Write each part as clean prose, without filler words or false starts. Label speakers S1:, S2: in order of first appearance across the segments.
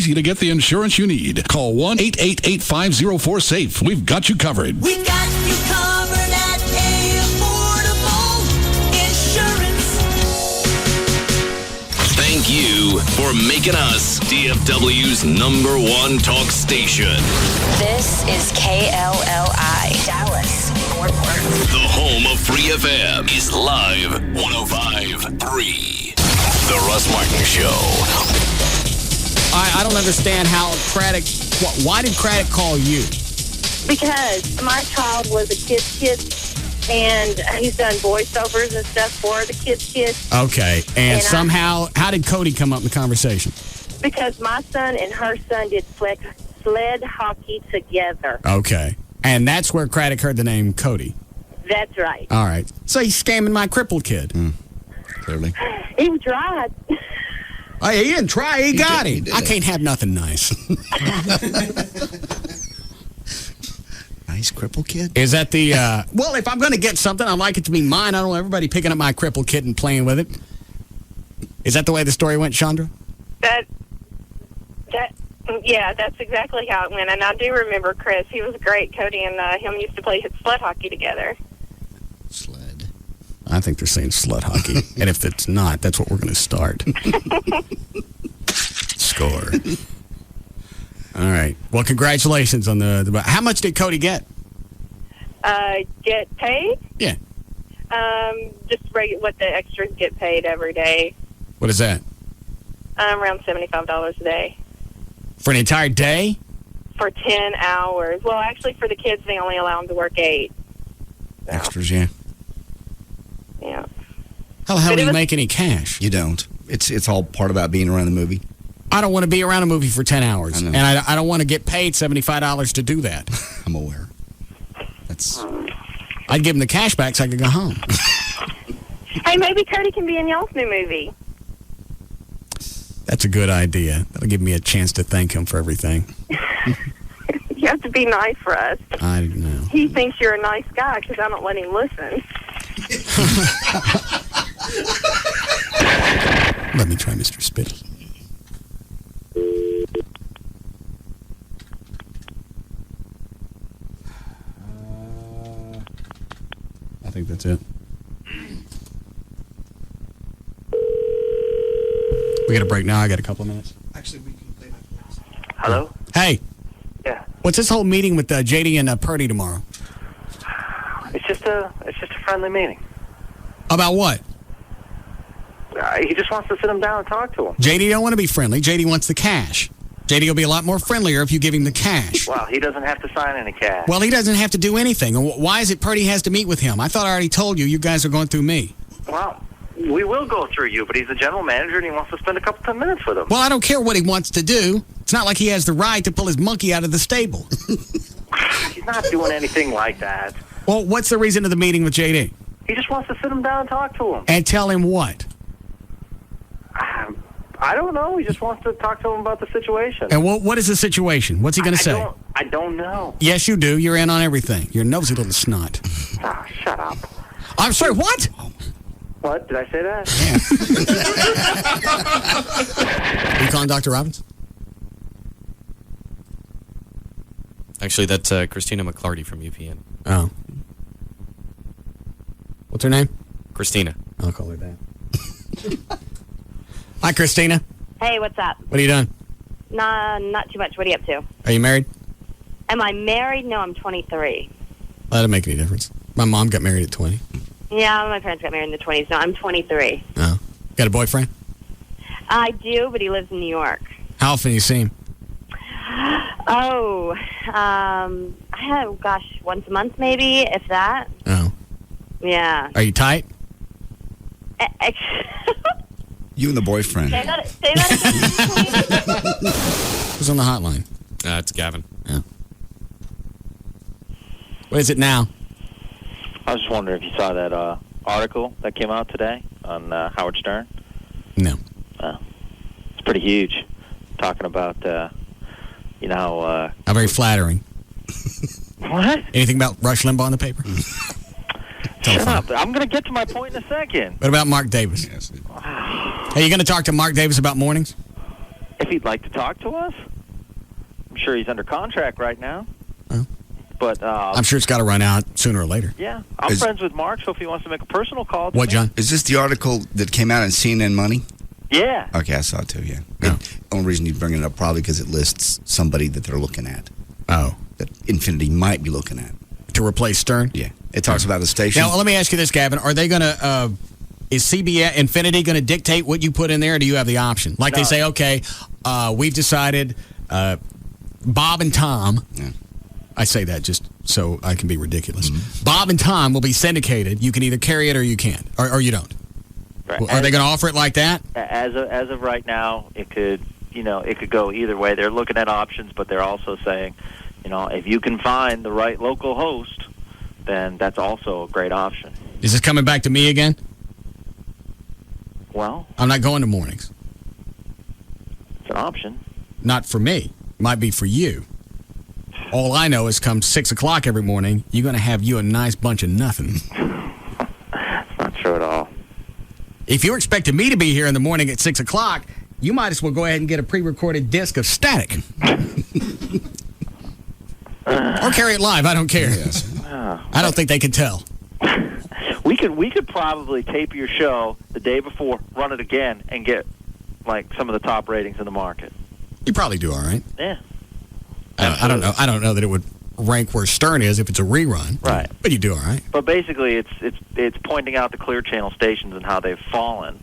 S1: easy to get the insurance you need. Call 1-888-504-SAFE. We've got you covered.
S2: We've got you covered at Affordable Insurance.
S3: Thank you for making us DFW's #1 talk station.
S4: This is KLLI, Dallas, Fort Worth.
S3: The home of Free FM is live 105.3. The Russ Martin Show.
S5: I don't understand how Craddock... Why did Craddock call you?
S6: Because my child was a kid's kid, and he's done voiceovers and stuff for the kid's kids.
S5: Okay, and somehow, how did Cody come up in the conversation?
S6: Because my son and her son did sled hockey together.
S5: Okay, and that's where Craddock heard the name Cody.
S6: That's right.
S5: All right, so he's scamming my crippled kid.
S7: Clearly.
S6: He tried.
S5: Oh, he didn't try. He got him. I can't have nothing nice.
S7: Nice cripple kid?
S5: Is that the... well, if I'm going to get something, I'd like it to be mine. I don't want everybody picking up my cripple kid and playing with it. Is that the way the story went, Chandra?
S6: Yeah, that's exactly how it went. And I do remember Chris. He was great. Cody and him used to play sled hockey together.
S7: Sled.
S5: I think they're saying slut hockey. And if it's not, that's what we're going to start. Score. All right. Well, congratulations on the... How much did Cody get?
S6: Get paid?
S5: Yeah.
S6: Just what the extras get paid every day.
S5: What is that?
S6: Around $75 a day.
S5: For an entire day?
S6: For 10 hours. Well, actually, for the kids, they only allow them to work 8. So.
S7: Extras, yeah.
S6: Yeah.
S5: How the hell do you make any cash?
S7: You don't. It's all part about being around the movie.
S5: I don't want to be around a movie for 10 hours. And I don't want to get paid $75 to do that.
S7: I'm aware.
S5: I'd give him the cash back so I could go home.
S6: Hey, maybe Cody can be in y'all's new movie.
S5: That's a good idea. That'll give me a chance to thank him for everything.
S6: You have to be nice for us.
S5: I know.
S6: He thinks you're a nice guy because I don't let him listen.
S5: Let me try Mr. Spittle. I think that's it. We got a break now. I got a couple of minutes.
S7: Actually, we can play that.
S8: Hello?
S5: Hey.
S8: Yeah.
S5: What's this whole meeting with JD and Purdy tomorrow?
S8: It's just a friendly meeting.
S5: About what?
S8: He just wants to sit him down and talk to him.
S5: JD don't want to be friendly. JD wants the cash. JD will be a lot more friendlier if you give him the cash.
S8: Well, he doesn't have to sign any cash.
S5: Well, he doesn't have to do anything. Why is it Purdy has to meet with him? I thought I already told you. You guys are going through me.
S8: Well, we will go through you, but he's the general manager and he wants to spend a couple of minutes with him.
S5: Well, I don't care what he wants to do. It's not like he has the right to pull his monkey out of the stable.
S8: He's not doing anything like that.
S5: Well, what's the reason of the meeting with JD?
S8: He just wants to sit him down and talk to him.
S5: And tell him what?
S8: I don't know. He just wants to talk to him about the situation.
S5: And what is the situation? What's he going to say?
S8: I don't know.
S5: Yes, you do. You're in on everything. You're a nosy little snot.
S8: Oh, shut up.
S5: I'm sorry, what?
S8: What? Did I say that?
S5: Yeah. Are you calling Dr. Robbins?
S9: Actually, that's Christina McClarty from UPN.
S5: Oh. What's her name?
S9: Christina.
S5: I'll call her that. Hi, Christina.
S6: Hey, what's up?
S5: What are you doing?
S6: Nah, not too much. What are you up to?
S5: Are you married?
S6: Am I married? No, I'm 23.
S5: That doesn't make any difference. My mom got married at 20.
S6: Yeah, my parents got married in the 20s. No, I'm 23.
S5: Oh. Got a boyfriend?
S6: I do, but he lives in New York.
S5: How often do you see him?
S6: Oh, once a month maybe, if that.
S5: Oh.
S6: Yeah.
S5: Are you tight?
S7: You and the boyfriend.
S6: Say that again.
S5: Who's on the hotline?
S9: It's Gavin.
S5: Yeah. What is it now?
S10: I was just wondering if you saw that article that came out today on Howard Stern.
S5: No.
S10: It's pretty huge. Talking about, how
S5: very flattering.
S10: What?
S5: Anything about Rush Limbaugh in the paper?
S10: Shut up. I'm going to get to my point in a second.
S5: What about Mark Davis?
S7: Yes.
S5: Are you going to talk to Mark Davis about mornings?
S10: if he'd like to talk to us. I'm sure he's under contract right now.
S5: Oh.
S10: But
S5: I'm sure it's got to run out sooner or later.
S10: Yeah, I'm friends with Mark, so if he wants to make a personal call to
S5: What,
S10: me.
S5: John?
S7: Is this the article that came out in CNN Money?
S10: Yeah.
S7: Okay, I saw it too, yeah.
S5: No.
S7: The only reason you bring it up probably because it lists somebody that they're looking at,
S5: Oh.
S7: that Infinity might be looking at.
S5: To replace Stern?
S7: Yeah. It talks about the station.
S5: Now, let me ask you this, Gavin. Are they going to, is CBS Infinity going to dictate what you put in there, or do you have the option? Like they
S10: No.
S5: say, okay, we've decided Bob and Tom, I say that just so I can be ridiculous. Bob and Tom will be syndicated. You can either carry it or you can't, or you don't.
S10: Right.
S5: Are they going to offer it like that?
S10: As of right now, it could go either way. They're looking at options, but they're also saying, if you can find the right local host, then that's also a great option.
S5: Is this coming back to me again?
S10: Well,
S5: I'm not going to mornings.
S10: it's an option.
S5: Not for me. Might be for you. All I know is come 6 o'clock every morning, you're going to have you a nice bunch of nothing.
S10: It's not true at all.
S5: If you're expecting me to be here in the morning at 6 o'clock, you might as well go ahead and get a pre-recorded disc of Static. Or carry it live. I don't care. I don't think they can tell.
S10: We could probably tape your show the day before, run it again, and get like some of the top ratings in the market.
S5: You probably do all right.
S10: Yeah.
S5: I don't know. I don't know that it would rank where Stern is if it's a rerun.
S10: Right.
S5: But you do all right.
S10: But basically, it's pointing out the Clear Channel stations and how they've fallen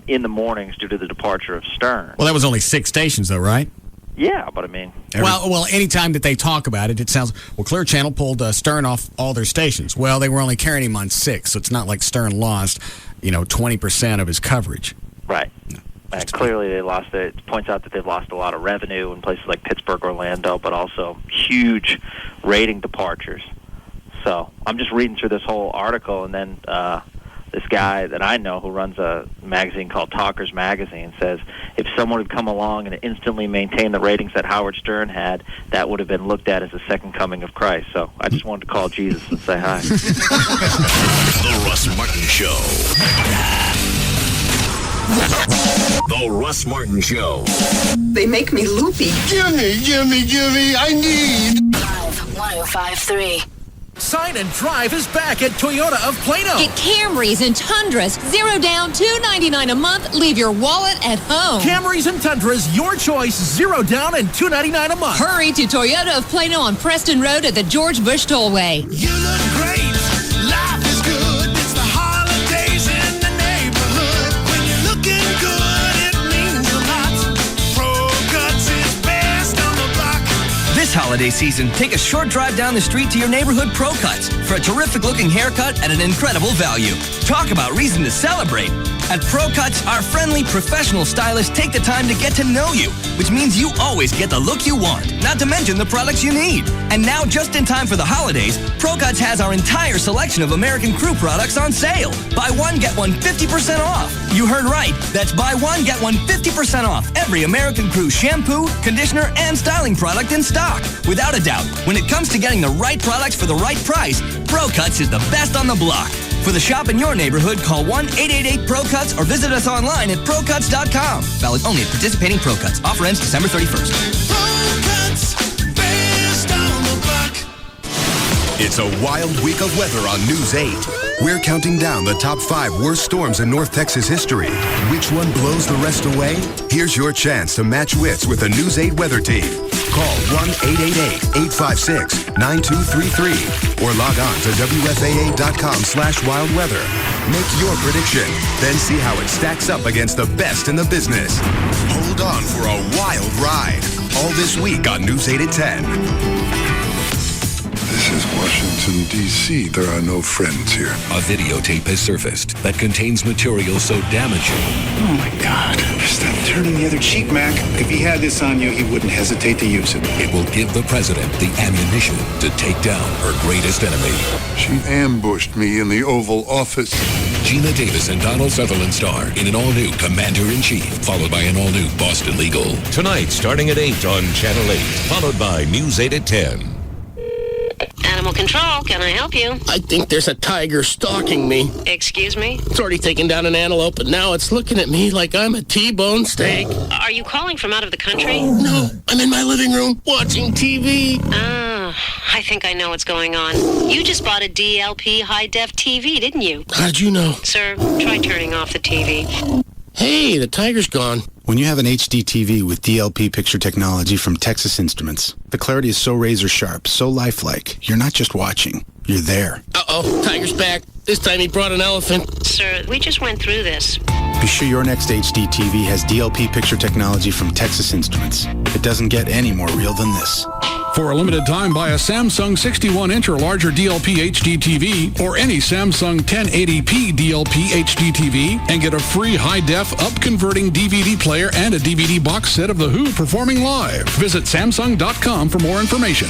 S10: in the mornings due to the departure of Stern.
S5: Well, that was only 6 stations, though, right?
S10: Yeah, but I mean...
S5: Well, anytime that they talk about it, it sounds... Well, Clear Channel pulled Stern off all their stations. Well, they were only carrying him on 6, so it's not like Stern lost, 20% of his coverage.
S10: Right. And clearly, it points out that they've lost a lot of revenue in places like Pittsburgh, Orlando, but also huge rating departures. So I'm just reading through this whole article, and then this guy that I know who runs a magazine called Talkers Magazine says if someone had come along and instantly maintained the ratings that Howard Stern had, that would have been looked at as the second coming of Christ. So I just wanted to call Jesus and say hi.
S3: The Russ Martin Show. The Russ Martin Show.
S11: They make me loopy.
S1: Gimme, I need.
S4: Live 105.3.
S12: Sign and Drive is back at Toyota of Plano.
S13: Get Camrys and Tundras, 0 down, $299 a month. Leave your wallet at home.
S12: Camrys and Tundras, your choice, 0 down and $299 a month.
S13: Hurry to Toyota of Plano on Preston Road at the George Bush Tollway.
S2: You look great. Life is good. It's the holidays in the neighborhood. When you're looking good, it means a lot. Pro Cuts is best on the block.
S14: This holiday season, take a short drive down the street to your neighborhood Pro Cuts for a terrific-looking haircut at an incredible value. Talk about reason to celebrate. At Pro Cuts, our friendly, professional stylists take the time to get to know you, which means you always get the look you want, not to mention the products you need. And now, just in time for the holidays, Pro Cuts has our entire selection of American Crew products on sale. Buy one, get one 50% off. You heard right. That's buy one, get one 50% off every American Crew shampoo, conditioner, and styling product in stock. Without a doubt, when it comes to getting the right products for the right price, Pro Cuts is the best on the block. For the shop in your neighborhood, call 1-888-PRO-CUTS or visit us online at ProCuts.com. Valid only at participating Pro Cuts. Offer ends December 31st.
S2: Pro Cuts, best on the block.
S15: It's a wild week of weather on News 8. We're counting down the top 5 worst storms in North Texas history. Which one blows the rest away? Here's your chance to match wits with the News 8 weather team. Call 1-888-856-9233 or log on to WFAA.com/wildweather. Make your prediction, then see how it stacks up against the best in the business. Hold on for a wild ride. All this week on News 8 at 10.
S16: This is Washington, D.C. There are no friends here.
S3: A videotape has surfaced that contains material so damaging.
S17: Oh, my God. Stop turning the other cheek, Mac. If he had this on you, he wouldn't hesitate to use it.
S3: It will give the president the ammunition to take down her greatest enemy.
S16: She ambushed me in the Oval Office.
S3: Gina Davis and Donald Sutherland star in an all-new Commander-in-Chief, followed by an all-new Boston Legal. Tonight, starting at 8 on Channel 8, followed by News 8 at 10.
S4: Animal control, can I help you?
S18: I think there's a tiger stalking me.
S4: Excuse me?
S18: It's already taken down an antelope, and now it's looking at me like I'm a T-bone steak.
S4: Are you calling from out of the country?
S18: No, I'm in my living room watching TV.
S4: Ah, I think I know what's going on. You just bought a DLP high-def TV, didn't you?
S18: How'd you know?
S4: Sir, try turning off the TV.
S18: Hey, the tiger's gone.
S19: When you have an HD TV with DLP picture technology from Texas Instruments, the clarity is so razor sharp, so lifelike, you're not just watching, you're there.
S18: Uh-oh, tiger's back. This time he brought an elephant.
S4: Sir, we just went through this.
S19: Be sure your next HD TV has DLP picture technology from Texas Instruments. It doesn't get any more real than this.
S20: For a limited time, buy a Samsung 61-inch or larger DLP HD TV or any Samsung 1080p DLP HD TV and get a free high-def up-converting DVD player and a DVD box set of The Who performing live. Visit Samsung.com for more information.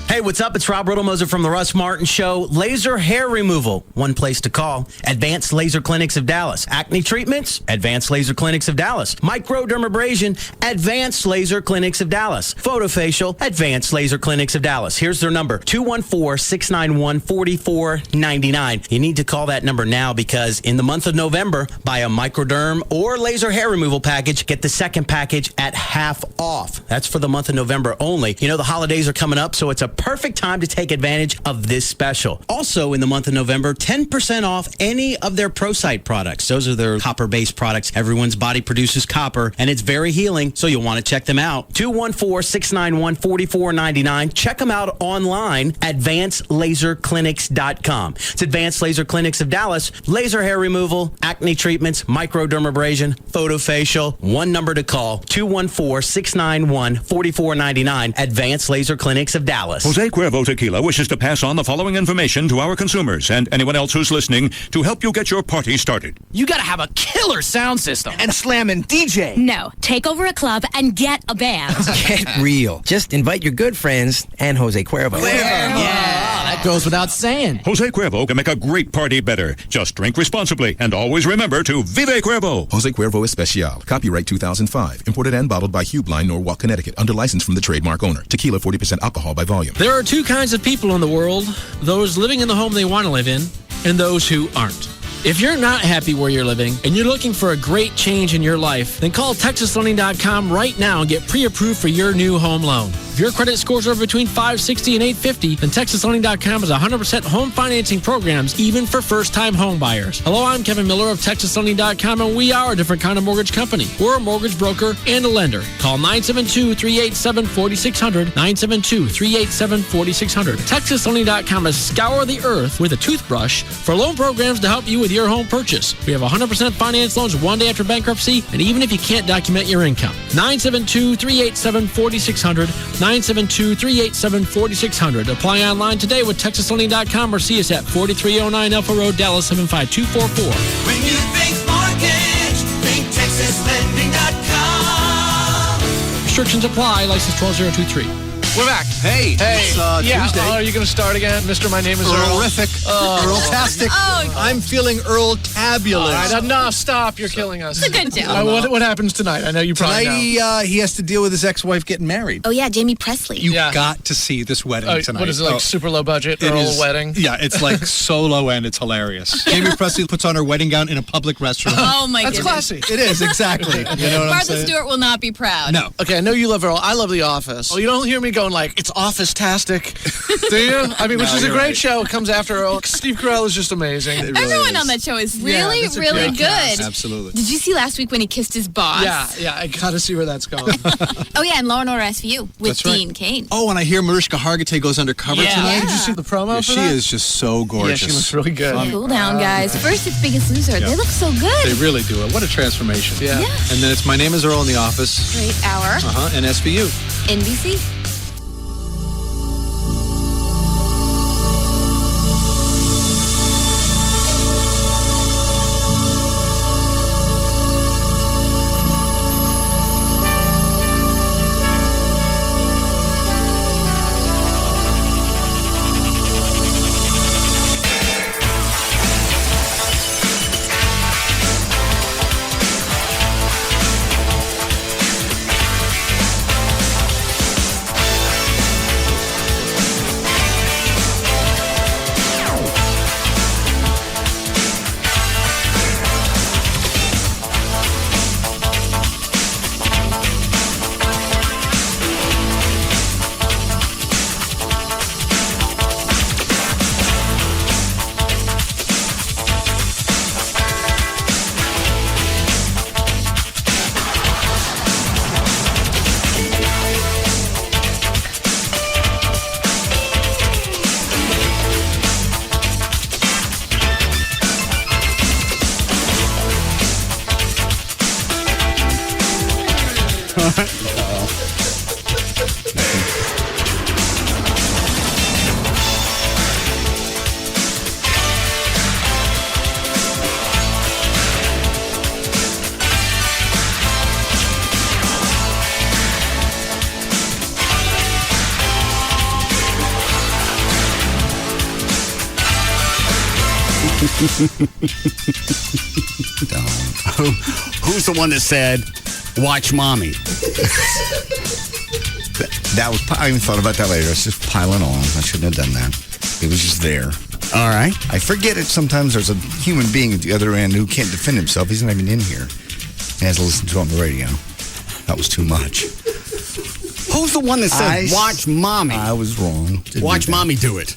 S12: Hey, what's up? It's Rob Riddlemoser from the Russ Martin Show. Laser hair removal. One place to call. Advanced Laser Clinics of Dallas. Acne treatments. Advanced Laser Clinics of Dallas. Microdermabrasion. Advanced Laser Clinics of Dallas. Photofacial. Advanced Laser Clinics of Dallas. Here's their number. 214-691-4499. You need to call that number now because in the month of November, buy a microderm or laser hair removal package. Get the second package at half off. That's for the month of November only. You know, the holidays are coming up, so it's a perfect time to take advantage of this special. Also, in the month of November, 10% off any of their ProSite products. Those are their copper-based products. Everyone's body produces copper, and it's very healing, so you'll want to check them out. 214-691-4499. Check them out online, advancedlaserclinics.com. It's Advanced Laser Clinics of Dallas. Laser hair removal, acne treatments, microdermabrasion, photofacial. One number to call, 214-691-4499, Advanced Laser Clinics of Dallas.
S21: Jose Cuervo Tequila wishes to pass on the following information to our consumers and anyone else who's listening to help you get your party started.
S22: You gotta have a killer sound system and a slamming DJ.
S23: No, take over a club and get a band.
S24: Get real. Just invite your good friends and Jose Cuervo.
S22: That goes without saying.
S21: Jose Cuervo can make a great party better. Just drink responsibly and always remember to Vive Cuervo.
S25: Jose Cuervo Especial. Copyright 2005. Imported and bottled by Hubeline, Norwalk, Connecticut. Under license from the trademark owner. Tequila 40% alcohol by volume.
S26: There are two kinds of people in the world, those living in the home they want to live in and those who aren't. If you're not happy where you're living and you're looking for a great change in your life, then call TexasLending.com right now and get pre-approved for your new home loan. If your credit scores are between 560 and 850, then TexasLending.com has 100% home financing programs, even for first-time home buyers. Hello, I'm Kevin Miller of TexasLending.com, and we are a different kind of mortgage company. We're a mortgage broker and a lender. Call 972-387-4600, 972-387-4600. TexasLending.com has scoured the earth with a toothbrush for loan programs to help you with your home purchase. We have 100% finance loans one day after bankruptcy, and even if you can't document your income. 972-387-4600, 972-387-4600. Apply online today with TexasLending.com or see us at 4309 Alpha Road, Dallas, 75244.
S2: When you think mortgage, think TexasLending.com.
S26: Restrictions apply. License 12023.
S27: We're back. Hey, it's Tuesday. Are you going to start again? Mr. My name is Earl. Earl-rific. Earl-tastic.
S23: Oh.
S27: I'm feeling Earl-tabulous. All right, enough. Stop. You're killing us.
S23: It's a good joke.
S27: What happens tonight? I know you probably know.
S28: Tonight, he has to deal with his ex-wife getting married.
S23: Oh, yeah, Jamie Presley.
S28: You got to see this wedding tonight.
S27: What is it, like super low budget Earl wedding?
S28: Yeah, it's like so low end, it's hilarious. Jamie Presley puts on her wedding gown in a public restaurant.
S23: Oh, my goodness.
S27: That's classy.
S28: It is, exactly. You know what I'm
S23: Martha
S28: saying?
S23: Stewart will not be proud.
S28: No.
S27: Okay, I know you love Earl. I love The Office. Oh, you don't hear me going like, it's Office-tastic. Do you? I mean, which is a great show. It comes after Earl. Steve Carell is just amazing.
S23: Everyone on that show is really, really good.
S28: Cast. Absolutely.
S23: Did you see last week when he kissed his boss?
S27: Yeah, I gotta see where that's going.
S23: Oh, yeah, and Law & Order SVU with Dean Cain.
S28: Oh, and I hear Mariska Hargitay goes undercover tonight.
S27: Did you see the promo for that?
S28: She is just so gorgeous.
S27: Yeah, she looks really good.
S23: Cool down, guys. First, it's Biggest Loser. They look so good.
S28: They really do it. What a transformation.
S27: Yeah.
S28: And then it's My Name is Earl in The Office.
S23: Great hour.
S28: And SVU.
S23: NBC.
S1: Who's the one that said, watch mommy?
S5: That was, I even thought about that later. I was just piling on. I shouldn't have done that. It was just there.
S1: All right.
S5: I forget it. Sometimes there's a human being at the other end who can't defend himself. He's not even in here. He has to listen to it on the radio. That was too much.
S1: Who's the one that said, watch mommy?
S5: I was wrong.
S1: Watch mommy do it.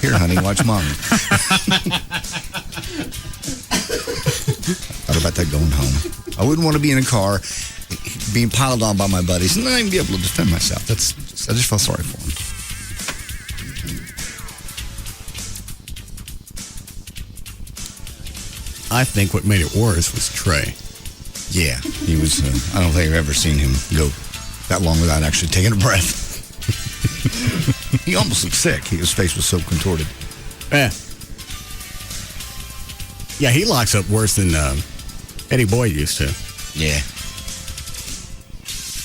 S5: Here, honey, watch mommy. Thought about that going home. I wouldn't want to be in a car being piled on by my buddies and not even be able to defend myself. I just felt sorry for him.
S1: I think what made it worse was Trey.
S5: Yeah, he was, I don't think I've ever seen him go that long without actually taking a breath. He almost looked sick. His face was so contorted.
S1: Yeah. Yeah, he locks up worse than Eddie Boyd used to.
S5: Yeah.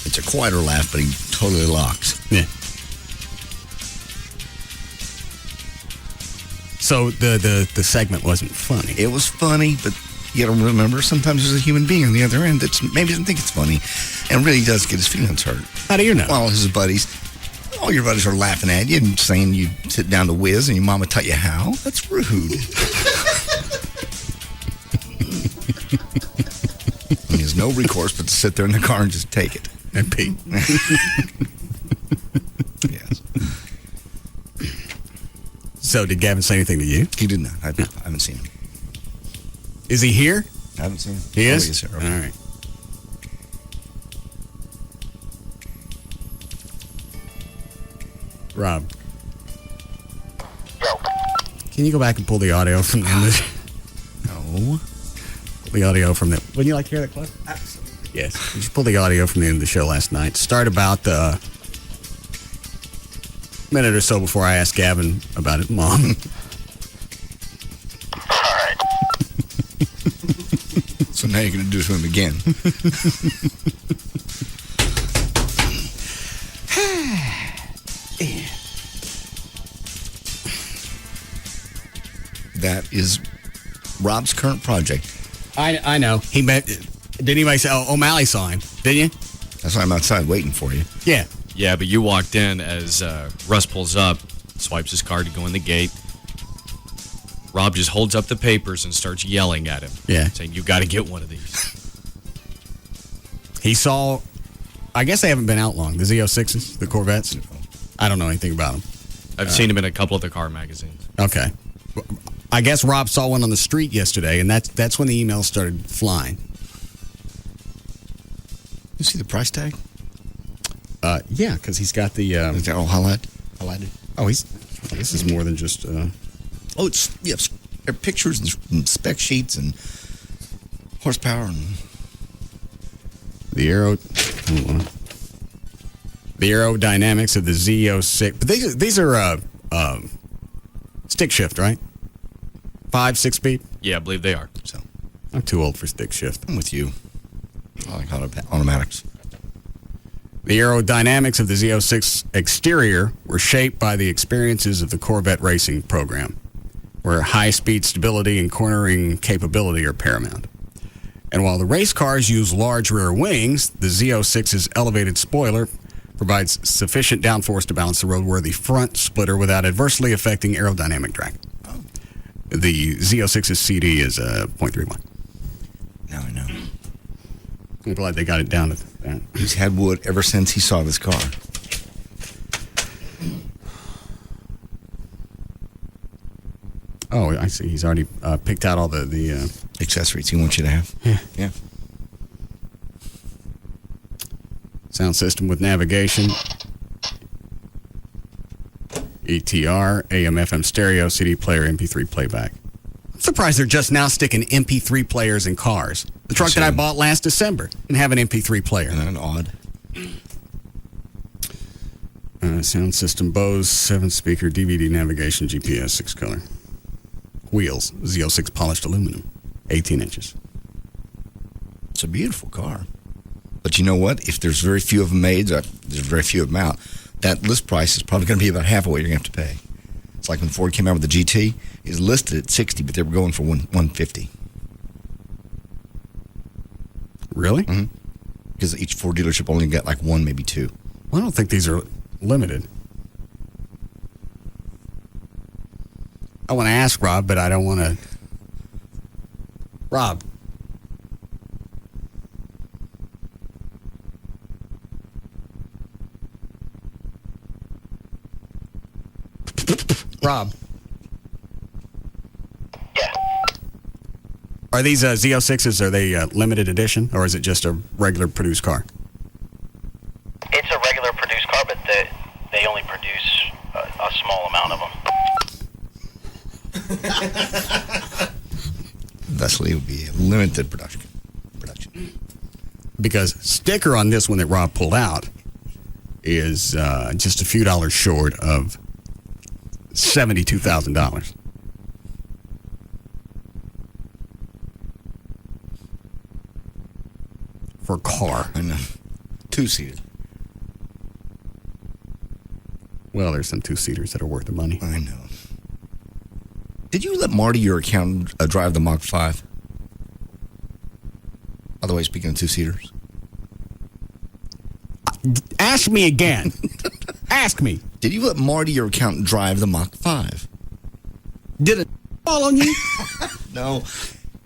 S5: It's a quieter laugh, but he totally locks.
S1: Yeah. So the segment wasn't funny.
S5: It was funny, but you got to remember, sometimes there's a human being on the other end that maybe doesn't think it's funny and really does get his feelings hurt.
S1: How do you know?
S5: Well, his buddies, all your buddies are laughing at you and saying you sit down to whiz and your mama taught you how. That's rude. He has no recourse but to sit there in the car and just take it.
S1: And pee.
S5: Yes.
S1: So did Gavin say anything to you?
S5: He did not. I haven't seen him.
S1: Is he here?
S5: I haven't seen him.
S1: He is?
S5: He is here.
S1: Okay. All right. Rob. Can you go back and pull the audio from the end of
S5: No.
S1: Pull the audio from the... Wouldn't you like to hear that, Cliff? Absolutely. Yes. Just pull the audio from the end of the show last night. Start about a minute or so before I asked Gavin about it. Mom.
S5: So now you're going to do it to him again. That is Rob's current project.
S1: I know. He met... Did anybody say, O'Malley saw him? Didn't you?
S5: That's why I'm outside waiting for you.
S1: Yeah.
S6: Yeah, but you walked in as Russ pulls up, swipes his card to go in the gate. Rob just holds up the papers and starts yelling at him.
S1: Yeah.
S6: Saying, you got to get one of these.
S1: He saw... I guess they haven't been out long. The Z06s, the Corvettes. I don't know anything about them.
S6: I've seen him in a couple of the car magazines.
S1: Okay. I guess Rob saw one on the street yesterday, and that's when the emails started flying.
S5: You see the price tag?
S1: Yeah, because he's got the...
S5: Is that all highlighted?
S1: Oh, this is more than just...
S5: Oh, it's... Yes, there are pictures and spec sheets and horsepower and...
S1: The aerodynamics of the Z06. But these are stick shift, right? 5-6 speed?
S6: Yeah, I believe they are.
S5: So
S1: I'm too old for stick shift.
S5: I'm with you. I like automatics.
S1: The aerodynamics of the Z06 exterior were shaped by the experiences of the Corvette racing program, where high-speed stability and cornering capability are paramount. And while the race cars use large rear wings, the Z06's elevated spoiler provides sufficient downforce to balance the roadworthy front splitter without adversely affecting aerodynamic drag. Oh. The Z06's CD is 0.31.
S5: Now I know.
S1: I'm glad they got it down to that.
S5: He's had wood ever since he saw this car.
S1: Oh, I see. He's already picked out all the
S5: accessories he wants you to have. Yeah.
S1: Sound system with navigation, ETR, AM, FM stereo, CD player, MP3 playback. I'm surprised they're just now sticking MP3 players in cars. The truck that I bought last December didn't have an MP3 player.
S5: Isn't that odd?
S1: Sound system, Bose, 7-speaker, DVD navigation, GPS, 6-color. Wheels, Z06 polished aluminum, 18 inches.
S5: It's a beautiful car. But you know what? If there's very few of them made, there's very few of them out, that list price is probably going to be about half of what you're going to have to pay. It's like when Ford came out with the GT. is listed at 60, but they were going for 150.
S1: Really?
S5: Mm-hmm. Because each Ford dealership only got like one, maybe two.
S1: Well, I don't think these are limited. I want to ask Rob, but I don't want to. Rob. Rob.
S7: Yeah.
S1: Are these Z06s, are they limited edition, or is it just a regular produced car?
S7: It's a regular produced car, but they only produce a small amount of them.
S5: Thusly, it would be a limited production.
S1: Because sticker on this one that Rob pulled out is just a few dollars short of $72,000. For a car.
S5: I know. Two-seater.
S1: Well, there's some two-seaters that are worth the money.
S5: I know. Did you let Marty, your accountant, drive the Mach 5? By the way, speaking of two-seaters.
S1: Ask me again. Ask me.
S5: Did you let Marty, your accountant, drive the Mach 5?
S1: Did it fall on you?
S5: No.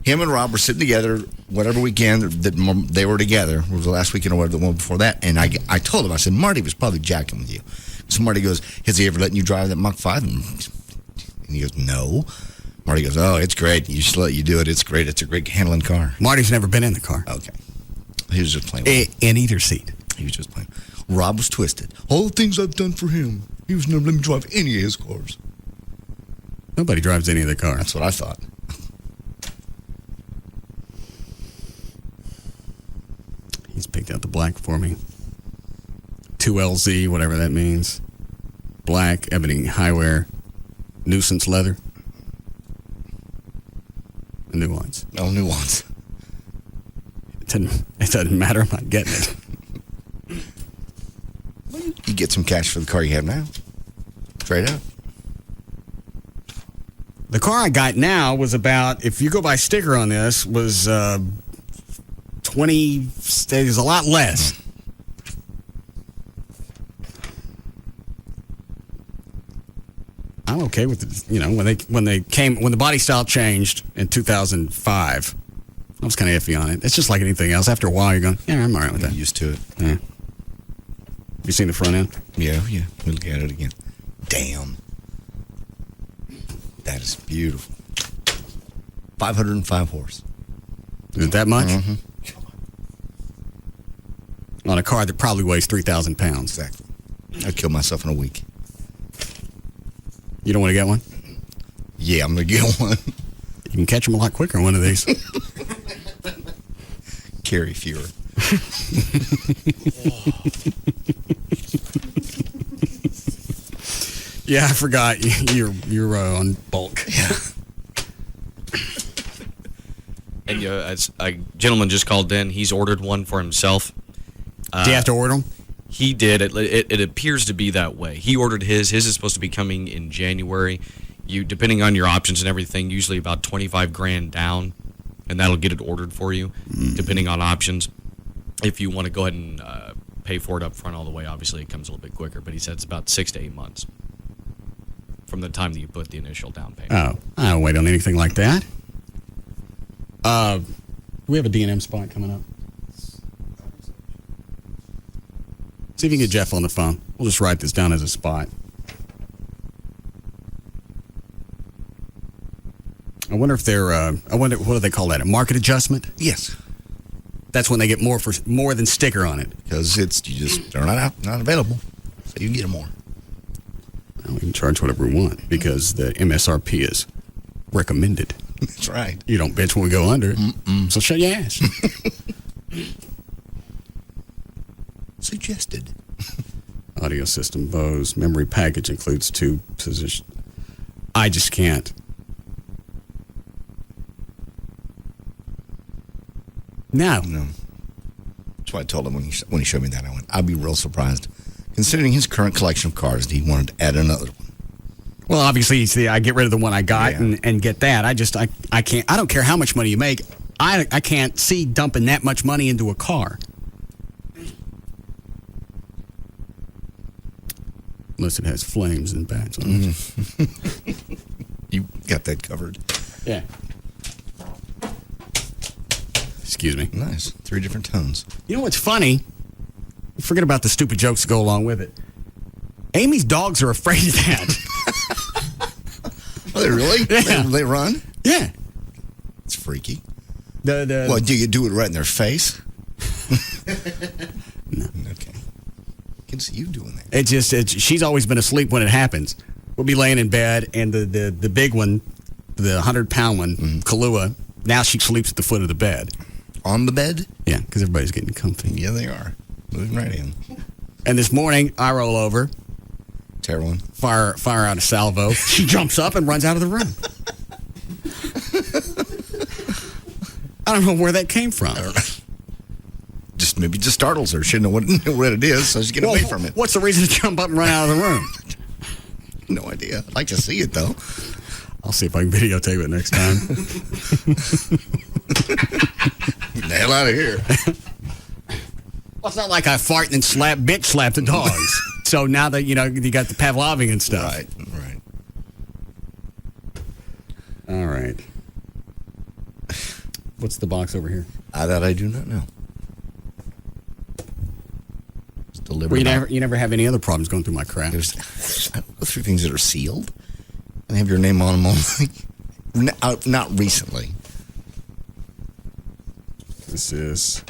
S5: Him and Rob were sitting together whatever weekend that they were together. It was the last weekend or whatever, the one before that. And I told him, I said, Marty was probably jacking with you. So Marty goes, has he ever letting you drive that Mach 5? And he goes, no. Marty goes, oh, it's great. You just let you do it. It's great. It's a great handling car.
S1: Marty's never been in the car.
S5: Okay. He was just playing with it.
S1: In either seat.
S5: He was just playing. Rob was twisted. All the things I've done for him, he was never let me drive any of his cars.
S1: Nobody drives any of the cars.
S5: That's what I thought.
S1: He's picked out the black for me. 2LZ, whatever that means. Black, ebony highwear, nuisance leather. New ones.
S5: No, new ones.
S1: It doesn't matter. I'm not getting it.
S5: You get some cash for the car you have now. Straight up.
S1: The car I got now was about, if you go by sticker on this, was 20, there's a lot less. I'm okay with it. You know, when the body style changed in 2005, I was kind of iffy on it. It's just like anything else. After a while, you're going, yeah, I'm all right with that.
S5: Used to it.
S1: Yeah. You seen the front end?
S5: Yeah. We'll look at it again. Damn. That is beautiful. 505 horse.
S1: Is it that much?
S5: Mm-hmm.
S1: On a car that probably weighs 3,000 pounds.
S5: Exactly. I'd kill myself in a week.
S1: You don't want to get one?
S5: Yeah, I'm going to get one.
S1: You can catch them a lot quicker on one of these.
S5: Carry fewer.
S1: Yeah, I forgot. You're on bulk.
S5: Yeah.
S6: And as a gentleman just called in, he's ordered one for himself.
S1: Do you have to order them?
S6: He did. It appears to be that way. He ordered his. His is supposed to be coming in January. You, depending on your options and everything, usually about $25,000 down, and that'll get it ordered for you, depending on options. If you want to go ahead and pay for it up front all the way, obviously it comes a little bit quicker. But he said it's about 6 to 8 months from the time that you put the initial down payment.
S1: Oh, I don't wait on anything like that. We have a D&M spot coming up. See if you can get Jeff on the phone. We'll just write this down as a spot. I wonder if they're, what do they call that? A market adjustment?
S5: Yes.
S1: That's when they get more than sticker on it.
S5: Because they're not available. So you can get them more.
S1: Well, we can charge whatever we want because the MSRP is recommended.
S5: That's right.
S1: You don't bitch when we go under it. So shut your ass.
S5: Suggested.
S1: Audio system, Bose. Memory package includes 2 positions. I just can't. No.
S5: That's why I told him when he showed me that. I went, I'd be real surprised. Considering his current collection of cars, he wanted to add another one.
S1: Well, obviously, I get rid of the one I got and get that. I can't. I don't care how much money you make. I can't see dumping that much money into a car. Unless it has flames and bats on it.
S5: You got that covered.
S1: Yeah. Excuse me.
S5: Nice. 3 different tones.
S1: You know what's funny? Forget about the stupid jokes that go along with it. Amy's dogs are afraid of that.
S5: Are they really?
S1: Yeah.
S5: They run?
S1: Yeah.
S5: It's freaky.
S1: Well,
S5: do you do it right in their face? No. Okay. I can see you doing that.
S1: She's always been asleep when it happens. We'll be laying in bed, and the big one, the 100-pound one, Kahlua, now she sleeps at the foot of the bed.
S5: On the bed?
S1: Yeah, because everybody's getting comfy.
S5: Yeah, they are. Moving right in.
S1: And this morning, I roll over.
S5: Tear one.
S1: Fire out a salvo. She jumps up and runs out of the room. I don't know where that came from.
S5: Maybe just startles her. She doesn't know what it is, so she's getting away from it.
S1: What's the reason to jump up and run out of the room?
S5: No idea. I'd like to see it, though.
S1: I'll see if I can videotape it next time.
S5: Get the hell out of here.
S1: Well, it's not like I fart and slap the dogs. So now that, you got the Pavloving and stuff.
S5: Right.
S1: All right. What's the box over here?
S5: That I do not know. It's delivered.
S1: Well, you never have any other problems going through my crap.
S5: I don't go through things that are sealed and have your name on them only. Not recently.
S1: This is...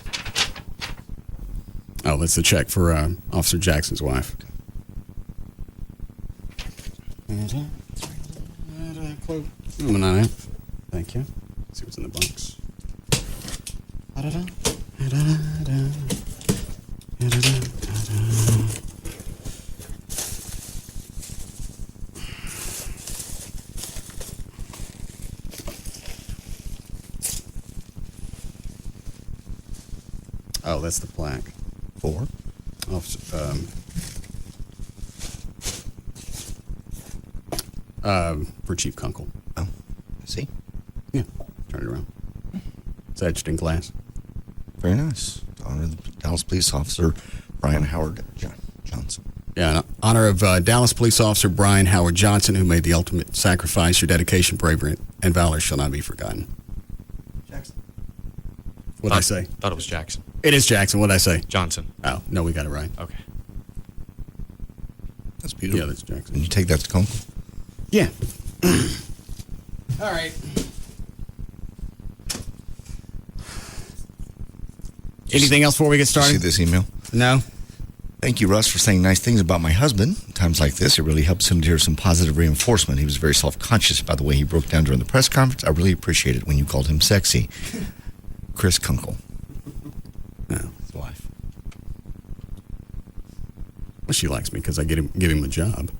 S1: Oh, that's the check for Officer Jackson's wife. Thank you. Let's see what's in the box. Oh, that's the plaque.
S5: For
S1: Chief Kunkel.
S5: Oh, I see.
S1: Yeah, turn it around. It's etched in glass.
S5: Very nice. Honor the Dallas Police Officer Brian Howard Johnson.
S1: Yeah, in honor of Dallas Police Officer Brian Howard Johnson, who made the ultimate sacrifice. Your dedication, bravery, and valor shall not be forgotten.
S6: Jackson.
S1: What'd I say?
S6: Thought it was Jackson.
S1: It is Jackson. What'd I say?
S6: Johnson.
S1: Oh, no, we got it right.
S6: Okay.
S5: That's beautiful.
S1: Yeah, that's Jackson.
S5: Can you take that to Kunkel?
S1: Yeah. All right. Anything else before we get started?
S5: See this email?
S1: No.
S5: Thank you, Russ, for saying nice things about my husband. Times like this, it really helps him to hear some positive reinforcement. He was very self-conscious about the way he broke down during the press conference. I really appreciate it when you called him sexy. Chris Kunkel.
S1: No.
S5: His wife.
S1: Well, she likes me because I give him a job.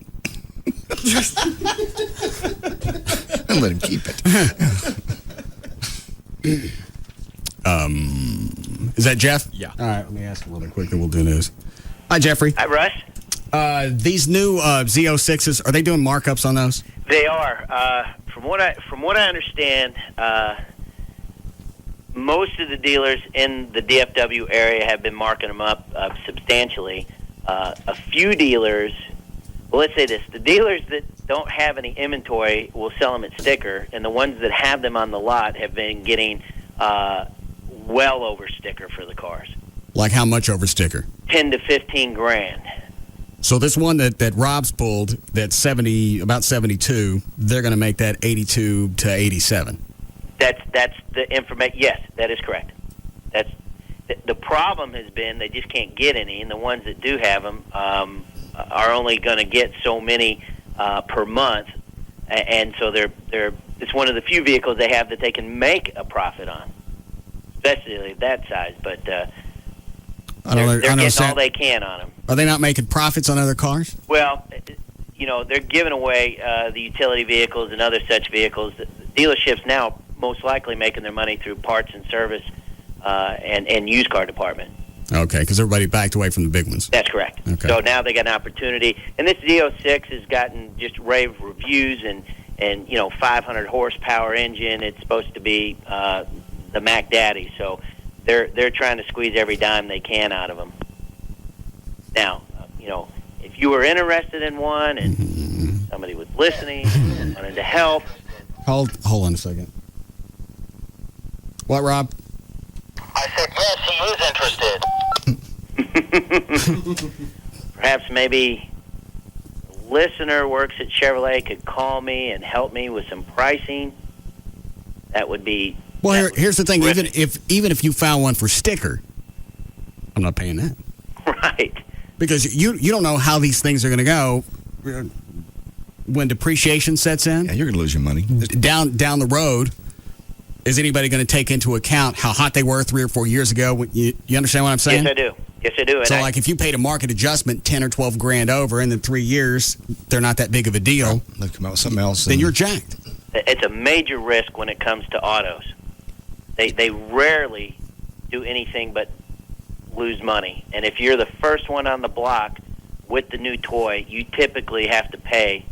S5: And let him keep it.
S1: Is that Jeff?
S6: Yeah.
S1: All right, let me ask him really quick, then we'll do news. Hi, Jeffrey.
S8: Hi, Russ.
S1: These new Z06s, are they doing markups on those?
S8: They are. From what I understand, most of the dealers in the DFW area have been marking them up substantially. A few dealers, well, let's say this, the dealers that don't have any inventory will sell them at sticker, and the ones that have them on the lot have been getting well over sticker for the cars.
S1: Like how much over sticker?
S8: 10 to 15 grand.
S1: So this one that Rob's pulled, that's about 72, they're going to make that 82 to 87.
S8: That's the information. Yes, that is correct. That's the problem has been they just can't get any, and the ones that do have them are only going to get so many per month, and so it's one of the few vehicles they have that they can make a profit on, especially that size. But they're getting all they can on them.
S1: Are they not making profits on other cars?
S8: Well, they're giving away the utility vehicles and other such vehicles. The dealerships now most likely making their money through parts and service and used car department.
S1: Okay, because everybody backed away from the big ones.
S8: That's correct.
S1: Okay.
S8: So now they got an opportunity, and this Z06 has gotten just rave reviews, and 500 horsepower engine. It's supposed to be the Mac Daddy. So they're trying to squeeze every dime they can out of them. Now, if you were interested in one and somebody was listening, wanted to help.
S1: Hold on a second. What, Rob?
S7: I said, yes, he is interested.
S8: Perhaps maybe a listener works at Chevrolet could call me and help me with some pricing. That would be...
S1: Well, here's the thing. Even if you found one for sticker, I'm not paying that.
S8: Right.
S1: Because you don't know how these things are going to go when depreciation sets in.
S5: Yeah, you're going to lose your money.
S1: Down the road, is anybody going to take into account how hot they were 3 or 4 years ago? You understand what I'm saying?
S8: Yes, I do. Yes, I do. And
S1: So, like, if you paid a market adjustment 10 or 12 grand over, and in 3 years, they're not that big of a deal.
S5: They'll come out with something else.
S1: Then you're jacked.
S8: It's a major risk when it comes to autos. They rarely do anything but lose money. And if you're the first one on the block with the new toy, you typically have to pay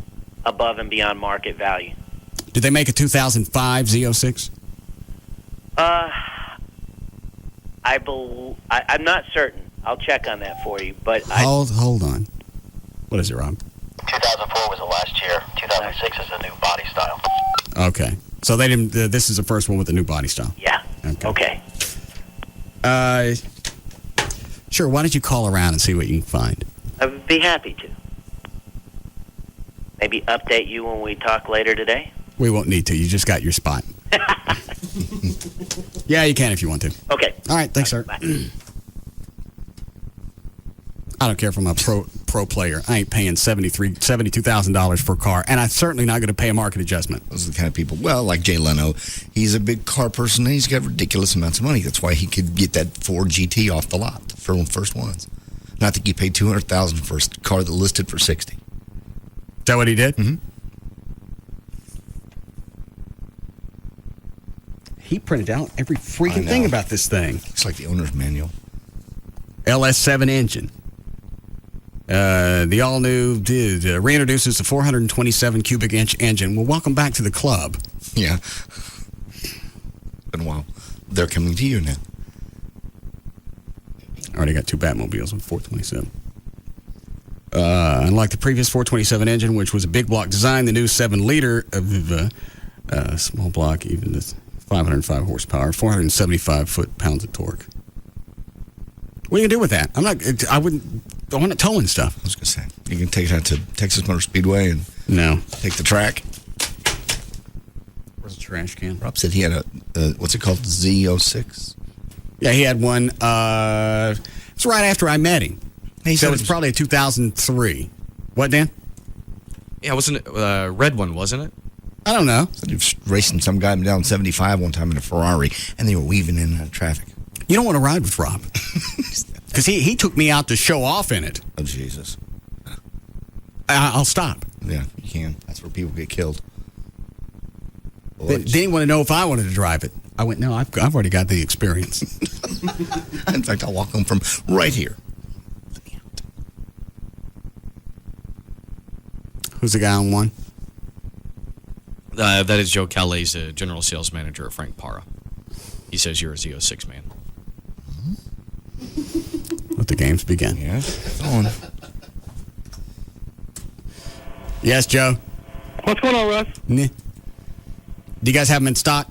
S8: above and beyond market value.
S1: Did they make a 2005 Z06?
S8: I'm not certain. I'll check on that for you. But
S1: Hold on. What is it, Rob?
S7: 2004 was the last year. 2006 is the new body style.
S1: Okay. So they didn't. This is the first one with the new body style.
S8: Yeah. Okay.
S1: Sure. Why don't you call around and see what you can find?
S8: I would be happy to. Maybe update you when we talk later today.
S1: We won't need to. You just got your spot. Yeah, you can if you want to.
S8: Okay.
S1: All right. Thanks, sir.
S8: Bye.
S1: I don't care if I'm a pro player. I ain't paying $72,000 for a car, and I'm certainly not going to pay a market adjustment.
S5: Those are the kind of people. Well, like Jay Leno, he's a big car person, and he's got ridiculous amounts of money. That's why he could get that Ford GT off the lot for the first ones. And I think he paid $200,000 for a car that listed for $60,000.
S1: Is that what he did?
S5: Mm-hmm.
S1: He printed out every freaking thing about this thing.
S5: It's like the owner's manual.
S1: LS7 engine. The all-new reintroduces the 427 cubic inch engine. Well, welcome back to the club.
S5: Yeah. Been a while. They're coming to you now.
S1: Already got 2 Batmobiles with 427. Unlike the previous 427 engine, which was a big block design, the new 7-liter of small block, even with 505 horsepower, 475 foot-pounds of torque. What are you gonna do with that? I want it towing stuff.
S5: I was gonna say you can take it out to Texas Motor Speedway and take the track.
S1: Where's the trash can?
S5: Rob said he had a what's it called, Z06?
S1: Yeah, he had one. It's right after I met him. He said it's probably a 2003. What, Dan?
S6: Yeah, wasn't it a red one, wasn't it?
S1: I don't know.
S5: So he was racing some guy down 75 one time in a Ferrari, and they were weaving in and out of traffic.
S1: You don't want to ride with Rob. Because he took me out to show off in it.
S5: Oh, Jesus.
S1: I'll stop.
S5: Yeah, you can. That's where people get killed.
S1: They didn't want to know if I wanted to drive it. I went, no, I've already got the experience.
S5: In fact, I'll walk home from right here.
S1: Who's the guy on one?
S6: That is Joe Calais, general sales manager at Frank Para. He says you're a Z06 man.
S1: Let the games begin.
S5: Yeah, on.
S1: Yes, Joe.
S9: What's going on, Russ?
S1: Do you guys have them in stock?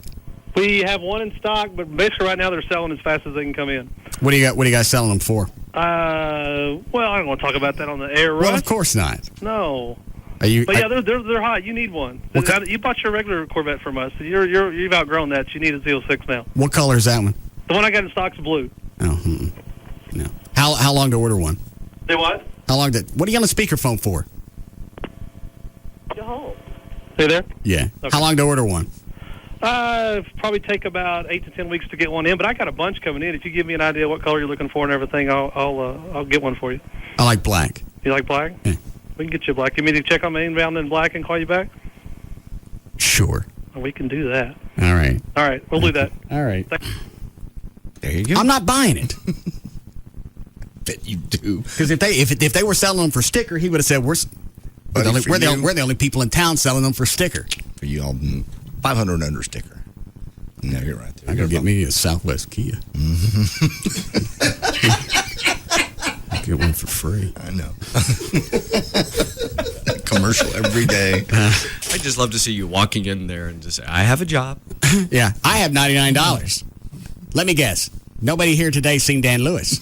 S9: We have one in stock, but basically right now they're selling as fast as they can come in.
S1: What do you got? What are you guys selling them for?
S9: Well, I don't want to talk about that on the air, Russ.
S1: Well, of course not.
S9: No.
S1: Are you?
S9: But yeah, they're hot. You need one. You bought your regular Corvette from us. You've outgrown that. You need a Z06 now.
S1: What color is that one?
S9: The one I got in stock's blue.
S1: Oh, no. How long to order one?
S9: Say what?
S1: How long what are you on the speakerphone for?
S9: Stay there?
S1: Yeah.
S9: Okay.
S1: How long to order one?
S9: Probably take about 8 to 10 weeks to get one in, but I got a bunch coming in. If you give me an idea what color you're looking for and everything, I'll get one for you.
S1: I like black.
S9: You like black?
S1: Yeah.
S9: We can get you black. You mean to check on my inbound in black and call you back?
S1: Sure.
S9: We can do that.
S1: All right.
S9: All right, we'll do that.
S1: All right.
S5: There you go.
S1: I'm not buying it.
S5: bet you do.
S1: Because if they were selling them for sticker, he would have said, we're the only people in town selling them for sticker.
S5: For you all, 500 and under sticker. No, you're right.
S1: I gotta get me a Southwest Kia. Get one for free.
S5: I know. Commercial every day.
S6: I just love to see you walking in there and just say, I have a job.
S1: Yeah, I have $99. Let me guess. Nobody here today seen Dan Lewis.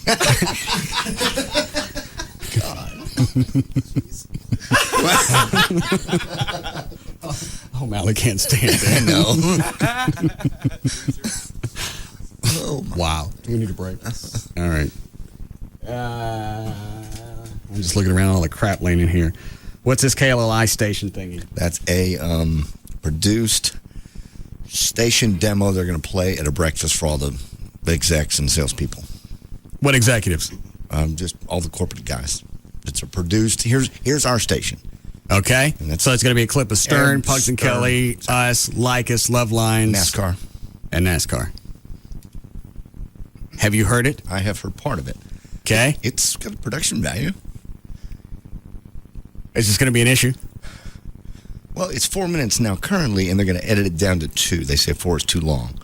S1: Oh, Mally can't stand it.
S5: Oh,
S1: wow. Do we need a break? All right. I'm just looking around all the crap laying in here. What's this KLLI station thingy?
S5: That's a produced station demo they're going to play at a breakfast for all the execs and salespeople.
S1: What executives?
S5: Just all the corporate guys. It's a produced. Here's our station.
S1: Okay. So it's going to be a clip of Stern, Pugs and
S5: Stern.
S1: Kelly, us, Lycus, Love Lines.
S5: NASCAR.
S1: And NASCAR. Have you heard it?
S5: I have heard part of it.
S1: Okay.
S5: It's got a production value.
S1: Is this going to be an issue?
S5: Well, it's 4 minutes now currently, and they're going to edit it down to 2. They say 4 is too long.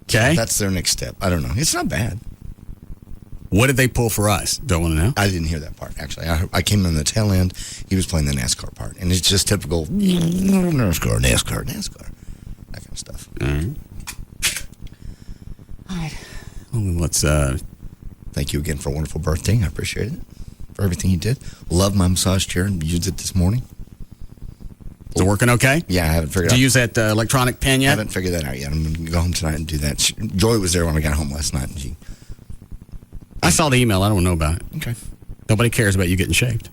S1: Okay.
S5: So that's their next step. I don't know. It's not bad.
S1: What did they pull for us? Don't want to know.
S5: I didn't hear that part, actually. I came in the tail end. He was playing the NASCAR part, and it's just typical NASCAR. That kind of stuff.
S1: All right. Well, let's...
S5: Thank you again for a wonderful birthday. I appreciate it. For everything you did. Love my massage chair and used it this morning.
S1: Is it working okay?
S5: Yeah, I haven't figured out.
S1: Do you use that electronic pen yet?
S5: I haven't figured that out yet. I'm going to go home tonight and do that. Joy was there when I got home last night, and
S1: I saw the email. I don't know about it.
S5: Okay.
S1: Nobody cares about you getting shaved.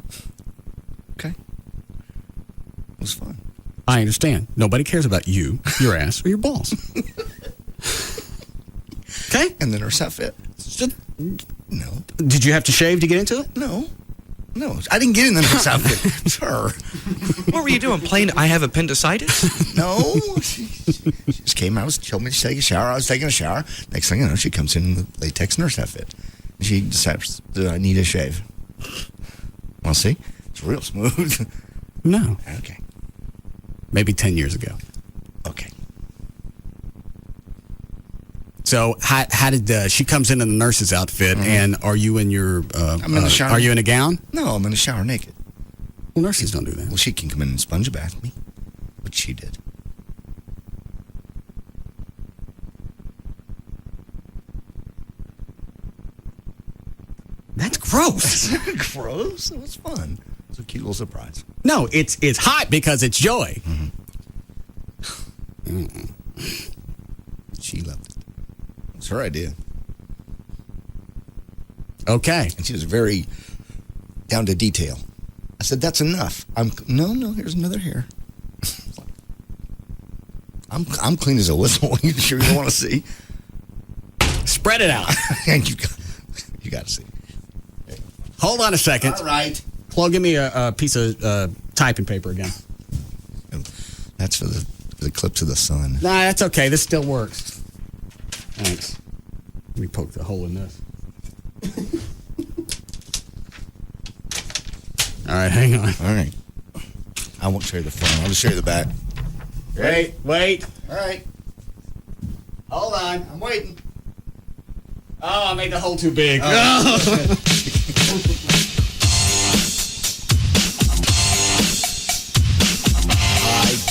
S5: Okay. It was fun.
S1: I understand. Nobody cares about you, your ass, or your balls. Okay?
S5: And then her set fit. No.
S1: Did you have to shave to get into it?
S5: No. I didn't get in the next outfit. It's her.
S6: What were you doing? Playing I have appendicitis?
S5: No. She just came out, told me to take a shower. I was taking a shower. Next thing I know, she comes in the latex nurse outfit. She decides, do I need a shave? Well, see? It's real smooth.
S1: No.
S5: Okay.
S1: Maybe 10 years ago.
S5: Okay.
S1: So how did she comes in the nurse's outfit, and are you in your?
S5: I'm in the shower.
S1: Are you in a gown?
S5: No, I'm in the shower naked.
S1: Well, nurses don't do that.
S5: Well, she can come in and sponge bath me, which she did.
S1: That's gross.
S5: Gross? It was fun. It was a cute little surprise.
S1: No, it's hot because it's Joy.
S5: She loved it. It was her idea.
S1: Okay.
S5: And she was very down to detail. I said, that's enough. No, here's another hair. I'm clean as a whistle. You sure you want to see?
S1: Spread it out.
S5: You got to see.
S1: Hold on a second.
S5: All right.
S1: Chloe, give me a piece of typing paper again.
S5: That's for the clips of the sun.
S1: Nah, that's okay. This still works. Thanks. Let me poke the hole in this. All right, hang on.
S5: All right. I won't show you the front. I'll just show you the back.
S1: Wait.
S5: All right. Hold on. I'm waiting.
S1: Oh, I made the hole too big.
S5: I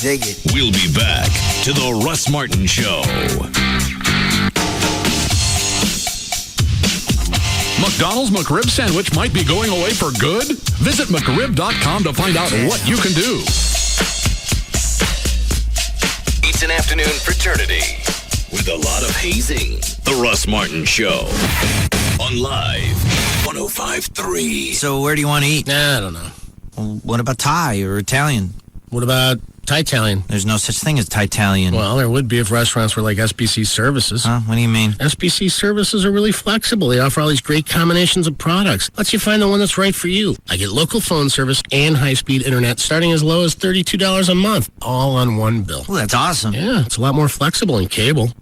S5: dig it.
S21: We'll be back to the Russ Martin Show.
S20: McDonald's McRib sandwich might be going away for good? Visit McRib.com to find out what you can do.
S21: It's an afternoon fraternity with a lot of hazing. The Russ Martin Show on Live 105.3.
S3: So where do you want to eat?
S27: Nah, I don't know.
S3: Well, what about Thai or Italian?
S27: What about Thai-Italian?
S3: There's no such thing as Thai-Italian.
S27: Well, there would be if restaurants were like SBC Services.
S3: Huh? What do you mean?
S27: SBC Services are really flexible. They offer all these great combinations of products. Lets you find the one that's right for you. I get local phone service and high-speed internet starting as low as $32 a month, all on one bill.
S3: Well, that's awesome.
S27: Yeah, it's a lot more flexible than cable.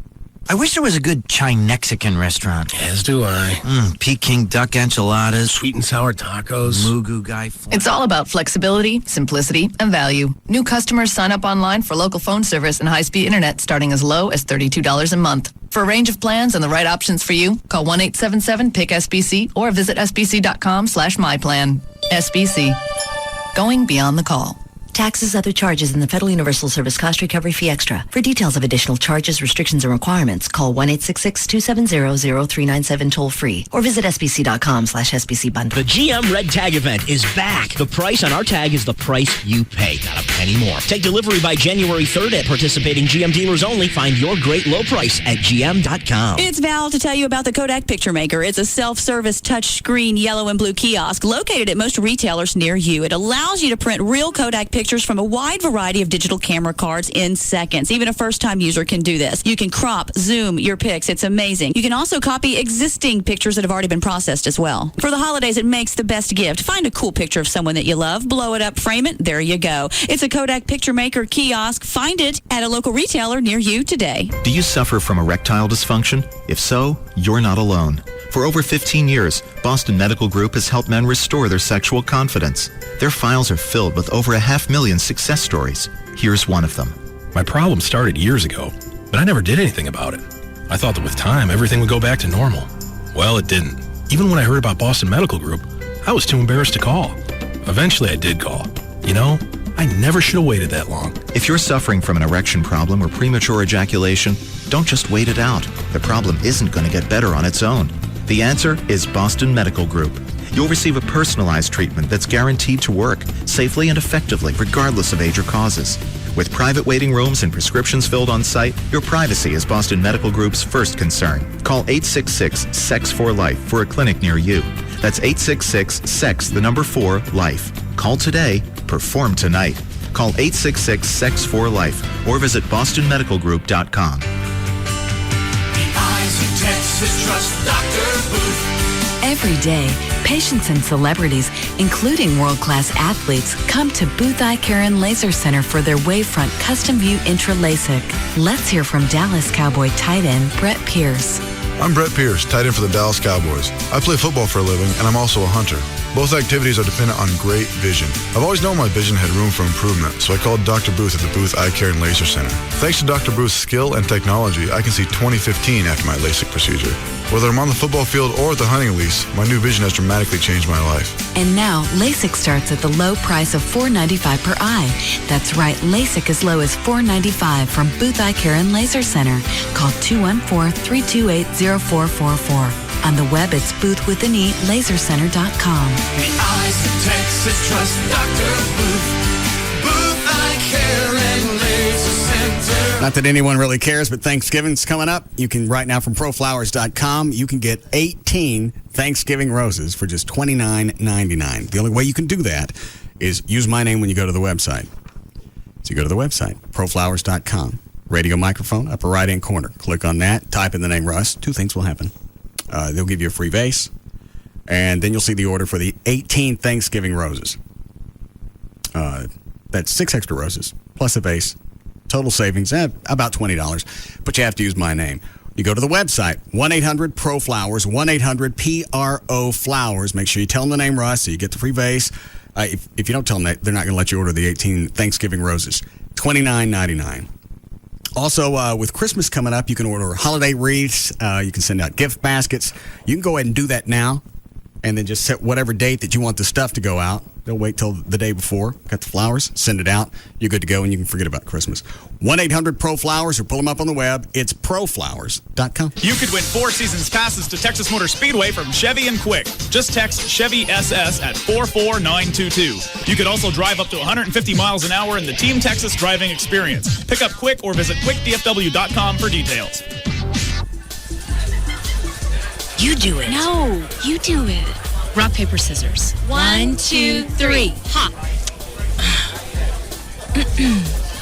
S3: I wish there was a good Chinexican restaurant.
S10: As do I.
S3: Peking duck enchiladas.
S10: Sweet and sour tacos.
S3: Mugu guy.
S11: It's all about flexibility, simplicity, and value. New customers sign up online for local phone service and high-speed internet starting as low as $32 a month. For a range of plans and the right options for you, call 1-877-PICK-SBC or visit sbc.com/myplan. SBC. Going beyond the call.
S13: Taxes, other charges, and the Federal Universal Service Cost Recovery Fee Extra. For details of additional charges, restrictions, and requirements, call 1-866-270-0397 toll-free or visit sbc.com/SBC bundle.
S14: The GM Red Tag event is back. The price on our tag is the price you pay, not a penny more. Take delivery by January 3rd at participating GM dealers only. Find your great low price at gm.com.
S15: It's Val to tell you about the Kodak Picture Maker. It's a self-service touchscreen yellow and blue kiosk located at most retailers near you. It allows you to print real Kodak pictures from a wide variety of digital camera cards in seconds. Even a first-time user can do this. You can crop, zoom your pics. It's amazing. You can also copy existing pictures that have already been processed as well. For the holidays, it makes the best gift. Find a cool picture of someone that you love, blow it up, frame it, there you go. It's a Kodak Picture Maker kiosk. Find it at a local retailer near you today.
S16: Do you suffer from erectile dysfunction? If so, you're not alone. For over 15 years, Boston Medical Group has helped men restore their sexual confidence. Their files are filled with over 500,000 success stories. Here's one of them.
S17: My problem started years ago, but I never did anything about it. I thought that with time, everything would go back to normal. Well, it didn't. Even when I heard about Boston Medical Group, I was too embarrassed to call. Eventually, I did call. You know, I never should have waited that long.
S16: If you're suffering from an erection problem or premature ejaculation, don't just wait it out. The problem isn't going to get better on its own. The answer is Boston Medical Group. You'll receive a personalized treatment that's guaranteed to work safely and effectively, regardless of age or causes. With private waiting rooms and prescriptions filled on site, your privacy is Boston Medical Group's first concern. Call 866-SEX4-LIFE for a clinic near you. That's 866-SEX4-LIFE. Call today, perform tonight. Call 866-SEX4-LIFE or visit bostonmedicalgroup.com.
S2: Texas Trust Dr. Booth.
S18: Every day, patients and celebrities, including world-class athletes, come to Booth Eye Care and Laser Center for their Wavefront Custom View Intra LASIK. Let's hear from Dallas Cowboy tight end Brett Pierce.
S29: I'm Brett Pierce, tight end for the Dallas Cowboys. I play football for a living, and I'm also a hunter. Both activities are dependent on great vision. I've always known my vision had room for improvement, so I called Dr. Booth at the Booth Eye Care and Laser Center. Thanks to Dr. Booth's skill and technology, I can see 20/15 after my LASIK procedure. Whether I'm on the football field or at the hunting lease, my new vision has dramatically changed my life.
S18: And now, LASIK starts at the low price of $495 per eye. That's right, LASIK as low as $495 from Booth Eye Care and Laser Center. Call 214-328-0444. On the web, it's boothwithanelasercenter.com.
S2: The eyes of Texas Trust Dr. Booth. Booth Eye Care and Laser Center.
S1: Not that anyone really cares, but Thanksgiving's coming up. You can, right now from proflowers.com, you can get 18 Thanksgiving roses for just $29.99. The only way you can do that is use my name when you go to the website. So you go to the website, proflowers.com. Radio microphone, upper right-hand corner. Click on that, type in the name Russ. Two things will happen. They'll give you a free vase, and then you'll see the order for the 18 Thanksgiving roses. That's 6 extra roses, plus a vase. Total savings, about $20, but you have to use my name. You go to the website, 1-800-PRO-FLOWERS, 1-800-PRO-FLOWERS. Make sure you tell them the name Russ so you get the free vase. If you don't tell them that, they're not going to let you order the 18 Thanksgiving roses. $29.99. Also, with Christmas coming up, you can order holiday wreaths. You can send out gift baskets. You can go ahead and do that now and then just set whatever date that you want the stuff to go out. Don't wait till the day before. Got the flowers, send it out. You're good to go, and you can forget about Christmas. 1-800-PRO-FLOWERS or pull them up on the web. It's proflowers.com.
S30: You could win 4 seasons passes to Texas Motor Speedway from Chevy and Quick. Just text Chevy SS at 44922. You could also drive up to 150 miles an hour in the Team Texas driving experience. Pick up Quick or visit quickdfw.com for details.
S23: You do it. No, you do it. Rock, paper, scissors. 1, 2, 3. Ha!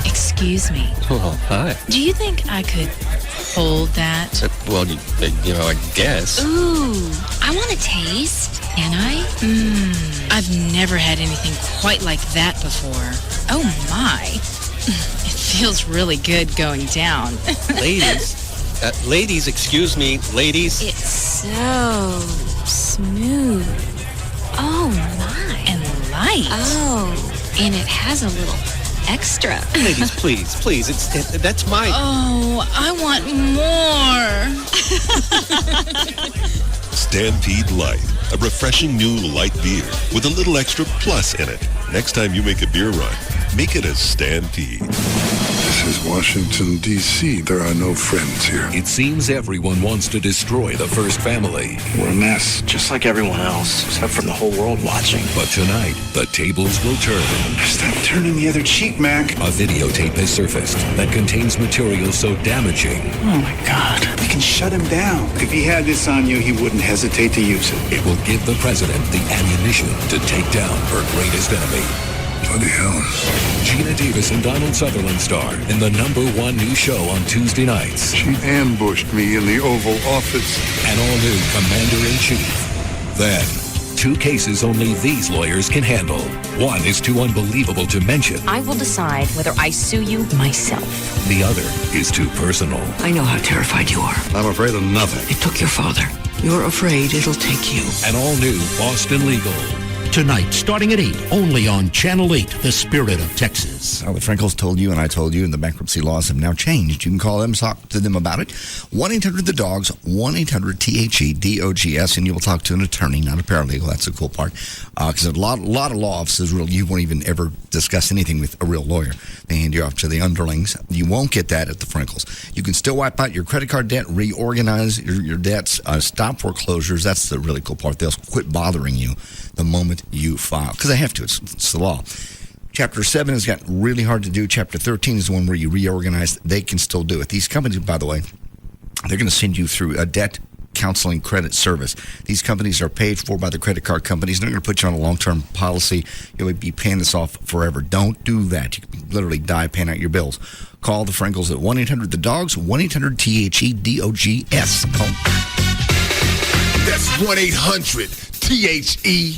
S23: Excuse me.
S31: Oh, hi.
S23: Do you think I could hold that?
S31: Well, I guess.
S23: Ooh, I want to taste. Can I? I've never had anything quite like that before. Oh, my. It feels really good going down.
S31: Ladies, Ladies, excuse me, ladies.
S23: It's so smooth. Oh, my. And light. Oh, and it has a little extra.
S31: Ladies, please. That's mine.
S23: Oh, I want more.
S4: Stampede Light, a refreshing new light beer with a little extra plus in it. Next time you make a beer run, make it a Stampede.
S29: This is Washington, D.C. There are no friends here.
S21: It seems everyone wants to destroy the First family.
S7: We're a mess, just like everyone else, except for the whole world watching.
S21: But tonight, the tables will turn.
S29: Stop turning the other cheek, Mac.
S21: A videotape has surfaced that contains material so damaging.
S7: Oh my God.
S29: We can shut him down. If he had this on you, he wouldn't hesitate to use it.
S21: It will give the president the ammunition to take down her greatest enemy.
S29: Bloody hell.
S21: Gina Davis and Donald Sutherland star in the #1 new show on Tuesday nights.
S29: She ambushed me in the Oval Office.
S21: An all-new Commander-in-Chief. Then, 2 cases only these lawyers can handle. One is too unbelievable to mention.
S8: I will decide whether I sue you myself.
S21: The other is too personal.
S8: I know how terrified you are.
S29: I'm afraid of nothing.
S8: It took your father. You're afraid it'll take you.
S21: An all-new Boston Legal.
S9: Tonight, starting at 8, only on Channel 8, The Spirit of Texas.
S5: Well, the Frenkels told you and I told you, and the bankruptcy laws have now changed. You can call them, talk to them about it. 1-800-THE-DOGS, 1-800-THE-DOGS, and you will talk to an attorney, not a paralegal. That's the cool part. Because a lot of law offices, you won't even ever discuss anything with a real lawyer. They hand you off to the underlings. You won't get that at the Frenkels. You can still wipe out your credit card debt, reorganize your debts, stop foreclosures. That's the really cool part. They'll quit bothering you the moment you file, because they have to. It's the law. Chapter 7 has gotten really hard to do. Chapter 13 is the one where you reorganize. They can still do it. These companies, by the way, they're going to send you through a debt counseling credit service. These companies are paid for by the credit card companies. They're going to put you on a long-term policy. You'll be paying this off forever. Don't do that. You can literally die paying out your bills. Call the Frenkels at 1-800-THE-DOGS, 1-800-THE-DOGS. Call.
S12: That's 1-800-THE-DOGS.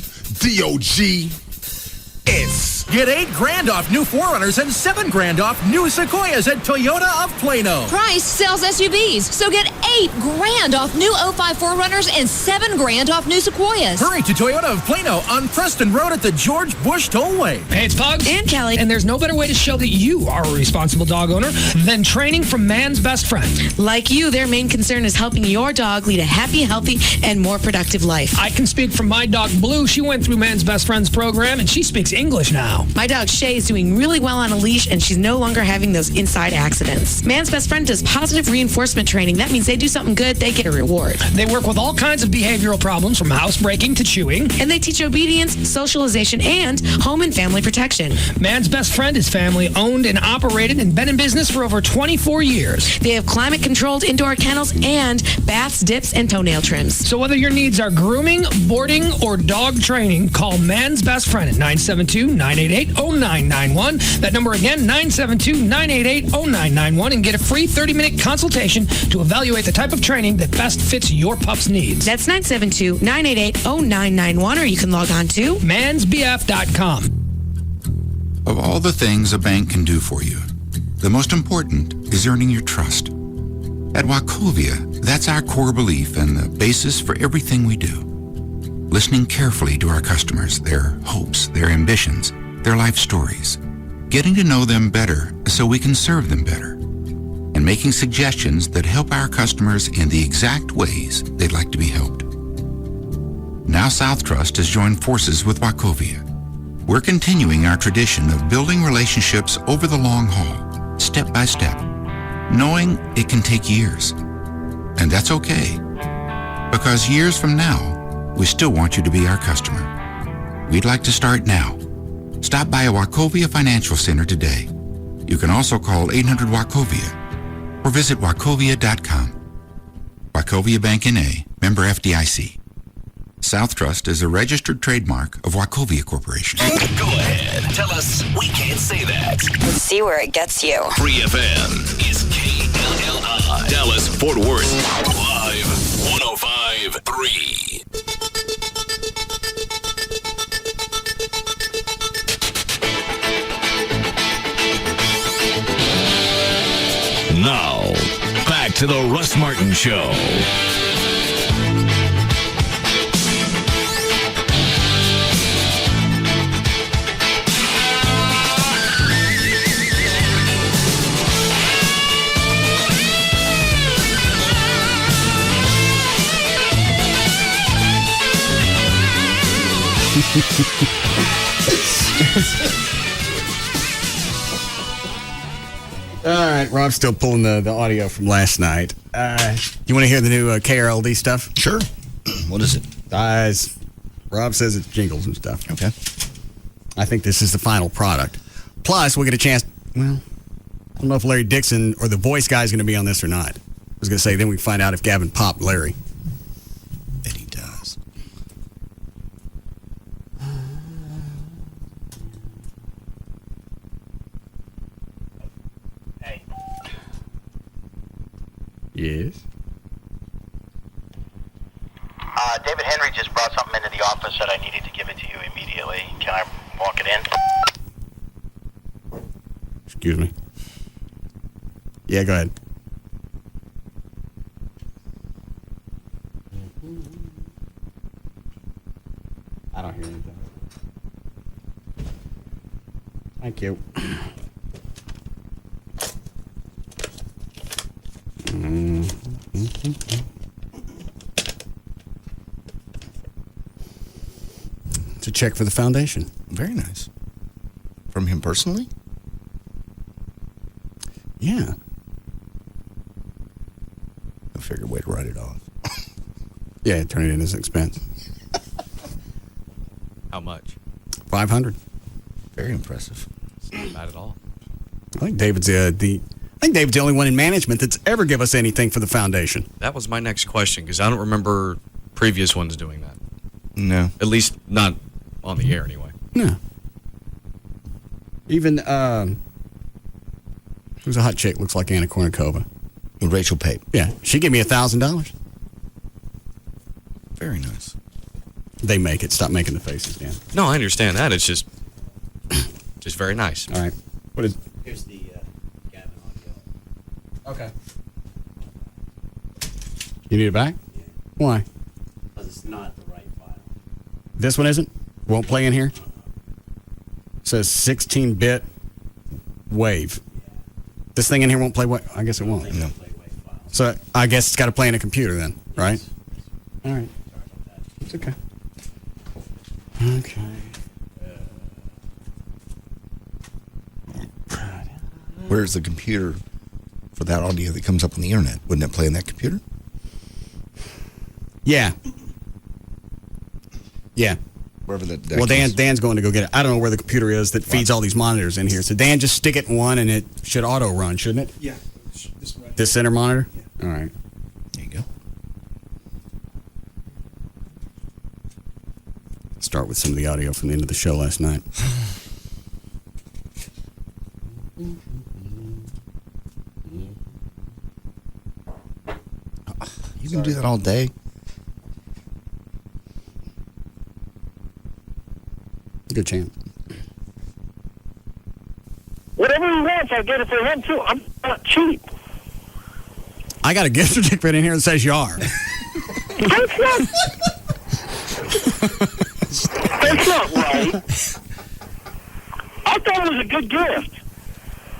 S19: Get $8,000 off new 4Runners and $7,000 off new Sequoias at Toyota of Plano.
S22: Price sells SUVs, so get $8,000 off new 05 4Runners and $7,000 off new Sequoias.
S19: Hurry to Toyota of Plano on Preston Road at the George Bush Tollway.
S24: Hey, it's Pugs.
S22: And Kelly.
S24: And there's no better way to show that you are a responsible dog owner than training from Man's Best Friend.
S22: Like you, their main concern is helping your dog lead a happy, healthy, and more productive life.
S24: I can speak from my dog, Blue. She went through Man's Best Friend's program, and she speaks English now.
S22: My dog Shay is doing really well on a leash, and she's no longer having those inside accidents. Man's Best Friend does positive reinforcement training. That means they do something good, they get a reward.
S24: They work with all kinds of behavioral problems, from housebreaking to chewing.
S22: And they teach obedience, socialization, and home and family protection.
S24: Man's Best Friend is family owned and operated and been in business for over 24 years.
S22: They have climate-controlled indoor kennels and baths, dips, and toenail trims.
S24: So whether your needs are grooming, boarding, or dog training, call Man's Best Friend at 972-988-0991. That number again, 972-988-0991, and get a free 30-minute consultation to evaluate the type of training that best fits your pup's needs.
S22: That's 972-988-0991, or you can log on to
S24: mansbf.com.
S25: Of all the things a bank can do for you, the most important is earning your trust. At Wachovia, that's our core belief and the basis for everything we do. Listening carefully to our customers, their hopes, their ambitions, their life stories, getting to know them better so we can serve them better, and making suggestions that help our customers in the exact ways they'd like to be helped. Now South Trust has joined forces with Wachovia. We're continuing our tradition of building relationships over the long haul, step by step, knowing it can take years. And that's okay, because years from now, we still want you to be our customer. We'd like to start now. Stop by a Wachovia Financial Center today. You can also call 800-WACHOVIA or visit wachovia.com. Wachovia Bank N.A., member FDIC. South Trust is a registered trademark of Wachovia Corporation.
S21: Go ahead. Tell us we can't say that.
S8: Let's see where it gets you.
S21: Free FM is KLLI. Dallas, Fort Worth. Live 105.3. Now, back to to the Russ Martin Show.
S1: All right, Rob's still pulling the audio from last night. You want to hear the new KRLD stuff?
S5: Sure. What is it?
S1: Rob says it's jingles and stuff.
S5: Okay.
S1: I think this is the final product. Plus, we'll get a chance. Well, I don't know if Larry Dixon or the voice guy is going to be on this or not. I was going to say, then we find out if Gavin popped Larry.
S5: Bet he does.
S1: Yes.
S3: David Henry just brought something into the office that I needed to give it to you immediately. Can I walk it in?
S1: Excuse me. Yeah, go ahead. I don't hear anything. Thank you. To check for the foundation.
S5: Very nice. From him personally?
S1: Yeah.
S5: I figured a way to write it off.
S1: Yeah, turn it in as an expense.
S6: How much?
S1: $500.
S5: Very impressive.
S6: It's not bad at all.
S1: I think David's the only one in management that's ever give us anything for the foundation.
S6: That was my next question, because I don't remember previous ones doing that.
S5: No.
S6: At least not on the air, anyway.
S1: No. Even, who's a hot chick, looks like Anna Kournikova.
S5: Rachel Pape.
S1: Yeah, she gave me $1,000.
S5: Very nice.
S1: They make it. Stop making the faces, Dan.
S6: No, I understand that. It's just very nice.
S1: All right. What is?
S10: Here's the Gavin audio.
S1: Okay. You need it back?
S10: Yeah.
S1: Why?
S10: Because it's not the right file.
S1: This one isn't? Won't play in here? It says 16-bit wave. This thing in here won't play wave? I guess it won't.
S5: No.
S1: So I guess it's got to play in a computer then, right? All right. It's okay. Okay.
S5: Where's the computer for that audio that comes up on the internet? Wouldn't it play in that computer?
S1: Yeah. Yeah.
S5: Wherever that
S1: well, Dan's going to go get it. I don't know where the computer is that feeds all these monitors in here. So Dan, just stick it in one and it should auto run, shouldn't it?
S10: Yeah.
S1: This center monitor?
S10: Yeah.
S1: All right.
S5: There you go.
S1: Start with some of the audio from the end of the show last night.
S5: You can do that all day.
S1: Good chance.
S3: Whatever he wants, I'll get it for him, too. I'm not cheap.
S1: I got a gift certificate in here that says you are.
S3: That's not right. I thought it was a good gift.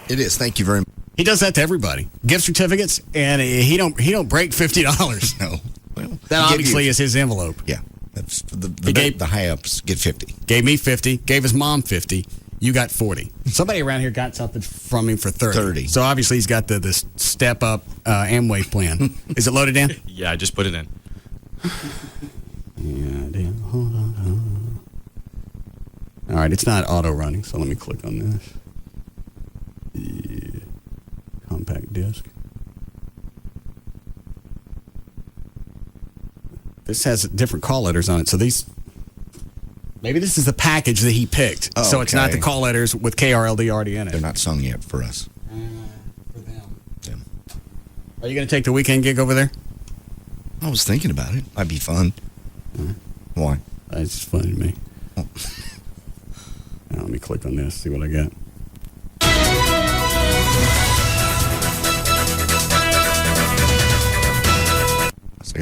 S5: It is. Thank you very much.
S1: He does that to everybody. Gift certificates, and he don't break $50.
S5: No. Well,
S1: that obviously is his envelope.
S5: Yeah. That's the high ups get 50.
S1: Gave me 50. Gave his mom 50. You got 40. Somebody around here got something from him for 30. So obviously he's got the step up Amway plan. Is it loaded in?
S6: Yeah, I just put it in.
S1: Yeah, damn. Hold on. All right, it's not auto running, so let me click on this. Yeah. Compact disc. This has different call letters on it, so these. Maybe this is the package that he picked.
S5: Oh,
S1: so it's not
S5: okay.
S1: the call letters with KRLD already in it.
S5: They're not sung yet for us.
S1: For them. Are you going to take the weekend gig over there?
S5: I was thinking about it. Might be fun. Why?
S1: It's funny to me. Oh. Now, let me click on this, see what I got.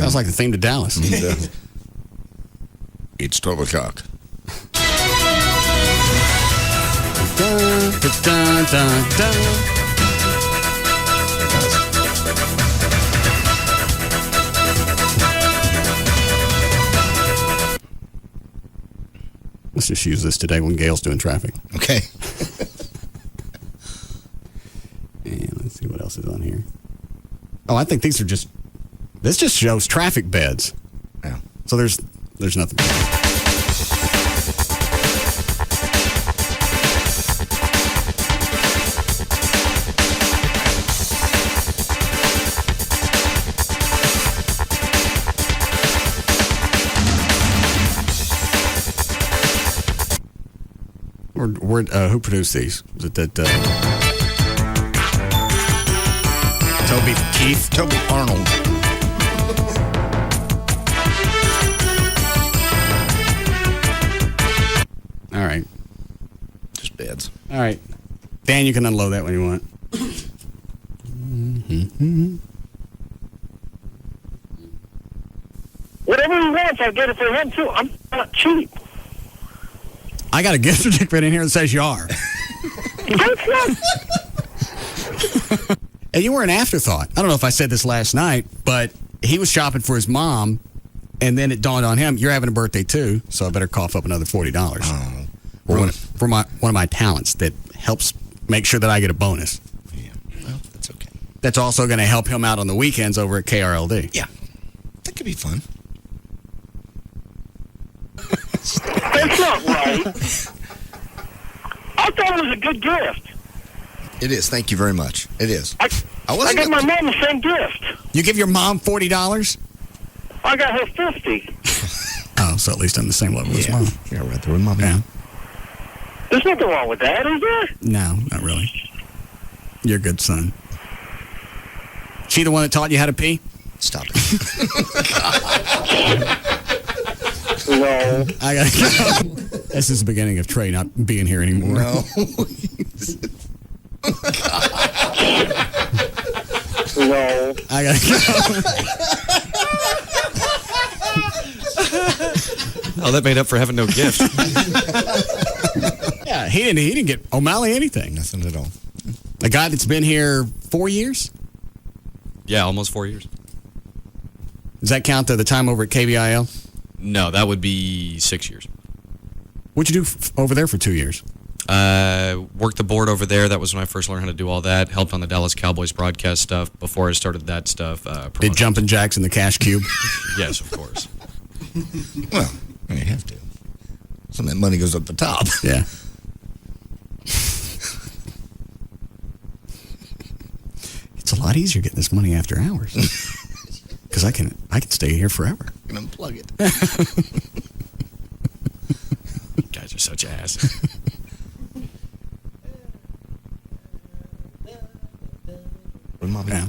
S1: Sounds like the theme to Dallas.
S5: It's 12 o'clock.
S1: Dun, dun, dun, dun. Let's just use this today when Gail's doing traffic.
S5: Okay.
S1: And let's see what else is on here. Oh, I think these are just... This just shows traffic beds.
S5: Yeah.
S1: So there's nothing. Who produced these? Was it that Toby Keith?
S5: Toby Arnold.
S1: All right.
S5: Just beds.
S1: All right. Dan, you can unload that when you want.
S11: Whatever he wants, I'll get it for him, too. I'm not cheap.
S1: I got a gift certificate in here that says you are. And you were an afterthought. I don't know if I said this last night, but he was shopping for his mom, and then it dawned on him, you're having a birthday too, so I better cough up another $40 for one of my talents that helps make sure that I get a bonus.
S5: Yeah, well, that's okay.
S1: That's also going to help him out on the weekends over at KRLD.
S5: Yeah, that could be fun.
S11: That's not right. I thought it was a good gift.
S5: It is. Thank you very much. It is.
S11: I got my mom the same gift.
S1: You give your mom $40?
S11: I got her 50.
S1: Oh, so at least I'm the same level as mom.
S5: Yeah, right there with mom.
S1: Yeah.
S11: There's nothing wrong with that, is there?
S1: No, not really. You're a good son. She the one that taught you how to pee?
S5: Stop it.
S11: No.
S1: I gotta go. This is the beginning of Trey not being here anymore.
S5: No.
S11: No.
S1: I gotta go.
S6: Oh, that made up for having no gift.
S1: Yeah, he didn't get O'Malley anything.
S5: Nothing at all.
S1: A guy that's been here 4 years?
S6: Yeah, almost 4 years.
S1: Does that count to the time over at KVIL?
S6: No, that would be 6 years.
S1: What'd you do over there for 2 years?
S6: Worked the board over there. That was when I first learned how to do all that. Helped on the Dallas Cowboys broadcast stuff before I started that stuff.
S1: Did jumping jacks in the cash cube?
S6: Yes, of course.
S5: Well, you have to. Some of that money goes up the top.
S1: Yeah. It's a lot easier getting this money after hours. Because I can stay here forever.
S5: You can unplug it.
S6: You guys are such ass.
S1: Yeah.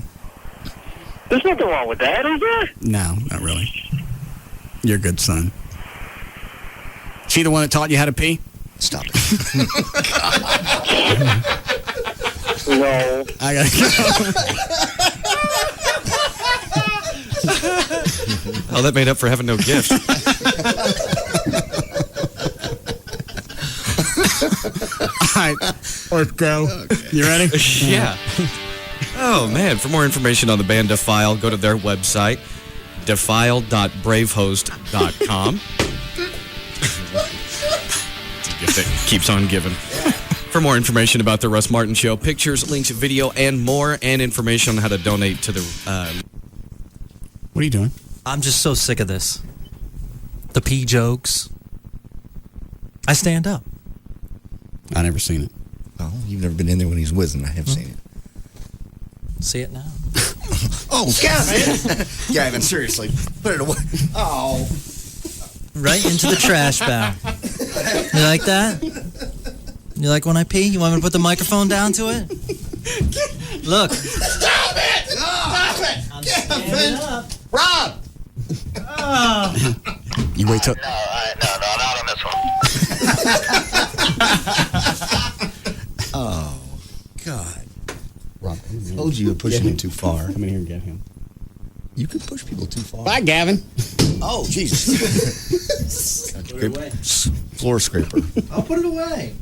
S11: There's nothing wrong with that, is there?
S1: No, not really. You're a good son. She the one that taught you how to pee?
S5: Stop it.
S11: No.
S1: I gotta go.
S6: Oh, that made up for having no gift.
S1: All right, let's go. Okay. You ready?
S6: Yeah. Oh, man. For more information on the band Defile, go to their website, defile.bravehost.com. It's a gift that keeps on giving. For more information about the Russ Martin Show, pictures, links, video, and more, and information on how to donate to the...
S1: What are you doing?
S13: I'm just so sick of this. The pee jokes. I stand up.
S1: I never seen it.
S5: Oh, you've never been in there when he's whizzing. I have seen it.
S13: See it now.
S5: Oh, Gavin! Gavin, seriously. Put it away. Oh.
S13: Right into the trash bow. You like that? You like when I pee? You want me to put the microphone down to it? Look.
S2: Stop it! Stop it!
S13: I'm standing up.
S2: Rob!
S13: Oh.
S1: You wait till...
S3: No, not on this one.
S5: Oh, God.
S1: Rob,
S5: Told you were pushing him too far.
S1: Come in here and get him.
S5: You can push people too far.
S1: Bye, Gavin.
S5: Oh, Jesus.
S10: Put it away.
S5: Floor scraper.
S10: I'll put it away.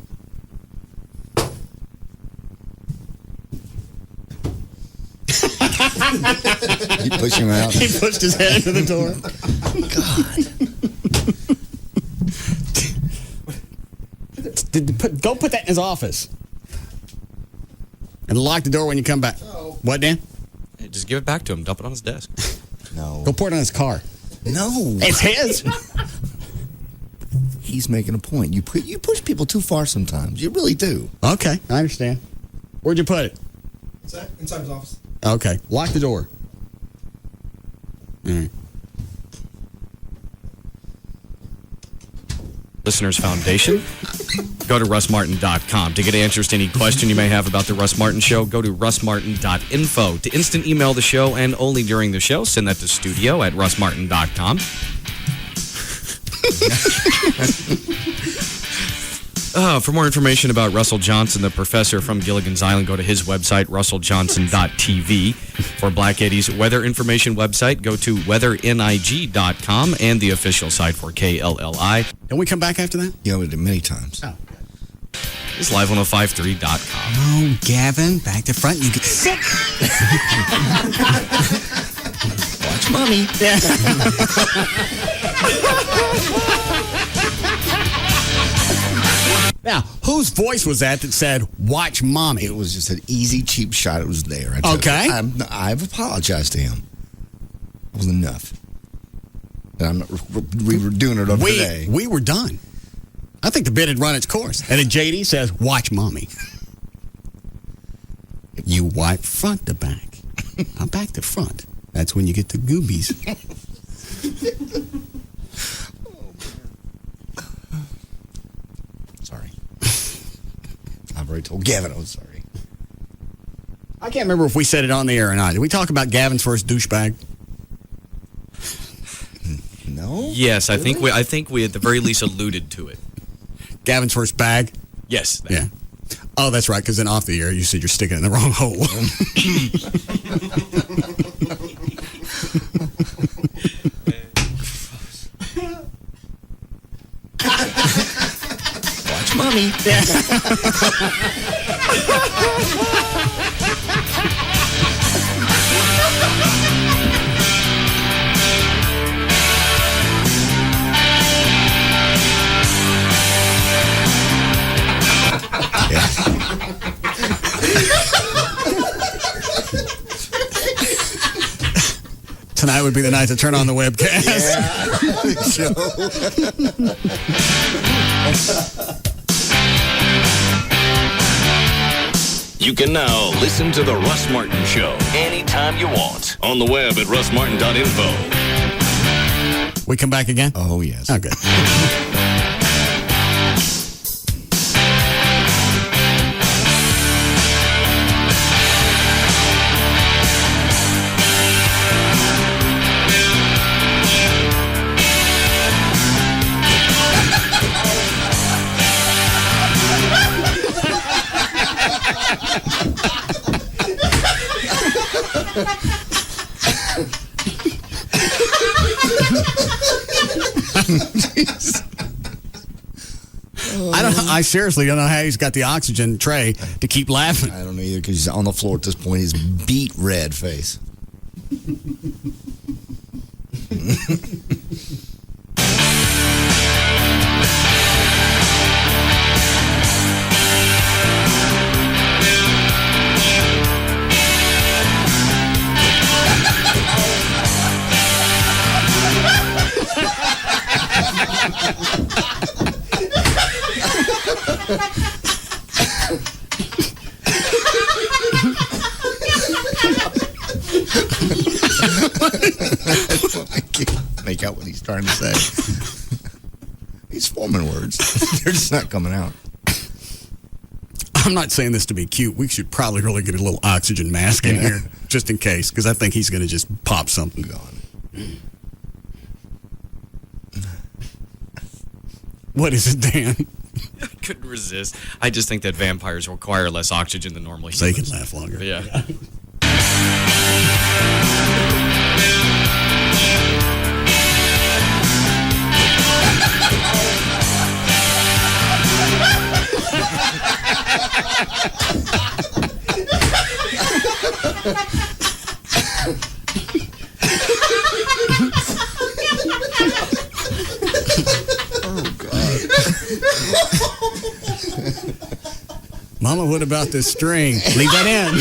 S5: You push him out.
S1: He pushed his head into the door. God. Go put that in his office. And lock the door when you come back.
S10: Oh.
S1: What, Dan?
S6: Hey, just give it back to him. Dump it on his desk.
S5: No.
S1: Go pour it on his car.
S5: No.
S1: It's his.
S5: He's making a point. You push people too far sometimes. You really do.
S1: Okay, I understand. Where'd you put it?
S10: Inside his office.
S1: Okay, lock the door. All right.
S6: Listeners Foundation. Go to russmartin.com to get answers to any question you may have about the Russ Martin Show. Go to russmartin.info to instant email the show, and only during the show, send that to studio at russmartin.com. For more information about Russell Johnson, the professor from Gilligan's Island, go to his website, russelljohnson.tv. For Black Eddie's weather information website, go to weathерnig.com and the official site for KLLI.
S1: Can we come back after that?
S5: Yeah, we did many times.
S1: Oh.
S6: It's live1053.com.
S1: Oh, Gavin, back to front. You get sick.
S5: Watch mommy.
S1: Now, whose voice was that said, watch mommy?
S5: It was just an easy, cheap shot. It was there.
S1: Okay.
S5: I've apologized to him. It was enough. And we were doing it over today.
S1: We were done. I think the bit had run its course. And then JD says, watch mommy. You wipe front to back. I'm back to front. That's when you get the goobies.
S5: Sorry. I've already told Gavin I was sorry.
S1: I can't remember if we said it on the air or not. Did we talk about Gavin's first douchebag?
S5: No.
S6: Yes, I think we at the very least alluded to it.
S1: Gavin's first bag?
S6: Yes.
S1: Yeah. Oh, that's right, because then off the air you said you're sticking it in the wrong hole.
S5: Watch mommy.
S1: Tonight would be the night to turn on the webcast.
S21: You can now listen to The Russ Martin Show anytime you want on the web at russmartin.info.
S1: We come back again?
S5: Oh, yes.
S1: Oh, good. I seriously don't know how he's got the oxygen tray to keep laughing.
S5: I don't know either because he's on the floor at this point. His beet red face. I can't make out what he's trying to say. He's forming words. They're just not coming out.
S1: I'm not saying this to be cute. We should probably really get a little oxygen mask in here, just in case, because I think he's going to just pop something. What is it, Dan?
S6: I couldn't resist. I just think that vampires require less oxygen than normally
S1: So they
S6: humans.
S1: can laugh longer.
S6: Yeah.
S5: Oh, God.
S1: Mama, what about this string? Leave that in.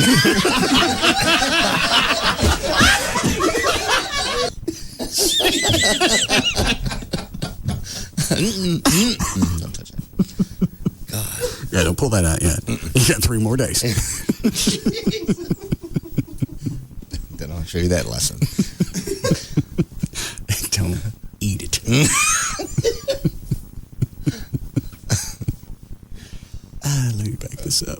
S5: Don't touch that. God.
S1: Yeah, don't pull that out yet. You got 3 more days.
S5: Then I'll show you that lesson.
S1: Don't eat it. Let me back this up.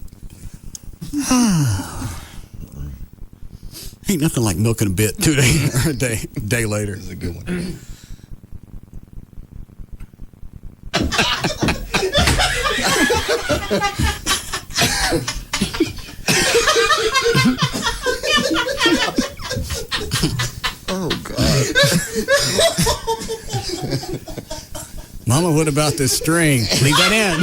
S1: Ain't nothing like milking a bit 2 days or a day later.
S5: This is a good one. Oh, God.
S1: Mama, what about this string? Leave that in.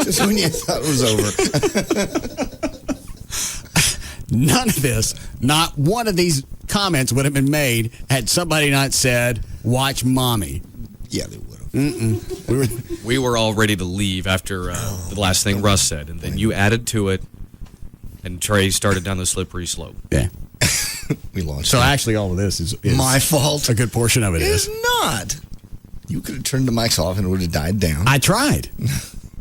S5: Just when you thought it was over.
S1: None of this, not one of these comments would have been made had somebody not said, watch mommy.
S5: Yeah, they would have.
S6: We were all ready to leave after the last thing Russ said, and then you added to it, and Trey started down the slippery slope.
S1: Yeah.
S5: We launched.
S1: So actually, all of this is
S5: my fault.
S1: A good portion of it
S5: It's
S1: is
S5: not. You could have turned the mics off and it would have died down.
S1: I tried.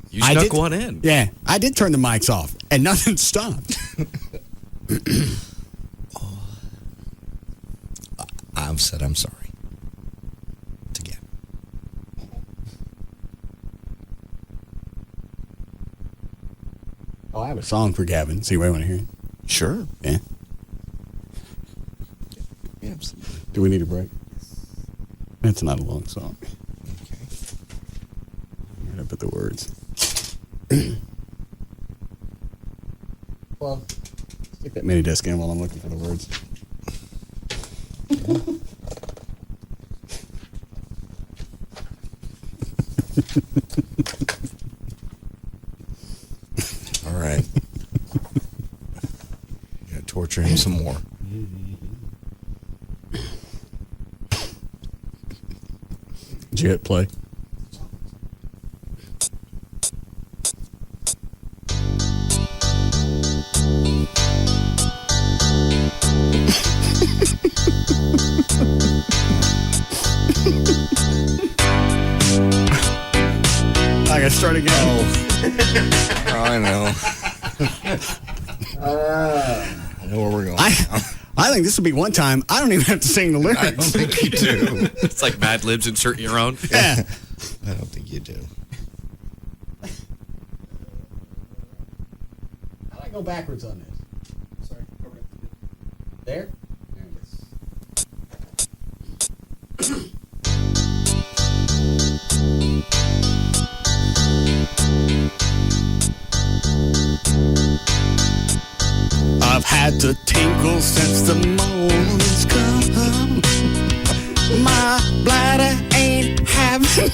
S6: You stuck one in.
S1: Yeah, I did turn the mics off, and nothing stopped.
S5: I've said I'm sorry. Again.
S1: Oh, I have a song for Gavin. See, where I want to hear it.
S5: Sure.
S1: Yeah.
S5: Yeah, absolutely.
S1: Do we need a break? It's not a long song.
S5: Okay.
S1: Right up at the words. Well, stick that mini disc in while I'm looking for the words.
S5: All right. You gotta torture him some more.
S1: Did you hit play? I gotta start again.
S5: Oh, I know. I know where we're going.
S1: I think this would be one time I don't even have to sing the lyrics.
S5: I don't think you do.
S6: It's like Mad Libs, insert your own.
S1: Yeah.
S5: I don't think you do.
S1: How do I go backwards on this? Sorry. Okay. There? There it is. I've had to tinkle since the morning's come. My bladder ain't having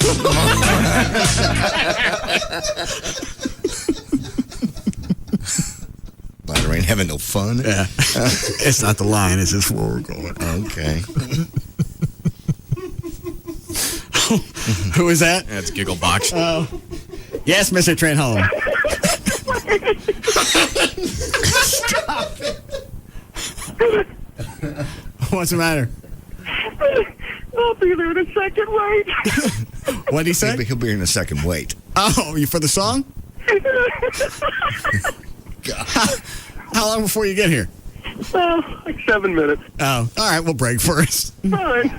S5: Bladder ain't having no fun.
S1: Yeah. It's not the line, it's just where we're going.
S5: Okay.
S1: Who is that?
S6: That's Gigglebox.
S1: Oh. Yes, Mr. Trenholm. Stop it. What's the matter?
S11: I'll be there in a second, wait.
S1: What did he say?
S5: He'll be here in a second. Wait.
S1: Oh, you for the song? How long before you get here?
S11: Like 7 minutes.
S1: Oh, all right. We'll break first.
S11: Fine.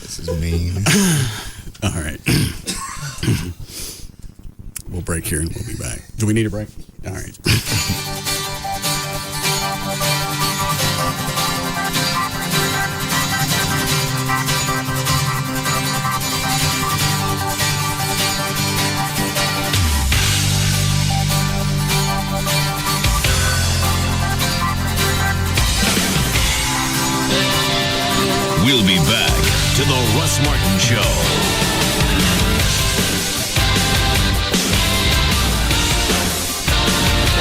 S5: This is mean.
S1: All right. We'll break here and we'll be back. Do we need a break? All right.
S21: We'll be back to the Russ Martin Show.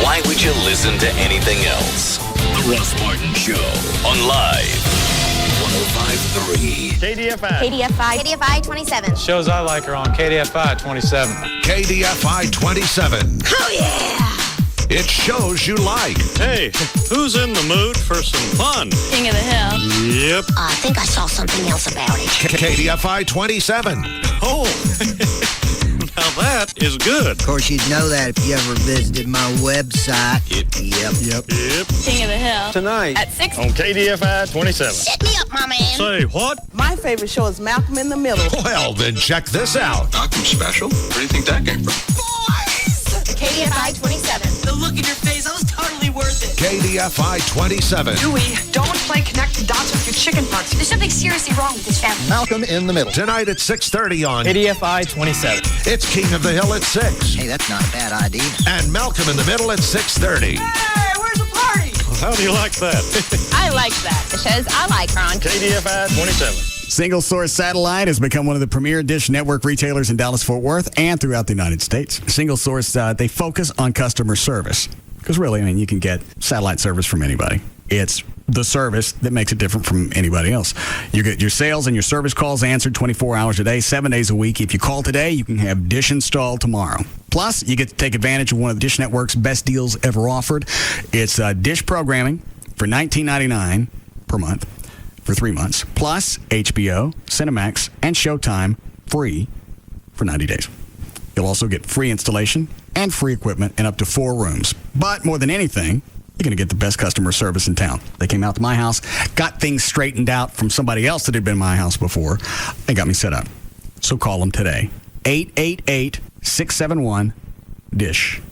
S21: Why would you listen to anything else? The Russ Martin Show on Live 105.3.
S14: KDFI 27.
S15: Shows I like are on KDFI 27.
S12: KDFI 27.
S14: Oh, yeah.
S12: It shows you like.
S16: Hey, who's in the mood for some fun?
S23: King of the Hill.
S16: Yep.
S14: I think I saw something else about it.
S12: KDFI 27.
S16: Oh, now that is good.
S17: Of course, you'd know that if you ever visited my website.
S16: Yep.
S23: King of the Hill.
S16: Tonight
S23: at 6
S16: on KDFI 27.
S14: Set me up, my man.
S16: Say what?
S18: My favorite show is Malcolm in the Middle.
S12: Well, then check this out.
S4: Malcolm Special? Where do you think that came from?
S14: KDFI 27.
S18: The look in your face, that was totally worth it.
S12: KDFI 27.
S18: Dewey, don't play connect the dots with your chicken parts.
S14: There's something seriously wrong with this family.
S12: Malcolm in the Middle. Tonight at 6:30 on
S15: KDFI 27.
S12: It's King of the Hill at 6.
S17: Hey, that's not a bad idea.
S12: And Malcolm in the Middle at 6:30.
S18: Hey, where's the party?
S16: How do you like that?
S23: I like that.
S14: The shows I like are on
S16: KDFI 27.
S1: Single Source Satellite has become one of the premier Dish Network retailers in Dallas-Fort Worth and throughout the United States. Single Source, they focus on customer service. Because really, I mean, you can get satellite service from anybody. It's the service that makes it different from anybody else. You get your sales and your service calls answered 24 hours a day, 7 days a week. If you call today, you can have Dish installed tomorrow. Plus, you get to take advantage of one of the Dish Network's best deals ever offered. It's Dish programming for $19.99 per month for 3 months, plus HBO, Cinemax, and Showtime free for 90 days. You'll also get free installation and free equipment in up to 4 rooms. But more than anything, you're going to get the best customer service in town. They came out to my house, got things straightened out from somebody else that had been in my house before, and got me set up. So call them today. 888-671-DISH.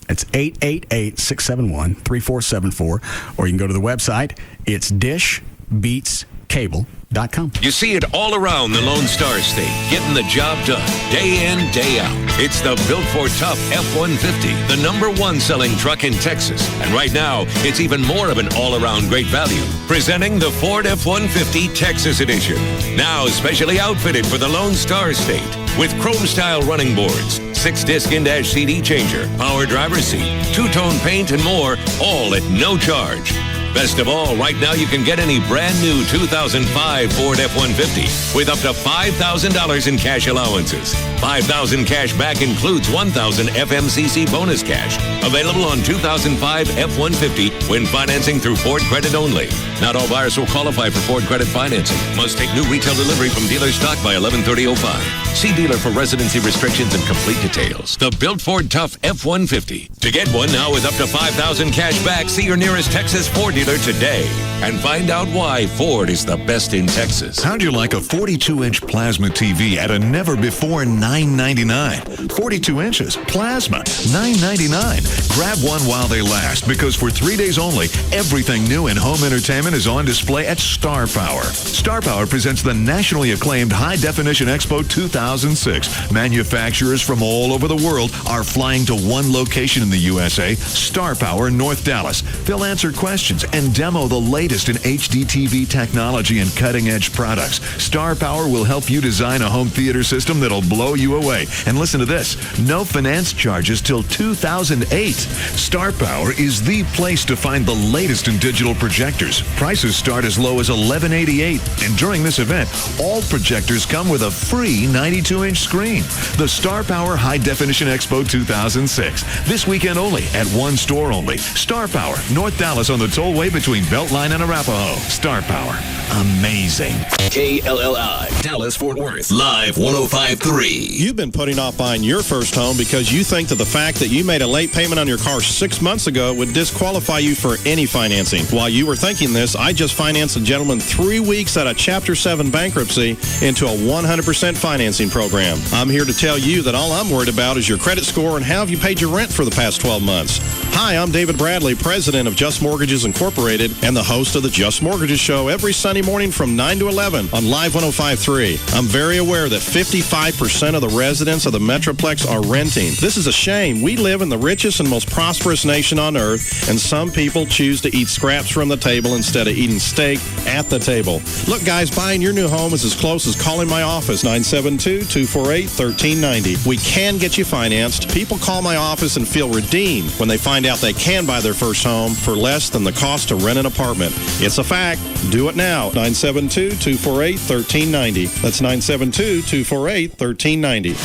S1: It's 888-671-3474. Or you can go to the website. It's dishbeatscable.com.
S21: You see it all around the Lone Star State, getting the job done, day in, day out. It's the Built for Tough F-150, the #1 selling truck in Texas. And right now, it's even more of an all-around great value. Presenting the Ford F-150 Texas Edition. Now specially outfitted for the Lone Star State. With chrome-style running boards, 6-disc in-dash CD changer, power driver's seat, 2-tone paint, and more, all at no charge. Best of all, right now you can get any brand new 2005 Ford F-150 with up to $5,000 in cash allowances. $5,000 cash back includes $1,000 FMCC bonus cash. Available on 2005 F-150 when financing through Ford Credit only. Not all buyers will qualify for Ford Credit financing. Must take new retail delivery from dealer stock by 11/30/05. See dealer for residency restrictions and complete details. The Built Ford Tough F-150. To get one now with up to $5,000 cash back, see your nearest Texas Ford dealer today and find out why Ford is the best in Texas.
S20: How'd you like a 42-inch plasma TV at a never-before $9.99? 42 inches, plasma, $9.99. Grab one while they last, because for 3 days only, everything new in home entertainment is on display at Star Power. Star Power presents the nationally acclaimed High Definition Expo 2006. Manufacturers from all over the world are flying to one location in the USA, Star Power, North Dallas. They'll answer questions and demo the latest in HD TV technology and cutting-edge products. Star Power will help you design a home theater system that'll blow you away. And listen to this, no finance charges till 2008. Star Power is the place to find the latest in digital projectors. Prices start as low as $11.88. And during this event, all projectors come with a free 92-inch screen. The Star Power High Definition Expo 2006. This weekend only at one store only. Star Power, North Dallas on the tollway between Beltline and Arapahoe. Star Power. Amazing.
S21: KLLI, Dallas-Fort Worth, Live 105.3.
S16: You've been putting off buying your first home because you think that the fact that you made a late payment on your car 6 months ago would disqualify you for any financing. While you were thinking this, I just financed a gentleman 3 weeks out of Chapter 7 bankruptcy into a 100% financing program. I'm here to tell you that all I'm worried about is your credit score and how have you paid your rent for the past 12 months. Hi, I'm David Bradley, president of Just Mortgages Incorporated and the host of the Just Mortgages Show every Sunday Monday morning from 9 to 11 on Live 105.3. I'm very aware that 55% of the residents of the Metroplex are renting. This is a shame. We live in the richest and most prosperous nation on earth, and some people choose to eat scraps from the table instead of eating steak at the table. Look, guys, buying your new home is as close as calling my office, 972-248-1390. We can get you financed. People call my office and feel redeemed when they find out they can buy their first home for less than the cost to rent an apartment. It's a fact. Do it now. 972-248-1390. That's 972-248-1390.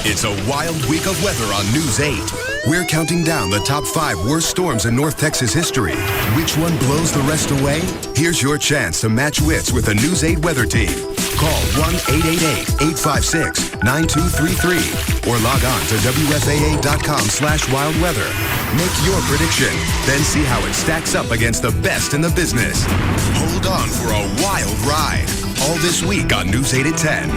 S7: It's a wild week of weather on News 8. We're counting down the top 5 worst storms in North Texas history. Which one blows the rest away? Here's your chance to match wits with the News 8 weather team. Call 1-888-856-9233 or log on to WFAA.com/wildweather. Make your prediction, then see how it stacks up against the best in the business. Hold on for a wild ride. All this week on News 8 at 10.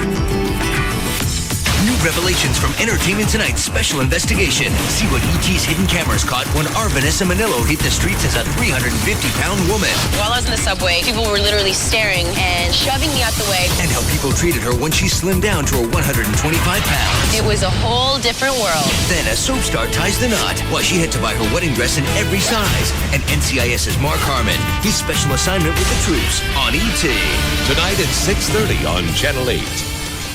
S9: New revelations from Entertainment Tonight's special investigation. See what E.T.'s hidden cameras caught when our Vanessa Manillo hit the streets as a 350-pound woman.
S14: While I was in the subway, people were literally staring and shoving me out the way.
S9: And how people treated her when she slimmed down to her 125 pounds.
S14: It was a whole different world.
S9: Then a soap star ties the knot while she had to buy her wedding dress in every size. And NCIS's Mark Harmon, his special assignment with the troops on E.T.
S21: Tonight at 6:30 on Channel 8.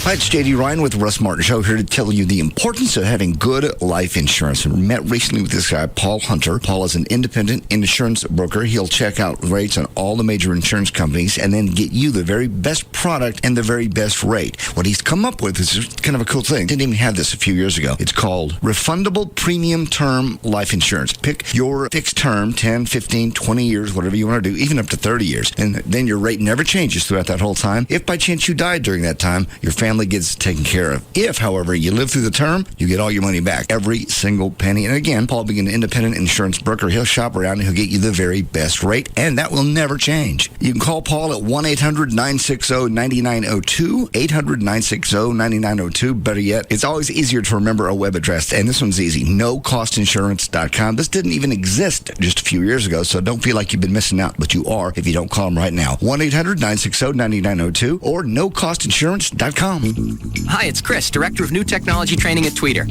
S5: Hi, it's J.D. Ryan with the Russ Martin Show, here to tell you the importance of having good life insurance. I met recently with this guy, Paul Hunter. Paul is an independent insurance broker. He'll check out rates on all the major insurance companies and then get you the very best product and the very best rate. What he's come up with is kind of a cool thing. Didn't even have this a few years ago. It's called Refundable Premium Term Life Insurance. Pick your fixed term, 10, 15, 20 years, whatever you want to do, even up to 30 years. And then your rate never changes throughout that whole time. If by chance you died during that time, your family gets taken care of. If, however, you live through the term, you get all your money back, every single penny. And again, Paul being an independent insurance broker, he'll shop around and he'll get you the very best rate, and that will never change. You can call Paul at 1-800-960-9902, 800-960-9902. Better yet, it's always easier to remember a web address, and this one's easy, nocostinsurance.com. This didn't even exist just a few years ago, so don't feel like you've been missing out, but you are if you don't call them right now. 1-800-960-9902 or nocostinsurance.com.
S19: Hi, it's Chris, Director of New Technology Training at Tweeter.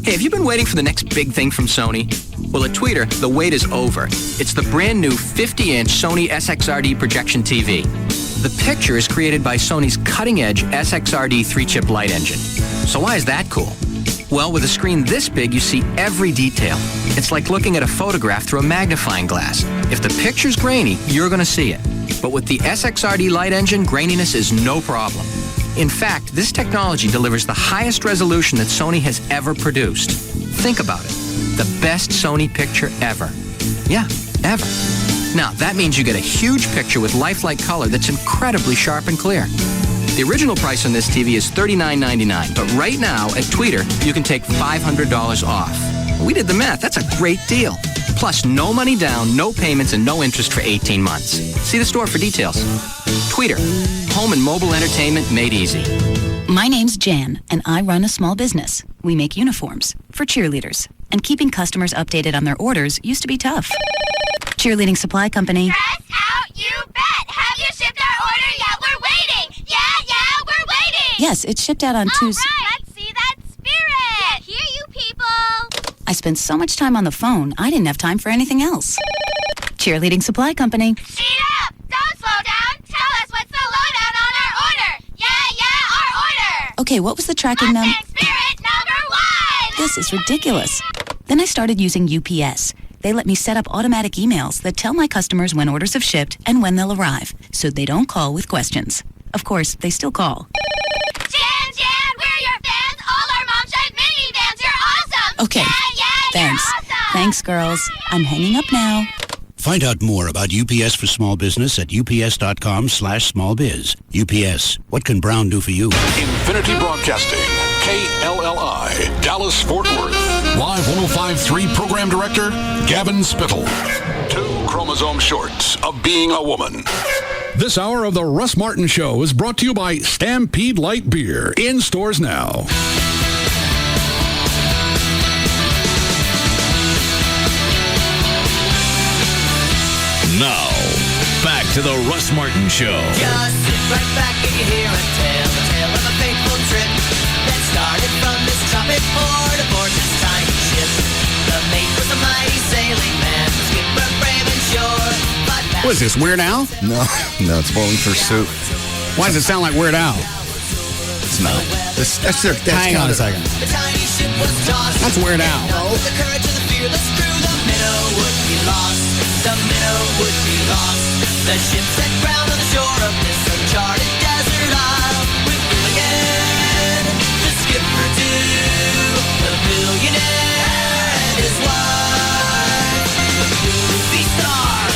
S19: Hey, have you been waiting for the next big thing from Sony? Well, at Tweeter, the wait is over. It's the brand new 50-inch Sony SXRD projection TV. The picture is created by Sony's cutting-edge SXRD 3-chip light engine. So why is that cool? Well, with a screen this big, you see every detail. It's like looking at a photograph through a magnifying glass. If the picture's grainy, you're going to see it. But with the SXRD light engine, graininess is no problem. In fact, this technology delivers the highest resolution that Sony has ever produced. Think about it. The best Sony picture ever. Yeah, ever. Now, that means you get a huge picture with lifelike color that's incredibly sharp and clear. The original price on this TV is $39.99, but right now at Tweeter, you can take $500 off. We did the math. That's a great deal. Plus, no money down, no payments, and no interest for 18 months. See the store for details. Tweeter, home and mobile entertainment made easy.
S22: My name's Jan, and I run a small business. We make uniforms for cheerleaders, and keeping customers updated on their orders used to be tough. Cheerleading Supply Company.
S14: Dress out, you bet! Have you shipped our order yet? We're waiting! Yeah, we're waiting!
S22: Yes, it's shipped out on Tuesday.
S14: Right. Let's see that spirit! Hear you people!
S22: I spent so much time on the phone, I didn't have time for anything else. Cheerleading Supply Company.
S14: Speed up! Don't slow down! Tell us what's the lowdown on our order! Yeah, our order!
S22: Okay, what was the tracking number?
S14: Spirit number 1!
S22: This is ridiculous. Then I started using UPS. They let me set up automatic emails that tell my customers when orders have shipped and when they'll arrive, so they don't call with questions. Of course, they still call.
S14: Jan, we're your fans! All our moms drive minivans! You're awesome!
S22: Okay, thanks.
S14: Awesome.
S22: Thanks, girls. I'm hanging up now.
S24: Find out more about UPS for small business at ups.com/smallbiz. UPS, what can Brown do for you?
S12: Infinity Broadcasting, KLLI, Dallas, Fort Worth. Live 105.3 Program Director, Gavin Spittle. 2 chromosomes short of being a woman. This hour of the Russ Martin Show is brought to you by Stampede Light Beer, in stores now.
S20: Now, back
S12: to the Russ Martin Show.
S2: Just sit right back and you hear a tale of a fateful trip that started from this tropic port aboard this tiny ship. The mate was a mighty sailing man, the skipper brave and sure.
S1: What is this, Weird Al?
S5: No, it's Bowling for Soup.
S1: Why does it sound like Weird Al?
S5: It's not.
S1: Hang on a second.
S2: The tiny ship was tossed.
S1: That's Weird Al.
S2: The courage of the fearless crew, the minnow would be lost. The minnow would be lost. The ship set ground on the shore of this uncharted desert isle. With Gilligan, the skipper too, the billionaire and his wife, the movie star,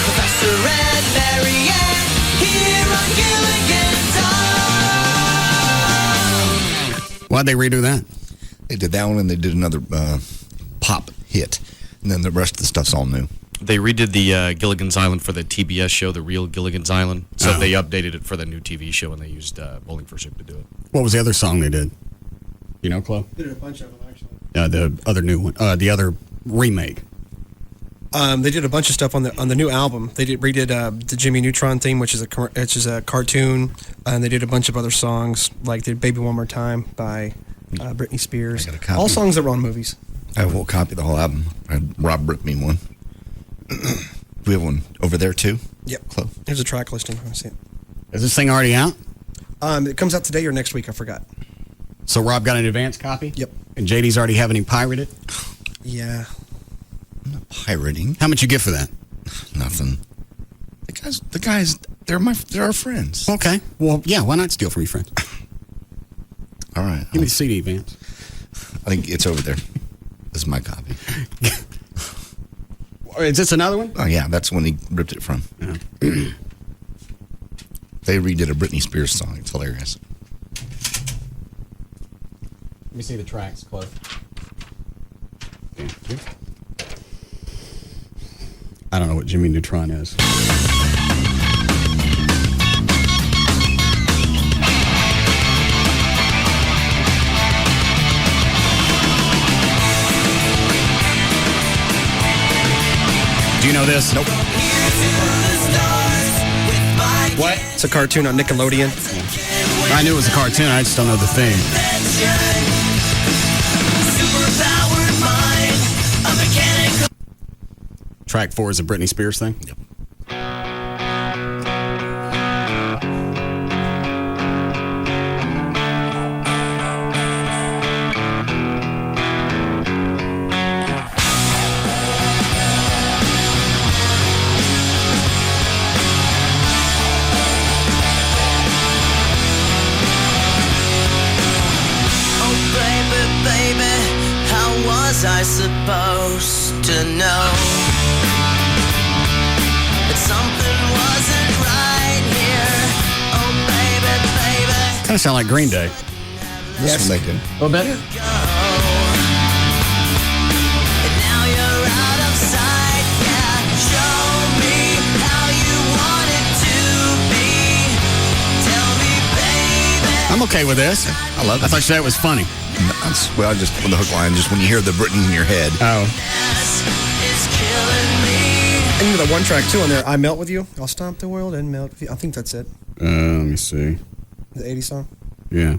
S2: Professor and Marianne, here on Gilligan's Isle.
S1: Why'd they redo that?
S5: They did that one and they did another pop hit. And then the rest of the stuff's all new.
S6: They redid the Gilligan's Island for the TBS show, the real Gilligan's Island. So they updated it for the new TV show, and they used Bowling for Soup to do it.
S1: What was the other song they did? You know, Chloe?
S10: They did a bunch of them, actually.
S1: The other new one, the other remake.
S10: They did a bunch of stuff on the new album. They redid the Jimmy Neutron theme, which is a cartoon, and they did a bunch of other songs, like they did "Baby One More Time" by Britney Spears. All songs that were on movies.
S5: I have a whole copy of the whole album. Rob ripped me one. We have one over there too.
S10: Yep.
S5: Chloe.
S10: There's a track listing. I see it.
S1: Is this thing already out?
S10: It comes out today or next week. I forgot.
S1: So Rob got an advance copy?
S10: Yep.
S1: And JD's already having him pirated?
S10: Yeah.
S5: I'm not pirating.
S1: How much you get for that?
S5: Nothing. The guys, they're our friends.
S1: Okay. Well, yeah. Why not steal from your friends?
S5: All right.
S1: Give me the CD, Vance.
S5: I think it's over there. This is my copy.
S1: Is this another one?
S5: Oh yeah, that's when he ripped it from.
S1: Yeah.
S5: They redid a Britney Spears song. It's hilarious.
S1: Let me see the tracks, Chloe. Thank you. I don't know what Jimmy Neutron is. Do you know this?
S10: Nope.
S1: What?
S10: It's a cartoon on Nickelodeon.
S1: I knew it was a cartoon. I just don't know the thing. Track 4 is a Britney Spears thing?
S5: Yep.
S2: I supposed to know that something wasn't right here? Oh, baby, baby.
S1: Kind of sound like Green Day.
S5: This one they did.
S1: A little bit.
S2: And now you're out of sight. Yeah, show me how you want it to be. Tell me, baby.
S1: I'm okay with this.
S5: I love it.
S1: I thought you said it was funny.
S5: Well, just on the hook line, just when you hear the Britney in your head.
S1: Oh.
S10: And the one track too on there, "I Melt With You." I'll stomp the world and melt with you. I think that's it.
S1: Let me see.
S10: The '80s song.
S1: Yeah.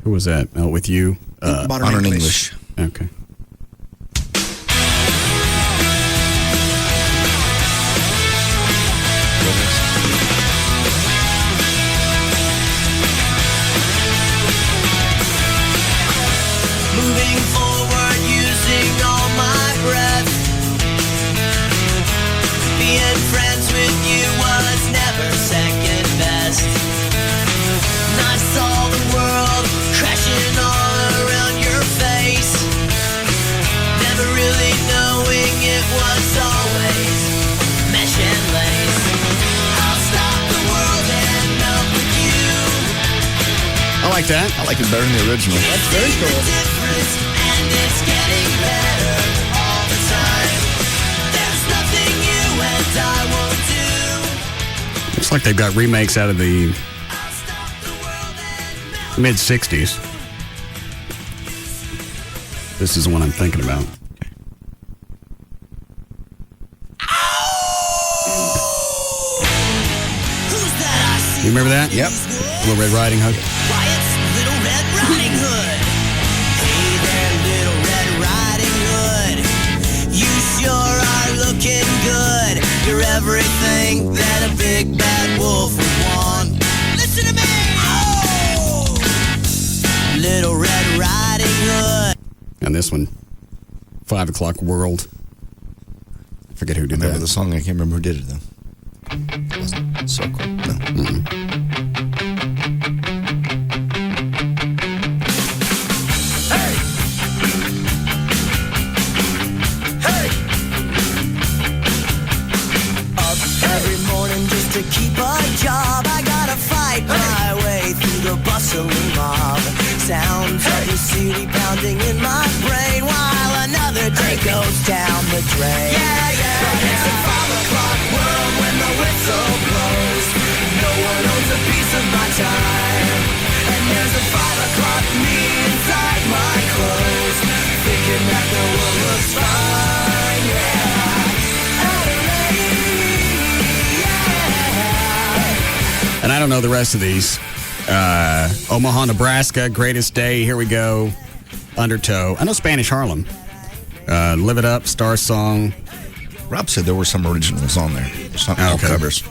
S1: Who was that? Melt With You?
S5: Modern English.
S1: Okay.
S2: Moving forward using all my breath. Being friends with you was never second best. And I saw the world crashing all around your face. Never really knowing it was always mesh and lace. I'll stop the world and melt with you.
S1: I like that.
S5: I like it better than the original.
S10: That's very cool.
S2: And it's getting better all the time. There's nothing you and I won't do.
S1: Looks like they've got remakes out of the mid-'60s. This is the one I'm thinking about. You remember that?
S5: Yep.
S1: Little Red Riding Hood.
S2: Why, it's Little Red Riding Hood. Hey there, Little Red Riding Hood. You sure are looking good. You're everything that a big bad wolf would want. Listen to me! Oh! Little Red Riding Hood.
S1: And this one, 5 O'Clock World. I forget who did
S5: Remember
S1: that.
S5: the song? I can't remember who did it, though. So cool. No.
S2: Hey! Hey! Up every morning just to keep a job. I gotta fight my way through the bustling mob. Sounds of the city pounding in my brain while another day goes down the drain. Yeah, yeah. But it's a 5 o'clock world when the whistle blows. No one owns a piece of my time. And there's a 5 o'clock me inside my clothes, thinking that the world looks fine. Yeah.
S1: And I don't know the rest of these. Omaha, Nebraska, Greatest Day, Here We Go, Undertow. I know Spanish Harlem. Live It Up, Star Song.
S5: Rob said there were some originals on there. Some all covers.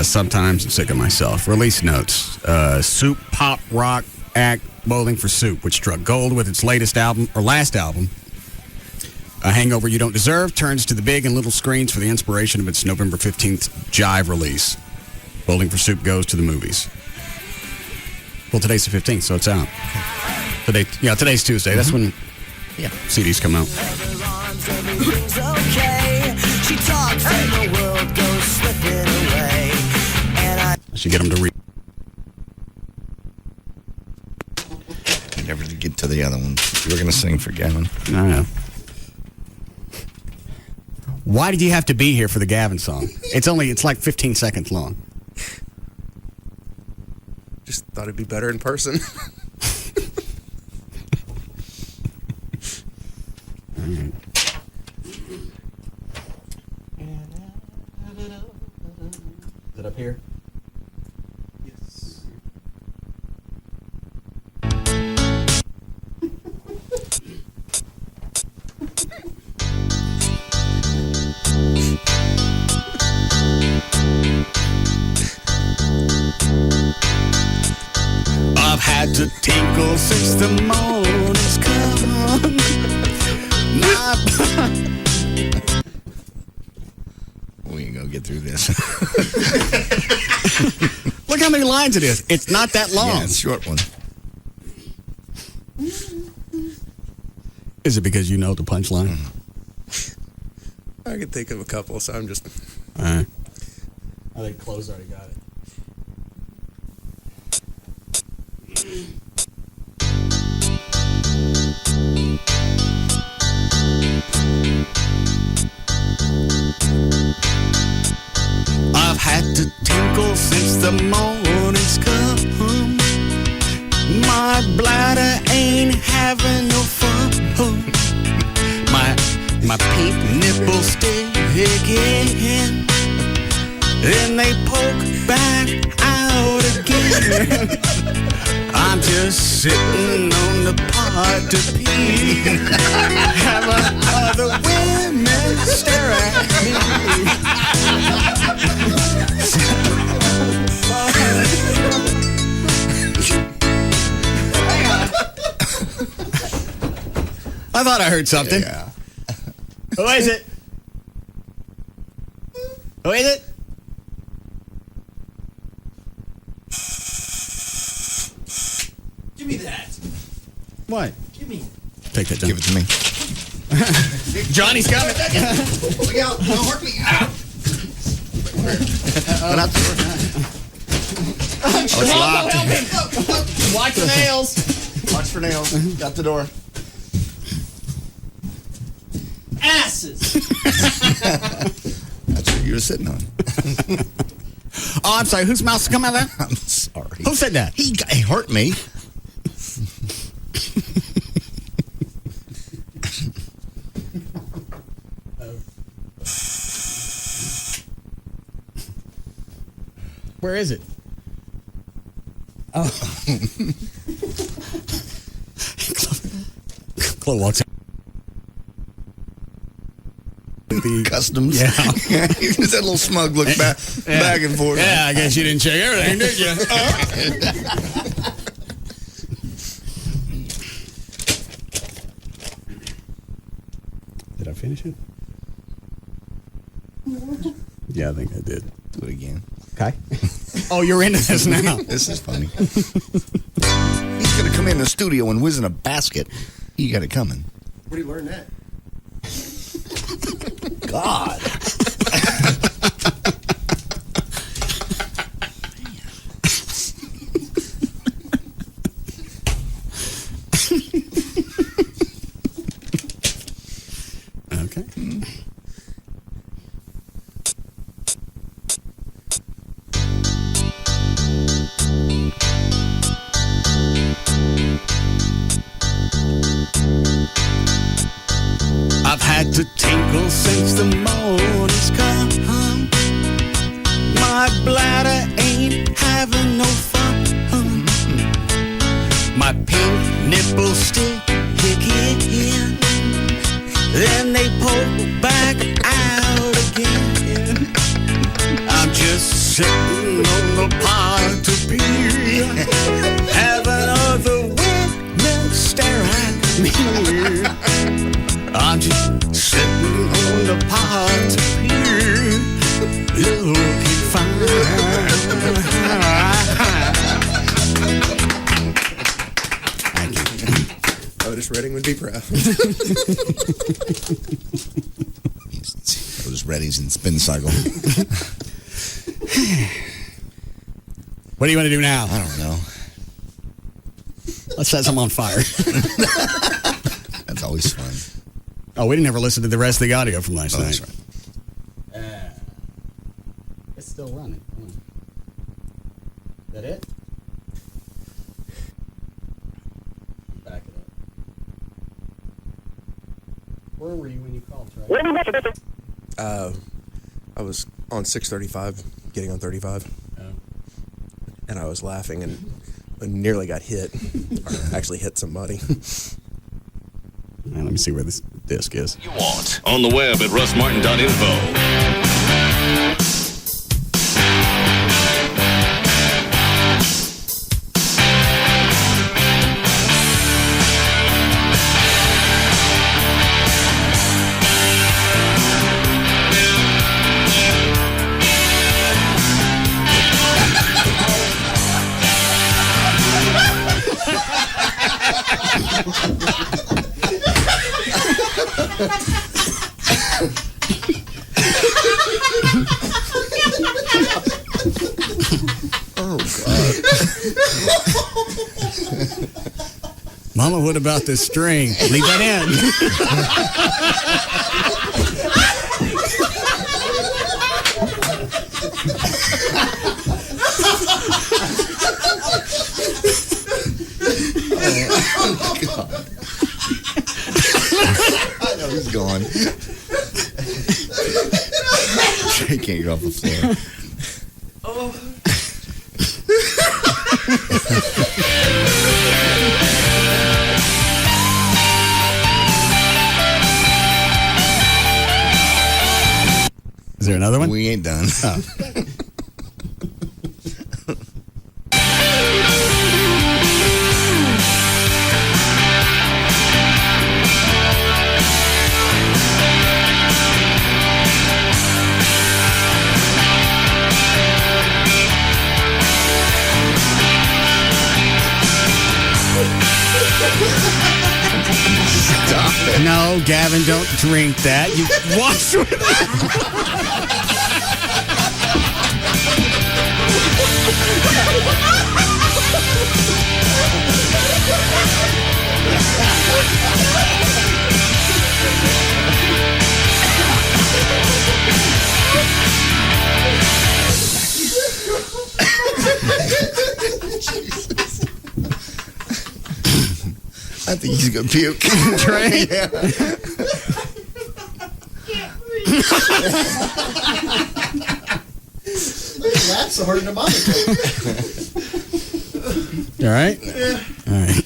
S1: Sometimes I'm sick of myself. Release notes. Soup pop rock act Bowling for Soup, which struck gold with its latest album, or last album. A Hangover You Don't Deserve turns to the big and little screens for the inspiration of its November 15th Jive release. Bowling for Soup goes to the movies. Well, today's the 15th, so it's out. Today's Tuesday. That's when CDs come out.
S2: Everything's okay. She talks and the world goes slipping away. And I
S1: should get them to read.
S5: Never to get to the other one. You were going to sing for Gavin.
S1: I know. Why did you have to be here for the Gavin song? It's like 15 seconds long.
S3: Just thought it'd be better in person.
S1: All right. Is it up here?
S3: Yes.
S1: I've had to tinkle since the morning's come.
S5: We ain't gonna get through this.
S1: Look how many lines it is. It's not that long.
S5: Yeah, it's a short one.
S1: Is it because you know the punchline?
S3: I could think of a couple, so I'm just.
S1: All right. I think Close already got it. I've had to tinkle since the morning's come. My bladder ain't having no fun. My pink nipples sticking, and they poke back out again. I'm just sitting on the pot to pee, having other women stare at me. I thought I heard something.
S5: Yeah.
S1: Who is it? Who is it?
S3: Give me that.
S1: What?
S3: Give me.
S1: Take that, John.
S5: Give it to me.
S1: Johnny's coming.
S5: Look out. Don't hurt me. Get out the door.
S1: It's locked. Watch the nails.
S5: Watch for nails. Got the door.
S3: Asses.
S5: That's what you were sitting on.
S1: Oh, I'm sorry. Whose mouth's come out of that?
S5: I'm sorry.
S1: Who said that?
S5: He hurt me.
S1: Where is it? Oh. Chloe walks out. The
S5: Customs.
S1: Yeah.
S5: Just that little smug look back and forth.
S1: Yeah, I guess you didn't check everything, did you? Did I finish it? Yeah, I think I did.
S5: Do it again.
S1: Okay. Oh, you're into this now.
S5: This is funny. He's going to come in the studio and whiz in a basket. You got it coming.
S10: Where do you learn that?
S5: God.
S1: Okay. I've had to tinkle since the morning's come. My bladder ain't having no fun. My pink nipples still kicking. Then they poke back out again. I'm just sitting on the pot to pee, having other women stare at me. I'm just sitting on the pot to pee, looking fine.
S3: Otis Redding would be proud.
S5: Otis Redding's in spin cycle.
S1: What do you want to do now?
S5: I don't know.
S1: Let's set some on fire.
S5: That's always fun.
S1: Oh, we didn't ever listen to the rest of the audio from last night.
S5: That's right.
S1: It's still running. Is that it? Back it up. Where were you when you called, Trey?
S3: I was on 635, getting on 35.
S1: Oh.
S3: And I was laughing and nearly got hit. Or actually hit somebody.
S1: Let me see where this disc is.
S21: You want on the web at russmartin.info.
S5: Oh, God.
S1: Mama, what about this string? Leave that in.
S5: Oh, God. I know he's gone. He can't get off the floor.
S3: Oh.
S1: Is there another one?
S5: We ain't done.
S1: Oh. No, Gavin, don't drink that. You wash with
S5: I think he's gonna puke.
S1: Trey?
S5: Yeah.
S4: That's the hard to monitor.
S1: You all right?
S4: Yeah.
S1: All right.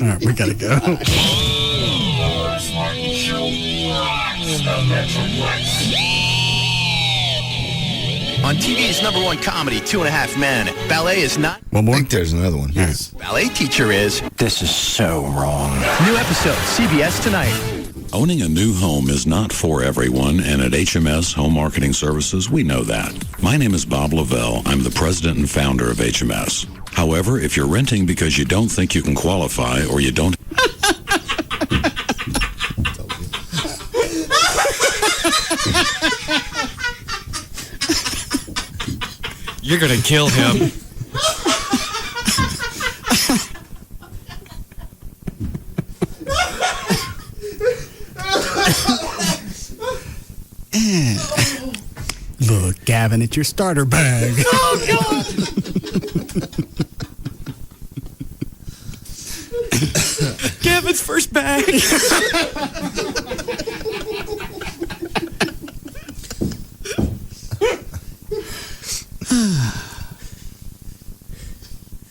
S1: All right, we gotta go.
S2: Russ Martin Show.
S8: On TV's #1 comedy, 2.5 Men, ballet is not.
S1: One more?
S5: I think there's another one.
S8: Yes. Ballet teacher is. This is so wrong. New episode, CBS tonight.
S12: Owning a new home is not for everyone, and at HMS Home Marketing Services, we know that. My name is Bob Lavelle. I'm the president and founder of HMS. However, if you're renting because you don't think you can qualify or you don't...
S6: You're going to kill him.
S1: Look, Gavin, it's your starter bag.
S2: Oh, God.
S6: Gavin's first bag.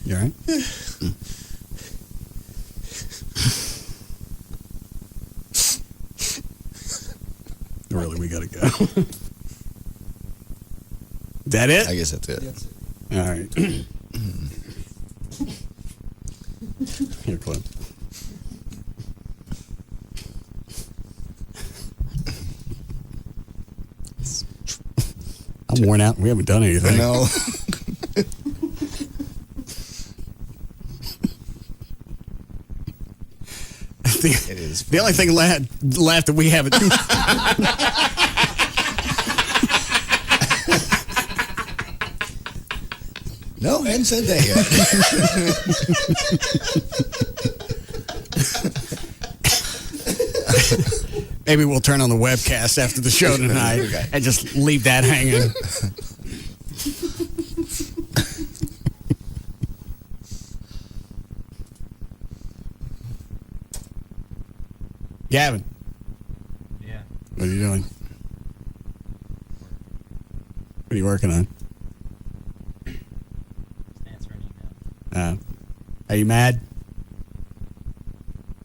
S1: You all right? Really, we gotta go. Is that it?
S5: I guess that's it.
S1: All right. Here, Clint. I'm worn out. We haven't done anything.
S5: No.
S1: It is. The only thing left that we haven't.
S5: No, I hadn't said that
S1: yet. Maybe we'll turn on the webcast after the show tonight and just leave that hanging. Gavin.
S15: Yeah.
S1: What are you doing? What are you working on?
S15: Answering email.
S1: Are you mad?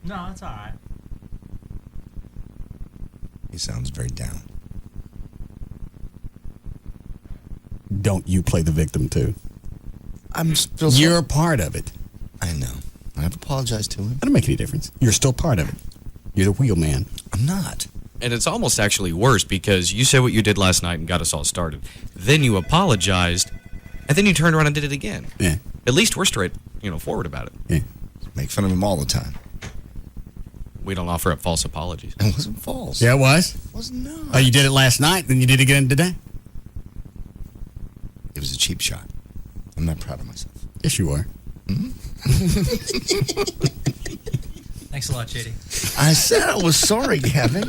S15: No, it's all right.
S5: He sounds very down.
S1: Don't you play the victim too?
S5: I'm still.
S1: You're a part of it.
S5: I know. I've apologized to him.
S1: That don't make any difference. You're still part of it. You're the wheel man.
S5: I'm not.
S6: And it's almost actually worse because you said what you did last night and got us all started. Then you apologized, and then you turned around and did it again.
S1: Yeah.
S6: At least we're straight, forward about it.
S1: Yeah.
S5: Make fun of him all the time.
S6: We don't offer up false apologies.
S5: It wasn't false.
S1: Yeah, it was?
S5: It was not.
S1: Oh, you did it last night, then you did it again today?
S5: It was a cheap shot. I'm not proud of myself.
S1: Yes, you are.
S15: Thanks a lot, JD.
S5: I said I was sorry, Gavin.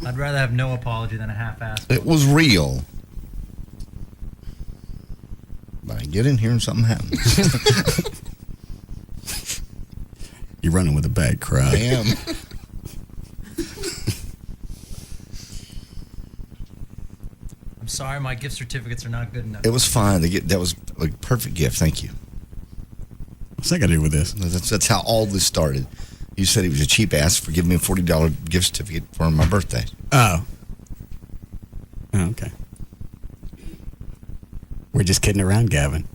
S15: I'd rather have no apology than a half-ass.
S5: It was real. But I get in here and something happens.
S1: You're running with a bad crowd.
S5: I am.
S15: I'm sorry, my gift certificates are not good enough.
S5: It was fine. That was a perfect gift. Thank you.
S1: What's that got to do with this?
S5: That's how all this started. You said he was a cheap ass for giving me a $40 gift certificate for my birthday.
S1: Oh, okay. We're just kidding around, Gavin.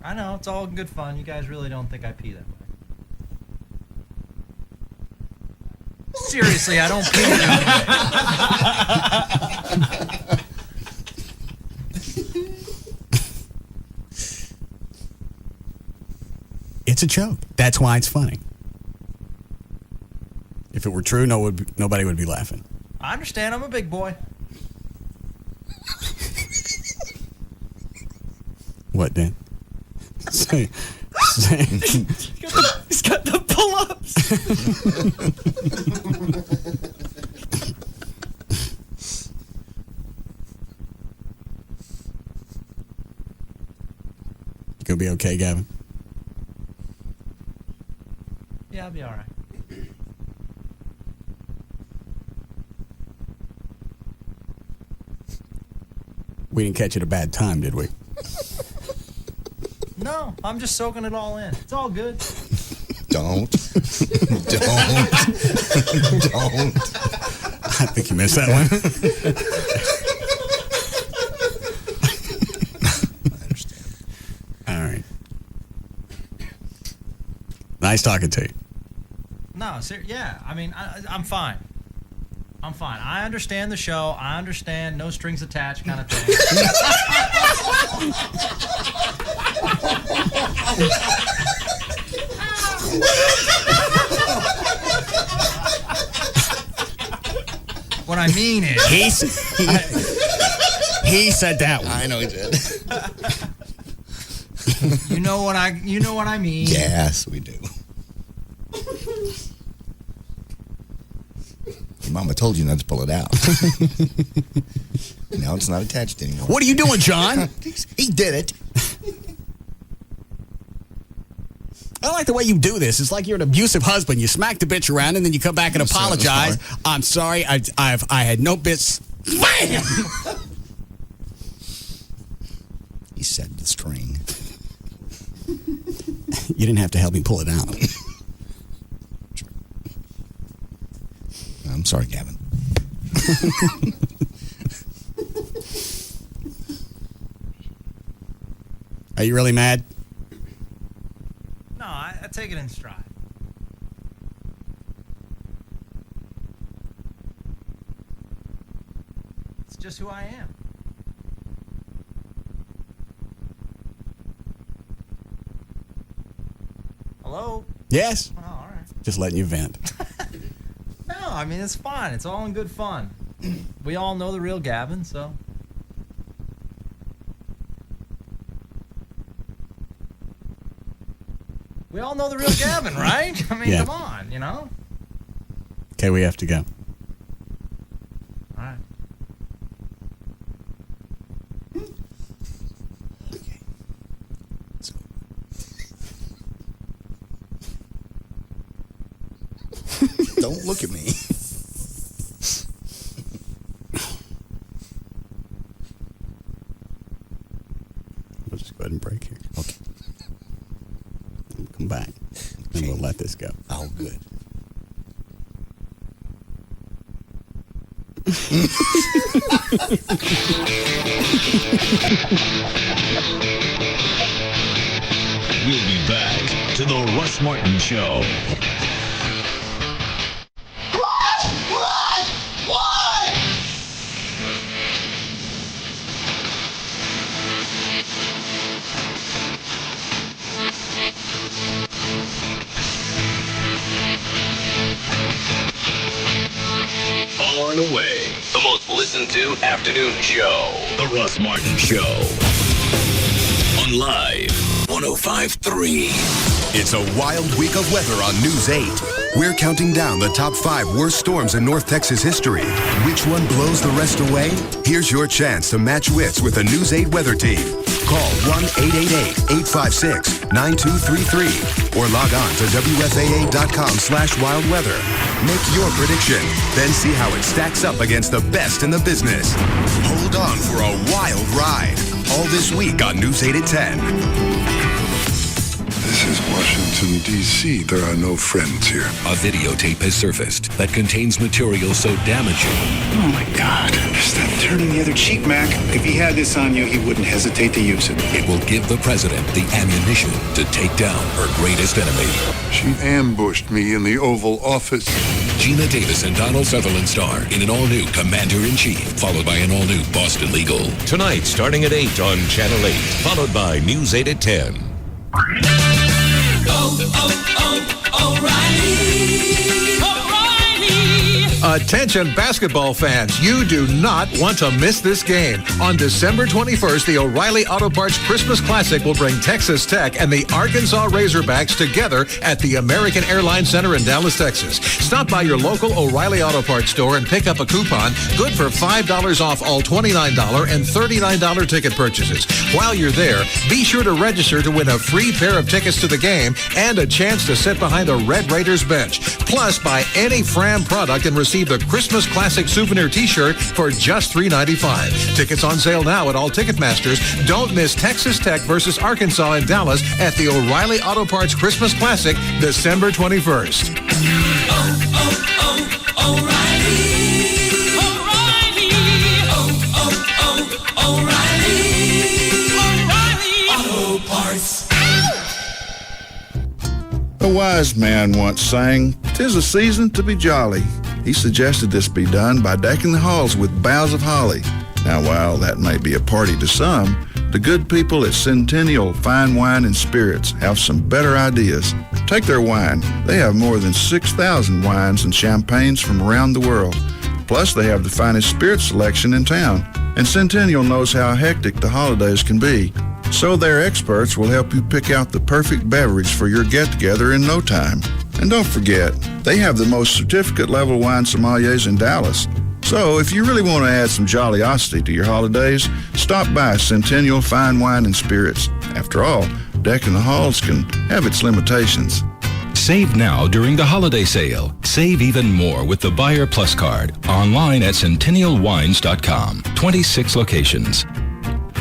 S15: I know, it's all good fun. You guys really don't think I pee that way. Seriously, I don't pee that way.
S1: It's a joke. That's why it's funny. If it were true, nobody would be laughing.
S15: I understand, I'm a big boy.
S1: What, Dan? Say.
S6: He's got the pull-ups.
S1: You gonna be okay, Gavin?
S15: Yeah, I'll be all right.
S1: We didn't catch it at a bad time, did we?
S15: No, I'm just soaking it all in. It's all good.
S5: Don't.
S1: I think you missed that one.
S5: I understand.
S1: All right. Nice talking to you.
S15: No, yeah. I mean, I'm fine. I'm fine. I understand the show. I understand no strings attached kind of thing. What I mean is,
S1: he said that one.
S5: I know he did.
S15: you know what I mean.
S5: Yes, we do. Your mama told you not to pull it out. Now it's not attached anymore.
S1: What are you doing, John?
S5: He did it.
S1: I like the way you do this. It's like you're an abusive husband. You smack the bitch around and then you come back and apologize. I'm sorry. I had no bits. Bam!
S5: He said the string.
S1: You didn't have to help me pull it out.
S5: I'm sorry, Gavin.
S1: Are you really mad?
S15: No, I take it in stride. It's just who I am. Hello?
S1: Yes.
S15: Oh, all right.
S1: Just letting you vent.
S15: No, I mean, it's fine. It's all in good fun. We all know the real Gavin, so. We all know the real Gavin, right? I mean,
S1: Yeah.
S15: come on, you know?
S1: Okay, we have to go.
S15: All right.
S5: Okay. So. Don't look at me.
S1: We'll just go ahead and break here.
S5: Okay.
S1: We'll come back. And we'll let this go.
S5: Oh, good.
S20: We'll be back to the Russ Martin Show.
S9: On away. The most listened to afternoon show. The Russ Martin Show. On Live 105.3.
S7: It's a wild week of weather on News 8. We're counting down the top 5 worst storms in North Texas history. Which one blows the rest away? Here's your chance to match wits with the News 8 weather team. Call 1-888-856-9233 or log on to WFAA.com/wildweather. Make your prediction, then see how it stacks up against the best in the business. Hold on for a wild ride. All this week on News 8 at 10.
S4: This is Washington, D.C. There are no friends here.
S21: A videotape has surfaced that contains material so damaging.
S11: Oh my God. It's that turning the other cheek, Mac. If he had this on you, he wouldn't hesitate to use it.
S21: It will give the president the ammunition to take down her greatest enemy.
S4: She ambushed me in the Oval Office.
S21: Gina Davis and Donald Sutherland star in an all-new Commander-in-Chief, followed by an all-new Boston Legal. Tonight, starting at 8 on Channel 8, followed by News 8 at 10.
S13: Attention basketball fans, you do not want to miss this game. On December 21st, the O'Reilly Auto Parts Christmas Classic will bring Texas Tech and the Arkansas Razorbacks together at the American Airlines Center in Dallas, Texas. Stop by your local O'Reilly Auto Parts store and pick up a coupon good for $5 off all $29 and $39 ticket purchases. While you're there, be sure to register to win a free pair of tickets to the game and a chance to sit behind the Red Raiders bench. Plus, buy any Fram product and receive receive the Christmas Classic Souvenir T-shirt for just $3.95. Tickets on sale now at all Ticketmasters. Don't miss Texas Tech versus Arkansas in Dallas at the O'Reilly Auto Parts Christmas Classic, December 21st.
S16: A wise man once sang, "'Tis a season to be jolly." He suggested this be done by decking the halls with boughs of holly. Now, while that may be a party to some, the good people at Centennial Fine Wine and Spirits have some better ideas. Take their wine. They have more than 6,000 wines and champagnes from around the world. Plus, they have the finest spirit selection in town. And Centennial knows how hectic the holidays can be. So their experts will help you pick out the perfect beverage for your get-together in no time. And don't forget, they have the most certificate-level wine sommeliers in Dallas. So if you really want to add some jolliosity to your holidays, stop by Centennial Fine Wine and Spirits. After all, decking the halls can have its limitations.
S17: Save now during the holiday sale. Save even more with the Buyer Plus card. Online at centennialwines.com. 26 locations.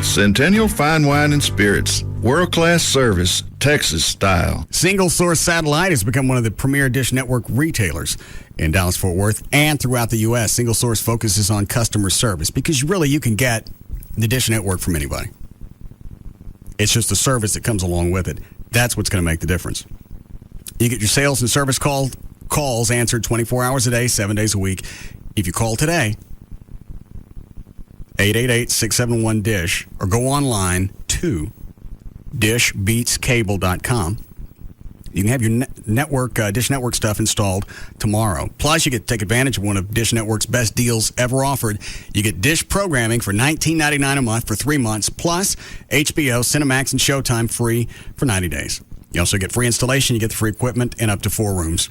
S16: Centennial Fine Wine and Spirits. World-class service, Texas style.
S1: Single Source Satellite has become one of the premier Dish Network retailers in Dallas-Fort Worth and throughout the U.S. Single Source focuses on customer service because you can get the Dish Network from anybody. It's just the service that comes along with it. That's what's going to make the difference. You get your sales and service calls answered 24 hours a day, 7 days a week. If you call today, 888-671-DISH, or go online to dishbeatscable.com. You can have your Dish Network stuff installed tomorrow. Plus, you get to take advantage of one of Dish Network's best deals ever offered. You get Dish programming for $19.99 a month for 3 months, plus HBO, Cinemax, and Showtime free for 90 days. You also get free installation, you get the free equipment, and up to 4 rooms.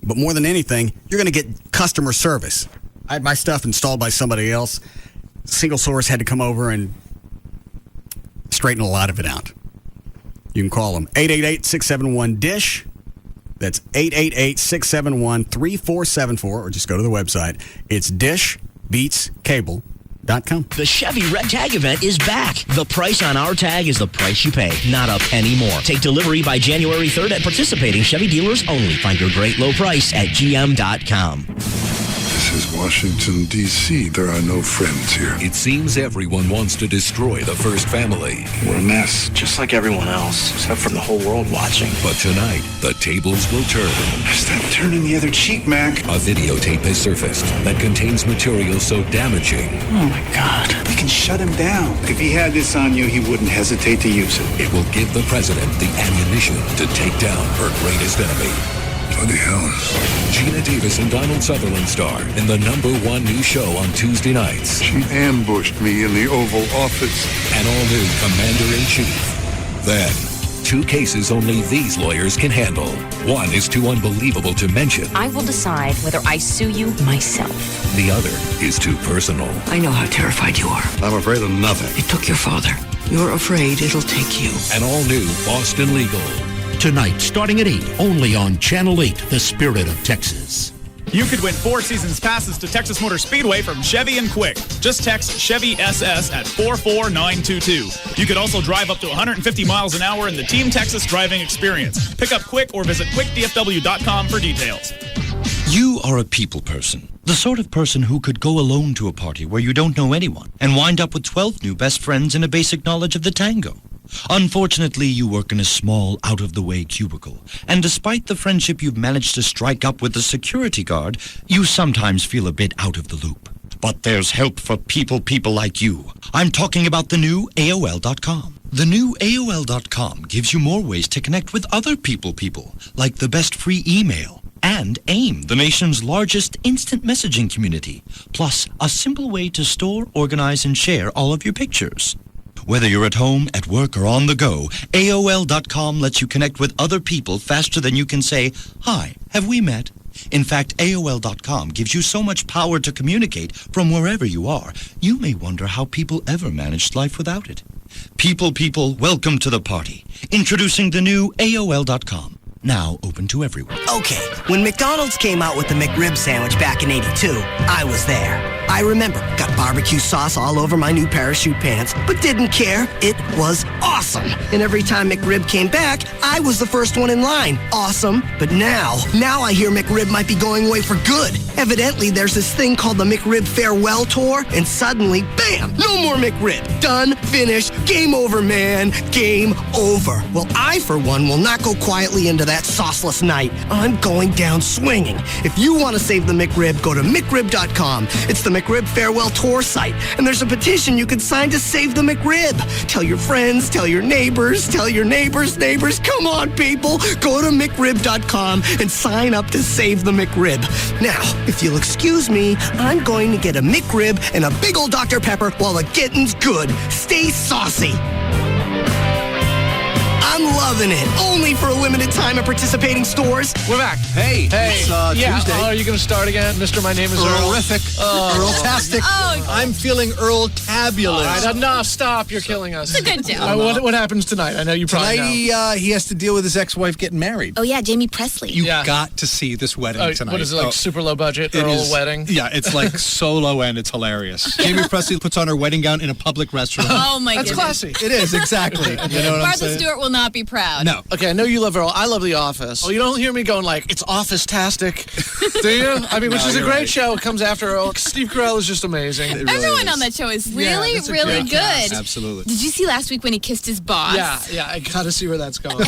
S1: But more than anything, you're going to get customer service. I had my stuff installed by somebody else. Single Source had to come over and straighten a lot of it out. You can call them 888-671-DISH. That's 888-671-3474, or just go to the website. It's dishbeatscable.com.
S18: The Chevy Red Tag event is back. The price on our tag is the price you pay, not a penny more. Take delivery by January 3rd at participating Chevy dealers only. Find your great low price at gm.com.
S4: This is Washington, D.C. There are no friends here.
S21: It seems everyone wants to destroy the First family.
S8: We're a mess, just like everyone else, except for the whole world watching.
S21: But tonight, the tables will turn.
S11: Stop turning the other cheek, Mac.
S21: A videotape has surfaced that contains material so damaging.
S8: Oh, my God.
S11: We can shut him down. If he had this on you, he wouldn't hesitate to use it.
S21: It will give the president the ammunition to take down her greatest enemy.
S4: Bloody hell.
S21: Gina Davis and Donald Sutherland star in the #1 new show on Tuesday nights.
S4: She ambushed me in the Oval Office.
S21: An all-new Commander-in-Chief. Then, 2 cases only these lawyers can handle. One is too unbelievable to mention.
S23: I will decide whether I sue you myself.
S21: The other is too personal.
S23: I know how terrified you are.
S4: I'm afraid of nothing.
S23: It took your father. You're afraid it'll take you.
S21: An all-new Boston Legal.
S24: Tonight, starting at 8, only on Channel 8, The Spirit of Texas.
S25: You could win 4 seasons passes to Texas Motor Speedway from Chevy and Quick. Just text Chevy SS at 44922. You could also drive up to 150 miles an hour in the Team Texas driving experience. Pick up Quick or visit quickdfw.com for details.
S26: You are a people person. The sort of person who could go alone to a party where you don't know anyone and wind up with 12 new best friends and a basic knowledge of the tango. Unfortunately, you work in a small, out-of-the-way cubicle, and despite the friendship you've managed to strike up with the security guard, you sometimes feel a bit out of the loop. But there's help for people like you. I'm talking about the new AOL.com. The new AOL.com gives you more ways to connect with other people, like the best free email, and AIM, the nation's largest instant messaging community, plus a simple way to store, organize, and share all of your pictures. Whether you're at home, at work, or on the go, AOL.com lets you connect with other people faster than you can say, "Hi, have we met?" In fact, AOL.com gives you so much power to communicate from wherever you are, you may wonder how people ever managed life without it. People, welcome to the party. Introducing the new AOL.com. now open to everyone.
S3: Okay, when McDonald's came out with the McRib sandwich back in '82, I was there. I remember, got barbecue sauce all over my new parachute pants, but didn't care. It was awesome. And every time McRib came back, I was the first one in line. Awesome. But now I hear McRib might be going away for good. Evidently, there's this thing called the McRib Farewell Tour, and suddenly, bam, no more McRib. Done, finished, game over, man, game over. Well, I, for one, will not go quietly into that sauceless night. I'm going down swinging. If you want to save the McRib, go to McRib.com. It's the McRib Farewell Tour site, and there's a petition you can sign to save the McRib. Tell your friends, tell your neighbors, neighbors. Come on, people. Go to McRib.com and sign up to save the McRib. Now, if you'll excuse me, I'm going to get a McRib and a big old Dr. Pepper while the getting's good. Stay saucy. I'm loving it. Only for a limited time at participating stores.
S10: We're back.
S12: Hey.
S10: It's
S12: Tuesday.
S10: Are you going to start again? Mr. My name is Earl.
S12: Horrific. Earl-tastic.
S10: Oh.
S12: I'm feeling Earl-tabulous.
S10: All right, enough. Stop. You're killing us.
S14: It's a good joke.
S10: What happens tonight? I know you probably
S12: Tonight, he has to deal with his ex-wife getting married.
S14: Oh, yeah, Jamie Presley.
S12: You got to see this wedding tonight.
S10: What is it, like super low budget
S12: It
S10: Earl
S12: is-
S10: wedding?
S12: Yeah, it's like so low end, it's hilarious. Jamie Presley puts on her wedding gown in a public restroom.
S14: Oh, my
S10: That's
S14: goodness.
S10: classy.
S12: It is, exactly. You know what I'm
S14: Martha
S12: saying?
S14: Stewart will not be proud.
S12: No.
S10: Okay, I know you love Earl. I love The Office. Oh, you don't hear me going like, it's Office-tastic. Do you? I mean, which
S12: No,
S10: is a
S12: you're
S10: great
S12: right.
S10: show. It comes after Earl. Steve Carell is just amazing.
S14: Everyone on that show is really,
S10: it's a
S14: really
S10: great
S14: good.
S10: cast.
S12: Absolutely.
S14: Did you see last week when he kissed his boss?
S10: Yeah, I got to see where that's going.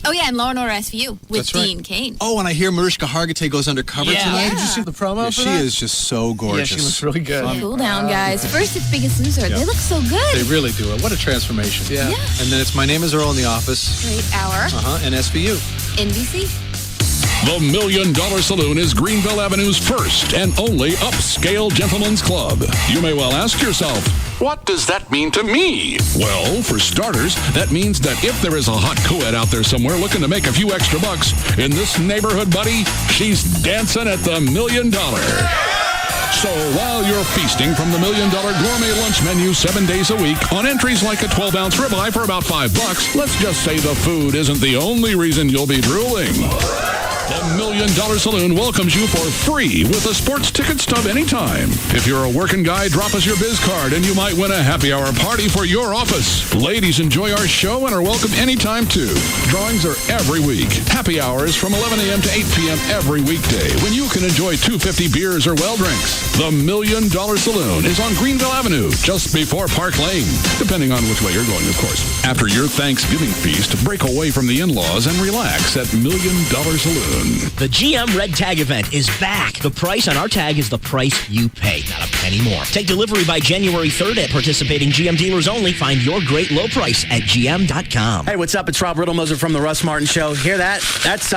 S14: Oh, yeah, and Law and Order SVU with
S12: That's right.
S14: Dean Cain.
S12: Oh, and I hear Mariska Hargitay goes undercover tonight.
S10: Did you see the promo for
S12: She
S10: that?
S12: is just so gorgeous.
S10: Yeah, she looks really good.
S14: Cool down, guys. First, it's Biggest Loser. They look so good.
S12: They really do it. What a transformation.
S10: Yeah.
S12: And then it's My Name is Earl in The Office.
S14: Great hour.
S12: And SVU.
S14: NBC.
S19: The $1 Million Saloon is Greenville Avenue's first and only upscale gentleman's club. You may well ask yourself, what does that mean to me? Well, for starters, that means that if there is a hot co-ed out there somewhere looking to make a few extra bucks, in this neighborhood, buddy, she's dancing at the $1 Million. So while you're feasting from the $1 Million Gourmet Lunch Menu 7 days a week on entries like a 12-ounce ribeye for about $5, let's just say the food isn't the only reason you'll be drooling. The $1 Million Saloon welcomes you for free with a sports ticket stub anytime. If you're a working guy, drop us your biz card and you might win a happy hour party for your office. Ladies enjoy our show and are welcome anytime too. Drawings are every week. Happy hours from 11 a.m. to 8 p.m. every weekday when you can enjoy 250 beers or well drinks. The $1 Million Saloon is on Greenville Avenue, just before Park Lane, depending on which way you're going, of course. After your Thanksgiving feast, break away from the in-laws and relax at $1 Million Saloon.
S18: The GM Red Tag event is back. The price on our tag is the price you pay, not a penny more. Take delivery by January 3rd at participating GM dealers only. Find your great low price at GM.com.
S22: Hey, what's up? It's Rob Riddlemoser from the Russ Martin Show. Hear that? That's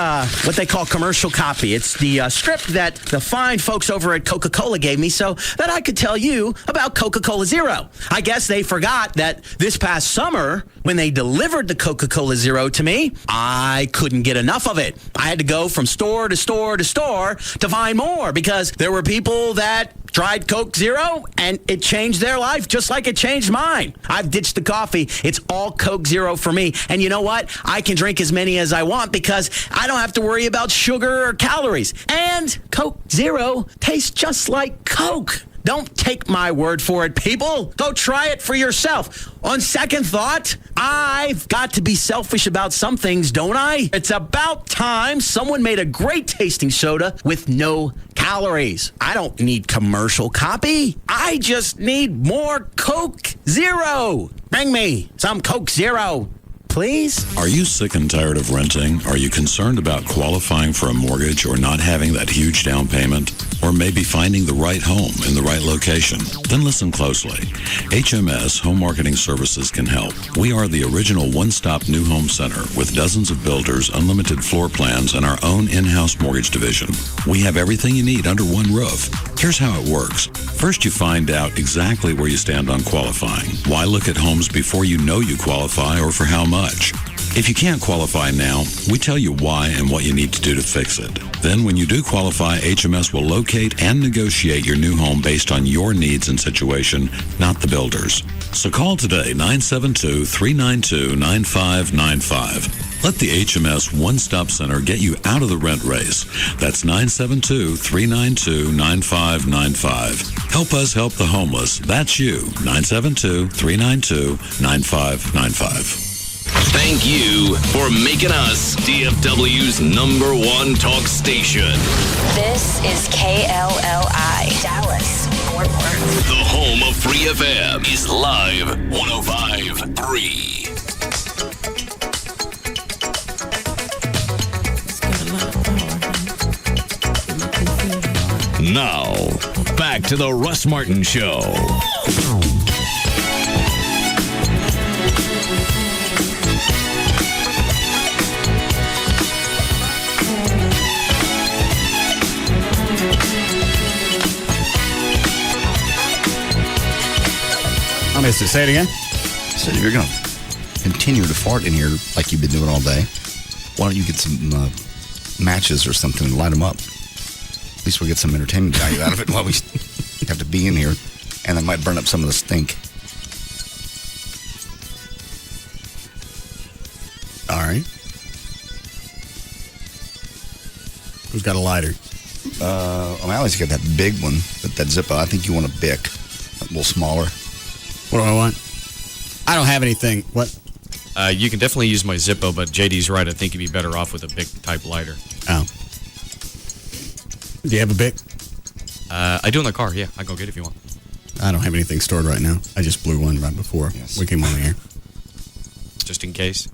S22: what they call commercial copy. It's the script that the fine folks over at Coca-Cola gave me so that I could tell you about Coca-Cola Zero. I guess they forgot that this past summer, when they delivered the Coca-Cola Zero to me, I couldn't get enough of it. I had to go from store to store to store to find more because there were people that tried Coke Zero and it changed their life just like it changed mine. I've ditched the coffee. It's all Coke Zero for me. And you know what? I can drink as many as I want because I don't have to worry about sugar or calories. And Coke Zero tastes just like Coke. Don't take my word for it, people. Go try it for yourself. On second thought, I've got to be selfish about some things, don't I? It's about time someone made a great tasting soda with no calories. I don't need commercial copy. I just need more Coke Zero. Bring me some Coke Zero, please.
S27: Are you sick and tired of renting? Are you concerned about qualifying for a mortgage or not having that huge down payment? Or maybe finding the right home in the right location? Then listen closely. HMS Home Marketing Services can help. We are the original one-stop new home center with dozens of builders, unlimited floor plans, and our own in-house mortgage division. We have everything you need under one roof. Here's how it works. First, you find out exactly where you stand on qualifying. Why look at homes before you know you qualify or for how much? If you can't qualify now, we tell you why and what you need to do to fix it. Then when you do qualify, HMS will locate and negotiate your new home based on your needs and situation, not the builder's. So call today, 972-392-9595. Let the HMS One Stop Center get you out of the rent race. That's 972-392-9595. Help us help the homeless. That's you. 972-392-9595.
S2: Thank you for making us DFW's #1 talk station.
S23: This is KLLI, Dallas, Fort Worth.
S2: The home of Free FM is Live 105.3. Now, back to the Russ Martin Show.
S1: I missed it. Say it again.
S5: So if you're going to continue to fart in here like you've been doing all day, why don't you get some matches or something and light them up? At least we'll get some entertainment value out of it while we have to be in here, and that might burn up some of the stink.
S1: All right. Who's got a lighter?
S5: O'Malley's got that big one, that Zippo. I think you want a Bic, a little smaller.
S1: What do I want? I don't have anything. What?
S6: You can definitely use my Zippo, but JD's right. I think you'd be better off with a big type lighter.
S1: Oh. Do you have a Bic?
S6: I do in the car, yeah. I'll go get it if you want.
S1: I don't have anything stored right now. I just blew one right before we came on the air.
S6: Just in case?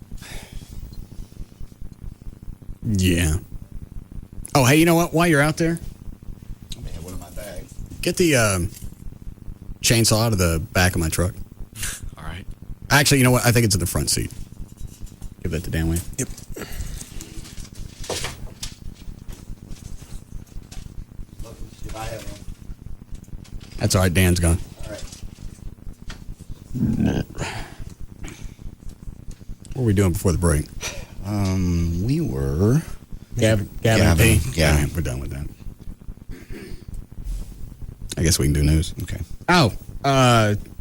S1: Yeah. Oh, hey, you know what? While you're out there,
S5: I may have one in my bag.
S1: get the chainsaw out of the back of my truck.
S6: All right.
S1: Actually, you know what? I think it's in the front seat. Give that to Dan Wayne.
S5: Yep.
S1: That's all right. Dan's gone.
S5: All right.
S1: What were we doing before the break?
S5: We were...
S1: Gavin.
S5: Gavin.
S1: We're done with that. I guess we can do news.
S5: Okay.
S1: Oh.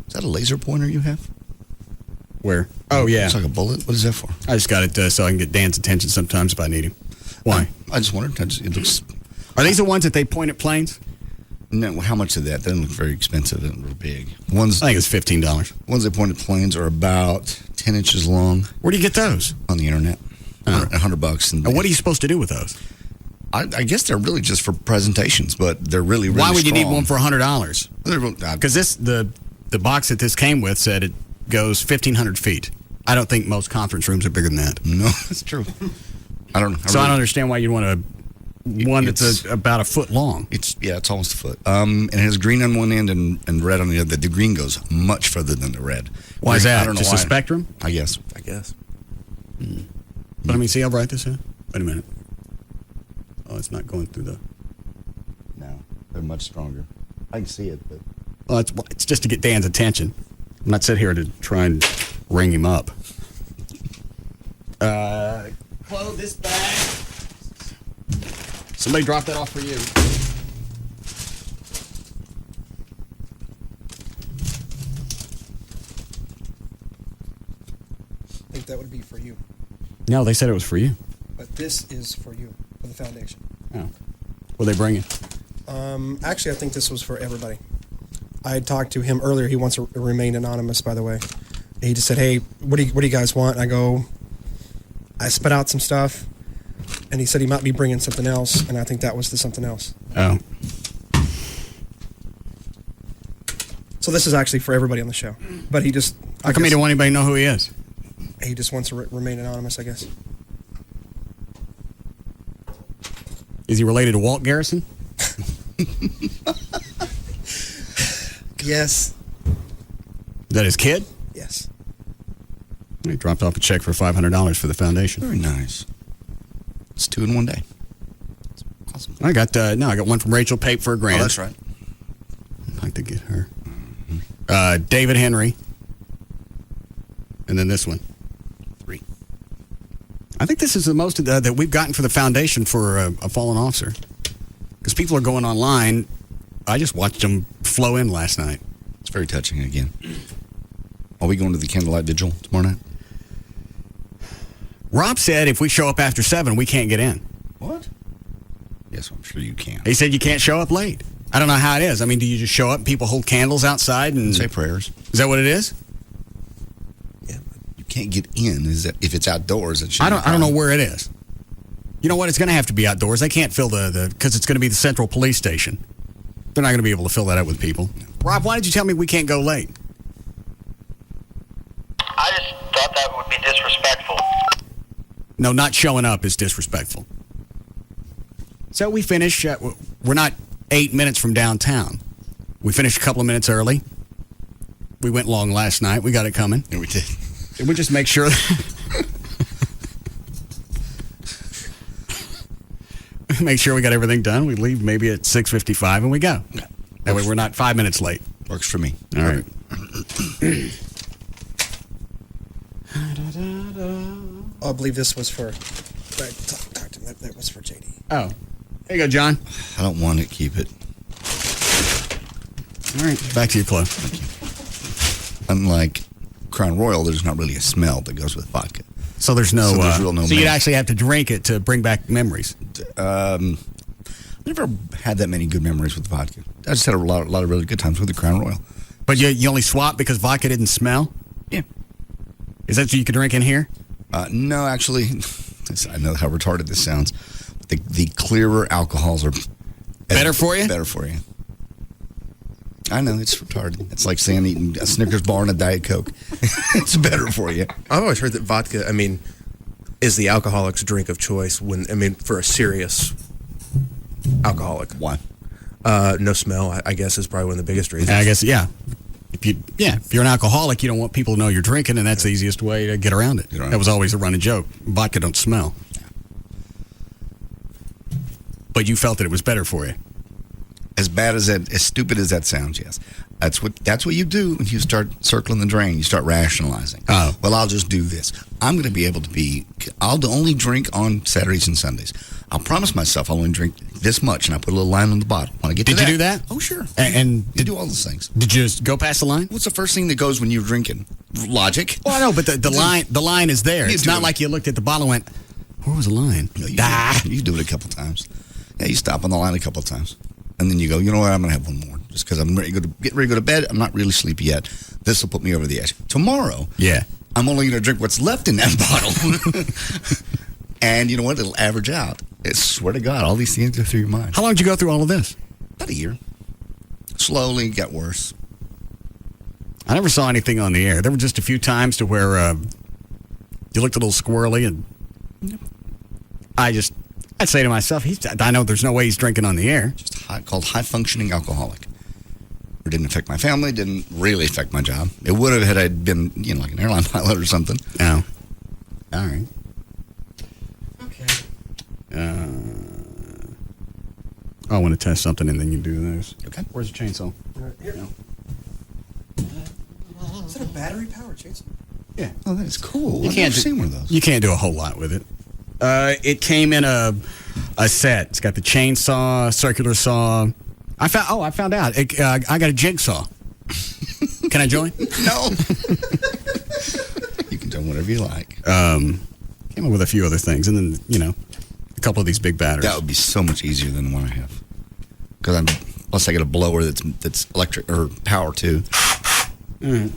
S5: Is that a laser pointer you have?
S1: Where? Oh, yeah.
S5: It's like a bullet. What is that for?
S1: I just got it so I can get Dan's attention sometimes if I need him. Why?
S5: I just wondered. It looks...
S1: Are these the ones that they point at planes?
S5: No, how much of that? Doesn't look very expensive and real big. Ones,
S1: I think it's $15.
S5: Ones they point at planes are about 10 inches long.
S1: Where do you get those?
S5: On the internet. $100.
S1: And what are you supposed to do with those?
S5: I guess they're really just for presentations, but they're really, really
S1: Why would
S5: strong.
S1: you need one for $100? Because the box that this came with said it goes 1,500 feet. I don't think most conference rooms are bigger than that.
S5: No, that's true. I don't know.
S1: I don't understand why you want one that's about a foot long.
S5: It's almost a foot. And it has green on one end and red on the other. The green goes much further than the red.
S1: Why is that?
S5: I don't know
S1: Just
S5: why.
S1: a spectrum?
S5: I guess.
S1: But I mean, see how bright this is? Wait a minute. Oh, it's not going through the...
S5: No, they're much stronger. I can see it, but...
S1: Well, it's just to get Dan's attention. I'm not sitting here to try and ring him up. Chloe, this bag. Somebody drop that off for you.
S7: I think that would be for you.
S1: No, they said it was for you.
S7: But this is for you, for the foundation.
S1: Oh. What are they bringing?
S7: Actually, I think this was for everybody. I had talked to him earlier. He wants to remain anonymous, by the way. He just said, hey, what do you guys want? I spit out some stuff, and he said he might be bringing something else, and I think that was the something else.
S1: Oh.
S7: So this is actually for everybody on the show. But he just...
S1: How come he don't want anybody to know who he is?
S7: He just wants to remain anonymous, I guess.
S1: Is he related to Walt Garrison?
S7: Yes.
S1: Is that his kid?
S7: Yes.
S1: He dropped off a check for $500 for the foundation.
S5: Very nice. It's 2 in one day. Awesome.
S1: I got one from Rachel Pape for a grand.
S5: Oh, that's right.
S1: I'd like to get her. David Henry. And then this one.
S5: 3.
S1: I think this is the most that we've gotten for the foundation for a fallen officer. Because people are going online. I just watched them flow in last night.
S5: It's very touching again. Are we going to the Candlelight Vigil tomorrow night?
S1: Rob said if we show up after 7, we can't get in.
S5: What? Yes, I'm sure you can.
S1: He said you can't show up late. I don't know how it is. I mean, do you just show up and people hold candles outside and
S5: say prayers?
S1: Is that what it is?
S5: Yeah, you can't get in. Is that if it's outdoors?
S1: I don't know where it is. You know what? It's going to have to be outdoors. They can't fill because it's going to be the central police station. They're not going to be able to fill that up with people. Rob, why did you tell me we can't go late?
S8: I just thought that would be disrespectful.
S1: No, not showing up is disrespectful. So we finish. We're not 8 minutes from downtown. We finished a couple of minutes early. We went long last night. We got it coming.
S5: Yeah, we did.
S1: Did we just make sure? Make sure we got everything done. We leave maybe at 6:55 and we go. Yeah. That way we're not 5 minutes late.
S5: Works for me.
S1: All right.
S7: I believe this was for. That was for JD.
S1: Oh, there you go, John.
S5: I don't want it. Keep it.
S1: All right, back to your club.
S5: Unlike Crown Royal, there's not really a smell that goes with vodka.
S1: So there's no.
S5: There's real no.
S1: So you'd actually have to drink it to bring back memories.
S5: Never had that many good memories with vodka. I just had a lot of really good times with the Crown Royal.
S1: But you only swapped because vodka didn't smell?
S5: Yeah.
S1: Is that so you could drink in here?
S5: No, actually, I know how retarded this sounds. But the clearer alcohols are
S1: better for you?
S5: Better for you. I know, it's retarded. It's like saying eating a Snickers bar and a Diet Coke. It's better for you.
S9: I've always heard that vodka, is the alcoholic's drink of choice for a serious alcoholic.
S5: Why?
S9: No smell, I guess, is probably one of the biggest reasons.
S1: I guess, yeah. If you're an alcoholic, you don't want people to know you're drinking, and that's the easiest way to get around it. That was always a running joke. Vodka don't smell. But you felt that it was better for you.
S5: As bad as that, as stupid as that sounds, yes. That's what you do when you start circling the drain. You start rationalizing.
S1: Oh.
S5: Well, I'll just do this. I'm going to be able to I'll only drink on Saturdays and Sundays. I'll promise myself I'll only drink this much, and I put a little line on the bottle. When I get to
S1: Did you do that?
S5: Oh, sure.
S1: And
S5: you do all those things.
S1: Did you just go past the line?
S5: What's the first thing that goes when you're drinking? Logic.
S1: Well, I know, but the line is there. It's not like you looked at the bottle and went, where was the line?
S5: No, you do it a couple times. Yeah, you stop on the line a couple of times. And then you go, you know what, I'm going to have one more. Just because I'm getting ready to go to bed. I'm not really sleepy yet. This will put me over the edge. Tomorrow, I'm only going to drink what's left in that bottle. And you know what? It'll average out. I swear to God, all these things go through your mind.
S1: How long did you go through all of this?
S5: About a year. Slowly got worse.
S1: I never saw anything on the air. There were just a few times to where you looked a little squirrely, and I'd say to myself, I know there's no way he's drinking on the air.
S5: Just called high-functioning alcoholic. It didn't affect my family, didn't really affect my job. It would have had I been, like an airline pilot or something.
S1: Oh. All right.
S7: Okay.
S1: I want to test something, and then you do those.
S5: Okay.
S1: Where's the chainsaw?
S7: Right here. No. Is that a battery-powered chainsaw?
S5: Yeah. Oh, that is cool.
S1: I've never
S5: seen one of those.
S1: You can't do a whole lot with it. It came in a set. It's got the chainsaw, circular saw. I found out. I got a jigsaw. Can I join?
S5: No. You can join whatever you like.
S1: Came up with a few other things, and then a couple of these big batteries.
S5: That would be so much easier than the one I have. Because plus I get a blower that's electric or power too.
S1: Mm.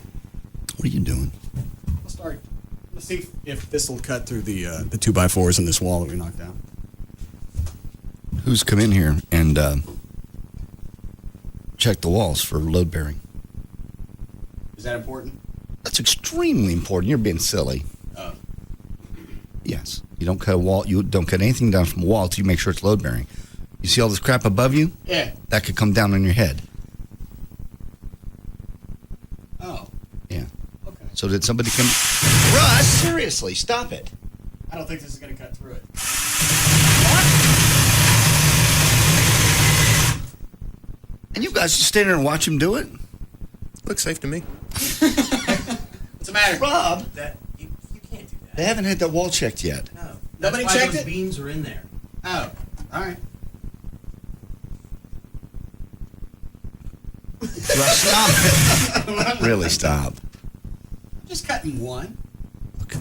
S5: What are you doing?
S1: I'll start. Let's see if this will cut through the 2x4s in this wall that we knocked out.
S5: Who's come in here and checked the walls for load bearing?
S1: Is that important?
S5: That's extremely important. You're being silly.
S1: Oh.
S5: Yes. You don't cut a wall. You don't cut anything down from a wall until you make sure it's load bearing. You see all this crap above you?
S1: Yeah.
S5: That could come down on your head.
S1: Oh.
S5: Yeah.
S1: Okay.
S5: So did somebody come? Russ, seriously, stop it.
S1: I don't think this is going to cut through it.
S5: And you guys just stand there and watch him do it?
S9: Looks safe to me.
S1: What's the matter?
S5: Rob,
S10: You can't do that.
S5: they haven't had that wall checked yet.
S10: No.
S1: Nobody
S10: That's why
S1: checked
S10: those
S1: it?
S10: beams are in there.
S1: Oh. All right.
S5: Russ, stop it. Really, stop.
S1: Just cutting one.
S5: Okay.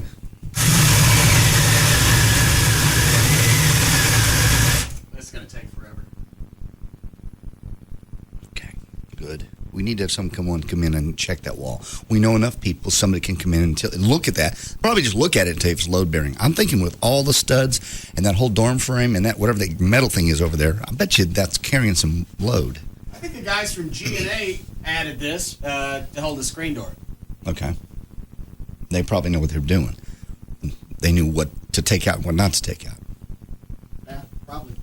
S5: Good. We need to have someone come in and check that wall. We know enough people, somebody can come in and look at that. Probably just look at it and tell you if it's load bearing. I'm thinking with all the studs and that whole dorm frame and that whatever the metal thing is over there, I bet you that's carrying some load.
S1: I think the guys from G&A added this to hold the screen door.
S5: Okay. They probably know what they're doing. They knew what to take out and what not to take out.
S1: Yeah, probably.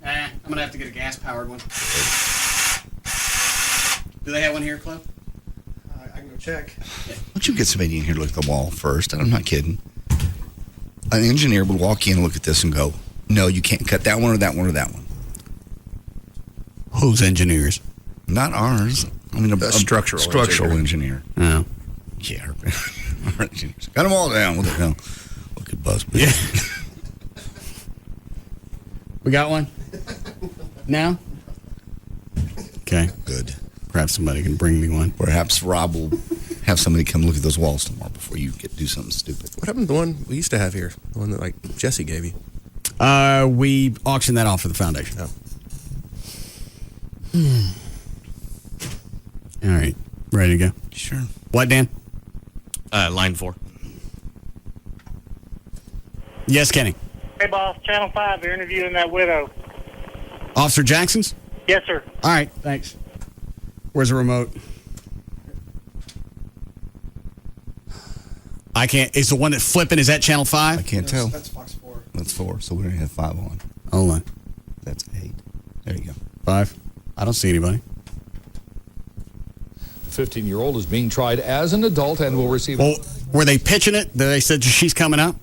S1: I'm going to have to get a gas-powered one. Do they have one here, Cliff?
S7: I can go check.
S5: Why don't you get somebody in here to look at the wall first? I'm not kidding. An engineer would walk in and look at this and go, no, you can't cut that one or that one or that one.
S1: Who's engineers?
S5: Not ours. I mean, a
S9: structural
S5: engineer.
S1: Oh.
S5: Yeah. Our engineers. Cut them all down. What the hell? Look at Buzz.
S1: Yeah. We got one? Now? Okay.
S5: Good.
S1: Perhaps somebody can bring me one.
S5: Perhaps Rob will have somebody come look at those walls tomorrow before you do something stupid.
S9: What happened to the one we used to have here? The one that, like, Jesse gave you?
S1: We auctioned that off for the foundation.
S9: Oh.
S1: All right. Ready to go?
S5: Sure.
S1: What, Dan?
S6: Line 4.
S1: Yes, Kenny.
S4: Hey, boss. Channel 5, they're interviewing that widow.
S1: Officer Jackson's?
S4: Yes, sir.
S1: All right, thanks. Where's the remote? I can't. Is the one that's flipping, is that Channel 5?
S5: I can't tell.
S7: That's Fox 4.
S5: That's 4, so we only have 5 on.
S1: Hold on.
S5: That's 8. There you go.
S1: 5. I don't see anybody.
S11: 15-year-old is being tried as an adult and will receive...
S1: Well, were they pitching it? They said she's coming up?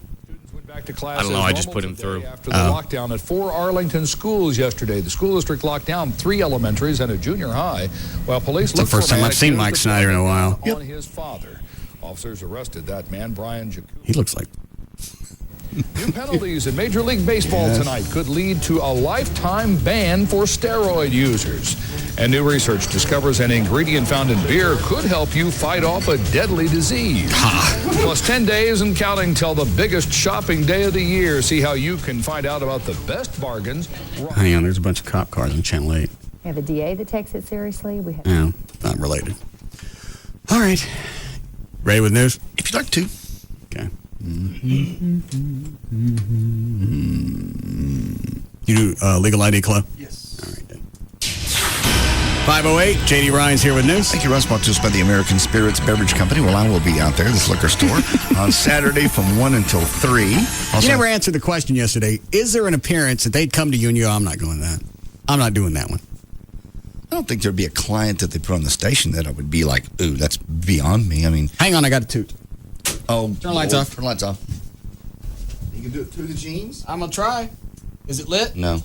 S11: Back to class
S6: I don't know. I just put him through.
S11: After the lockdown at 4 Arlington schools yesterday, the school district locked down 3 elementaries and a junior high, while police
S1: It's the first time I've seen Mike Snyder in a while.
S11: On his father. Officers arrested that man, Brian Jacob.
S1: He looks like...
S11: New penalties in Major League Baseball tonight could lead to a lifetime ban for steroid users. And new research discovers an ingredient found in beer could help you fight off a deadly disease. Plus 10 days and counting till the biggest shopping day of the year. See how you can find out about the best bargains.
S1: Hang on, there's a bunch of cop cars on Channel 8.
S13: We have a DA that takes it seriously. We have
S1: No, not related. All right. Ready with news?
S5: If you'd like to.
S1: Okay. You do Legal ID Club?
S7: Yes.
S1: All right, then. 508, J.D. Ryan's here with news.
S5: Thank you, Russ. Brought to us by the American Spirits Beverage Company. Well, I will be out there, this liquor store, on Saturday from 1 until 3. Also,
S1: You never answered the question yesterday. Is there an appearance that they'd come to you and you go, I'm not going to that. I'm not doing that one.
S5: I don't think there'd be a client that they put on the station that I would be like, ooh, that's beyond me. I mean...
S1: Hang on, I got a toot.
S5: Oh,
S1: turn the lights off.
S5: Turn the lights off. You can do it through the jeans?
S1: I'm going to try. Is it lit?
S5: No.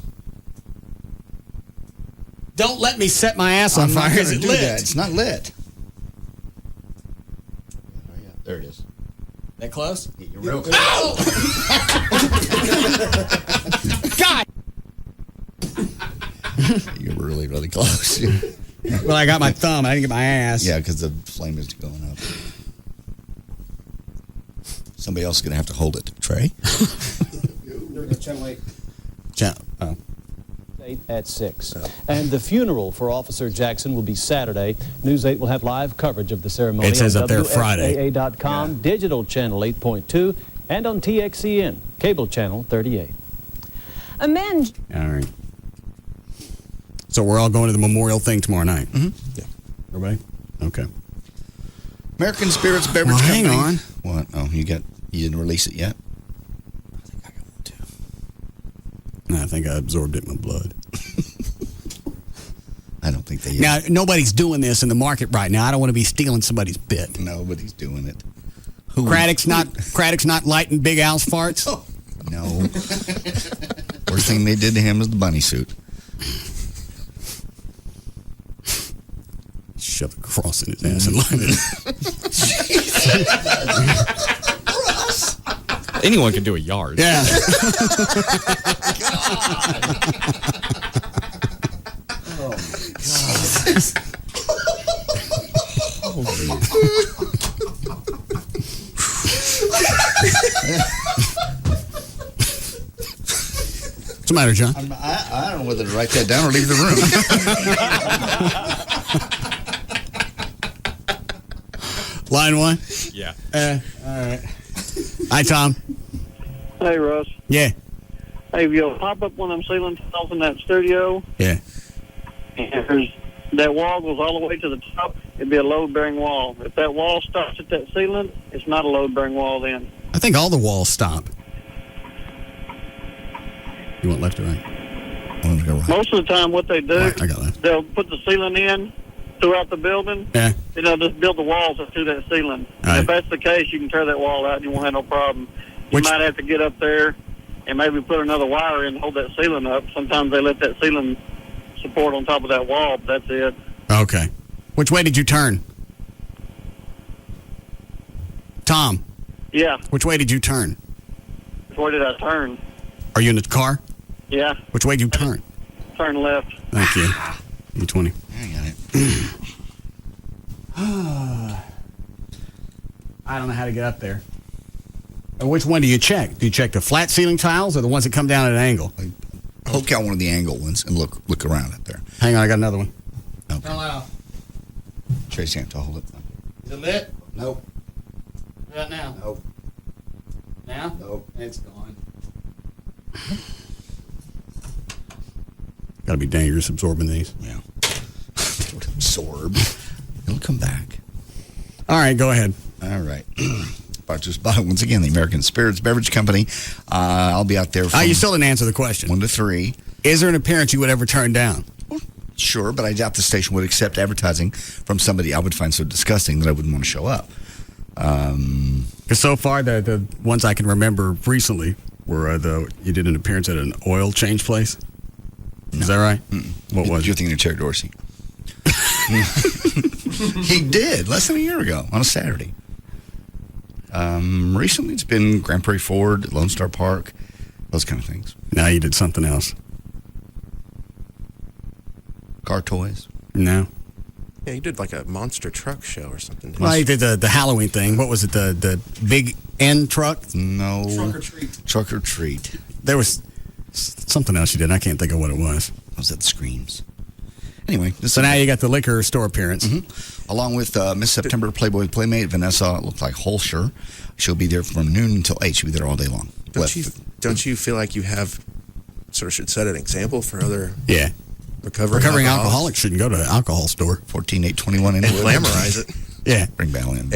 S1: Don't let me set my ass on fire. Is it lit?
S5: That. It's not lit. Oh, yeah. There it is.
S1: That close?
S5: Yeah, you're real
S1: close. God!
S5: You're really, really close.
S1: Well, I got my thumb. I didn't get my ass.
S5: Yeah, because the flame is going up. Somebody else is going to have to hold it. Trey?
S7: Channel 8.
S1: Oh.
S15: At 6. And the funeral for Officer Jackson will be Saturday. News 8 will have live coverage of the ceremony.
S1: It says
S15: on
S1: up there Friday.
S15: WFAA.com, digital channel 8.2, and on TXCN, cable channel 38.
S14: A man.
S1: All right. So we're all going to the memorial thing tomorrow night?
S5: Mm-hmm. Yeah.
S1: Everybody? Okay.
S5: American Spirits Beverage
S1: Company.
S5: Company.
S1: Hang on.
S5: What? Oh, you didn't release it yet?
S1: I think I absorbed it in my blood.
S5: I don't think they...
S1: Now, nobody's doing this in the market right now. I don't want to be stealing somebody's bit.
S5: Nobody's doing it.
S1: Craddock's not lighting Big Al's farts?
S5: Oh, no. Worst thing they did to him was the bunny suit.
S1: Shove a cross in his ass and light it.
S6: Anyone can do a yard.
S1: Yeah.
S5: Oh,
S1: matter, John?
S5: I don't know whether to write that down or leave the room.
S1: Line one?
S6: Yeah.
S1: All right. Hi, Tom.
S4: Hey, Russ.
S1: Yeah.
S4: Hey, if you'll pop up one of them ceiling tiles in that studio,
S1: Yeah.
S4: and that wall goes all the way to the top, it'd be a load-bearing wall. If that wall stops at that ceiling, it's not a load-bearing wall then.
S1: I think all the walls stop. You want left or right?
S4: Most of the time, what they do,
S1: Right, I got that.
S4: they'll put the ceiling in throughout the building.
S1: Yeah.
S4: And they'll just build the walls up to that ceiling.
S1: Right.
S4: If that's the case, you can tear that wall out and you won't have no problem. You might have to get up there and maybe put another wire in and hold that ceiling up. Sometimes they let that ceiling support on top of that wall, but that's it.
S1: Okay. Which way did you turn? Tom,
S4: Yeah.
S1: which way did you turn?
S4: Where did I turn?
S1: Are you in the car?
S4: Yeah.
S1: Which way did you turn?
S4: Turn left.
S1: Thank you. E20.
S5: I got it.
S1: I don't know how to get up there. Which one do you check? Do you check the flat ceiling tiles or the ones that come down at an angle?
S5: Hook out one of the angle ones and look around up there.
S1: Hang on, I got another one.
S5: Okay.
S1: Turn light off.
S5: Tracy, have to hold it.
S1: Is it lit?
S5: Nope.
S1: Right now?
S5: Nope.
S1: Now?
S5: Nope.
S1: It's gone. Got to be dangerous absorbing these.
S5: Yeah. Absorb. It'll come back.
S1: All right, go ahead.
S5: All right. Brought to us by, once again, the American Spirits Beverage Company. I'll be out there from
S1: You still didn't answer the question.
S5: 1 to 3.
S1: Is there an appearance you would ever turn down?
S5: Sure, but I doubt the station would accept advertising from somebody I would find so disgusting that I wouldn't want to show up.
S1: Because so far, the ones I can remember recently were you did an appearance at an oil change place. Is that right? What was
S5: You're
S1: it?
S5: thinking of Terry Dorsey. He did, less than a year ago, on a Saturday. Recently, it's been Grand Prairie Ford, Lone Star Park, those kind of things.
S1: No, you did something else.
S5: Car toys.
S1: No.
S9: Yeah, you did like a monster truck show or something.
S1: Well, you did the Halloween thing. What was it? The big N truck?
S5: No.
S1: Truck or treat.
S5: Truck or treat.
S1: There was something else you did. I can't think of what it was.
S5: Was that the Screams? Anyway.
S1: So now you got the liquor store appearance.
S5: Mm-hmm. Along with Miss September Playboy Playmate, Vanessa, it looks like Holscher. She'll be there from noon until 8. She'll be there all day long.
S9: Don't you feel like you have sort of should set an example for other
S5: recovering
S9: alcoholics
S1: shouldn't go to an alcohol store.
S5: 14,821
S9: and glamorize it?
S1: Yeah.
S5: Bring Battle in.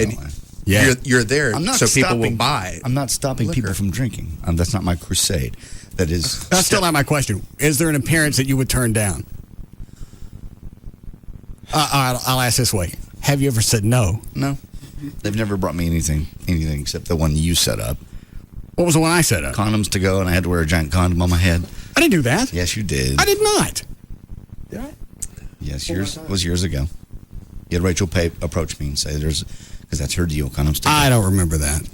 S1: Yeah.
S9: You're there so people will buy.
S5: I'm not stopping
S9: liquor.
S5: people from drinking. That's not my crusade. That is.
S1: That's still not my question. Is there an appearance that you would turn down? I'll ask this way. Have you ever said no?
S5: No. They've never brought me anything except the one you set up.
S1: What was the one I set up?
S5: Condoms to go, and I had to wear a giant condom on my head.
S1: I didn't do that.
S5: Yes, you did.
S1: I did not.
S5: Did I? Yes, it was years ago. You had Rachel Pape approach me and say, because that's her deal, condoms to go.
S1: I don't remember that.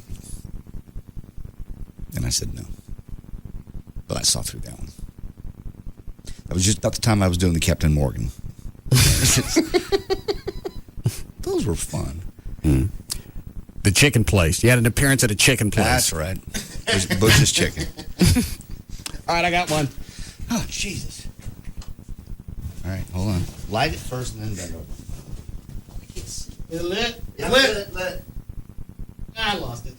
S5: And I said no. But I saw through that one. That was just about the time I was doing the Captain Morgan. Those were fun.
S1: The chicken place. You had an appearance at a chicken place.
S5: That's right. Bush's Chicken.
S1: All right, I got one.
S5: Oh, Jesus. All right, hold on. Light it first and then bend over.
S1: Is it lit?
S5: Yeah, lit.
S1: I lost it.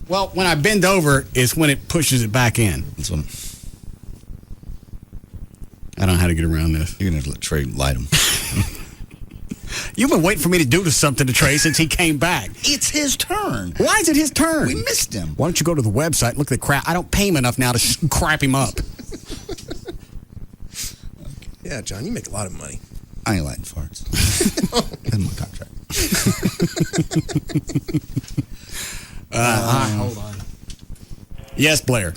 S1: Well, when I bend over is when it pushes it back in.
S5: That's what
S1: I don't know how to get around this.
S5: You're going to have to let Trey light them.
S1: You've been waiting for me to do something to Trey since he came back.
S5: It's his turn.
S1: Why is it his turn?
S5: We missed him.
S1: Why don't you go to the website and look at the crap? I don't pay him enough now to crap him up.
S9: Yeah, John, you make a lot of money.
S5: I ain't lighting farts. That's my contract.
S1: Hold on. Yes, Blair.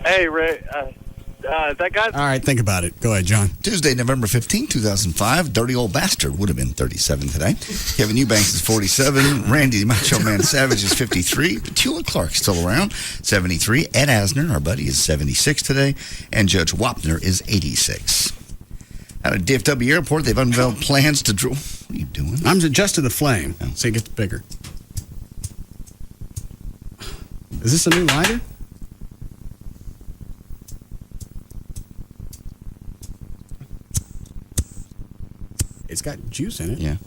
S4: Hey, Ray. That guy.
S1: All right, think about it. Go ahead, John.
S5: Tuesday, November 15, 2005. Dirty Old Bastard would have been 37 today. Kevin Eubanks is 47. Randy Macho Man Savage is 53. Petula Clark still around, 73. Ed Asner, our buddy, is 76 today. And Judge Wapner is 86. Out of DFW Airport, they've unveiled plans to draw. What are you doing?
S1: I'm adjusting the flame so it gets bigger. Is this a new lighter? got juice in it.
S5: Yeah.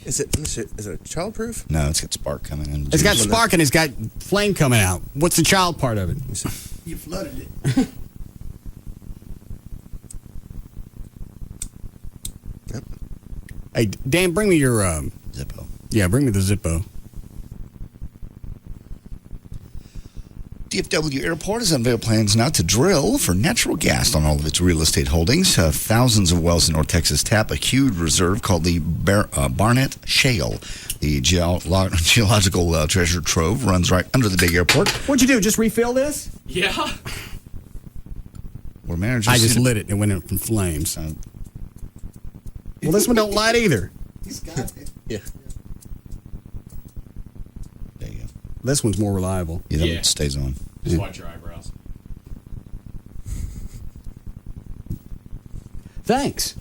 S9: Is it childproof?
S5: No, it's got spark coming in.
S1: It's got spark and it's got flame coming out. What's the child part of it?
S3: You flooded it.
S9: Yep.
S1: Hey, Dan, bring me your
S5: Zippo.
S1: Yeah, bring me the Zippo.
S5: DFW Airport has unveiled plans now to drill for natural gas on all of its real estate holdings. Thousands of wells in North Texas tap a huge reserve called the Barnett Shale. The geological treasure trove runs right under the big airport.
S1: What'd you do? Just refill this?
S6: Yeah.
S5: Where managers
S1: I just lit it and it went up in flames. Well, this one don't light either.
S3: He's got it.
S9: Yeah.
S5: There you go.
S1: This one's more reliable.
S5: Yeah, that one stays on.
S6: Just watch your eyebrows.
S1: Thanks.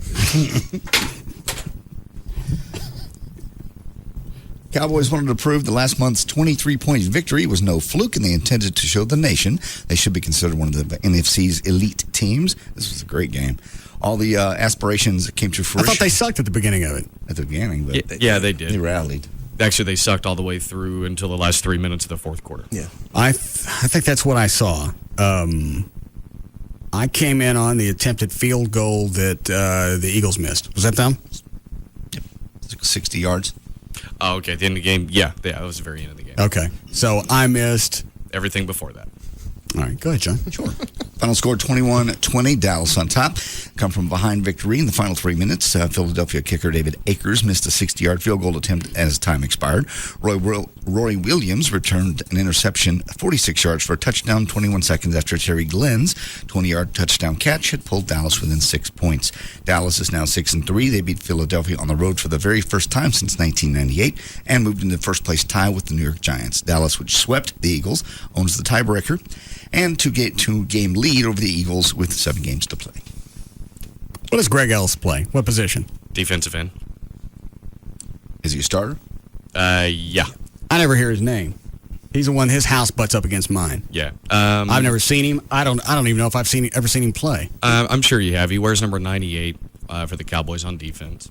S5: Cowboys wanted to prove that last month's 23-point victory was no fluke, and they intended to show the nation they should be considered one of the NFC's elite teams. This was a great game. All the aspirations came to fruition.
S1: I thought they sucked at the beginning of it.
S5: At the beginning, but
S6: they did.
S5: They rallied.
S6: Actually, they sucked all the way through until the last 3 minutes of the fourth quarter.
S9: Yeah.
S1: I think that's what I saw. I came in on the attempted field goal that the Eagles missed. Was that them?
S5: Yep. It's like 60 yards.
S6: Oh, okay. At the end of the game, yeah, that was the very end of the game.
S1: Okay. So I missed
S6: everything before that.
S1: All right, go ahead, John.
S5: Sure. Final score 21-20, Dallas on top. Come from behind victory in the final 3 minutes. Philadelphia kicker David Akers missed a 60-yard field goal attempt as time expired. Roy Williams returned an interception 46 yards for a touchdown 21 seconds after Terry Glenn's 20-yard touchdown catch had pulled Dallas within 6 points. Dallas is now 6-3. They beat Philadelphia on the road for the very first time since 1998 and moved into first-place tie with the New York Giants. Dallas, which swept the Eagles, owns the tiebreaker and two-game lead over the Eagles with 7 games to play.
S1: What does Greg Ellis play? What position?
S6: Defensive end.
S5: Is he a starter?
S6: Yeah.
S1: I never hear his name. He's the one. His house butts up against mine.
S6: Yeah.
S1: I've never seen him. I don't even know if I've ever seen him play.
S6: I'm sure you have. He wears number 98 for the Cowboys on defense.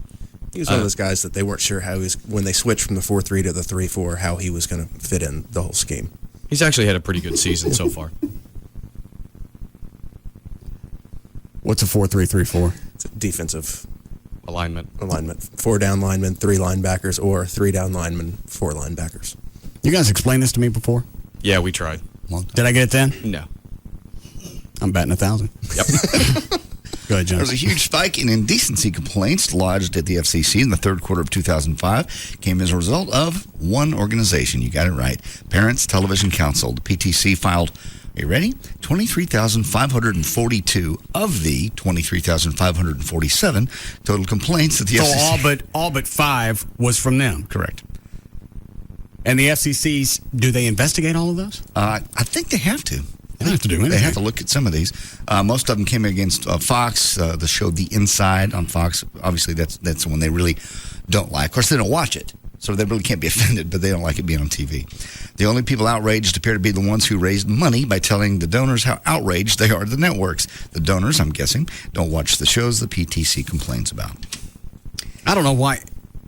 S9: He was one of those guys that they weren't sure how he was, when they switched from the 4-3 to the 3-4, how he was going to fit in the whole scheme.
S6: He's actually had a pretty good season so far.
S1: What's a 4-3-3-4?
S9: It's a defensive
S6: alignment.
S9: 4 down linemen, 3 linebackers, or 3 down linemen, 4 linebackers.
S1: You guys explained this to me before?
S6: Yeah, we tried.
S1: Did I get it then?
S6: No.
S1: I'm batting 1,000.
S6: Yep.
S1: Go ahead, John.
S5: There was a huge spike in indecency complaints lodged at the FCC in the third quarter of 2005. Came as a result of one organization. You got it right. Parents Television Council. The PTC filed, are you ready? 23,542 of the 23,547 total complaints that the FCC...
S1: So all but 5 was from them.
S5: Correct.
S1: And the FCC's, do they investigate all of those?
S5: I think they have to.
S1: They don't have to do anything.
S5: They have to look at some of these. Most of them came against Fox, the show The Inside on Fox. Obviously, that's the one they really don't like. Of course, they don't watch it, so they really can't be offended, but they don't like it being on TV. The only people outraged appear to be the ones who raised money by telling the donors how outraged they are at the networks. The donors, I'm guessing, don't watch the shows the PTC complains about.
S1: I don't know why.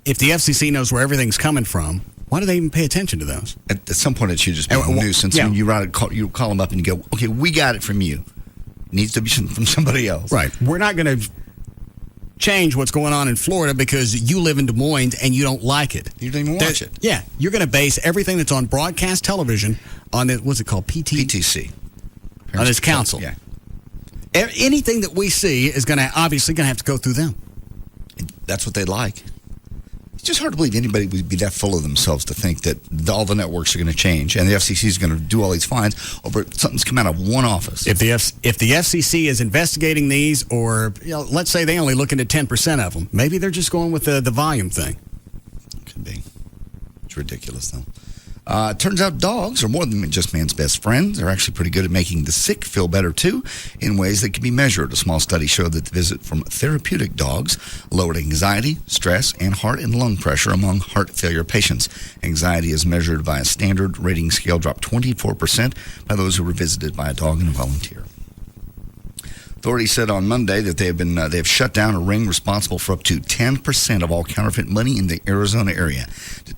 S1: If the FCC knows where everything's coming from, why do they even pay attention to those?
S5: At some point, it should just be a nuisance.
S1: Yeah.
S5: When you call them up and you go, okay, we got it from you. It needs to be from somebody else.
S1: Right. We're not going to change what's going on in Florida because you live in Des Moines and you don't like it.
S5: You don't even watch it.
S1: Yeah. You're going to base everything that's on broadcast television on the, what's it called? PTC. On this council.
S5: Yeah.
S1: Anything that we see is obviously going to have to go through them.
S5: That's what they like. It's just hard to believe anybody would be that full of themselves to think that all the networks are going to change and the FCC is going to do all these fines over something's come out of one office.
S1: If the FCC is investigating these, or let's say they only look into 10% of them, maybe they're just going with the volume thing.
S5: Could be. It's ridiculous, though. Turns out dogs are more than just man's best friend. They're actually pretty good at making the sick feel better, too, in ways that can be measured. A small study showed that the visit from therapeutic dogs lowered anxiety, stress, and heart and lung pressure among heart failure patients. Anxiety is measured by a standard rating scale dropped 24% by those who were visited by a dog and a volunteer. Authorities said on Monday that they have shut down a ring responsible for up to 10% of all counterfeit money in the Arizona area.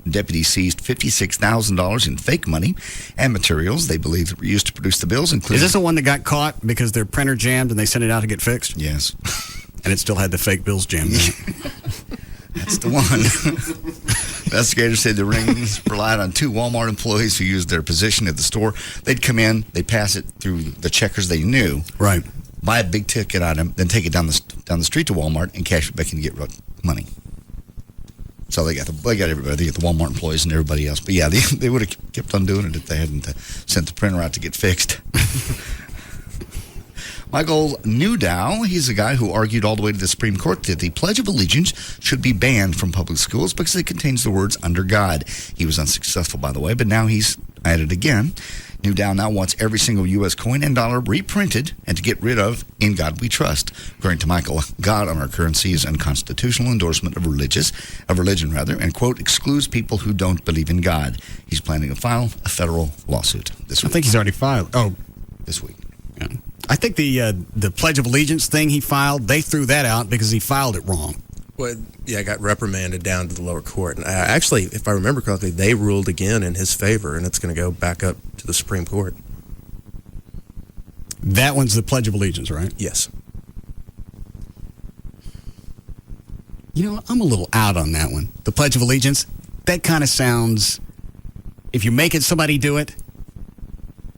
S5: Deputies seized $56,000 in fake money and materials they believe that were used to produce the bills, including...
S1: Is this the one that got caught because their printer jammed and they sent it out to get fixed?
S5: Yes.
S1: And it still had the fake bills jammed in it.
S5: That's the one. Investigators said the rings relied on 2 Walmart employees who used their position at the store. They'd come in, they'd pass it through the checkers they knew.
S1: Right.
S5: Buy a big ticket item, then take it down the street to Walmart and cash it back and get money. So they got everybody. They got the Walmart employees and everybody else. But yeah, they would have kept on doing it if they hadn't sent the printer out to get fixed. Michael Newdow, he's a guy who argued all the way to the Supreme Court that the Pledge of Allegiance should be banned from public schools because it contains the words "under God." He was unsuccessful, by the way, but now he's at it again. Newdow now wants every single U.S. coin and dollar reprinted and to get rid of "In God We Trust." According to Michael, God on our currency is unconstitutional endorsement of religion, and, quote, excludes people who don't believe in God. He's planning to file a federal lawsuit this week.
S1: I think he's already filed. Oh,
S5: this week.
S1: Yeah. I think the Pledge of Allegiance thing he filed, they threw that out because he filed it wrong.
S9: Well, yeah, got reprimanded down to the lower court. And actually, if I remember correctly, they ruled again in his favor, and it's going to go back up to the Supreme Court.
S1: That one's the Pledge of Allegiance, right?
S9: Yes.
S1: You know, I'm a little out on that one. The Pledge of Allegiance, that kind of sounds, if you're making somebody do it.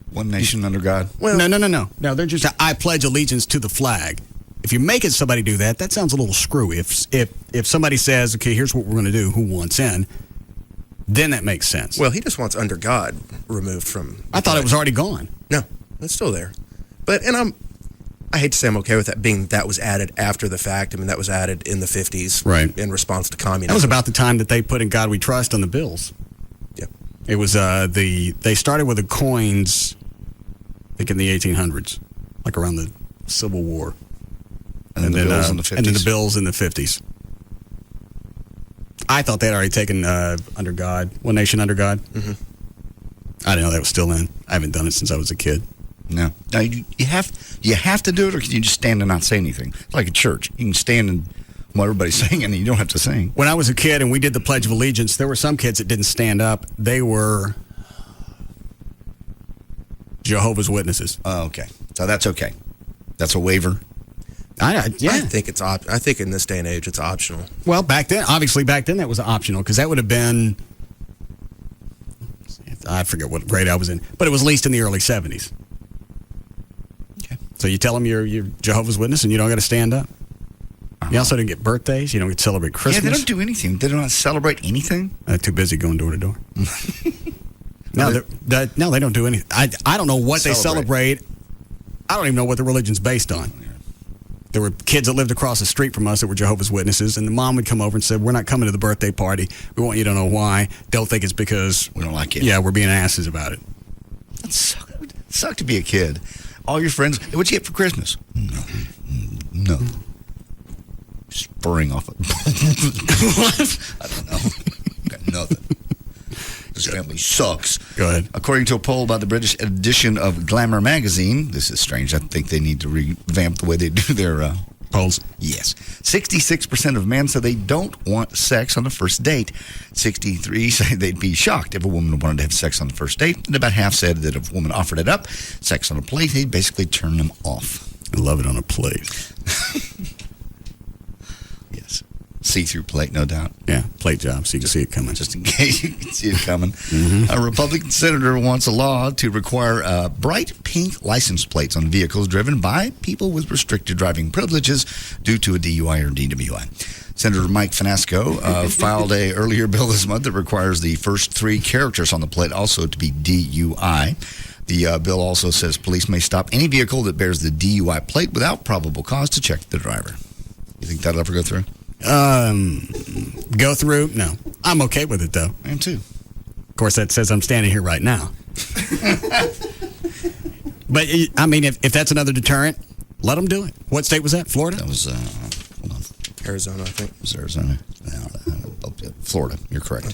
S5: One nation under God.
S1: Well, no. No, they're just, I pledge allegiance to the flag. If you're making somebody do that, that sounds a little screwy. If somebody says, okay, here's what we're going to do, who wants in, then that makes sense.
S9: Well, he just wants under God removed from...
S1: I thought it was already gone.
S9: No, it's still there. But, I hate to say I'm okay with that being that was added after the fact. I mean, that was added in the 50s.
S1: Right.
S9: In response to communism.
S1: That was about the time that they put "In God We Trust" on the bills.
S9: Yep.
S1: It was, they started with the coins, I think in the 1800s, like around the Civil War.
S5: And then the bills in the 50s.
S1: And then the bills in the 50s. I thought they'd already taken under God, One Nation under God.
S9: Mm-hmm.
S1: I didn't know that was still in. I haven't done it since I was a kid.
S5: No. Now, you have to do it, or can you just stand and not say anything? It's like a church. You can stand and while everybody's singing, and you don't have to sing.
S1: When I was a kid and we did the Pledge of Allegiance, there were some kids that didn't stand up. They were Jehovah's Witnesses.
S5: Oh, okay. So that's okay. That's a waiver.
S1: I
S9: think it's I think in this day and age it's optional.
S1: Well, back then that was optional because that would have been, I forget what grade I was in, but it was at least in the early 70s.
S5: Okay.
S1: So you tell them you're Jehovah's Witness and you don't got to stand up. You also didn't get birthdays. You don't get to celebrate Christmas.
S5: Yeah, they don't do anything. They don't celebrate anything.
S1: They're too busy going door to door. No, they don't do anything. I don't know what they celebrate. I don't even know what the religion's based on. There were kids that lived across the street from us that were Jehovah's Witnesses, and the mom would come over and say, "We're not coming to the birthday party. We want you to know why. They'll think it's because
S5: we don't like it.
S1: Yeah, we're being asses about it."
S5: It sucked to be a kid. All your friends, hey, what'd you get for Christmas? No. Spurring off it. What? I don't know. Got nothing. This family sucks.
S1: Go ahead.
S5: According to a poll by the British edition of Glamour magazine, this is strange. I think they need to revamp the way they do their
S1: polls.
S5: Yes. 66% of men say they don't want sex on the first date. 63% say they'd be shocked if a woman wanted to have sex on the first date. And about half said that if a woman offered it up, sex on a plate, they'd basically turn them off.
S1: I love it on a plate.
S5: Yes. See-through plate, no doubt.
S1: Yeah, plate job, so you can see it coming.
S5: Just in case you can see it coming. Mm-hmm. A Republican senator wants a law to require bright pink license plates on vehicles driven by people with restricted driving privileges due to a DUI or DWI. Senator Mike Finasco filed a earlier bill this month that requires the first 3 characters on the plate also to be DUI. The bill also says police may stop any vehicle that bears the DUI plate without probable cause to check the driver. You think that'll ever go through?
S1: Go through? No. I'm okay with it, though.
S5: I am, too.
S1: Of course, that says I'm standing here right now. But, I mean, if that's another deterrent, let them do it. What state was that? Florida?
S5: That was, hold on.
S9: Arizona, I think.
S5: It was Arizona. No, Florida. You're correct.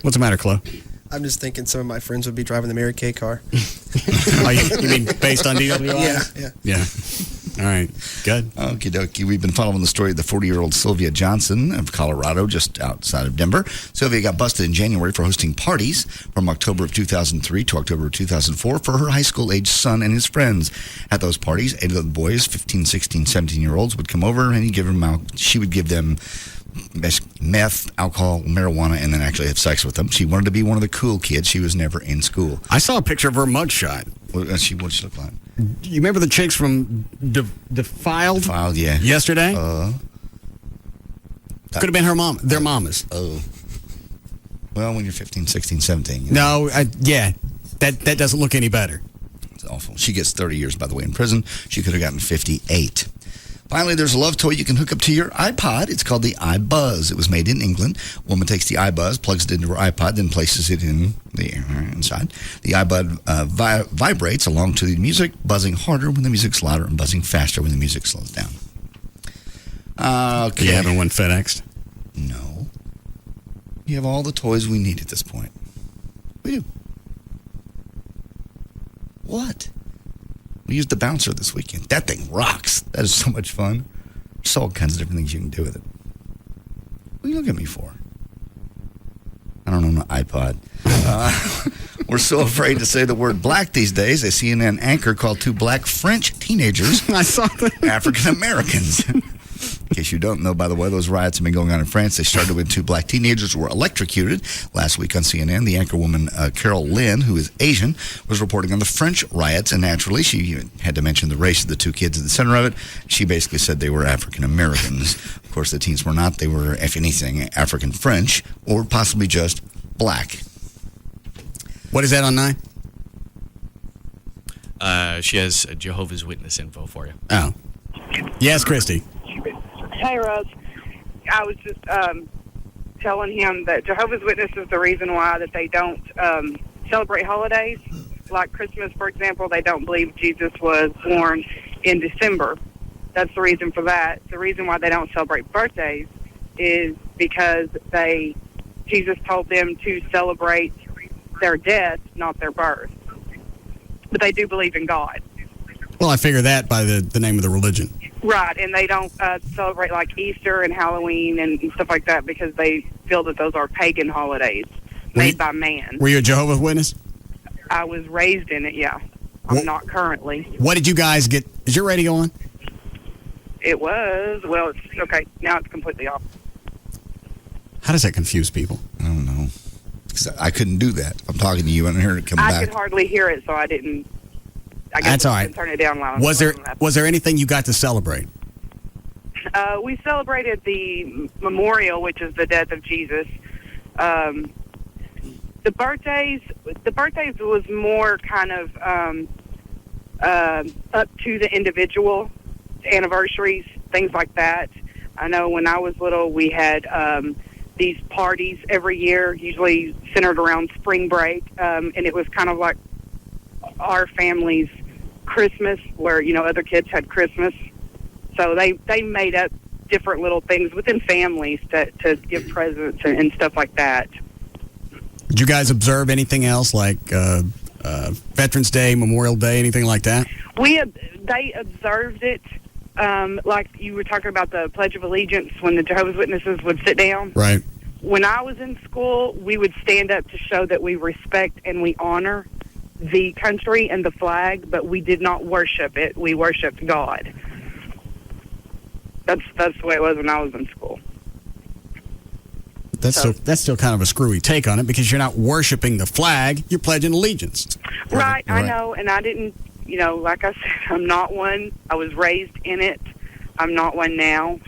S1: What's the matter, Chloe?
S7: I'm just thinking some of my friends would be driving the Mary Kay car.
S1: Oh, you mean based on DWI?
S7: Yeah.
S1: Yeah. All right, good.
S5: Okie dokie. We've been following the story of the 40-year-old Sylvia Johnson of Colorado, just outside of Denver. Sylvia got busted in January for hosting parties from October of 2003 to October of 2004 for her high school-aged son and his friends. At those parties, 8 of the boys, 15, 16, 17-year-olds, would come over and she would give them meth, alcohol, marijuana, and then actually have sex with them. She wanted to be one of the cool kids. She was never in school.
S1: I saw a picture of her mugshot.
S5: What did she look like?
S1: You remember the chicks from Defiled?
S5: Defiled, yeah.
S1: Yesterday? Could have been her mom. Their mamas.
S5: Oh. Well, when you're 15, 16, 17. You
S1: know. No, that doesn't look any better.
S5: It's awful. She gets 30 years, by the way, in prison. She could have gotten 58. Finally, there's a love toy you can hook up to your iPod. It's called the iBuzz. It was made in England. A woman takes the iBuzz, plugs it into her iPod, then places it in the inside. The iBud vibrates along to the music, buzzing harder when the music's louder and buzzing faster when the music slows down. Okay.
S1: You haven't won FedEx?
S5: No. We have all the toys we need at this point. We do. What? We used the bouncer this weekend. That thing rocks. That is so much fun. There's all kinds of different things you can do with it. What do you look at me for? I don't own an iPod. We're so afraid to say the word black these days. A CNN anchor called 2 black French teenagers
S1: I saw that.
S5: African Americans. In case you don't know, by the way, those riots have been going on in France. They started when 2 black teenagers were electrocuted. Last week on CNN, the anchorwoman Carol Lynn, who is Asian, was reporting on the French riots. And naturally, she had to mention the race of the 2 kids at the center of it. She basically said they were African Americans. Of course, the teens were not. They were, if anything, African French or possibly just black.
S1: What is that on 9?
S6: She has Jehovah's Witness info for you.
S1: Oh. Yes, Christy.
S16: Hey, Russ. I was just telling him that Jehovah's Witness is the reason why that they don't celebrate holidays. Like Christmas, for example, they don't believe Jesus was born in December. That's the reason for that. The reason why they don't celebrate birthdays is because Jesus told them to celebrate their death, not their birth. But they do believe in God.
S1: Well, I figure that by the name of the religion.
S16: Right, and they don't celebrate like Easter and Halloween and stuff like that because they feel that those are pagan holidays made by man.
S1: Were you a Jehovah's Witness?
S16: I was raised in it, yeah. I'm not currently.
S1: What did you guys get? Is your radio on?
S16: It was. Well, it's okay. Now it's completely off.
S1: How does that confuse people?
S5: I don't know. Because I couldn't do that. I'm talking to you and I heard it come back.
S16: I could hardly hear it, so I didn't. I guess
S1: That's all right.
S16: Turn it down loud.
S1: Was there anything you got to celebrate?
S16: We celebrated the memorial, which is the death of Jesus. The birthdays was more kind of up to the individual, anniversaries, things like that. I know when I was little, we had these parties every year, usually centered around spring break, and it was kind of like our family's Christmas, where other kids had Christmas. So they made up different little things within families to give presents and stuff like that.
S1: Did you guys observe anything else like Veterans Day, Memorial Day, anything like that?
S16: They observed it, like you were talking about the Pledge of Allegiance when the Jehovah's Witnesses would sit down.
S1: Right.
S16: When I was in school, we would stand up to show that we respect and we honor the country and the flag, but we did not worship it. We worshiped God. That's the way it was when I was in school.
S1: That's still kind of a screwy take on it because you're not worshiping the flag, you're pledging allegiance.
S16: Right, I know, and I didn't, like I said, I'm not one. I was raised in it. I'm not one now.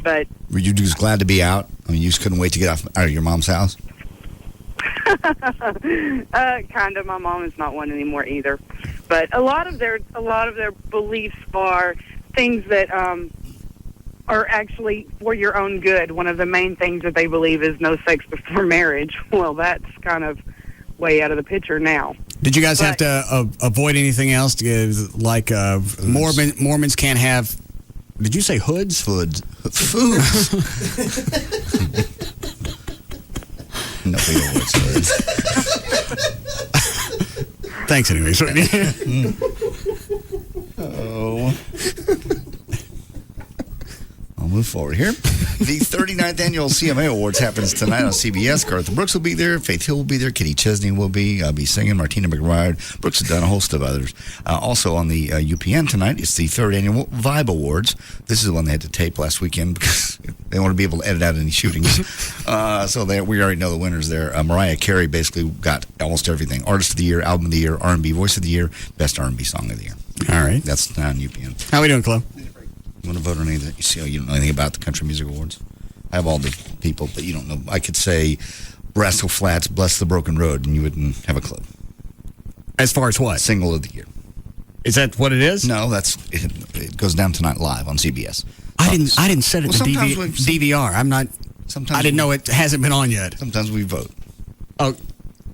S16: But
S5: were you just glad to be out? I mean, you just couldn't wait to get out of your mom's house?
S16: Kind of. My mom is not one anymore either. But a lot of their beliefs are things that are actually for your own good. One of the main things that they believe is no sex before marriage. Well, that's kind of way out of the picture now.
S1: Did you guys have to avoid anything else? Like Mormons can't have. Did you say hoods?
S5: Foods. Nobody avoids hoods.
S1: Thanks anyway.
S5: Oh. move forward here. The 39th Annual CMA Awards happens tonight on CBS. Garth Brooks will be there. Faith Hill will be there. Kenny Chesney will be. I'll be singing. Martina McBride. Brooks has done a host of others. Also on the UPN tonight, it's the 3rd Annual Vibe Awards. This is the one they had to tape last weekend because they want to be able to edit out any shootings. We already know the winners there. Mariah Carey basically got almost everything. Artist of the Year, Album of the Year, R&B Voice of the Year, Best R&B Song of the Year.
S1: All right.
S5: That's on UPN.
S1: How we doing, Chloe?
S5: You want to vote on anything? You see, you don't know anything about the Country Music Awards? I have all the people, but you don't know. I could say Rascal Flatts, Bless the Broken Road, and you wouldn't have a clue.
S1: As far as what?
S5: Single of the Year.
S1: Is that what it is?
S5: No, it goes down tonight live on CBS.
S1: I didn't set it to DVR. I'm not. I didn't know it hasn't been on yet.
S5: Sometimes we vote.
S1: Oh,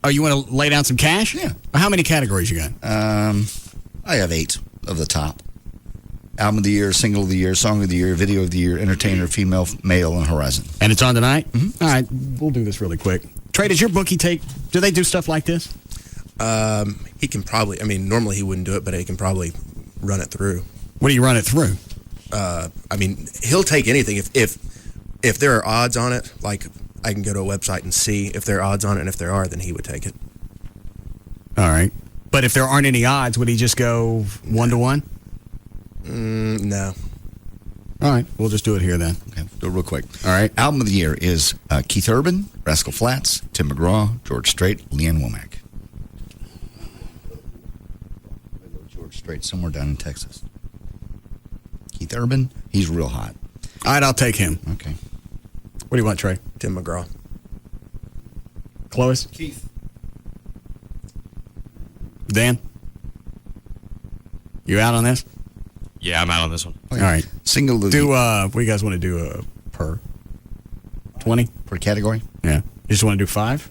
S1: you want to lay down some cash?
S5: Yeah.
S1: How many categories you got?
S5: I have 8 of the top. Album of the Year, Single of the Year, Song of the Year, Video of the Year, Entertainer, Female, Male, and Horizon.
S1: And it's on tonight?
S5: Mm-hmm.
S1: All right, we'll do this really quick. Trey, does your bookie do they do stuff like this?
S9: He can probably, normally he wouldn't do it, but he can probably run it through.
S1: What do you run it through?
S9: He'll take anything. If there are odds on it, like I can go to a website and see if there are odds on it, and if there are, then he would take it.
S1: All right. But if there aren't any odds, would he just go 1-to-1?
S9: No.
S1: All right, we'll just do it here then.
S5: Okay, do it real quick.
S1: All right.
S5: Album of the Year is Keith Urban, Rascal Flatts, Tim McGraw, George Strait, Leanne Womack. George Strait, somewhere down in Texas. Keith Urban, he's real hot.
S1: All right, I'll take him.
S5: Okay.
S1: What do you want, Trey?
S9: Tim McGraw.
S1: Clovis?
S7: Keith.
S1: Dan? You out on this?
S6: Yeah, I'm out on this one.
S1: All right.
S5: Single of
S1: the what do you guys want to do per 20?
S5: Per category?
S1: Yeah. You just want to do 5?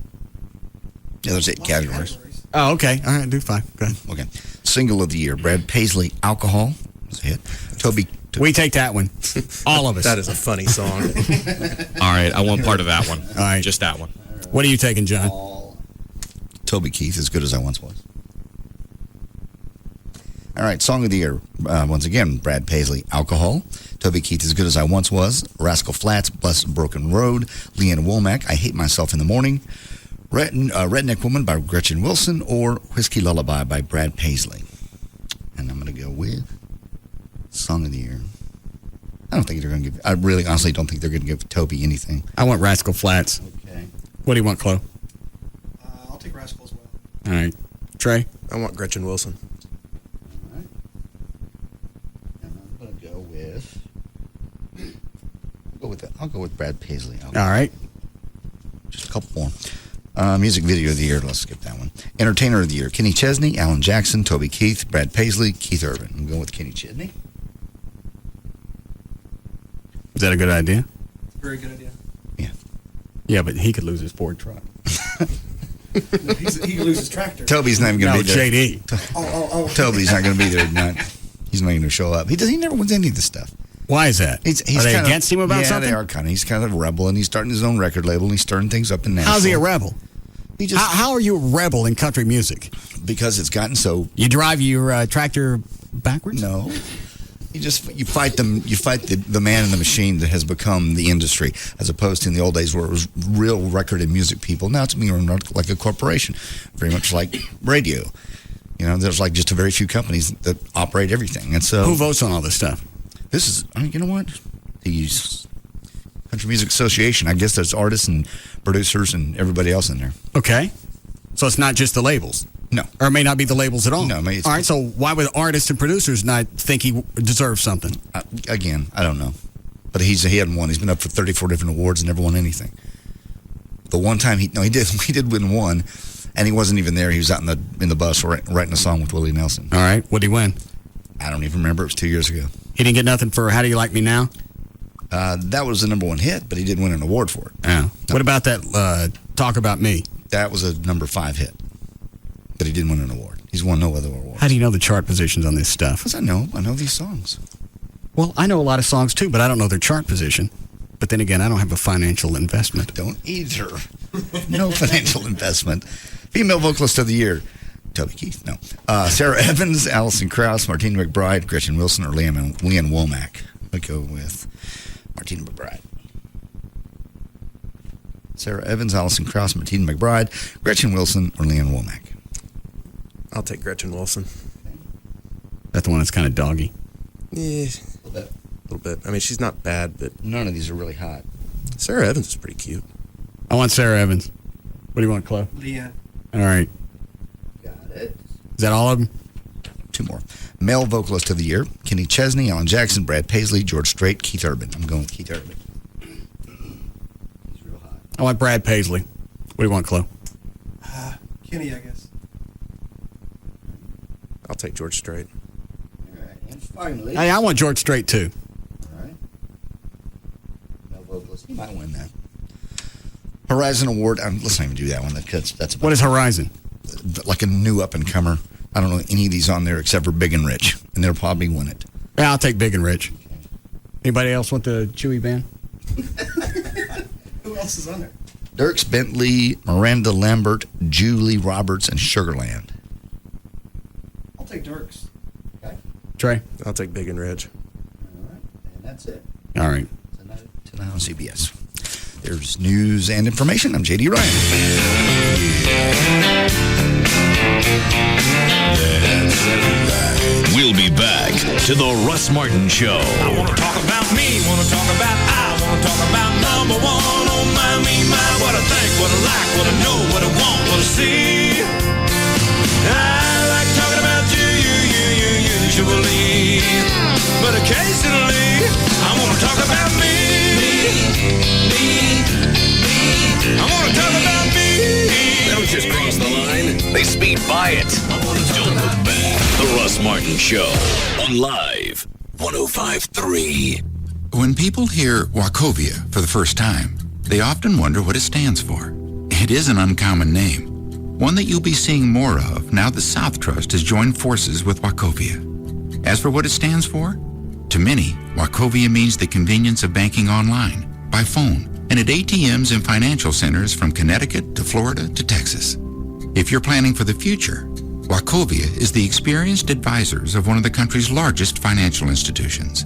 S5: Yeah, there's 8 categories.
S1: Oh, okay. All right, do 5. Go ahead.
S5: Okay. Single of the Year, Brad Paisley, Alcohol. That's a hit. Toby.
S1: We take that one. All of us.
S9: That is a funny song.
S6: All right, I want part of that one.
S1: All right.
S6: Just that one.
S1: What are you taking, John?
S5: Toby Keith, As Good As I Once Was. All right, Song of the Year. Once again, Brad Paisley, Alcohol. Toby Keith, As Good As I Once Was. Rascal Flatts, Bless the Broken Road. Leanne Womack, I Hate Myself in the Morning. Redneck Woman by Gretchen Wilson, or Whiskey Lullaby by Brad Paisley. And I'm going to go with Song of the Year. I don't think they're going to give... I really honestly don't think they're going to give Toby anything.
S1: I want Rascal Flatts.
S5: Okay.
S1: What do you want, Chloe?
S7: I'll take Rascal as well.
S1: All right. Trey?
S9: I want Gretchen Wilson.
S5: All right. And I'm going to go with... I'll go with Brad Paisley.
S1: All right.
S5: Just a couple more. Music Video of the Year. Let's skip that one. Entertainer of the Year. Kenny Chesney, Alan Jackson, Toby Keith, Brad Paisley, Keith Urban. I'm going with Kenny Chesney.
S1: Is that a good idea?
S7: Very good idea.
S5: Yeah.
S1: Yeah, but he could lose his Ford truck.
S7: He could lose his tractor.
S5: Toby's not even going to be there.
S1: JD.
S7: Oh.
S5: Toby's not going to be there tonight. He's not going to show up. He never wins any of this stuff.
S1: Why is that?
S5: He's
S1: Are they against him about something?
S5: Yeah, they are kind of. He's kind of a rebel, and he's starting his own record label, and he's stirring things up in Nashville.
S1: How's he a rebel?
S5: He just
S1: how are you a rebel in country music?
S5: Because it's gotten so.
S1: You drive your tractor backwards?
S5: No. You fight them. You fight the man in the machine that has become the industry, as opposed to in the old days where it was real record and music people. Now it's more like a corporation, very much like radio. You know, there's like just a very few companies that operate everything, and so
S1: who votes on all this stuff?
S5: This is, you know what? The Country Music Association. I guess there's artists and producers and everybody else in there.
S1: Okay. So it's not just the labels?
S5: No.
S1: Or it may not be the labels at all?
S5: No. All
S1: right, so why would artists and producers not think he deserves something?
S5: Again, I don't know. But he hadn't won. He's been up for 34 different awards and never won anything. The one time he did win one, and he wasn't even there. He was out in the bus writing a song with Willie Nelson.
S1: All right. What did he win?
S5: I don't even remember. It was 2 years ago.
S1: He didn't get nothing for How Do You Like Me Now?
S5: That was the number 1 hit, but he didn't win an award for it.
S1: Yeah. What about that Talk About Me?
S5: That was a number 5 hit, but he didn't win an award. He's won no other award.
S1: How do you know the chart positions on this stuff?
S5: Because I know these songs.
S1: Well, I know a lot of songs too, but I don't know their chart position. But then again, I don't have a financial investment.
S5: I don't either. No financial investment. Female Vocalist of the Year. Toby Keith, no. Sarah Evans, Alison Krauss, Martina McBride, Gretchen Wilson, or Leanne Womack. I'll go with Martina McBride. Sarah Evans, Allison Krause, Martina McBride, Gretchen Wilson, or Leanne Womack.
S9: I'll take Gretchen Wilson.
S1: That's the one that's kind of doggy.
S9: Yeah, a little bit. I mean, she's not bad, but
S5: none of these are really hot.
S9: Sarah Evans is pretty cute.
S1: I want Sarah Evans. What do you want, Chloe?
S7: Leanne.
S1: All right.
S5: Got it.
S1: Is that all of them?
S5: 2 more. Male vocalist of the year: Kenny Chesney, Alan Jackson, Brad Paisley, George Strait, Keith Urban. I'm going with Keith Urban. He's real hot.
S1: I want Brad Paisley. What do you want, Chloe?
S7: Kenny, I guess.
S9: I'll take George Strait.
S5: All right. And finally,
S1: Hey, I want George Strait, too.
S5: all right. Male vocalist. He might win that. Horizon Award. Let's not even do that one. That's
S1: What is Horizon?
S5: like a new up and comer. I don't know any of these on there except for Big and Rich, and they'll probably win it.
S1: Yeah, I'll take Big and Rich. Anybody else want the Chewy band?
S7: Who else is on there?
S5: Dierks Bentley, Miranda Lambert, Julie Roberts, and Sugarland.
S7: I'll take Dirks.
S5: Okay.
S1: Trey?
S9: I'll take Big and Rich.
S5: All right. And that's it.
S1: All right.
S5: Tonight on CBS. There's news and information. I'm J.D. Ryan.
S2: We'll be back to the Russ Martin Show.
S12: I want to talk about me, want to talk about I, want to talk about number one. Oh my, me, my, what I think, what I like, what I know, what I want, what I see. I like talking about you usually, but occasionally I want to talk about me. I want to talk about me.
S2: They don't just cross the line, they speed by it. Don't look back. The Russ Martin Show on Live 105.3.
S17: When people hear Wachovia for the first time, they often wonder what it stands for. It is an uncommon name, one that you'll be seeing more of now the South Trust has joined forces with Wachovia. As for what it stands for, to many, Wachovia means the convenience of banking online, by phone, and at ATMs and financial centers from Connecticut to Florida to Texas. If you're planning for the future, Wachovia is the experienced advisors of one of the country's largest financial institutions.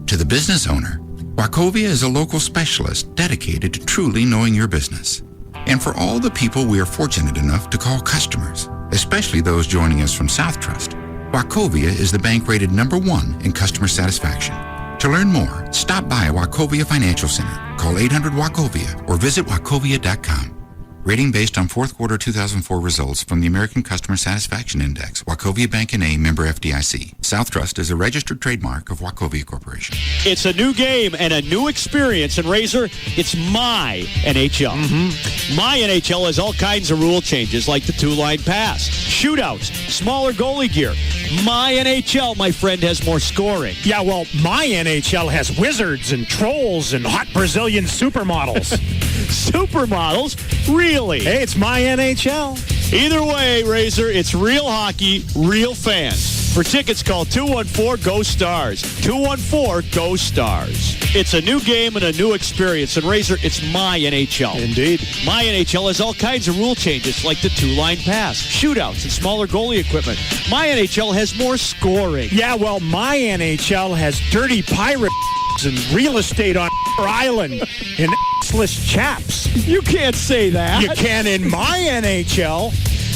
S17: To the business owner, Wachovia is a local specialist dedicated to truly knowing your business. And for all the people we are fortunate enough to call customers, especially those joining us from South Trust, Wachovia is the bank rated #1 in customer satisfaction. To learn more, stop by Wachovia Financial Center, call 800-WACHOVIA, or visit wachovia.com. Rating based on fourth quarter 2004 results from the American Customer Satisfaction Index. Wachovia Bank N.A., member FDIC. South Trust is a registered trademark of Wachovia Corporation.
S20: It's a new game and a new experience. And Razor, it's my NHL. My NHL has all kinds of rule changes like the 2-line pass, shootouts, smaller goalie gear. My NHL, my friend, has more scoring.
S21: Yeah, well, my NHL has wizards and trolls and hot Brazilian supermodels.
S20: Supermodels? Really?
S21: Hey, it's my NHL.
S20: Either way, Razor, it's real hockey, real fans. For tickets, call 214-GO-STARS. 214-GO-STARS. It's a new game and a new experience. And Razor, it's my NHL.
S21: Indeed.
S20: My NHL has all kinds of rule changes like the 2-line pass, shootouts, and smaller goalie equipment. My NHL has more scoring.
S21: Yeah, well, my NHL has dirty pirate and real estate on island and assless chaps.
S20: You can't say that.
S21: You can in my NHL.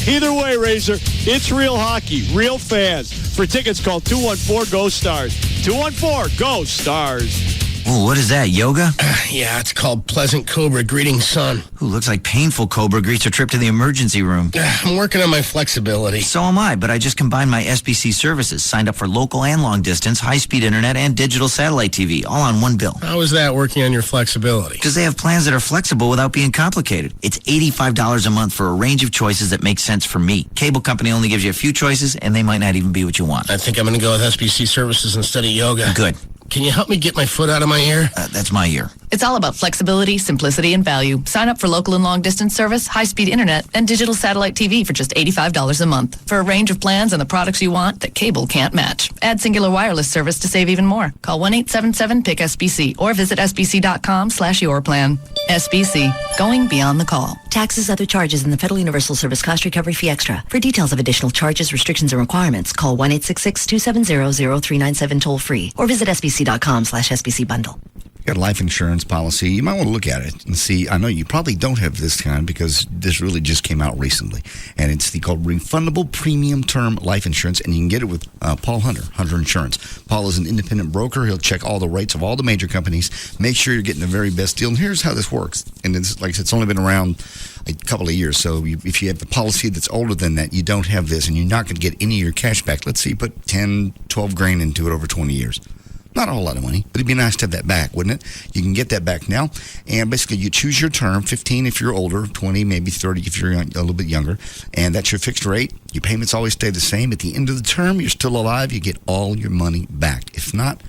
S20: Either way, Razor, it's real hockey, real fans. For tickets, call 214-GO-STARS. 214-GO-STARS.
S24: Oh, what is that, yoga?
S10: Yeah, it's called Pleasant Cobra Greeting Son.
S24: Ooh, looks like painful Cobra greets a trip to the emergency room.
S10: I'm working on my flexibility.
S24: So am I, but I just combined my SBC services, signed up for local and long distance, high-speed internet, and digital satellite TV, all on one bill.
S10: How is that working on your flexibility?
S24: Because they have plans that are flexible without being complicated. It's $85 a month for a range of choices that make sense for me. Cable company only gives you a few choices, and they might not even be what you want.
S10: I think I'm going to go with SBC services instead of yoga.
S24: Good.
S10: Can you help me get my foot out of my ear?
S24: That's my ear.
S25: It's all about flexibility, simplicity, and value. Sign up for local and long-distance service, high-speed internet, and digital satellite TV for just $85 a month. For a range of plans and the products you want that cable can't match. Add Singular Wireless service to save even more. Call 1-877-PICK-SBC or visit sbc.com/yourplan. SBC, going beyond the call.
S26: Taxes, other charges, and the Federal Universal Service Cost Recovery Fee Extra. For details of additional charges, restrictions, and requirements, call 1-866-270-0397 toll-free or visit sbc.com/SBC bundle.
S5: got a life insurance policy, you might want to look at it and see. I know you probably don't have this kind because this really just came out recently. And it's called refundable premium term life insurance, and you can get it with Paul Hunter Insurance. Paul is an independent broker. He'll check all the rates of all the major companies, make sure you're getting the very best deal. And here's how this works. And it's like I said, it's only been around a couple of years. So if you have a policy that's older than that, you don't have this, and you're not going to get any of your cash back. Let's say you put 10, 12 grand into it over 20 years. Not a whole lot of money, but it'd be nice to have that back, wouldn't it? You can get that back now. And basically, you choose your term, 15 if you're older, 20, maybe 30 if you're a little bit younger. And that's your fixed rate. Your payments always stay the same. At the end of the term, you're still alive. You get all your money back. If not,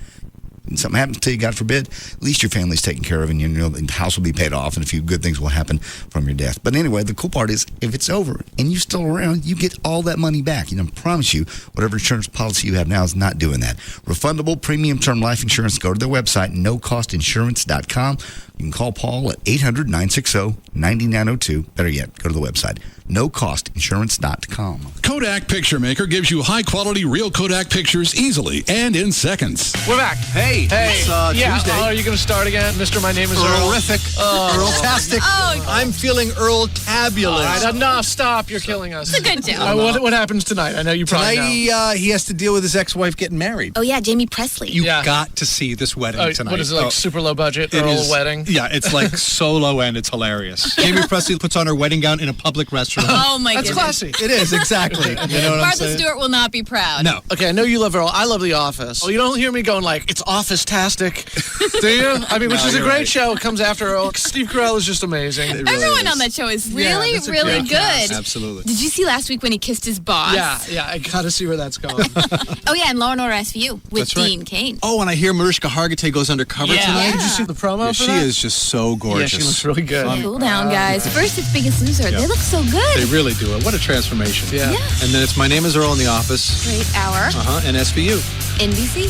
S5: and something happens to you, God forbid, at least your family's taken care of, and you know the house will be paid off, and a few good things will happen from your death. But anyway, the cool part is, if it's over and you're still around, you get all that money back. I promise you, whatever insurance policy you have now is not doing that. Refundable premium term life insurance. Go to their website, nocostinsurance.com. You can call Paul at 800-960-9902. Better yet, go to the website, nocostinsurance.com.
S8: Kodak Picture Maker gives you high-quality real Kodak pictures easily and in seconds.
S10: We're back. Hey. It's
S21: Tuesday.
S10: Oh, are you going to start again? Mr. My name is Earl.
S21: Terrific. Earl-tastic.
S10: Oh.
S21: I'm feeling Earl-tabulous.
S10: All right, enough. Stop. You're killing us.
S11: It's a good joke.
S10: What happens tonight? I know you probably
S21: Tonight, he has to deal with his ex-wife getting married.
S11: Oh, yeah, Jamie Presley.
S21: You got to see this wedding tonight.
S10: What is it, like super low budget
S21: It
S10: Earl
S21: is-
S10: wedding?
S21: Yeah, it's like so low end, it's hilarious. Jamie Presley puts on her wedding gown in a public restaurant.
S11: Oh, my
S10: That's
S11: goodness.
S10: classy.
S21: It is, exactly. You know what I'm
S11: Martha
S21: saying?
S11: Stewart will not be proud.
S21: No.
S10: Okay, I know you love Earl. I love The Office. Oh, you don't hear me going like, it's Office-tastic. Do you? I mean, which
S21: No,
S10: is a
S21: you're
S10: great
S21: right.
S10: show. It comes after Earl. Steve Carell is just amazing.
S11: Everyone on that show is really,
S10: that's a
S11: really
S10: great
S11: good.
S10: cast.
S21: Absolutely.
S11: Did you see last week when he kissed his boss?
S10: Yeah, I gotta see where that's going.
S11: Oh, yeah, and Law & Order SVU with
S21: That's right.
S11: Dean Cain.
S21: Oh, and I hear Mariska Hargitay goes undercover tonight.
S10: Did you see the promo
S21: Yeah,
S10: for
S21: she
S10: that?
S21: is just so gorgeous.
S10: Yeah, she looks really good.
S11: Cool down, guys. First, it's Biggest Loser.
S21: Yeah.
S11: They look so good.
S21: They really do it. What a transformation.
S10: Yeah.
S21: And then it's My Name is Earl in The Office.
S11: Great hour.
S21: And SVU.
S11: NBC.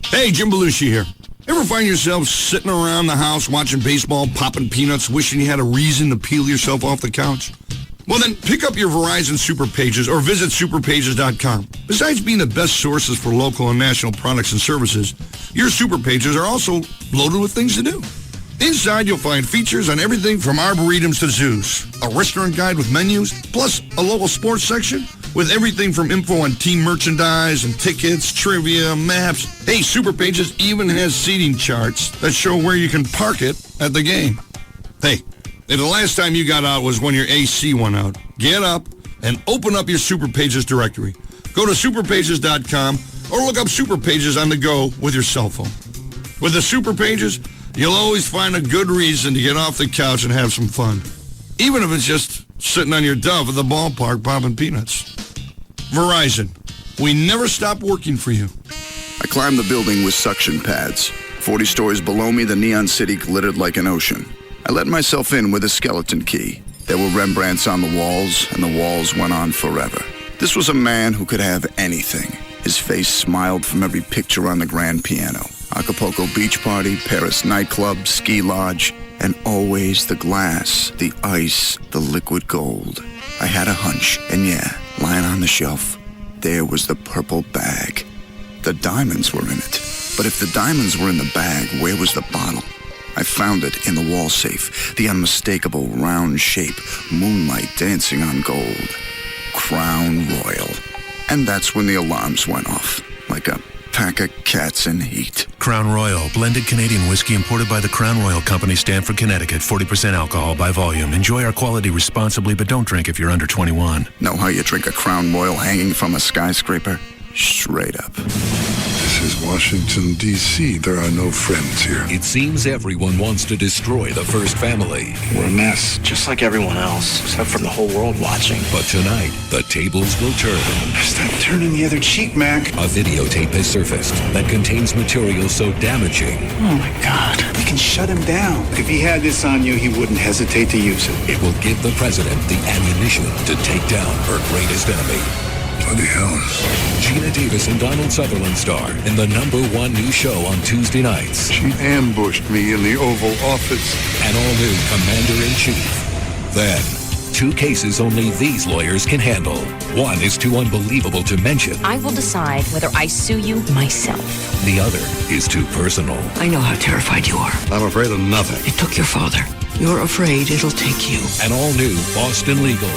S18: Hey, Jim Belushi here. Ever find yourself sitting around the house watching baseball, popping peanuts, wishing you had a reason to peel yourself off the couch? Well, then pick up your Verizon Super Pages or visit superpages.com. Besides being the best sources for local and national products and services, your Super Pages are also loaded with things to do. Inside, you'll find features on everything from arboretums to zoos, a restaurant guide with menus, plus a local sports section with everything from info on team merchandise and tickets, trivia, maps. Hey, Super Pages even has seating charts that show where you can park it at the game. Hey, if the last time you got out was when your AC went out, get up and open up your Super Pages directory. Go to superpages.com or look up Super Pages on the go with your cell phone. With the Super Pages, you'll always find a good reason to get off the couch and have some fun. Even if it's just sitting on your duff at the ballpark popping peanuts. Verizon, we never stop working for you.
S19: I climbed the building with suction pads. 40 stories below me, the neon city glittered like an ocean. I let myself in with a skeleton key. There were Rembrandts on the walls, and the walls went on forever. This was a man who could have anything. His face smiled from every picture on the grand piano. Acapulco beach party, Paris nightclub, ski lodge, and always the glass, the ice, the liquid gold. I had a hunch, and yeah, lying on the shelf, there was the purple bag. The diamonds were in it. But if the diamonds were in the bag, where was the bottle? I found it in the wall safe, the unmistakable round shape, moonlight dancing on gold. Crown Royal. And that's when the alarms went off, like a pack of cats in heat.
S22: Crown Royal, blended Canadian whiskey imported by the Crown Royal Company, Stamford, Connecticut. 40% alcohol by volume. Enjoy our quality responsibly, but don't drink if you're under 21.
S19: Know how you drink a Crown Royal hanging from a skyscraper? Straight up.
S23: This is Washington, D.C. There are no friends here.
S2: It seems everyone wants to destroy the First Family.
S23: We're a mess.
S27: Just like everyone else, except for the whole world watching.
S2: But tonight, the tables will turn.
S23: Stop turning the other cheek, Mac.
S2: A videotape has surfaced that contains material so damaging.
S27: Oh my God.
S23: We can shut him down. If he had this on you, he wouldn't hesitate to use it.
S2: It will give the president the ammunition to take down her greatest enemy.
S23: Bloody hell.
S2: Gina Davis and Donald Sutherland star in the #1 new show on Tuesday nights.
S23: She ambushed me in the Oval Office.
S2: An all-new Commander-in-Chief. Then, 2 cases only these lawyers can handle. One is too unbelievable to mention.
S3: I will decide whether I sue you myself.
S2: The other is too personal.
S3: I know how terrified you are.
S18: I'm afraid of nothing.
S3: It took your father. You're afraid it'll take you.
S2: An all-new Boston Legal.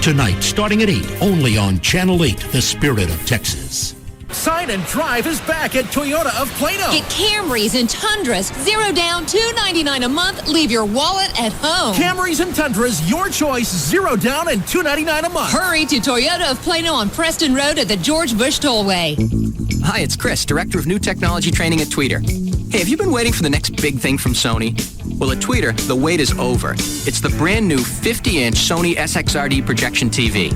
S4: Tonight, starting at 8, only on Channel 8, The Spirit of Texas.
S6: Sign and Drive is back at Toyota of Plano.
S13: Get Camrys and Tundras, 0 down, $299 a month. Leave your wallet at home.
S6: Camrys and Tundras, your choice, 0 down and $299 a month.
S13: Hurry to Toyota of Plano on Preston Road at the George Bush Tollway.
S14: Hi, it's Chris, Director of New Technology Training at Tweeter. Hey, have you been waiting for the next big thing from Sony? Well, at Tweeter, the wait is over. It's the brand new 50-inch Sony SXRD projection TV.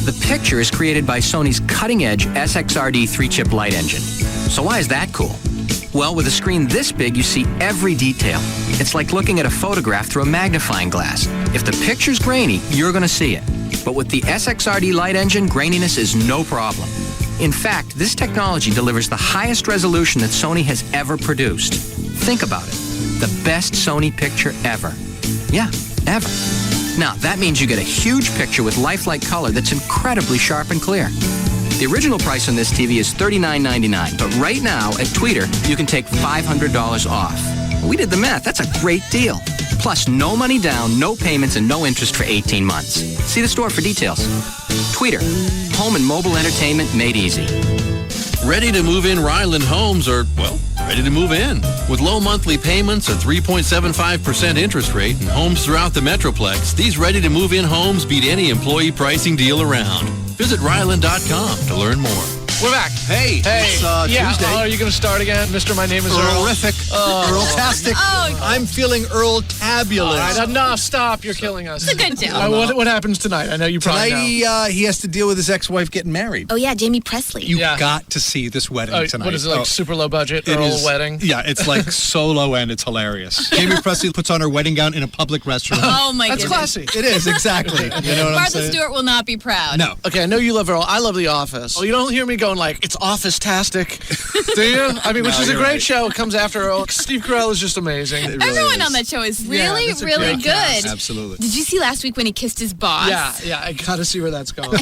S14: The picture is created by Sony's cutting-edge SXRD 3-chip light engine. So why is that cool? Well, with a screen this big, you see every detail. It's like looking at a photograph through a magnifying glass. If the picture's grainy, you're going to see it. But with the SXRD light engine, graininess is no problem. In fact, this technology delivers the highest resolution that Sony has ever produced. Think about it. The best Sony picture ever. Yeah, ever. Now, that means you get a huge picture with lifelike color that's incredibly sharp and clear. The original price on this TV is $39.99, but right now at Tweeter, you can take $500 off. We did the math. That's a great deal. Plus, no money down, no payments, and no interest for 18 months. See the store for details. Tweeter, home and mobile entertainment made easy.
S15: Ready to move in Ryland Homes are, well, ready to move in. With low monthly payments, a 3.75% interest rate, and homes throughout the Metroplex, these ready-to-move-in homes beat any employee pricing deal around. Visit Ryland.com to learn more.
S10: We're back.
S15: Hey,
S10: it's
S15: Tuesday.
S10: Are you going to start again? Mr. My name is Earl.
S15: Horrific.
S10: Earl-tastic.
S13: Oh.
S10: I'm feeling Earl-tabulous. All right, enough. Stop. You're killing us.
S13: It's a good joke.
S10: What happens tonight? I know you probably know.
S16: He has to deal with his ex-wife getting married.
S13: Oh, yeah, Jamie Presley.
S16: You got to see this wedding tonight.
S10: What is it, like super low budget Earl wedding?
S16: Yeah, it's like so low end, it's hilarious. Jamie Presley puts on her wedding gown in a public restroom.
S13: Oh, my
S10: That's
S13: goodness.
S10: classy.
S16: It is, exactly. You know what I'm
S13: Martha
S16: saying?
S13: Stewart will not be proud.
S16: No.
S10: Okay, I know you love Earl. I love The Office. Oh, you don't hear me going like, it's Office-tastic. Do you? I mean, which is a great show. It comes after Earl. Steve Carell is just amazing.
S13: Everyone on that show is really,
S10: that's a
S13: really
S10: great
S13: good.
S10: cast.
S16: Absolutely.
S13: Did you see last week when he kissed his boss?
S10: Yeah, I got to see where that's going.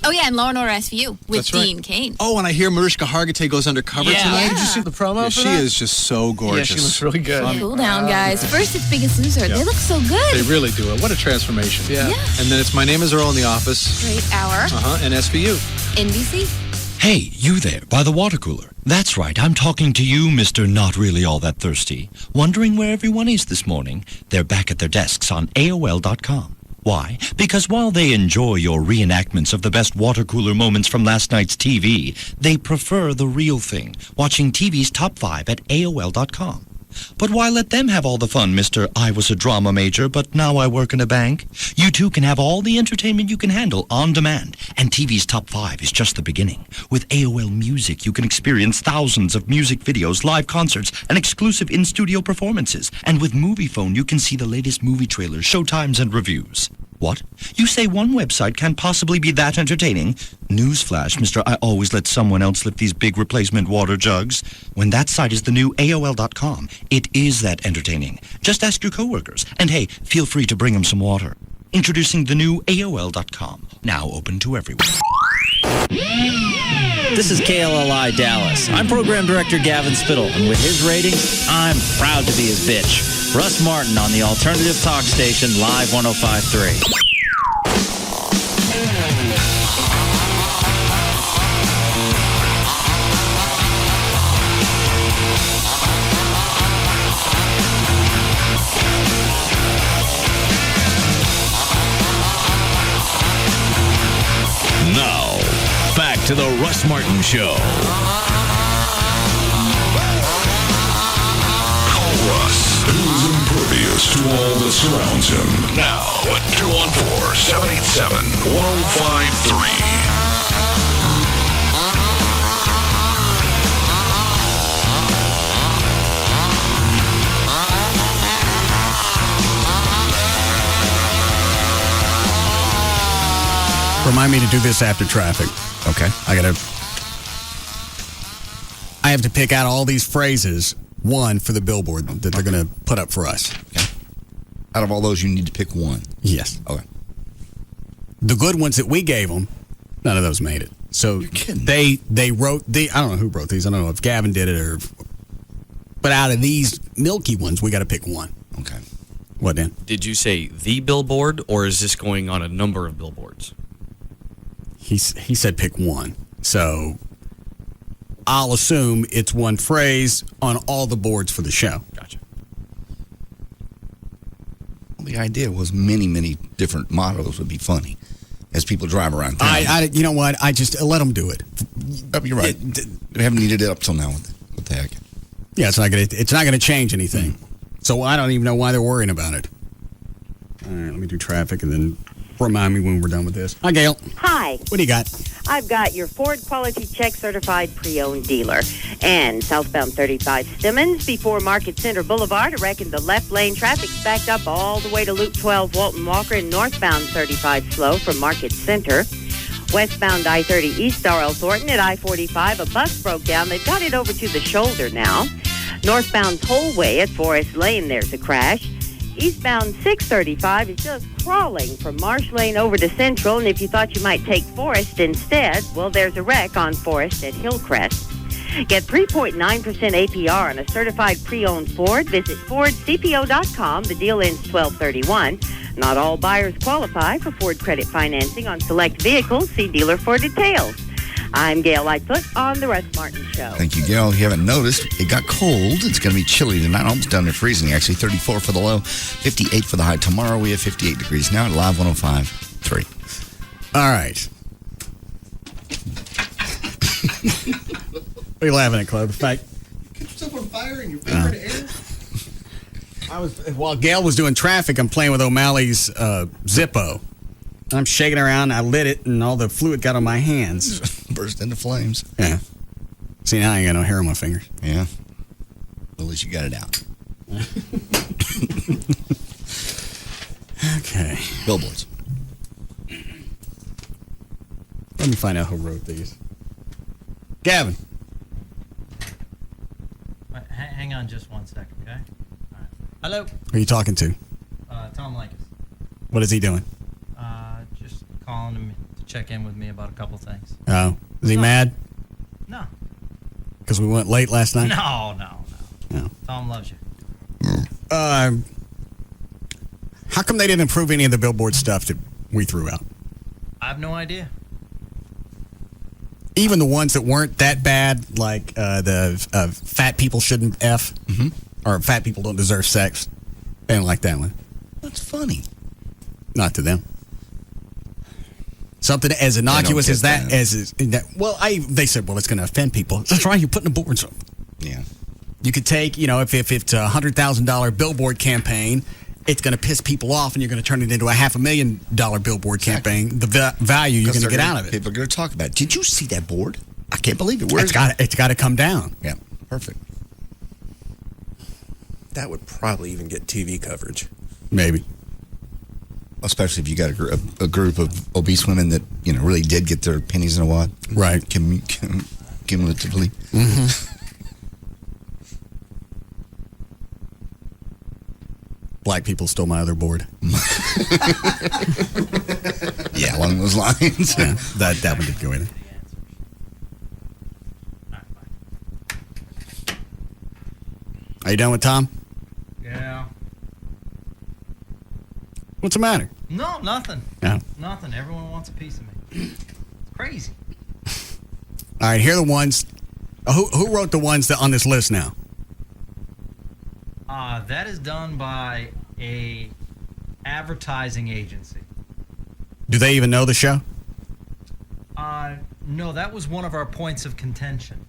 S13: Oh, yeah, and Law & Order SVU with
S16: That's right.
S13: Dean Cain.
S16: Oh, and I hear Mariska Hargitay goes undercover tonight.
S10: Did you see the promo for
S16: She
S10: that?
S16: is just so gorgeous.
S10: Yeah, she looks really good.
S13: Cool down, guys. First, it's Biggest Loser. They look so good.
S16: They really do it. What a transformation.
S13: Yeah.
S16: And then it's My Name is Earl in the Office.
S13: Great hour.
S16: And SVU.
S13: NBC.
S28: Hey, you there, by the water cooler. That's right, I'm talking to you, Mr. Not Really All That Thirsty. Wondering where everyone is this morning? They're back at their desks on AOL.com. Why? Because while they enjoy your reenactments of the best water cooler moments from last night's TV, they prefer the real thing, watching TV's Top 5 at AOL.com. But why let them have all the fun, Mr. I was a drama major, but now I work in a bank? You too can have all the entertainment you can handle on demand. And TV's Top 5 is just the beginning. With AOL Music, you can experience thousands of music videos, live concerts, and exclusive in-studio performances. And with MoviePhone, you can see the latest movie trailers, showtimes, and reviews. What? You say one website can't possibly be that entertaining? Newsflash, Mr. I always let someone else lift these big replacement water jugs. When that site is the new AOL.com, it is that entertaining. Just ask your coworkers. And hey, feel free to bring them some water. Introducing the new AOL.com, now open to everyone.
S29: This is KLLI Dallas. I'm Program Director Gavin Spittle, and with his ratings, I'm proud to be his bitch. Russ Martin on the alternative talk station, Live 105.3.
S2: Now, back to the Russ Martin Show.
S18: Russ is impervious to all that surrounds him.
S2: Now, at 214-787-1053.
S1: Remind me to do this after traffic.
S5: Okay.
S1: I have to pick out all these phrases, one for the billboard that they're going to put up for us.
S5: Okay. Out of all those, you need to pick one.
S1: Yes.
S5: Okay.
S1: the good ones that we gave them, none of those made it. So they wrote I don't know who wrote these. I don't know if Gavin did it but out of these milky ones, we got to pick one.
S5: Okay.
S1: What, Dan?
S7: Did you say the billboard, or is this going on a number of billboards?
S1: He said pick one. So I'll assume it's one phrase on all the boards for the show.
S7: Gotcha.
S5: Well, the idea was many different mottos would be funny as people drive around town.
S1: You know what? I just let them do it.
S5: You're right. We haven't needed it up till now. What the heck?
S1: Yeah, it's not gonna change anything. So I don't even know why they're worrying about it. All right, let me do traffic and then remind me when we're done with this. Hi, Gail.
S8: Hi.
S1: What do you got?
S8: I've got your Ford Quality Check certified pre-owned dealer. And southbound 35 Stemmons before Market Center Boulevard. I reckon the left lane traffic's backed up all the way to Loop 12 Walton Walker, and northbound 35 slow from Market Center. Westbound I-30 East R.L. Thornton at I-45, a bus broke down. They've got it over to the shoulder now. Northbound Tollway at Forest Lane, there's a crash. Eastbound 635 is just crawling from Marsh Lane over to Central, and if you thought you might take Forest instead, well, there's a wreck on Forest at Hillcrest. Get 3.9% APR on a certified pre-owned Ford. Visit FordCPO.com. The deal ends 12/31. Not all buyers qualify for Ford credit financing on select vehicles. See dealer for details. I'm Gail Lightfoot on the Russ Martin Show.
S5: Thank you, Gail. If you haven't noticed, it got cold. It's going to be chilly tonight, almost down to freezing, actually. 34 for the low, 58 for the high. Tomorrow we have 58 degrees now at Live 105.3.
S1: All right. What are you laughing at, Club?
S10: Catch yourself on fire in your favorite air?
S1: While Gail was doing traffic, I'm playing with O'Malley's Zippo. I'm shaking around. I lit it, and all the fluid got on my hands.
S5: Burst into flames.
S1: Yeah. See, now I ain't got no hair on my fingers.
S5: Yeah. Well, at least you got it out.
S1: Okay.
S5: Billboards.
S1: Let me find out who wrote these. Gavin.
S29: Hang on just 1 second, okay? All right. Hello.
S1: Who are you talking to?
S29: Tom Likas.
S1: What is he doing?
S29: Just calling him to check in with me about a couple things.
S1: Oh. Is he mad?
S29: No.
S1: Because we went late last night?
S29: No. Tom loves you.
S1: How come they didn't approve any of the billboard stuff that we threw out?
S29: I have no idea.
S1: Even the ones that weren't that bad, like the fat people shouldn't F, or fat people don't deserve sex. They didn't like that one.
S5: That's funny.
S1: Not to them. Something as innocuous as that, they said, well, it's going to offend people. That's right, you're putting the boards up.
S5: Yeah.
S1: You could take, if it's a $100,000 billboard campaign, it's going to piss people off, and you're going to turn it into a $500,000 billboard campaign. The value you're going to get out of it.
S5: People are going to talk about it. Did you see that board? I can't believe it.
S1: It's got to come down.
S5: Yeah, perfect.
S9: That would probably even get TV coverage.
S1: Maybe.
S5: Especially if you got a group of obese women that really did get their pennies in a wad.
S1: Right.
S5: Cumulatively.
S1: Mm-hmm. Black people stole my other board.
S5: Yeah, along those lines.
S1: Yeah, that one didn't go in. Are you done with Tom?
S29: Yeah.
S1: What's the matter?
S29: No, nothing.
S1: No.
S29: Nothing. Everyone wants a piece of me. It's crazy.
S1: All right, here are the ones. Who wrote the ones that on this list now?
S29: That is done by a advertising agency.
S1: Do they even know the show?
S29: No, that was one of our points of contention.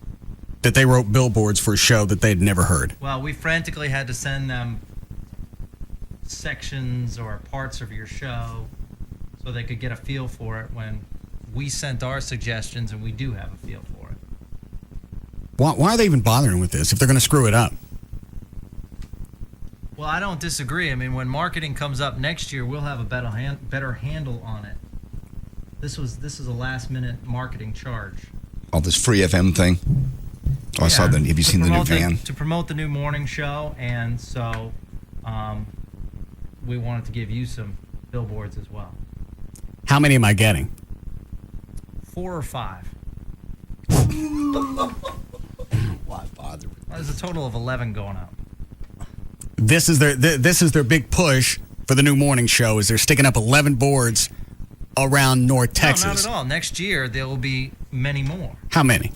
S1: That they wrote billboards for a show that they'd never heard.
S29: Well, we frantically had to send them sections or parts of your show so they could get a feel for it when we sent our suggestions, and we do have a feel for it.
S1: Why are they even bothering with this if they're going to screw it up?
S29: Well, I don't disagree. I mean, when marketing comes up next year, we'll have a better handle on it. This is a last-minute marketing charge.
S5: All this free FM thing. Oh, I saw that. Have you seen the new van?
S29: To promote the new morning show, and so we wanted to give you some billboards as well.
S1: How many am I getting?
S11: 4 or 5.
S5: Why bother?
S11: There's a total of 11 going up.
S1: This is their big push for the new morning show. Is they're sticking up 11 boards around North Texas.
S11: No, not at all. Next year there will be many more.
S1: How many?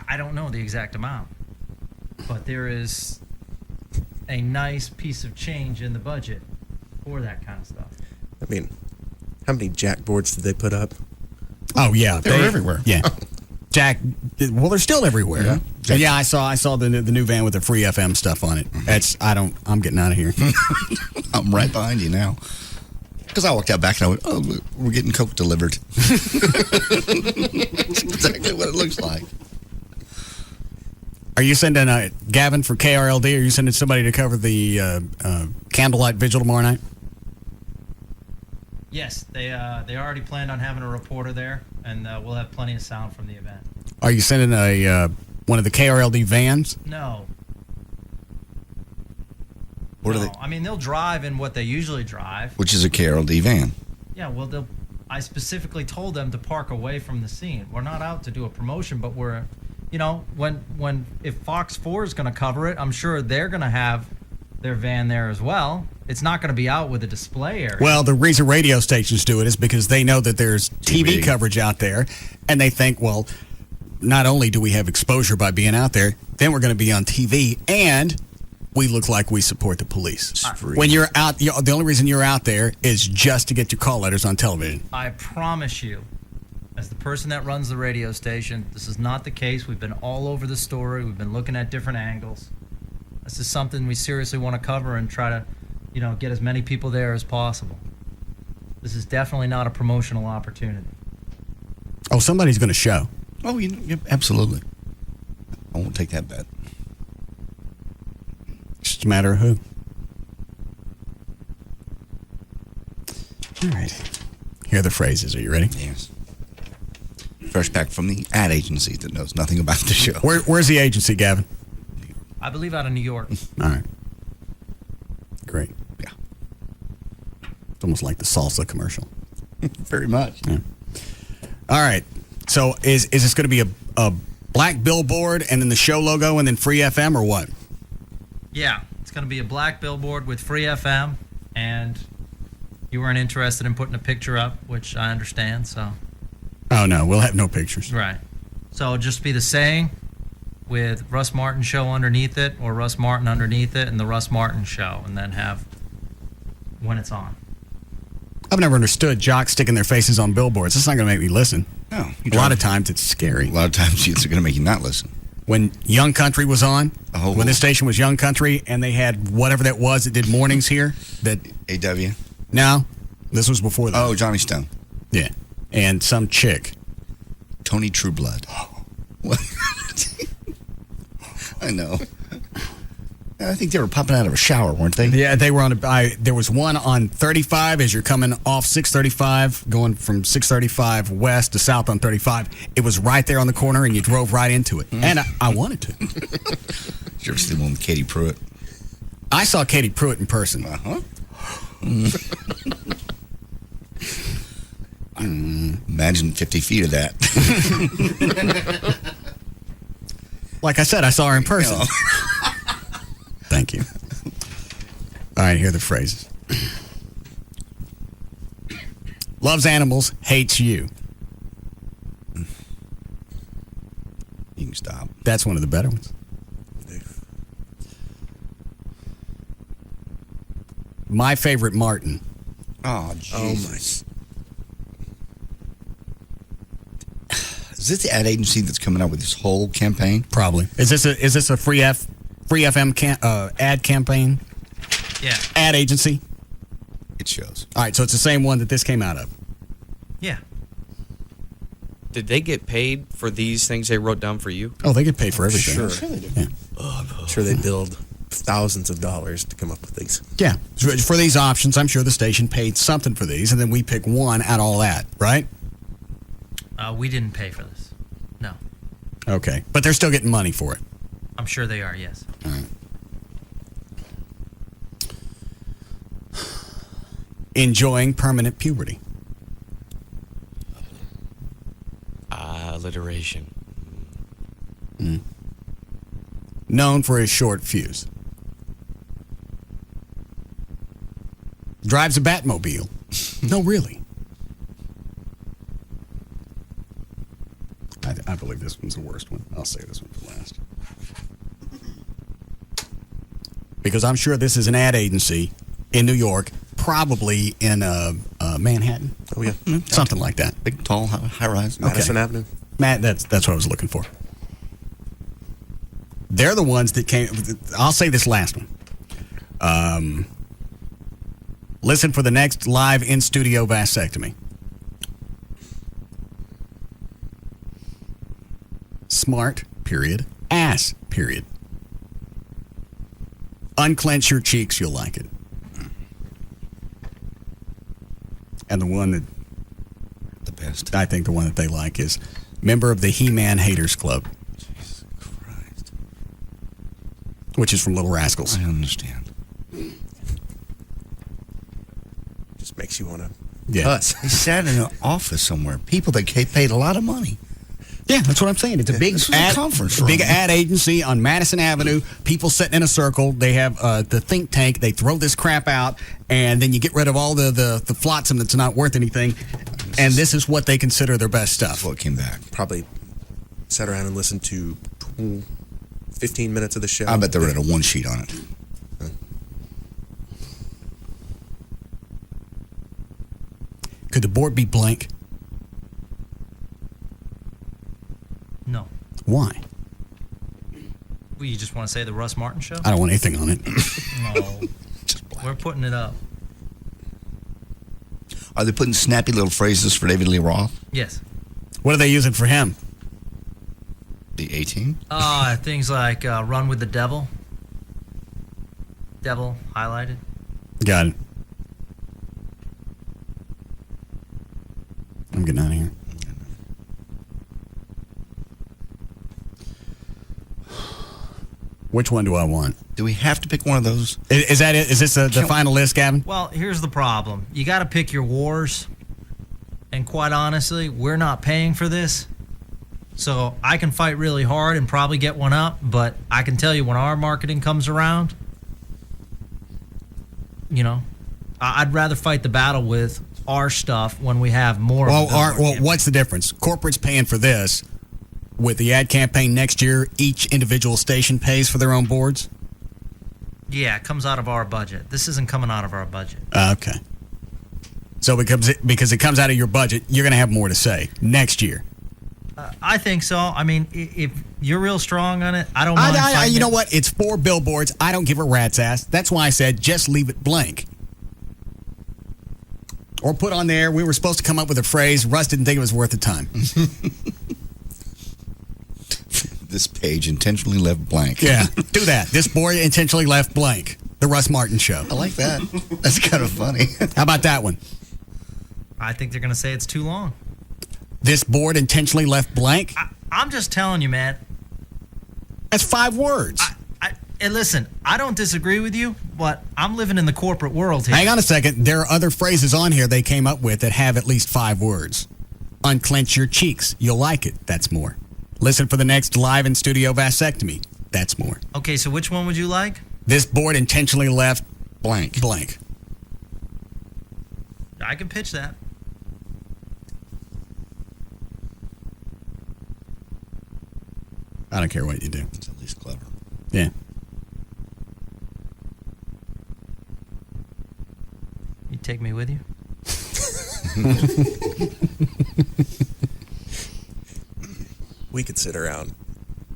S11: I don't know the exact amount, but there is a nice piece of change in the budget for that kind of stuff.
S9: I mean, how many jackboards did they put up?
S1: Oh yeah,
S5: They're everywhere.
S1: Yeah, Jack. Well, they're still everywhere. Yeah, I saw the new van with the free FM stuff on it. I'm getting out of here.
S5: I'm right behind you now. Because I walked out back and I went, oh, look, we're getting Coke delivered. That's exactly what it looks like.
S1: Are you sending Gavin for KRLD? Or are you sending somebody to cover the candlelight vigil tomorrow night?
S11: Yes, they already planned on having a reporter there, and we'll have plenty of sound from the event.
S1: Are you sending one of the KRLD vans?
S11: No.
S5: What are they?
S11: I mean, they'll drive in what they usually drive.
S5: Which is a KRLD van.
S11: Yeah, well, I specifically told them to park away from the scene. We're not out to do a promotion, but we're, if Fox 4 is going to cover it, I'm sure they're going to have their van there as well. It's not going to be out with a display area.
S1: Well, the reason radio stations do it is because they know that there's TV coverage out there, and they think, well, not only do we have exposure by being out there, then we're going to be on TV, and we look like we support the police. When you're out, the only reason you're out there is just to get your call letters on television.
S11: I promise you, as the person that runs the radio station, this is not the case. We've been all over the story. We've been looking at different angles. This is something we seriously want to cover and try to, get as many people there as possible. This is definitely not a promotional opportunity.
S1: Oh, somebody's going to show.
S5: Oh, absolutely. I won't take that bet.
S1: It's just a matter of who. All right. Here are the phrases. Are you ready?
S5: Yes. Fresh back from the ad agency that knows nothing about the show.
S1: Where's the agency, Gavin?
S11: I believe out of New York.
S1: All right. Great.
S5: Yeah.
S1: It's almost like the salsa commercial.
S5: Very much.
S1: Yeah. All right. So is this going to be a black billboard and then the show logo and then Free FM or what?
S11: Yeah. It's going to be a black billboard with Free FM, and you weren't interested in putting a picture up, which I understand, so.
S1: Oh, no. We'll have no pictures.
S11: Right. So it'll just be the saying with Russ Martin Show underneath it, or Russ Martin underneath it, and the Russ Martin Show, and then have when it's on.
S1: I've never understood jocks sticking their faces on billboards. That's not going to make me listen.
S5: No.
S1: A lot of times it's scary.
S5: A lot of times it's going to make you not listen.
S1: When Young Country was on, when this station was Young Country, and they had whatever that was that did mornings here, that
S5: AW?
S1: No, this was before that.
S5: Oh, Johnny Stone.
S1: Yeah, and some chick,
S5: Tony Trueblood. What? I know. I think they were popping out of a shower, weren't they?
S1: Yeah, they were on. There was one on 35 as you're coming off 635, going from 635 west to south on 35. It was right there on the corner, and you drove right into it. And I wanted to.
S5: Did you ever see the one with Katie Pruitt?
S1: I saw Katie Pruitt in person.
S5: Uh-huh. Imagine 50 feet of that.
S1: Like I said, I saw her in person. Thank you. All right, here are the phrases. Loves animals, hates you.
S5: You can stop.
S1: That's one of the better ones. My favorite Martin.
S5: Oh, Jesus. Is this the ad agency that's coming out with this whole campaign?
S1: Probably. Is this a free FM ad campaign?
S11: Yeah.
S1: Ad agency?
S5: It shows.
S1: All right, so it's the same one that this came out of.
S11: Yeah.
S7: Did they get paid for these things they wrote down for you?
S1: Oh, they get paid for everything.
S9: Sure.
S1: They do. Yeah.
S9: I'm sure they billed thousands of dollars to come up with these.
S1: Yeah. For these options, I'm sure the station paid something for these, and then we pick one out of all that, right?
S11: We didn't pay for this. No.
S1: Okay. But they're still getting money for it.
S11: I'm sure they are, yes.
S1: All right. Enjoying permanent puberty.
S7: Alliteration.
S1: Known for his short fuse. Drives a Batmobile. No, really. I believe this one's the worst one. I'll say this one for last. Because I'm sure this is an ad agency in New York, probably in Manhattan.
S9: Oh, yeah.
S1: Something like that.
S5: Big, tall, high-rise.
S9: Madison Avenue.
S1: Matt, that's what I was looking for. They're the ones that came. I'll say this last one. Listen for the next live in-studio vasectomy. Smart, period. Ass, period. Unclench your cheeks, you'll like it. And the one that...
S5: The best.
S1: I think the one that they like is member of the He-Man Haters Club.
S5: Jesus Christ.
S1: Which is from Little Rascals.
S5: I understand.
S9: Just makes you want to
S5: cuss. He sat in an office somewhere. People that paid a lot of money.
S1: Yeah, that's what I'm saying. It's a big
S5: conference room.
S1: big ad agency on Madison Avenue. People sitting in a circle. They have the think tank. They throw this crap out, and then you get rid of all the flotsam that's not worth anything. And this is what they consider their best stuff.
S5: That's what came back.
S9: Probably sat around and listened to 15 minutes of the show.
S5: I bet they read a one sheet on it.
S1: Could the board be blank?
S11: No.
S1: Why?
S11: Well, you just want to say the Russ Martin Show?
S1: I don't want anything on it.
S11: No. We're putting it up.
S5: Are they putting snappy little phrases for David Lee Roth?
S11: Yes.
S1: What are they using for him?
S5: The 18?
S11: Things like Run with the Devil. Devil highlighted.
S1: Got it. I'm getting out of here. Which one do I want?
S5: Do we have to pick one of those?
S1: Is that it? Is this the final list, Gavin?
S11: Well, here's the problem. You got to pick your wars. And quite honestly, we're not paying for this. So I can fight really hard and probably get one up. But I can tell you when our marketing comes around, you know, I'd rather fight the battle with our stuff when we have more.
S1: Well, what's the difference? Corporate's paying for this. With the ad campaign next year, each individual station pays for their own boards?
S11: Yeah, it comes out of our budget. This isn't coming out of our budget.
S1: Okay. So because it comes out of your budget, you're going to have more to say next year.
S11: I think so. I mean, if you're real strong on it, I don't mind.
S1: You know what? It's 4 billboards. I don't give a rat's ass. That's why I said just leave it blank. Or put on there, we were supposed to come up with a phrase. Russ didn't think it was worth the time.
S5: This page intentionally left blank.
S1: Yeah, do that. This board intentionally left blank. The Russ Martin Show.
S5: I like that. That's kind of funny.
S1: How about that one?
S11: I think they're going to say it's too long.
S1: This board intentionally left blank?
S11: I'm just telling you, man.
S1: That's 5 words.
S11: And listen, I don't disagree with you, but I'm living in the corporate world here.
S1: Hang on a second. There are other phrases on here they came up with that have at least 5 words. Unclench your cheeks. You'll like it. That's more. Listen for the next live in studio vasectomy. That's more.
S11: Okay, so which one would you like?
S1: This board intentionally left
S5: blank.
S1: Blank.
S11: I can pitch that.
S1: I don't care what you do.
S5: It's at least clever.
S1: Yeah.
S11: You take me with you?
S9: We could sit around,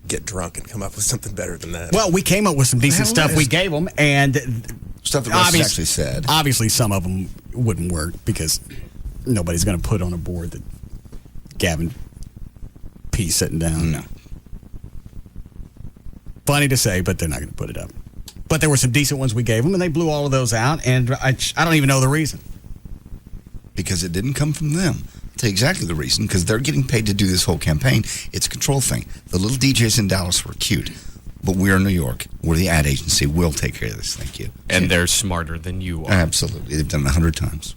S9: get drunk, and come up with something better than that.
S1: Well, we came up with some decent stuff we gave them, and
S5: stuff that Russ actually said.
S1: Obviously, some of them wouldn't work because nobody's going to put on a board that Gavin P. sitting down.
S5: No.
S1: Funny to say, but they're not going to put it up. But there were some decent ones we gave them, and they blew all of those out, and I don't even know the reason.
S5: Because it didn't come from them. I'll tell you exactly the reason, because they're getting paid to do this whole campaign. It's a control thing. The little DJs in Dallas were cute. But we're in New York. We're the ad agency. We'll take care of this. Thank you.
S7: And they're smarter than you are.
S5: Absolutely. They've done it 100 times.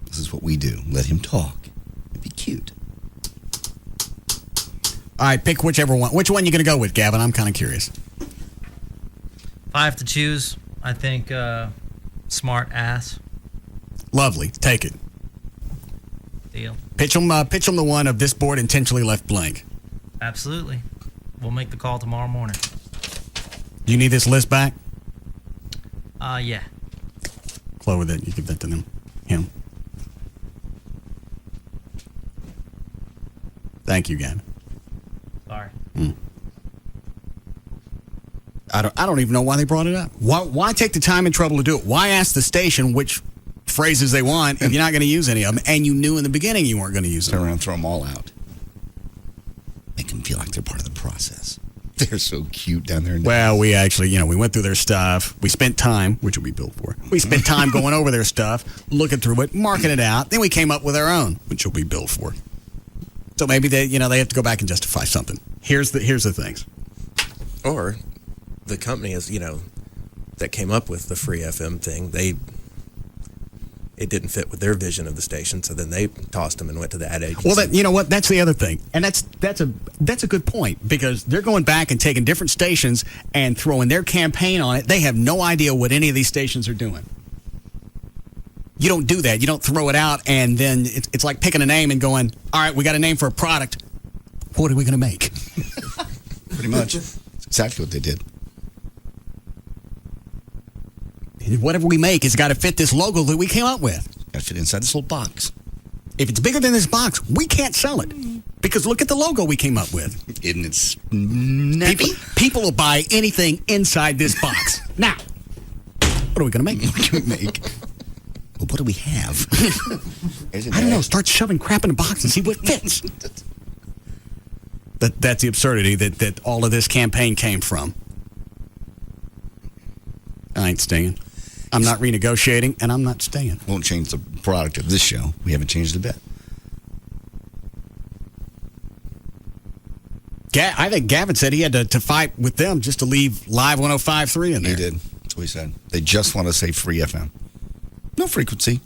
S5: This is what we do. Let him talk. It'd be cute.
S1: All right, pick whichever one. Which one you going to go with, Gavin? I'm kind of curious.
S11: If I have to choose, I think smart ass.
S1: Lovely. Take it.
S11: Deal.
S1: Pitch them the one of this board intentionally left blank.
S11: Absolutely. We'll make the call tomorrow morning.
S1: Do you need this list back?
S11: Yeah.
S1: Flow with it. You give that to them. Him. Thank you, Gavin.
S11: Sorry.
S1: I don't even know why they brought it up. Why take the time and trouble to do it? Why ask the station which phrases they want if you're not going to use any of them, and you knew in the beginning you weren't going to use them?
S5: Turn around and throw them all out. Make them feel like they're part of the process. They're so cute down there.
S1: Well, we actually, we went through their stuff. We spent time, which will be billed for. We spent time going over their stuff, looking through it, marking it out. Then we came up with our own, which will be billed for. So maybe they have to go back and justify something. Here's the things.
S9: Or the company is, that came up with the free FM thing, it didn't fit with their vision of the station, so then they tossed them and went to the ad agency.
S1: Well, you know what? That's the other thing, and that's a good point, because they're going back and taking different stations and throwing their campaign on it. They have no idea what any of these stations are doing. You don't do that. You don't throw it out, and then it's like picking a name and going, all right, we got a name for a product. What are we going to make?
S5: Pretty much. That's exactly what they did.
S1: Whatever we make has got to fit this logo that we came up with.
S5: Got to fit inside this little box.
S1: If it's bigger than this box, we can't sell it. Because look at the logo we came up with.
S5: Isn't it snappy?
S1: People will buy anything inside this box. Now, what are we going to make?
S5: What can we make? Well, what do we have?
S1: I don't know. Start shoving crap in a box and see what fits. That's the absurdity that all of this campaign came from. I ain't staying. I'm not renegotiating, and I'm not staying.
S5: Won't change the product of this show. We haven't changed a bit.
S1: I think Gavin said he had to fight with them just to leave Live 105.3 in there.
S5: He did. That's what he said. They just want to say free FM. No frequency.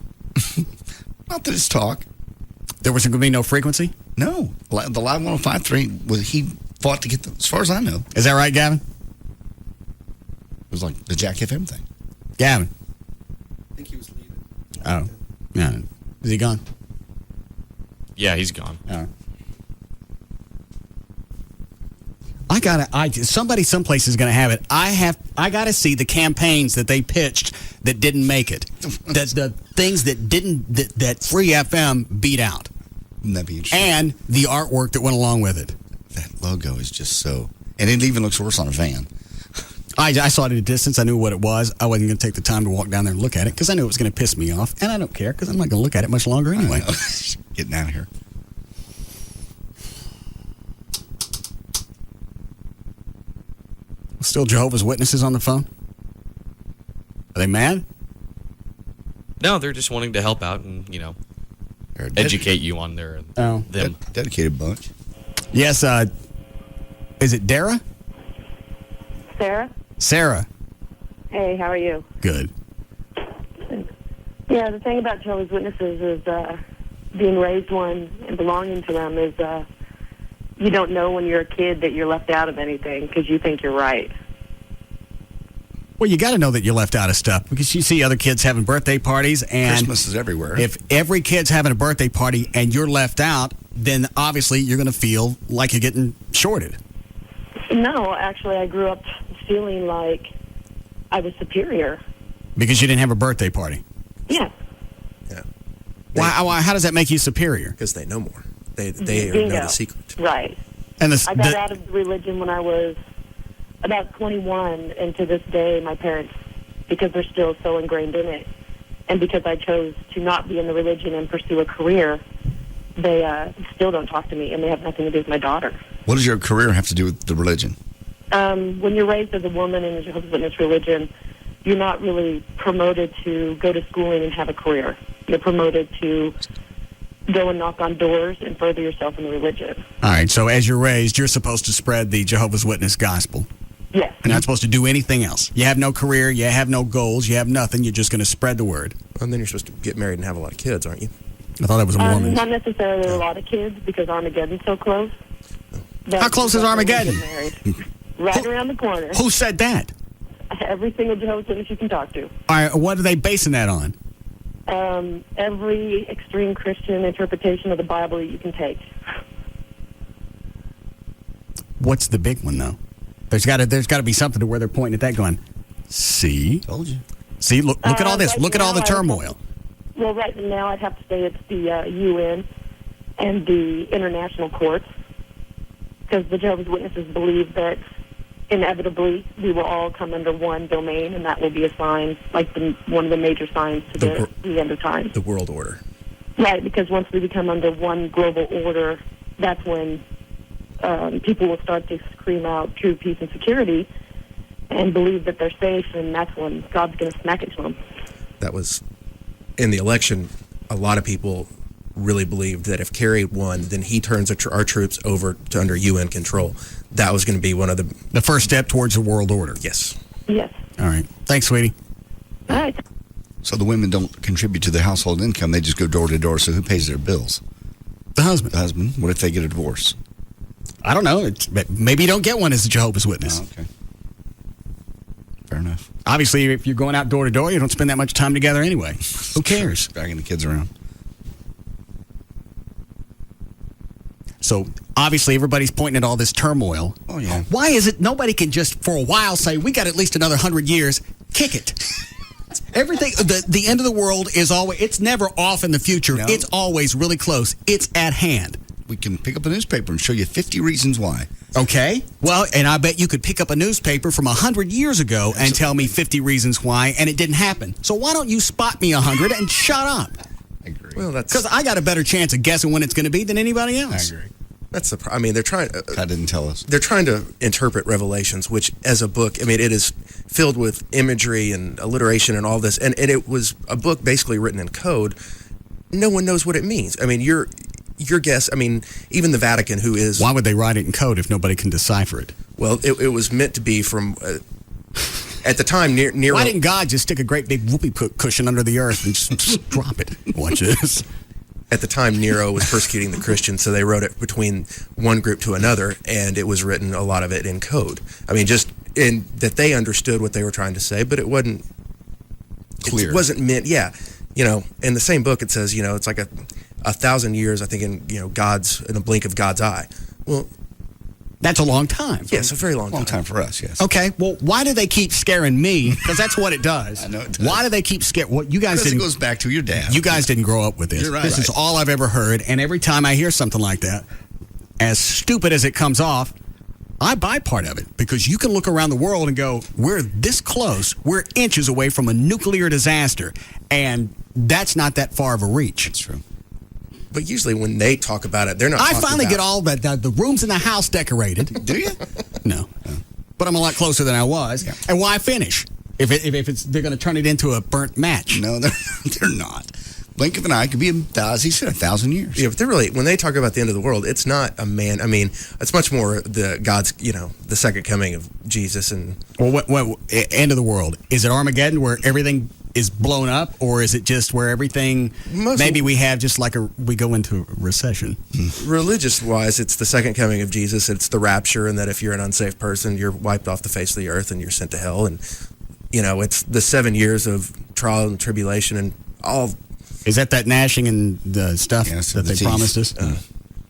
S5: Not that it's talk.
S1: There was going to be no frequency?
S5: No. The Live 105.3, he fought to get them, as far as I know.
S1: Is that right, Gavin?
S5: It was like the Jack FM thing.
S1: Gavin.
S9: I think he was leaving.
S1: Oh. Yeah. Is he gone?
S7: Yeah, he's gone.
S1: All right. Somebody someplace is going to have it. I got to see the campaigns that they pitched that didn't make it. The things that Free FM beat out.
S5: Wouldn't that be interesting?
S1: And the artwork that went along with it.
S5: That logo is just so, and it even looks worse on a van.
S1: I saw it at a distance. I knew what it was. I wasn't going to take the time to walk down there and look at it because I knew it was going to piss me off. And I don't care because I'm not going to look at it much longer anyway.
S5: Getting out of here.
S1: Still Jehovah's Witnesses on the phone? Are they mad?
S7: No, they're just wanting to help out and, educate you on them.
S5: Dedicated bunch.
S1: Yes, is it Dara?
S12: Sarah?
S1: Sarah.
S12: Hey, how are you?
S1: Good.
S12: Yeah, the thing about Jehovah's Witnesses is being raised one and belonging to them is you don't know when you're a kid that you're left out of anything because you think you're right.
S1: Well, you got to know that you're left out of stuff because you see other kids having birthday parties and
S5: Christmas is everywhere.
S1: If every kid's having a birthday party and you're left out, then obviously you're going to feel like you're getting shorted.
S12: No, actually, I grew up feeling like I was superior.
S1: Because you didn't have a birthday party?
S12: Yeah.
S9: Yeah.
S1: Why? How does that make you superior?
S9: Because they know more. They know the secret.
S12: Right.
S1: And
S12: I got out of religion when I was about 21, and to this day, my parents, because they're still so ingrained in it, and because I chose to not be in the religion and pursue a career, they still don't talk to me, and they have nothing to do with my daughter.
S5: What does your career have to do with the religion?
S12: When you're raised as a woman in the Jehovah's Witness religion, you're not really promoted to go to schooling and have a career. You're promoted to go and knock on doors and further yourself in the religion.
S1: All right, so as you're raised, you're supposed to spread the Jehovah's Witness gospel.
S12: Yes.
S1: You're not supposed to do anything else. You have no career, you have no goals, you have nothing. You're just going to spread the word.
S9: And then you're supposed to get married and have a lot of kids, aren't you?
S1: I thought that was a Mormon.
S12: Not necessarily a lot of kids because Armageddon's so close.
S1: How close is Armageddon?
S12: Right around the corner.
S1: Who said that?
S12: Every single Jehovah's Witness you can talk to.
S1: All right, what are they basing that on?
S12: Every extreme Christian interpretation of the Bible that you can take.
S1: What's the big one, though? There's got to be something to where they're pointing at that going, see?
S5: Told you.
S1: See, look at all this.
S12: Right
S1: Look at all the
S12: now,
S1: turmoil.
S12: Well, right now I'd have to say it's the UN and the international courts, because the Jehovah's Witnesses believe that inevitably we will all come under one domain, and that will be a sign, like one of the major signs to the end of time.
S9: The world order.
S12: Right, because once we become under one global order, that's when people will start to scream out true peace and security and believe that they're safe, and that's when God's going to smack it to them.
S9: That was, in the election, a lot of people really believed that if Kerry won, then he turns our troops over to under UN control. That was going to be one of
S1: the first step towards the world order.
S9: Yes.
S12: Yes.
S1: All right. Thanks, sweetie.
S12: All right.
S5: So the women don't contribute to their household income. They just go door to door. So who pays their bills?
S1: The husband.
S5: The husband. What if they get a divorce?
S1: I don't know. Maybe you don't get one as a Jehovah's Witness.
S5: Oh, okay. Fair enough.
S1: Obviously, if you're going out door to door, you don't spend that much time together anyway. Who cares?
S5: Dragging the kids around.
S1: So, obviously, everybody's pointing at all this turmoil.
S5: Oh, yeah.
S1: Why is it nobody can just, for a while, say, we got at least another 100 years, kick it? Everything, the end of the world is always, it's never off in the future. No. It's always really close. It's at hand.
S5: We can pick up a newspaper and show you 50 reasons why.
S1: Okay. Well, and I bet you could pick up a newspaper from 100 years ago and tell me 50 reasons why, and it didn't happen. So why don't you spot me 100 and shut up?
S5: I agree.
S9: Well, that's
S1: because I got a better chance of guessing when it's going to be than anybody else.
S5: I agree.
S9: That's the. I mean, they're trying.
S5: God didn't tell us.
S9: They're trying to interpret Revelations, which, as a book, I mean, it is filled with imagery and alliteration and all this, and it was a book basically written in code. No one knows what it means. I mean, your guess. I mean, even the Vatican, who is.
S1: Why would they write it in code if nobody can decipher it?
S9: Well, it was meant to be from. At the time, Nero.
S1: Why didn't God just stick a great big whoopee cushion under the earth and just drop it? Watch this.
S9: At the time, Nero was persecuting the Christians, so they wrote it between one group to another, and it was written, a lot of it, in code. I mean, just in that they understood what they were trying to say, but it wasn't clear. It wasn't meant, yeah. You know, in the same book, it says, you know, it's like a 1,000 years, I think, in a blink of God's eye. Well,
S1: that's a long time.
S9: Yes, a very long
S5: time for us, yes.
S1: Okay, well, why do they keep scaring me? Because that's what it does.
S5: I know it does.
S1: Why do they keep scaring? Well, you guys didn't.
S5: It goes back to your dad.
S1: You guys didn't grow up with this.
S5: You're right.
S1: This is all I've ever heard, and every time I hear something like that, as stupid as it comes off, I buy part of it because you can look around the world and go, we're this close, we're inches away from a nuclear disaster, and that's not that far of a reach.
S5: That's true.
S9: But usually when they talk about it, they're not.
S1: I finally get all the rooms in the house decorated.
S5: Do you?
S1: No. But I'm a lot closer than I was. Yeah. And why finish if they're going to turn it into a burnt match?
S5: No, they're not. Blink of an eye could be, as he said, 1,000 years.
S9: Yeah, but they're really, when they talk about the end of the world, it's not a man. I mean, it's much more God's, the second coming of Jesus. And
S1: well, what end of the world? Is it Armageddon where everything is blown up, or is it just where everything? Maybe we have just like we go into a recession.
S9: Religious wise, it's the second coming of Jesus. It's the rapture, and that if you're an unsafe person, you're wiped off the face of the earth and you're sent to hell. And it's the 7 years of trial and tribulation and all.
S1: Is that gnashing and the stuff that they promised us?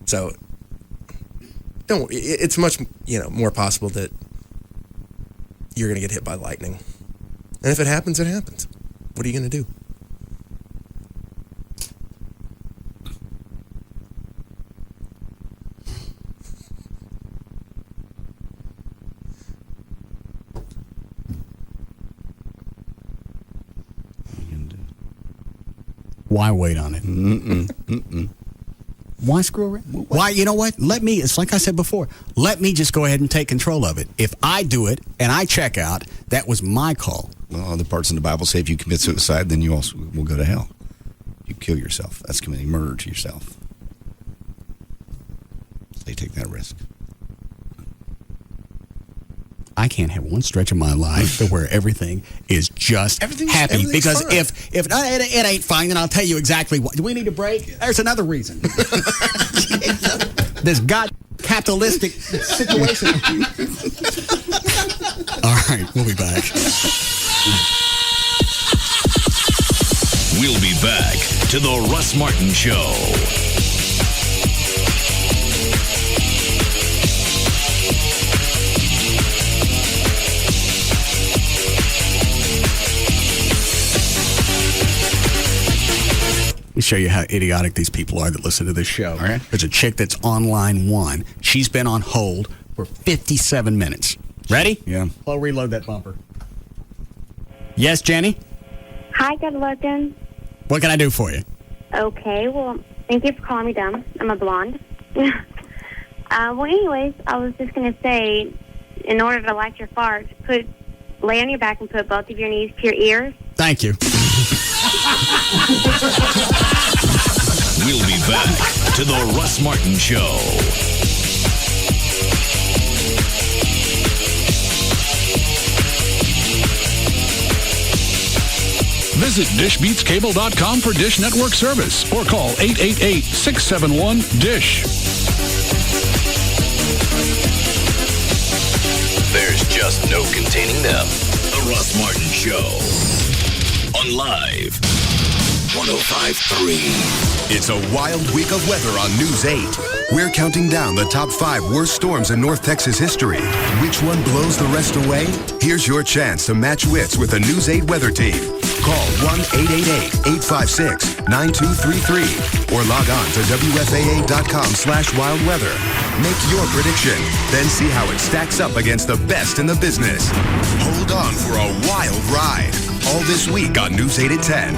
S9: So, it's much more possible that you're going to get hit by lightning, and if it happens, it happens. What are you going to do?
S1: Why wait on it? Why screw around? Why? You know what? It's like I said before, let me just go ahead and take control of it. If I do it and I check out, that was my call.
S5: Well, other parts in the Bible say if you commit suicide, then you also will go to hell. you kill yourself. That's committing murder to yourself. They take that risk.
S1: I can't have one stretch of my life where everything is just happy. Because
S5: fun.
S1: if it ain't fine, then I'll tell you exactly what. Do we need a break? There's another reason. This capitalistic situation. All right, we'll be back.
S2: We'll be back to the Russ Martin Show.
S1: Let me show you how idiotic these people are that listen to this show.
S5: All right.
S1: There's a chick that's on line 1. She's been on hold for 57 minutes. Ready?
S5: Yeah.
S1: I'll reload that bumper. Yes, Jenny?
S17: Hi, good looking.
S1: What can I do for you?
S17: Okay, well, thank you for calling me dumb. I'm a blonde. Well, anyways, I was just going to say, in order to like your farts, lay on your back and put both of your knees to your ears.
S1: Thank you.
S2: We'll be back to the Russ Martin Show.
S19: Visit dishbeatscable.com for Dish Network service or call 888-671-DISH.
S2: There's just no containing them. The Russ Martin Show. On Live 105.3.
S20: It's a wild week of weather on News 8. We're counting down the top 5 worst storms in North Texas history. Which one blows the rest away? Here's your chance to match wits with the News 8 weather team. Call 1-888-856-9233 or log on to WFAA.com/wildweather. Make your prediction, then see how it stacks up against the best in the business. Hold on for a wild ride. All this week on News 8 at 10.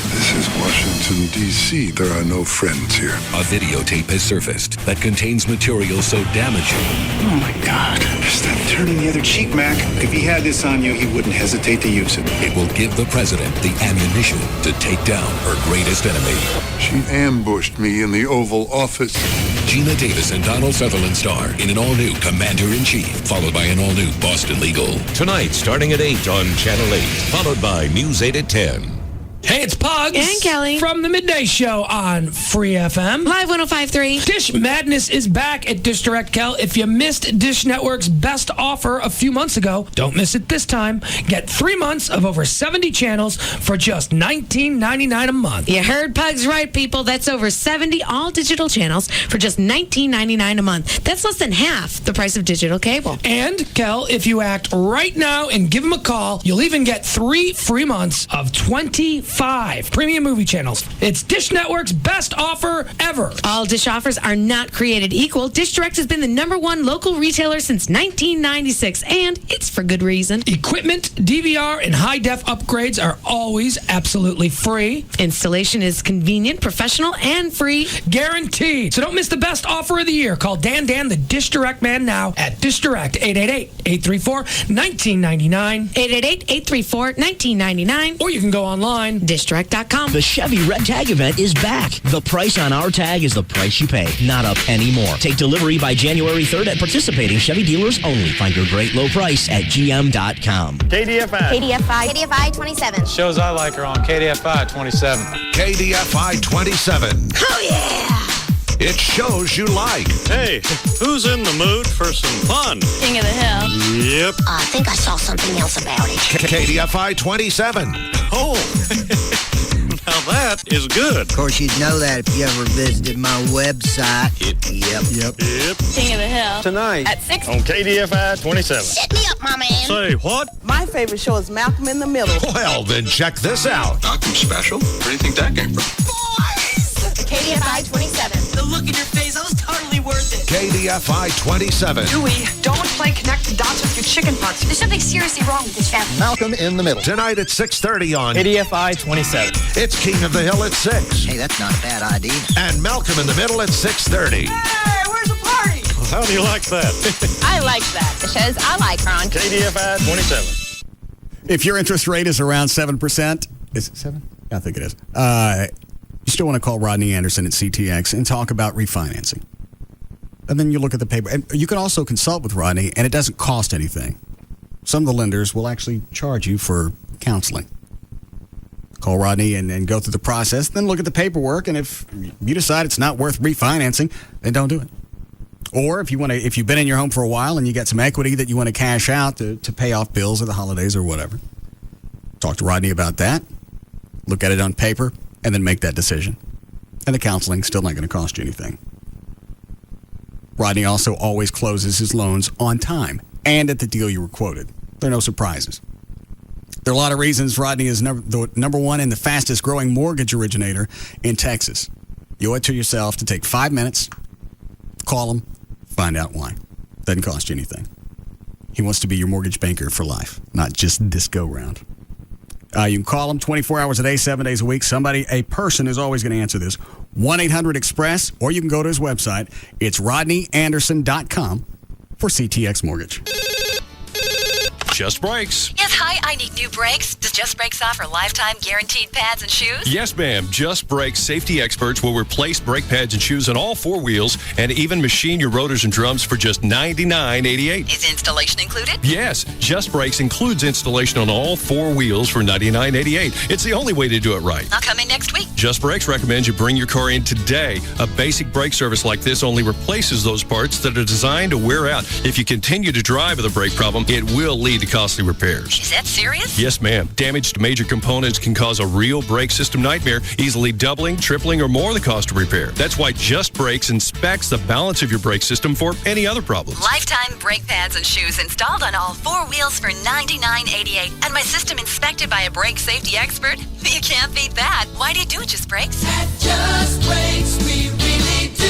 S18: This is Washington, D.C. There are no friends here.
S2: A videotape has surfaced that contains material so damaging.
S23: Oh, my God. Stop turning the other cheek, Mac. If he had this on you, he wouldn't hesitate to use it.
S2: It will give the president the ammunition to take down her greatest enemy.
S18: She ambushed me in the Oval Office.
S2: Gina Davis and Donald Sutherland star in an all-new Commander-in-Chief, followed by an all-new Boston Legal. Tonight, starting at 8 on Channel 8, followed by News 8 at 10.
S21: Hey, it's Pugs.
S13: And Kelly.
S21: From the Midday Show on Free FM.
S13: Live 105.3.
S21: Dish Madness is back at Dish Direct, Kel. If you missed Dish Network's best offer a few months ago, don't miss it this time. Get 3 months of over 70 channels for just $19.99 a month.
S13: You heard Pugs right, people. That's over 70 all-digital channels for just $19.99 a month. That's less than half the price of digital cable.
S21: And, Kel, if you act right now and give them a call, you'll even get 3 free months of 25 premium movie channels. It's Dish Network's best offer ever.
S13: All Dish offers are not created equal. Dish Direct has been the #1 local retailer since 1996, and it's for good reason.
S21: Equipment, DVR, and high-def upgrades are always absolutely free.
S13: Installation is convenient, professional, and free.
S21: Guaranteed. So don't miss the best offer of the year. Call Dan, the Dish Direct man now at Dish Direct, 888-834-1999.
S13: 888-834-1999.
S21: Or you can go online.
S13: DishDirect.com.
S22: The Chevy Red Tag event is back. The price on our tag is the price you pay, not a penny more. Take delivery by January 3rd at participating Chevy dealers only. Find your great low price at GM.com.
S24: KDFI 27.
S25: Shows I like are on KDFI 27.
S26: KDFI 27.
S24: Oh, yeah.
S26: It shows you like.
S27: Hey, who's in the mood for some fun?
S24: King of the Hill.
S27: Yep.
S24: I think I saw something else about it.
S26: KDFI 27.
S27: Oh, now that is good.
S30: Of course, you'd know that if you ever visited my website.
S27: Yep.
S24: King of the Hill.
S27: Tonight.
S24: At 6.
S27: On KDFI 27.
S24: Set me up, my man.
S27: Say what?
S31: My favorite show is Malcolm in the Middle.
S26: Well, then check this out. Malcolm Special? Where do you think that came from?
S24: KDFI 27. The look in your face, that was totally worth it.
S26: KDFI 27.
S24: Dewey, don't play connect the dots with your chicken pox. There's something seriously wrong with this family.
S26: Malcolm in the Middle. Tonight at 6:30 on
S27: KDFI 27.
S26: It's King of the Hill at 6.
S30: Hey, that's not a bad idea.
S26: And Malcolm in the Middle at 6:30.
S24: Hey, where's the party?
S27: How do you like that?
S24: I like that. The shows I like are on
S27: KDFI 27.
S1: If your interest rate is around 7%, is it 7? I think it is. You still want to call Rodney Anderson at CTX and talk about refinancing. And then you look at the paper. And you can also consult with Rodney, and it doesn't cost anything. Some of the lenders will actually charge you for counseling. Call Rodney and go through the process, then look at the paperwork, and if you decide it's not worth refinancing, then don't do it. Or if you've been in your home for a while and you got some equity that you want to cash out to pay off bills or the holidays or whatever, talk to Rodney about that, look at it on paper, and then make that decision. And the counseling's still not going to cost you anything. Rodney also always closes his loans on time and at the deal you were quoted. There are no surprises. There are a lot of reasons Rodney is the number one and the fastest growing mortgage originator in Texas. You owe it to yourself to take 5 minutes, call him, find out why. Doesn't cost you anything. He wants to be your mortgage banker for life, not just this go-round. You can call him 24 hours a day, 7 days a week. A person is always going to answer this. 1-800-EXPRESS, or you can go to his website. It's rodneyanderson.com for CTX Mortgage.
S3: Just Brakes.
S24: Yes, hi, I need new brakes. Does Just Brakes offer lifetime guaranteed pads and shoes?
S3: Yes, ma'am. Just Brakes safety experts will replace brake pads and shoes on all four wheels and even machine your rotors and drums for just $99.88.
S24: Is installation included?
S3: Yes, Just Brakes includes installation on all four wheels for $99.88. It's the only way to do it right.
S24: I'll come in next week.
S3: Just Brakes recommends you bring your car in today. A basic brake service like this only replaces those parts that are designed to wear out. If you continue to drive with a brake problem, it will lead to costly repairs.
S24: Is that serious?
S3: Yes, ma'am. Damage to major components can cause a real brake system nightmare, easily doubling, tripling, or more the cost of repair. That's why Just Brakes inspects the balance of your brake system for any other problems.
S24: Lifetime brake pads and shoes installed on all four wheels for $99.88. And my system inspected by a brake safety expert? You can't beat that. Why do you do Just Brakes? At Just Brakes, we really do.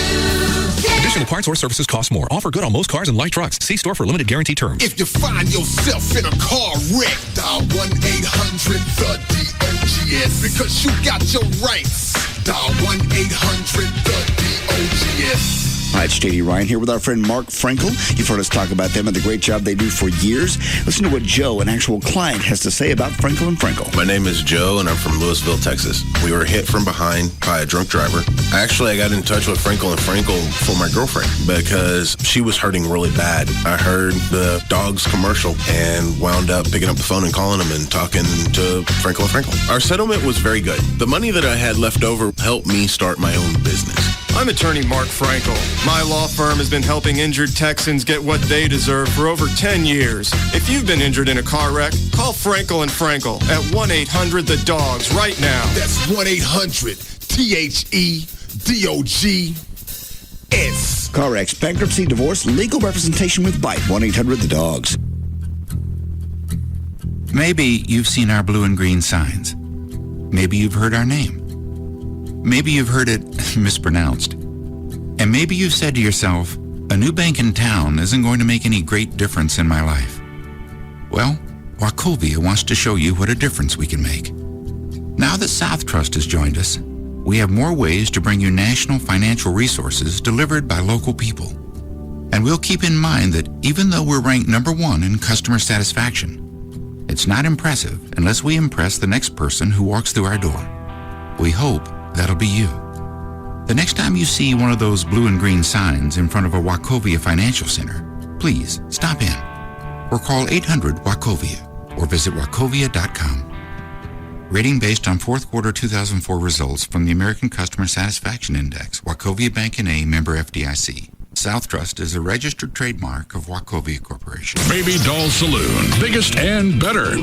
S2: Additional parts or services cost more. Offer good on most cars and light trucks. See store for limited guarantee terms.
S4: If you find yourself in a car wreck, dial 1-800-THE-DOGS because you got your rights. Dial 1-800-THE-DOGS.
S5: Hi, it's J.D. Ryan here with our friend Mark Frankel. You've heard us talk about them and the great job they do for years. Listen to what Joe, an actual client, has to say about Frankel & Frankel.
S6: My name is Joe, and I'm from Louisville, Texas. We were hit from behind by a drunk driver. I got in touch with Frankel & Frankel for my girlfriend because she was hurting really bad. I heard the dog's commercial and wound up picking up the phone and calling them and talking to Frankel & Frankel. Our settlement was very good. The money that I had left over helped me start my own business.
S8: I'm attorney Mark Frankel. My law firm has been helping injured Texans get what they deserve for over 10 years. If you've been injured in a car wreck, call Frankel & Frankel at 1-800-THE-DOGS right now.
S4: That's 1-800-THE-DOGS.
S5: Car wrecks, bankruptcy, divorce, legal representation with Bite. 1-800-THE-DOGS.
S10: Maybe you've seen our blue and green signs. Maybe you've heard our name. Maybe you've heard it mispronounced. And maybe you've said to yourself, a new bank in town isn't going to make any great difference in my life. Well, Wachovia wants to show you what a difference we can make. Now that South Trust has joined us, we have more ways to bring you national financial resources delivered by local people. And we'll keep in mind that even though we're ranked number one in customer satisfaction, it's not impressive unless we impress the next person who walks through our door. We hope that'll be you. The next time you see one of those blue and green signs in front of a Wachovia Financial Center, please stop in or call 800-WACHOVIA or visit wachovia.com. Rating based on fourth quarter 2004 results from the American Customer Satisfaction Index, Wachovia Bank N.A., member FDIC. South Trust is a registered trademark of Wachovia Corporation.
S19: Baby Doll Saloon. Biggest and better.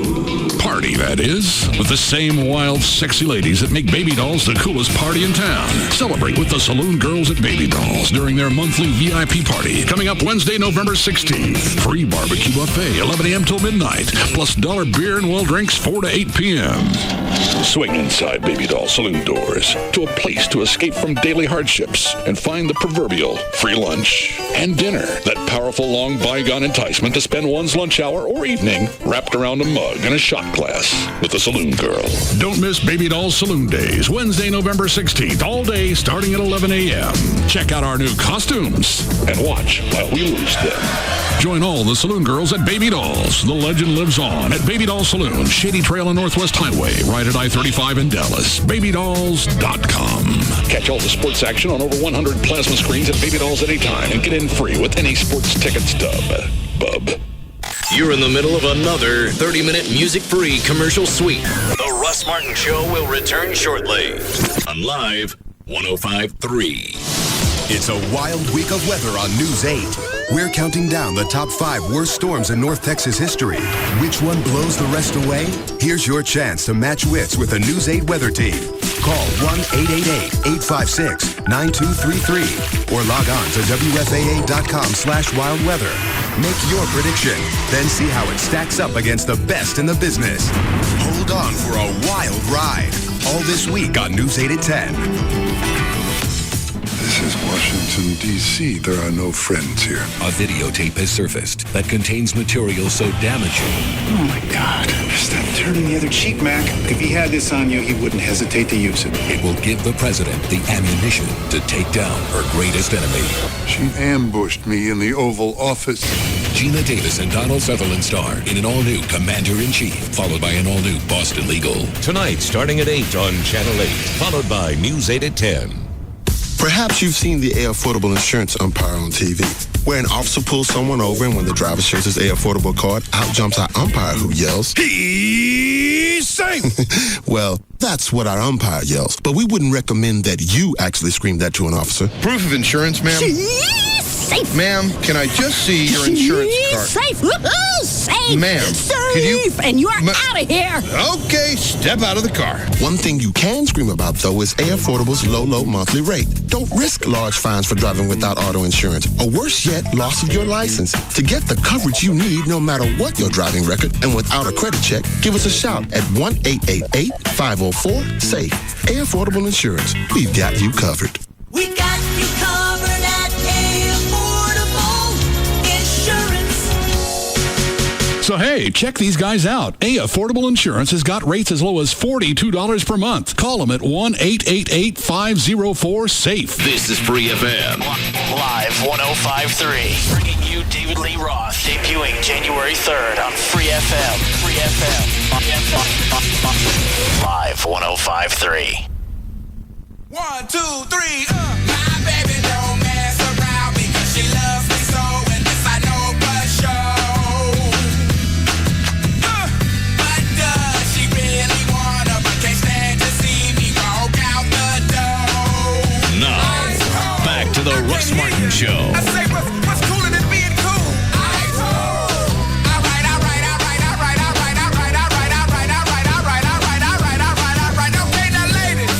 S19: Party, that is. With the same wild, sexy ladies that make Baby Dolls the coolest party in town. Celebrate with the Saloon Girls at Baby Dolls during their monthly VIP party. Coming up Wednesday, November 16th. Free barbecue buffet, 11 a.m. till midnight. Plus dollar beer and well drinks, 4 to 8 p.m. Swing inside Baby Doll Saloon doors to a place to escape from daily hardships and find the proverbial free lunch. lunch, and dinner. That powerful long bygone enticement to spend one's lunch hour or evening wrapped around a mug and a shot glass with the Saloon Girl. Don't miss Baby Doll Saloon Days, Wednesday, November 16th, all day starting at 11 a.m. Check out our new costumes and watch while we lose them. Join all the Saloon Girls at Baby Dolls. The legend lives on at Baby Doll Saloon, Shady Trail and Northwest Highway, right at I-35 in Dallas. BabyDolls.com. Catch all the sports action on over 100 plasma screens at Baby Dolls anytime and get in free with any sports ticket stub. Bub.
S7: You're in the middle of another 30-minute music-free commercial sweep. The Russ Martin Show will return shortly on Live 105.3.
S9: It's a wild week of weather on News 8. We're counting down the top 5 worst storms in North Texas history. Which one blows the rest away? Here's your chance to match wits with the News 8 weather team. Call 1-888-856-9233 or log on to WFAA.com/wildweather. Make your prediction, then see how it stacks up against the best in the business. Hold on for a wild ride. All this week on News 8 at 10.
S18: This is Washington, D.C. There are no friends here.
S2: A videotape has surfaced that contains material so damaging.
S23: Oh, my God. Stop turning the other cheek, Mac. If he had this on you, he wouldn't hesitate to use it.
S2: It will give the president the ammunition to take down her greatest enemy.
S18: She ambushed me in the Oval Office.
S2: Gina Davis and Donald Sutherland star in an all-new Commander-in-Chief, followed by an all-new Boston Legal. Tonight, starting at 8 on Channel 8, followed by News 8 at 10.
S6: Perhaps you've seen the A Affordable Insurance umpire on TV, where an officer pulls someone over and when the driver shows his A Affordable card, out jumps our umpire who yells, "He's safe!" Well, that's what our umpire yells, but we wouldn't recommend that you actually scream that to an officer.
S4: Proof of insurance, ma'am?
S11: Safe.
S4: Ma'am, can I just see your insurance card?
S11: Safe. Woohoo! Safe.
S4: Ma'am,
S11: safe.
S4: can you...
S11: And you're out of here.
S4: Okay, step out of the car.
S6: One thing you can scream about, though, is A Affordable's low monthly rate. Don't risk large fines for driving without auto insurance, or worse yet, loss of your license. To get the coverage you need, no matter what your driving record, and without a credit check, give us a shout at 1-888-504-SAFE. A Affordable Insurance. We've got you covered.
S11: We got you covered at A Affordable Insurance.
S19: So hey, check these guys out. A Affordable Insurance has got rates as low as $42 per month. Call them at 1-888-504-SAFE.
S7: This is Free FM.
S12: Live 105.3. Bringing you David Lee Roth. Debuting January 3rd on Free FM. Free FM. Live 105.3.
S14: 1, 2, 3, My baby don't mess around because she loves me so, and this I know for sure. But does she really wanna, but can't stand to see me walk out the door?
S7: Now, back to the Russ Martin Show.
S14: I say, what's cooler than being cool? Okay, now ladies.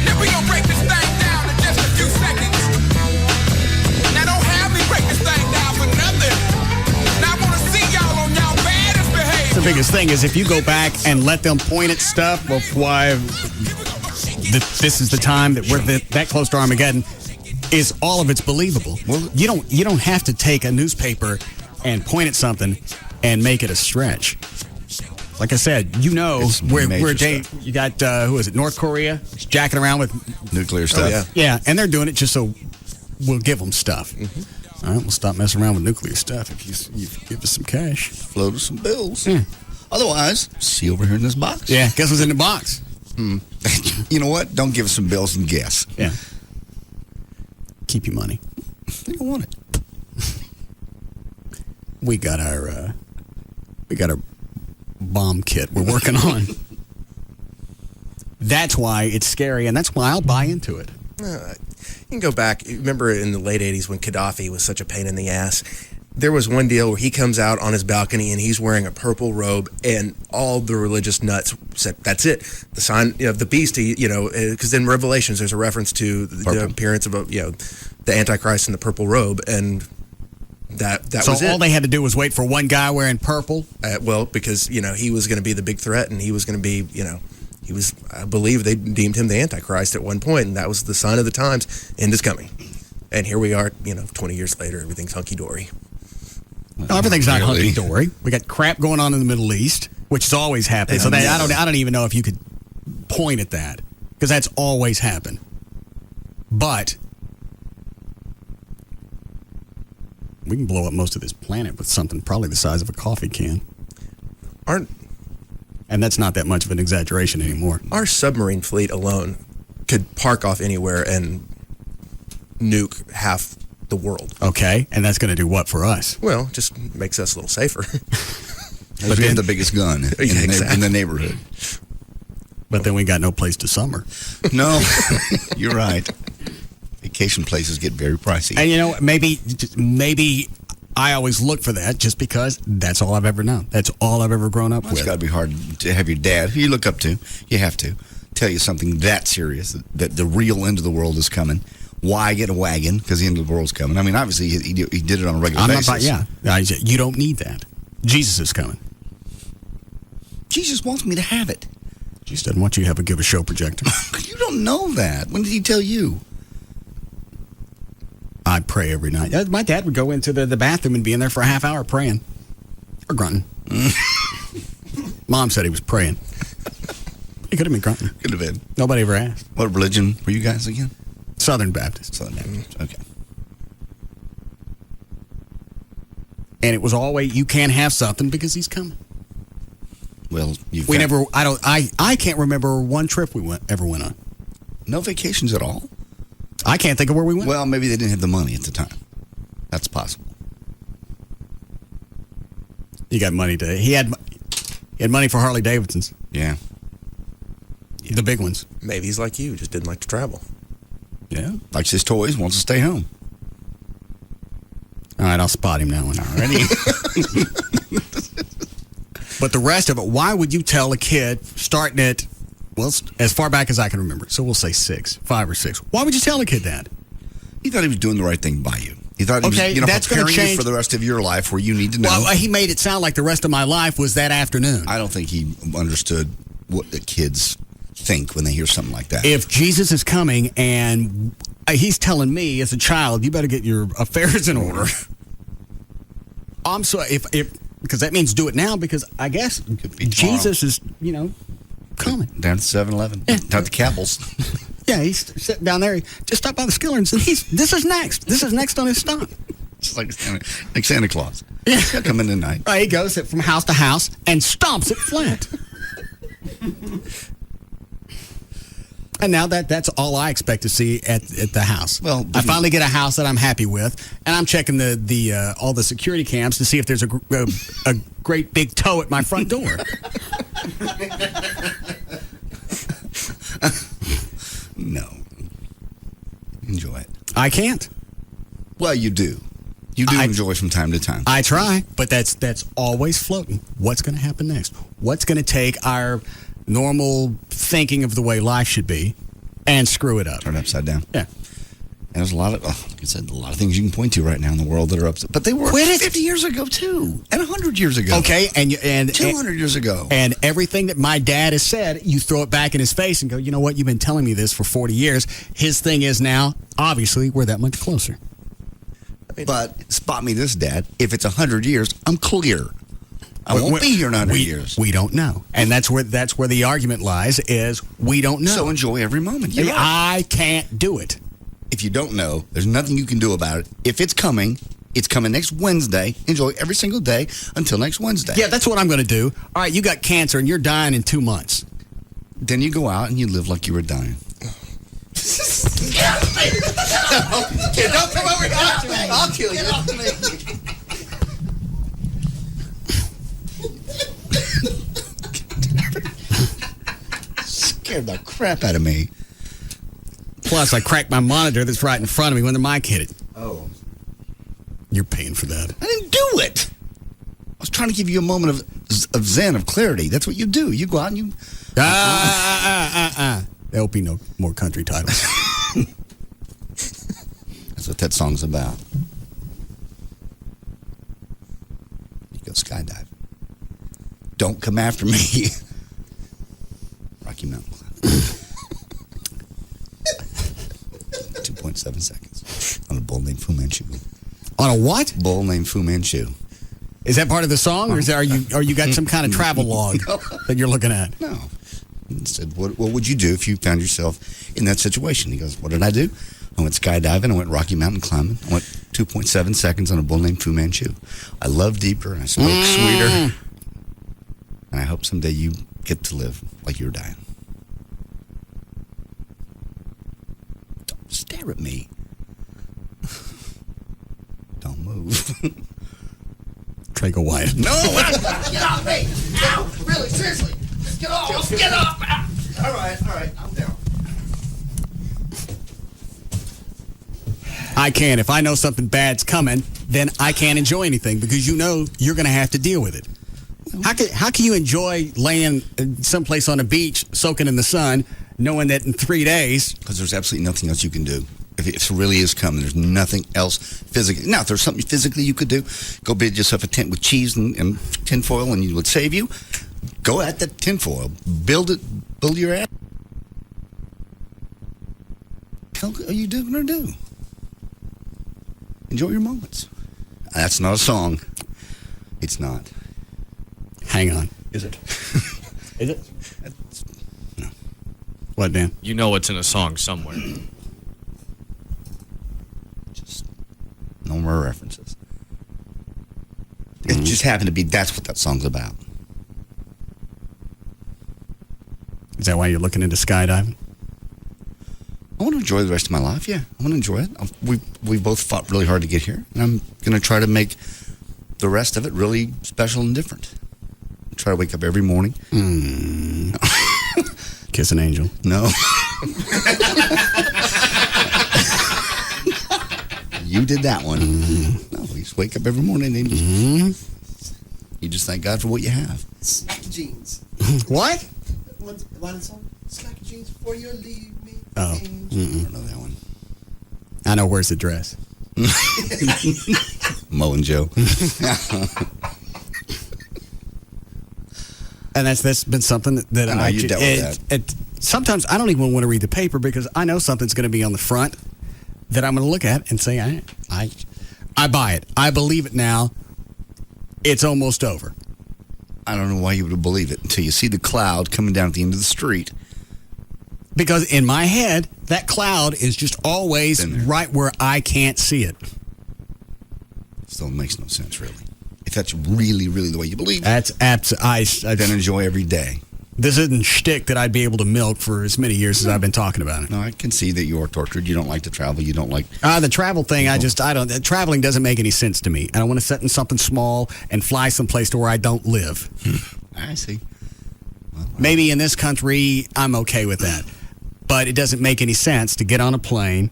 S14: Now we gonna break this thing down in just a few seconds. Now don't have me break this thing down for nothing. Now I wanna see y'all on y'all baddest behavior.
S1: The biggest thing is if you go back and let them point at stuff of why this is the time that we're that close to Armageddon, is all of it's believable. Well, you don't have to take a newspaper and point at something and make it a stretch. Like I said, where you got who is it? North Korea jacking around with
S5: nuclear stuff.
S1: Yeah, and they're doing it just so we'll give them stuff. Mm-hmm. All right, we'll stop messing around with nuclear stuff if you give us some cash,
S5: float us some bills.
S1: Yeah.
S5: Otherwise, see over here in this box.
S1: Yeah, guess what's in the box?
S5: You know what? Don't give us some bills and guess.
S1: Yeah. Keep your money.
S5: They don't want it.
S1: We got our bomb kit we're working on. That's why it's scary, and that's why I'll buy into it.
S15: You can go back. Remember in the late 80s when Gaddafi was such a pain in the ass? There was one deal where he comes out on his balcony and he's wearing a purple robe, and all the religious nuts said, "That's it, the sign of the beast." Because in Revelations there's a reference to the appearance of the Antichrist in the purple robe, and that was it.
S1: So all they had to do was wait for one guy wearing purple.
S15: Because he was going to be the big threat, and he was going to be he was. I believe they deemed him the Antichrist at one point, and that was the sign of the times. End is coming. And here we are, 20 years later, everything's hunky-dory.
S1: No, everything's not hunky-dory. We got crap going on in the Middle East, which is always happening. So I don't even know if you could point at that, because that's always happened. But we can blow up most of this planet with something probably the size of a coffee can. And that's not that much of an exaggeration anymore.
S15: Our submarine fleet alone could park off anywhere and nuke half the world.
S1: Okay, and that's going to do what for us?
S15: Well, just makes us a little safer.
S5: But we have the biggest gun in the neighborhood.
S1: But then we got no place to summer.
S5: No, you're right. Vacation places get very pricey.
S1: And maybe I always look for that just because that's all I've ever known. That's all I've ever grown up with.
S5: It's got to be hard to have your dad, who you look up to, you have to, tell you something that serious, that the real end of the world is coming. Why get a wagon? Because the end of the world's coming. I mean, obviously, he did it on a regular basis.
S1: You don't need that. Jesus is coming.
S5: Jesus wants me to have it.
S1: Jesus doesn't want you to give a show projector.
S5: You don't know that. When did he tell you?
S1: I pray every night. My dad would go into the bathroom and be in there for a half hour praying. Or grunting. Mom said he was praying. He could have been grunting.
S5: Could have been.
S1: Nobody ever asked.
S5: What religion were you guys again?
S1: Southern Baptist.
S5: Southern Baptist, okay.
S1: And it was always, you can't have something because he's coming.
S5: Well,
S1: I can't remember one trip we ever went on.
S5: No vacations at all?
S1: I can't think of where we went.
S5: Well, maybe they didn't have the money at the time. That's possible.
S1: He got money he had money for Harley Davidsons.
S5: Yeah.
S1: The big ones.
S15: Maybe he's like you, just didn't like to travel.
S5: Yeah. Likes his toys, wants to stay home.
S1: All right, I'll spot him now. Already. But the rest of it, why would you tell a kid starting at, well, as far back as I can remember, so we'll say 5 or 6. Why would you tell a kid that?
S5: He thought he was doing the right thing by you. He thought he was
S1: that's
S5: preparing
S1: change
S5: you for the rest of your life where you need to know.
S1: Well, he made it sound like the rest of my life was that afternoon.
S5: I don't think he understood what the kids think when they hear something like that.
S1: If Jesus is coming and he's telling me as a child, you better get your affairs in order. I'm sorry, because that means do it now, because I guess Jesus is, coming.
S5: Down to 7-Eleven. Yeah. Down to Campbell's.
S1: Yeah, he's sitting down there. He just stopped by the Skiller and said, this is next. This is next on his stop.
S5: Just like Santa Claus.
S1: Yeah.
S5: He'll come in tonight.
S1: Right, he goes from house to house and stomps it flat. And now that's all I expect to see at the house.
S5: Well,
S1: I finally get a house that I'm happy with, and I'm checking the all the security cams to see if there's a great big toe at my front door.
S5: No. Enjoy it.
S1: I can't.
S5: Well, you do. You do enjoy from time to time.
S1: I try, but that's always floating. What's going to happen next? What's going to take our normal thinking of the way life should be and screw it up?
S5: Turn it upside down.
S1: Yeah.
S5: And there's a lot of, like I said, a lot of things you can point to right now in the world that are upset. But they were 50 years ago, too. And 100 years ago.
S1: Okay, and
S5: 200 years ago.
S1: And everything that my dad has said, you throw it back in his face and go, you know what, you've been telling me this for 40 years. His thing is now, obviously, we're that much closer.
S5: But spot me this, Dad. If it's 100 years, I'm clear. I won't be here in 100 years.
S1: We don't know. And that's where the argument lies, is we don't know.
S5: So enjoy every moment.
S1: I can't do it.
S5: If you don't know, there's nothing you can do about it. If it's coming next Wednesday. Enjoy every single day until next Wednesday.
S1: Yeah, that's what I'm going to do. All right, you got cancer and you're dying in 2 months.
S5: Then you go out and you live like you were dying.
S1: Don't come over here. I'll kill you.
S5: Scared the crap out of me.
S1: Plus, I cracked my monitor that's right in front of me when the mic hit it.
S5: Oh.
S1: You're paying for that.
S5: I didn't do it. I was trying to give you a moment of zen, of clarity. That's what you do. You go out and you...
S1: There'll be no more country titles.
S5: That's what that song's about. You go skydive. Don't come after me. Rocky Mountain Climb. 2.7 seconds. On a bull named Fu Manchu.
S1: On a what?
S5: Bull named Fu Manchu.
S1: Is that part of the song, or are you got some kind of travel log that you're looking at?
S5: No. He said, what would you do if you found yourself in that situation? He goes, what did I do? I went skydiving. I went Rocky Mountain climbing. I went 2.7 seconds on a bull named Fu Manchu. I love deeper and I smoke sweeter. And I hope someday you get to live like you're dying. Don't stare at me. Don't move.
S1: Trago White.
S5: No!
S14: Get off me! No! Really, seriously! Just get off! Get off!
S5: All right. I'm down.
S1: I can't. If I know something bad's coming, then I can't enjoy anything because you know you're going to have to deal with it. How can you enjoy laying someplace on a beach, soaking in the sun, knowing that in 3 days...
S5: Because there's absolutely nothing else you can do. If it really is coming, there's nothing else physically. Now, if there's something physically you could do, go build yourself a tent with cheese and tinfoil and it would save you. Go at that tinfoil. Build your ass. What are you going to do? Enjoy your moments. That's not a song. It's not.
S1: Hang on.
S5: Is it?
S1: Is it? No. What, Dan?
S13: You know it's in a song somewhere.
S5: Just no more references. It just happened to be that's what that song's about.
S1: Is that why you're looking into skydiving?
S5: I want to enjoy the rest of my life, yeah. I want to enjoy it. We both fought really hard to get here, and I'm going to try to make the rest of it really special and different. Try to wake up every morning.
S1: Kiss an angel.
S5: No. You did that one. No, you just wake up every morning and you just thank God for what you have.
S15: Slack your jeans.
S1: What?
S15: One song. Slack your jeans before you leave me.
S1: Oh.
S5: I don't know that one.
S1: I know Where's the Dress.
S5: Mo and Joe.
S1: And that's been something that
S5: I you dealt with that.
S1: Sometimes I don't even want to read the paper because I know something's going to be on the front that I'm going to look at and say, I buy it. I believe it now. It's almost over.
S5: I don't know why you would believe it until you see the cloud coming down at the end of the street.
S1: Because in my head, that cloud is just always right where I can't see it.
S5: Still makes no sense, really. If that's really, really the way you believe it.
S1: That's absolutely.
S5: Then enjoy every day.
S1: This isn't shtick that I'd be able to milk for as many years as I've been talking about it.
S5: No, I can see that you are tortured. You don't like to travel. You don't like...
S1: The travel thing, traveling doesn't make any sense to me. I don't want to sit in something small and fly someplace to where I don't live.
S5: I see. Well,
S1: maybe in this country, I'm okay with that. But it doesn't make any sense to get on a plane,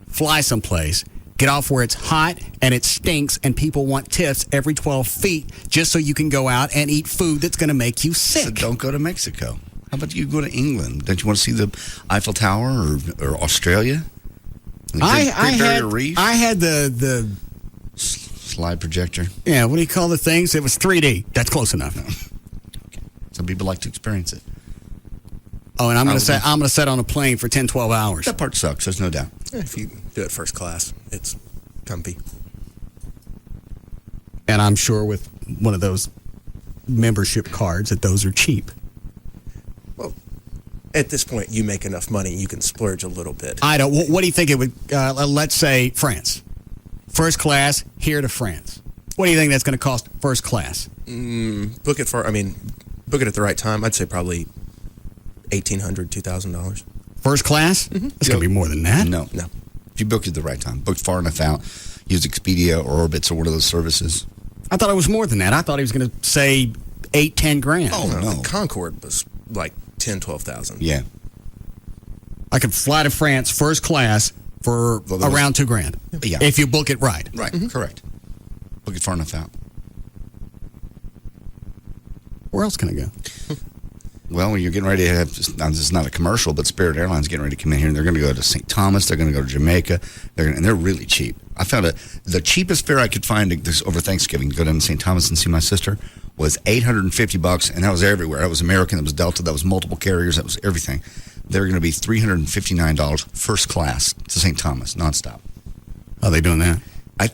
S1: fly someplace, get off where it's hot and it stinks and people want tips every 12 feet just so you can go out and eat food that's going to make you sick.
S5: So don't go to Mexico. How about you go to England? Don't you want to see the Eiffel Tower or Australia?
S1: I had the
S5: slide projector.
S1: Yeah, what do you call the things? It was 3D. That's close enough.
S5: No. Okay. Some people like to experience it.
S1: Oh, and I'm going to sit on a plane for 10, 12 hours.
S5: That part sucks, there's no doubt.
S15: If you do it first class, it's comfy.
S1: And I'm sure with one of those membership cards that those are cheap.
S15: Well, at this point, you make enough money, you can splurge a little bit.
S1: I don't. What do you think it would, let's say France. First class, here to France. What do you think that's going to cost first class?
S15: Book it at the right time. I'd say probably $1,800, $2,000.
S1: First class? Mm-hmm. It's going to be more than that.
S5: No. If you book it at the right time, book far enough out, use Expedia or Orbitz or one of those services.
S1: I thought it was more than that. I thought he was going to say $8,000, $10,000.
S15: Oh, no. The Concorde was like $10,000, $12,000.
S5: Yeah.
S1: I could fly to France first class for around $2,000.
S5: Yeah.
S1: If you book it right.
S5: Right, correct. Book it far enough out.
S1: Where else can I go?
S5: Well, when you're getting ready to have, this is not a commercial, but Spirit Airlines getting ready to come in here, and they're going to go to St. Thomas, they're going to go to Jamaica, and they're really cheap. I found the cheapest fare I could find over Thanksgiving to go down to St. Thomas and see my sister was $850, and that was everywhere. That was American, that was Delta, that was multiple carriers, that was everything. They were going to be $359 first class to St. Thomas, nonstop.
S1: How are they doing that?
S5: I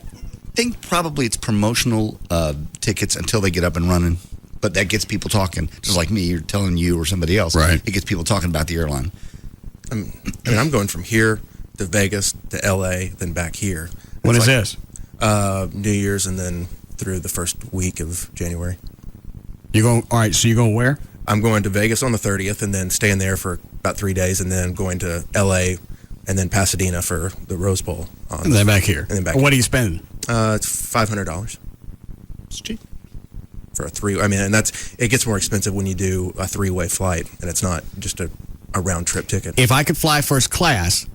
S5: think probably it's promotional tickets until they get up and running. But that gets people talking, just like me. You're telling you or somebody else.
S1: Right.
S5: It gets people talking about the airline.
S15: I'm going from here to Vegas to L.A., then back here.
S1: When is this?
S15: New Year's and then through the first week of January.
S1: You going? All right. So you going where?
S15: I'm going to Vegas on the 30th and then staying there for about 3 days and then going to L.A. and then Pasadena for the Rose Bowl.
S1: And then back here.
S15: And then back.
S1: What are you spending?
S15: It's $500.
S5: It's cheap.
S15: For a three, and it gets more expensive when you do a three-way flight, and it's not just a round trip ticket.
S1: If I could fly first class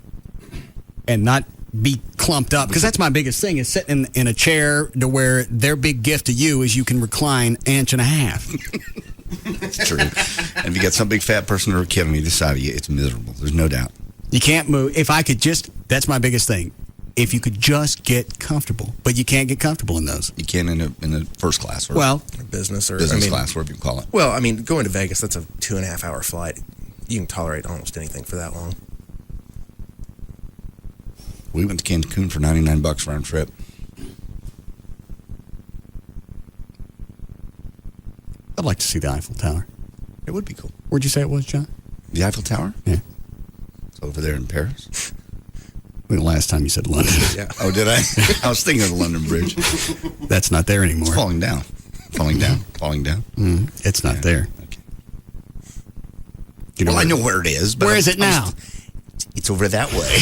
S1: and not be clumped up, because that's my biggest thing, is sitting in a chair to where their big gift to you is you can recline 1.5 inches.
S5: That's true. And if you got some big fat person or a kid on either side of you, it's miserable. There's no doubt.
S1: You can't move. If I could that's my biggest thing. If you could just get comfortable, but you can't get comfortable in those.
S5: You can in a first class or
S15: business
S5: class, whatever you call it.
S15: Well, going to Vegas, that's a 2.5 hour flight. You can tolerate almost anything for that long.
S5: We went to Cancun for $99 round trip.
S1: I'd like to see the Eiffel Tower.
S5: It would be cool.
S1: Where'd you say it was, John?
S5: The Eiffel Tower?
S1: Yeah.
S5: It's over there in Paris.
S1: The last time you said London.
S5: Yeah. Oh, did I? I was thinking of the London Bridge.
S1: That's not there anymore.
S5: It's falling down. Falling down.
S1: It's not there.
S5: Okay.
S1: You know
S5: I know where it is. But
S1: where is it now?
S5: It's over that way.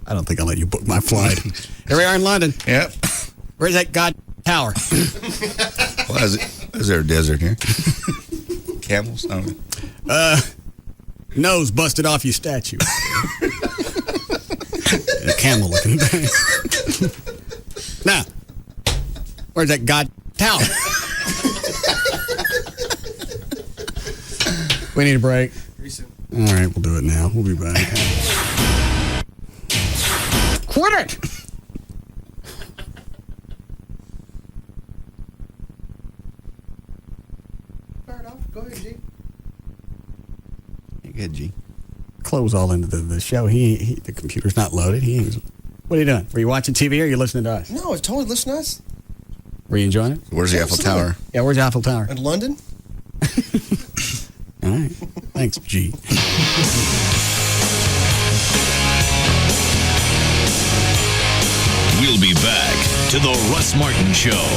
S1: I don't think I'll let you book my flight. Here we are in London.
S5: Yep.
S1: Where's that tower?
S5: Well, is there a desert here? Camels? I don't know.
S1: Nose busted off your statue. A camel looking thing. Now, where's that tower? We need a break. All right, we'll do it now. We'll be back. Quit it!
S15: Start off. Go ahead, G.
S5: Good, G.
S1: Close all into the show. The computer's not loaded. What are you doing? Were you watching TV or are you listening to us?
S15: No, I totally listen to us.
S1: Were you enjoying it?
S5: Where's the Eiffel Tower?
S1: Yeah, where's the Eiffel Tower?
S15: In London?
S1: All right. Thanks, G.
S7: We'll be back to the Russ Martin Show.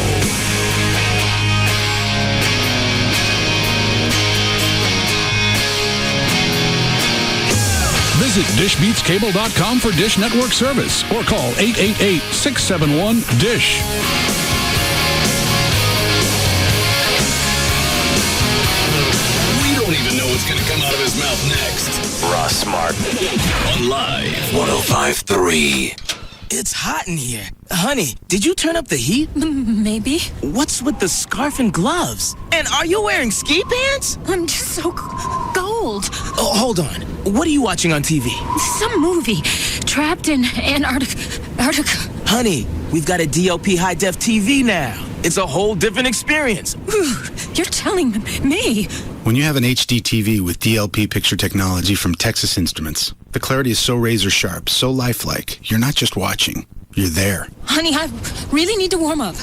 S19: Visit dishbeatscable.com for Dish Network service or call 888-671-DISH.
S7: We don't even know what's going to come out of his mouth next. Russ Martin on Live 105.3.
S13: It's hot in here. Honey, did you turn up the heat?
S11: Maybe.
S13: What's with the scarf and gloves? And are you wearing ski pants?
S11: I'm just so cold.
S13: Oh, hold on. What are you watching on TV?
S11: Some movie. Trapped in Antarctica.
S13: Honey, we've got a DLP high-def TV now. It's a whole different experience.
S11: You're telling me.
S23: When you have an HD TV with DLP picture technology from Texas Instruments, the clarity is so razor sharp, so lifelike, you're not just watching, you're there.
S11: Honey, I really need to warm up.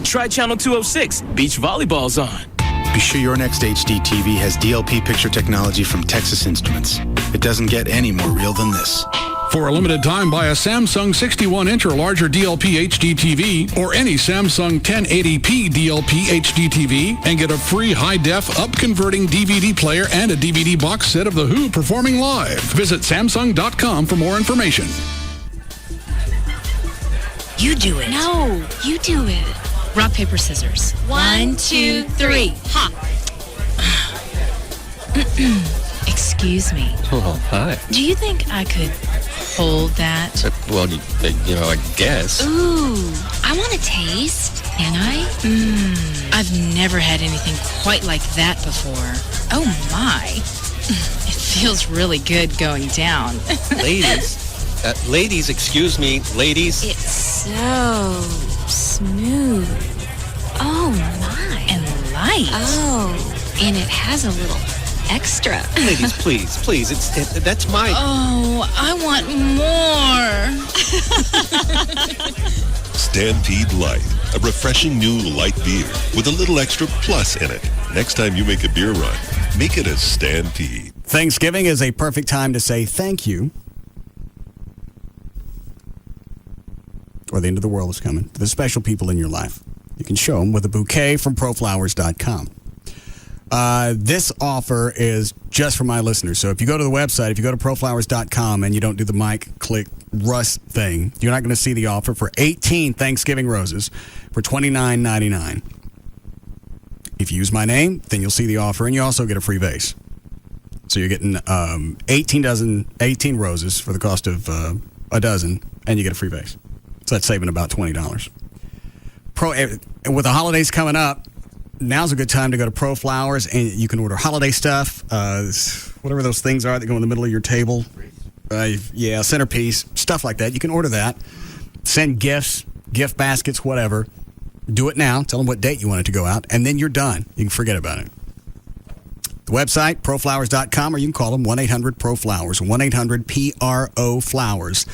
S13: Try channel 206. Beach volleyball's on.
S23: Be sure your next HD TV has DLP picture technology from Texas Instruments. It doesn't get any more real than this.
S19: For a limited time, buy a Samsung 61-inch or larger DLP HD TV or any Samsung 1080p DLP HD TV and get a free high-def up-converting DVD player and a DVD box set of The Who performing live. Visit Samsung.com for more information.
S11: You do it. No, you do it. Rock, paper, scissors. 1, 2, 3. Ha! Excuse me.
S16: Oh, hi.
S11: Do you think I could hold that?
S16: Well, I guess.
S11: Ooh, I want to taste. Can I? I've never had anything quite like that before. Oh, my. It feels really good going down.
S16: Ladies, excuse me, ladies.
S11: It's so smooth. Oh, my. And light. Oh, and it has a little extra.
S16: Ladies, please, that's my...
S11: Oh, I want more.
S17: Stampede Light, a refreshing new light beer with a little extra plus in it. Next time you make a beer run, make it a Stampede.
S1: Thanksgiving is a perfect time to say thank you, or the end of the world is coming, to the special people in your life. You can show them with a bouquet from proflowers.com. This offer is just for my listeners. So if you go to the website, if you go to proflowers.com and you don't do the Mike Click Russ thing, you're not going to see the offer for 18 Thanksgiving roses for $29.99. If you use my name, then you'll see the offer, and you also get a free vase. So you're getting 18 roses for the cost of a dozen, and you get a free vase. So that's saving about $20. With the holidays coming up, now's a good time to go to Pro Flowers, and you can order holiday stuff, whatever those things are that go in the middle of your table. Centerpiece, stuff like that. You can order that. Send gifts, gift baskets, whatever. Do it now. Tell them what date you want it to go out, and then you're done. You can forget about it. The website, proflowers.com, or you can call them 1-800-PRO-FLOWERS, 1-800-PRO-FLOWERS.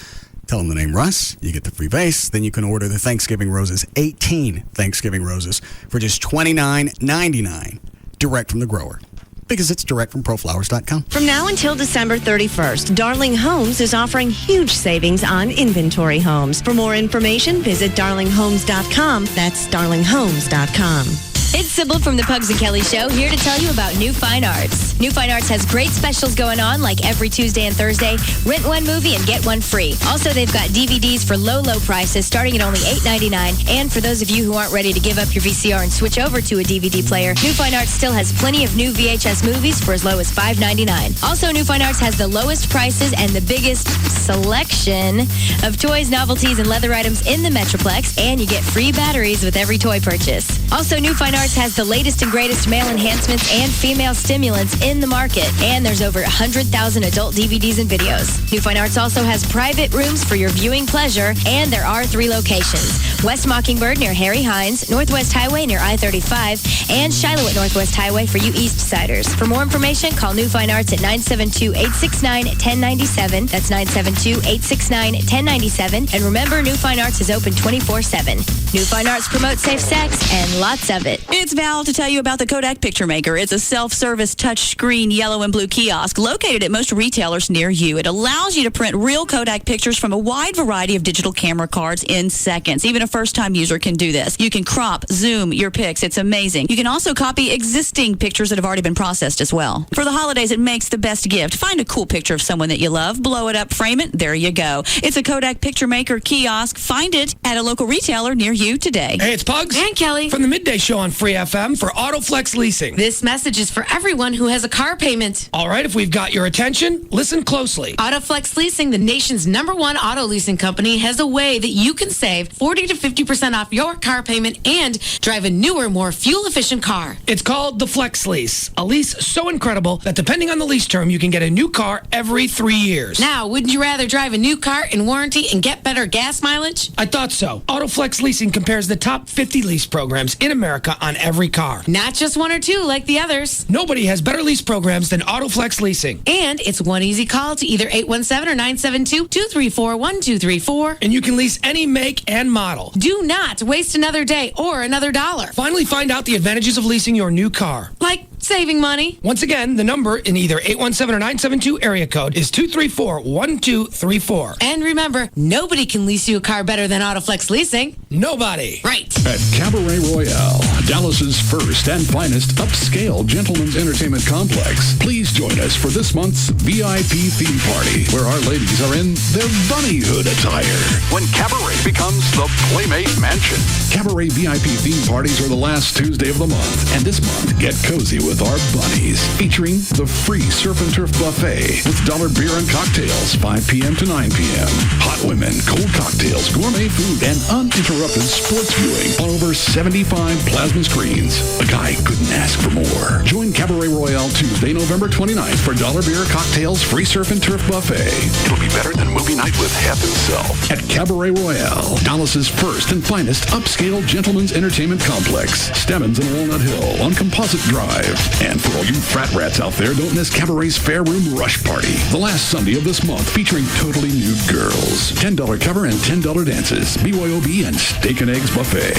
S1: Tell them the name Russ. You get the free vase. Then you can order the Thanksgiving roses, 18 Thanksgiving roses, for just $29.99, direct from the grower, because it's direct from proflowers.com.
S20: From now until December 31st, Darling Homes is offering huge savings on inventory homes. For more information, visit darlinghomes.com. That's darlinghomes.com.
S21: It's Sybil from the Pugs and Kelly Show, here to tell you about New Fine Arts. New Fine Arts has great specials going on, like every Tuesday and Thursday. Rent one movie and get one free. Also, they've got DVDs for low, low prices, starting at only $8.99. And for those of you who aren't ready to give up your VCR and switch over to a DVD player, New Fine Arts still has plenty of new VHS movies for as low as $5.99. Also, New Fine Arts has the lowest prices and the biggest selection of toys, novelties, and leather items in the Metroplex, and you get free batteries with every toy purchase. Also, New Fine Arts has the latest and greatest male enhancements and female stimulants in the market, and there's over 100,000 adult DVDs and videos. New Fine Arts also has private rooms for your viewing pleasure, and there are 3 locations: West Mockingbird near Harry Hines, Northwest Highway near I-35, and Shiloh at Northwest Highway for you East Siders. For more information, call New Fine Arts at 972-869-1097. That's 972-869-1097. And remember, New Fine Arts is open 24/7. New Fine Arts promotes safe sex and lots of it.
S22: It's Val to tell you about the Kodak Picture Maker. It's a self-service touchscreen yellow and blue kiosk located at most retailers near you. It allows you to print real Kodak pictures from a wide variety of digital camera cards in seconds. Even a first-time user can do this. You can crop, zoom your pics. It's amazing. You can also copy existing pictures that have already been processed as well. For the holidays, it makes the best gift. Find a cool picture of someone that you love, blow it up, frame it. There you go. It's a Kodak Picture Maker kiosk. Find it at a local retailer near you today.
S25: Hey, it's Pugs
S21: and Kelly
S25: from the Midday Show on Free FM for AutoFlex Leasing.
S21: This message is for everyone who has a car payment.
S25: All right, if we've got your attention, listen closely.
S21: AutoFlex Leasing, the nation's #1 auto leasing company, has a way that you can save 40 to 50% off your car payment and drive a newer, more fuel-efficient car.
S25: It's called the Flex Lease, a lease so incredible that depending on the lease term, you can get a new car every 3 years.
S21: Now, wouldn't you rather drive a new car in warranty and get better gas mileage?
S25: I thought so. AutoFlex Leasing compares the top 50 lease programs in America on every car.
S21: Not just 1 or 2 like the others.
S25: Nobody has better lease programs than AutoFlex Leasing.
S21: And it's one easy call to either 817 or 972-234-1234.
S25: And you can lease any make and model.
S21: Do not waste another day or another dollar.
S25: Finally find out the advantages of leasing your new car.
S21: Like saving money.
S25: Once again, the number in either 817 or 972 area code is 234-1234.
S21: And remember, nobody can lease you a car better than AutoFlex Leasing.
S25: Nobody.
S21: Right.
S19: At Cabaret Royale, Dallas's first and finest upscale gentlemen's entertainment complex. Please join us for this month's VIP theme party, where our ladies are in their bunnyhood attire. When Cabaret becomes the Playmate Mansion. Cabaret VIP theme parties are the last Tuesday of the month, and this month, get cozy with our bunnies, featuring the free Surf and Turf Buffet with dollar beer and cocktails, 5 p.m. to 9 p.m. Hot women, cold cocktails, gourmet food, and uninterrupted sports viewing on over 75 plasma screens. A guy couldn't ask for more. Join Cabaret Royale Tuesday, November 29th for dollar beer, cocktails, free Surf and Turf Buffet. It'll be better than movie night with Hef himself. At Cabaret Royale, Dallas's first and finest upscale gentlemen's entertainment complex. Stemmons and Walnut Hill on Composite Drive. And for all you frat rats out there, don't miss Cabaret's Fair Room Rush Party, the last Sunday of this month, featuring totally nude girls. $10 cover and $10 dances. BYOB and Steak and Eggs Buffet.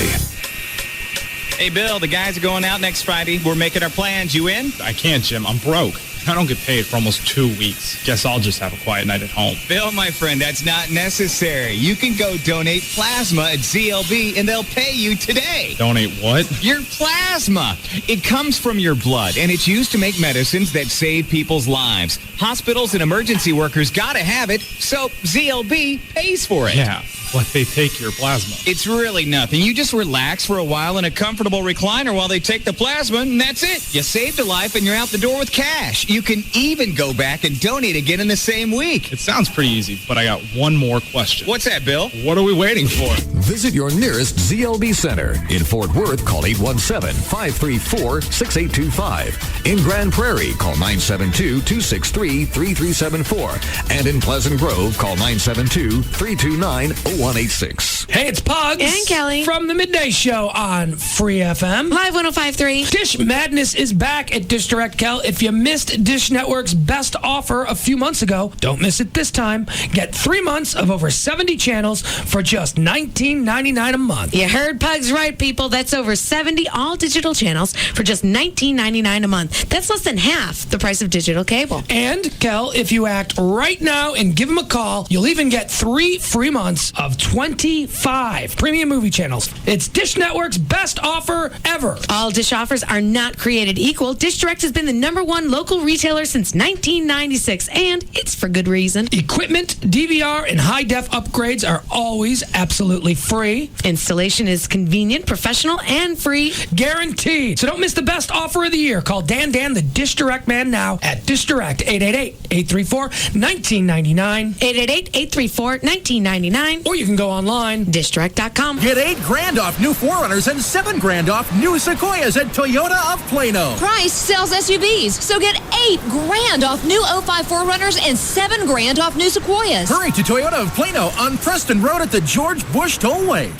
S3: Hey, Bill, the guys are going out next Friday. We're making our plans. You in?
S8: I can't, Jim. I'm broke. I don't get paid for almost 2 weeks. Guess I'll just have a quiet night at home.
S3: Bill, my friend, that's not necessary. You can go donate plasma at ZLB, and they'll pay you today.
S8: Donate what?
S3: Your plasma. It comes from your blood, and it's used to make medicines that save people's lives. Hospitals and emergency workers got to have it, so ZLB pays for it.
S8: Yeah, but they take your plasma.
S3: It's really nothing. You just relax for a while in a comfortable recliner while they take the plasma, and that's it. You saved a life, and you're out the door with cash. You can even go back and donate again in the same week.
S8: It sounds pretty easy, but I got one more question.
S3: What's that, Bill?
S8: What are we waiting for?
S9: Visit your nearest ZLB Center. In Fort Worth, call 817-534-6825. In Grand Prairie, call 972-263-3374. And in Pleasant Grove, call 972-329-0186.
S25: Hey, it's Pugs.
S20: And Kelly.
S25: From the Midday Show on Free FM.
S20: Live 105.3.
S25: Dish Madness is back at Dish Direct, Kel. If you missed Dish Network's best offer a few months ago, don't miss it this time. Get 3 months of over 70 channels for just $19.99 a month.
S20: You heard Pugs right, people. That's over 70 all-digital channels for just $19.99 a month. That's less than half the price of digital cable.
S25: And, Kel, if you act right now and give them a call, you'll even get 3 free months of 25 premium movie channels. It's Dish Network's best offer ever.
S20: All Dish offers are not created equal. Dish Direct has been the #1 local retailer since 1996, and it's for good reason.
S25: Equipment, DVR, and high-def upgrades are always absolutely free.
S20: Installation is convenient, professional, and free.
S25: Guaranteed. So don't miss the best offer of the year. Call Dan, the Dish Direct man now at Dish Direct, 888-834-1999.
S20: 888-834-1999.
S25: Or you can go online,
S20: dishdirect.com.
S10: Get $8,000 off new 4Runners and $7,000 off new Sequoias at Toyota of Plano.
S24: Price sells SUVs, so get $8,000 off new 05 4Runners and $7,000 off new Sequoias.
S10: Hurry to Toyota of Plano on Preston Road at the George Bush Tollway.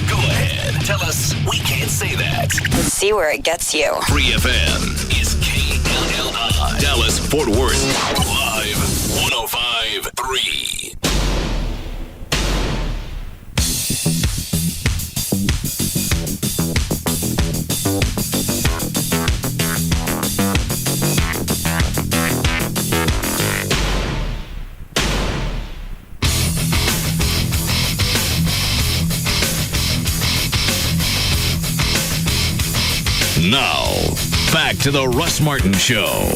S7: Go ahead. Tell us we can't say that.
S26: Let's see where it gets you.
S7: Free FM is KLLI. Dallas, Fort Worth. Live 105.3. Now, back to the Russ Martin Show.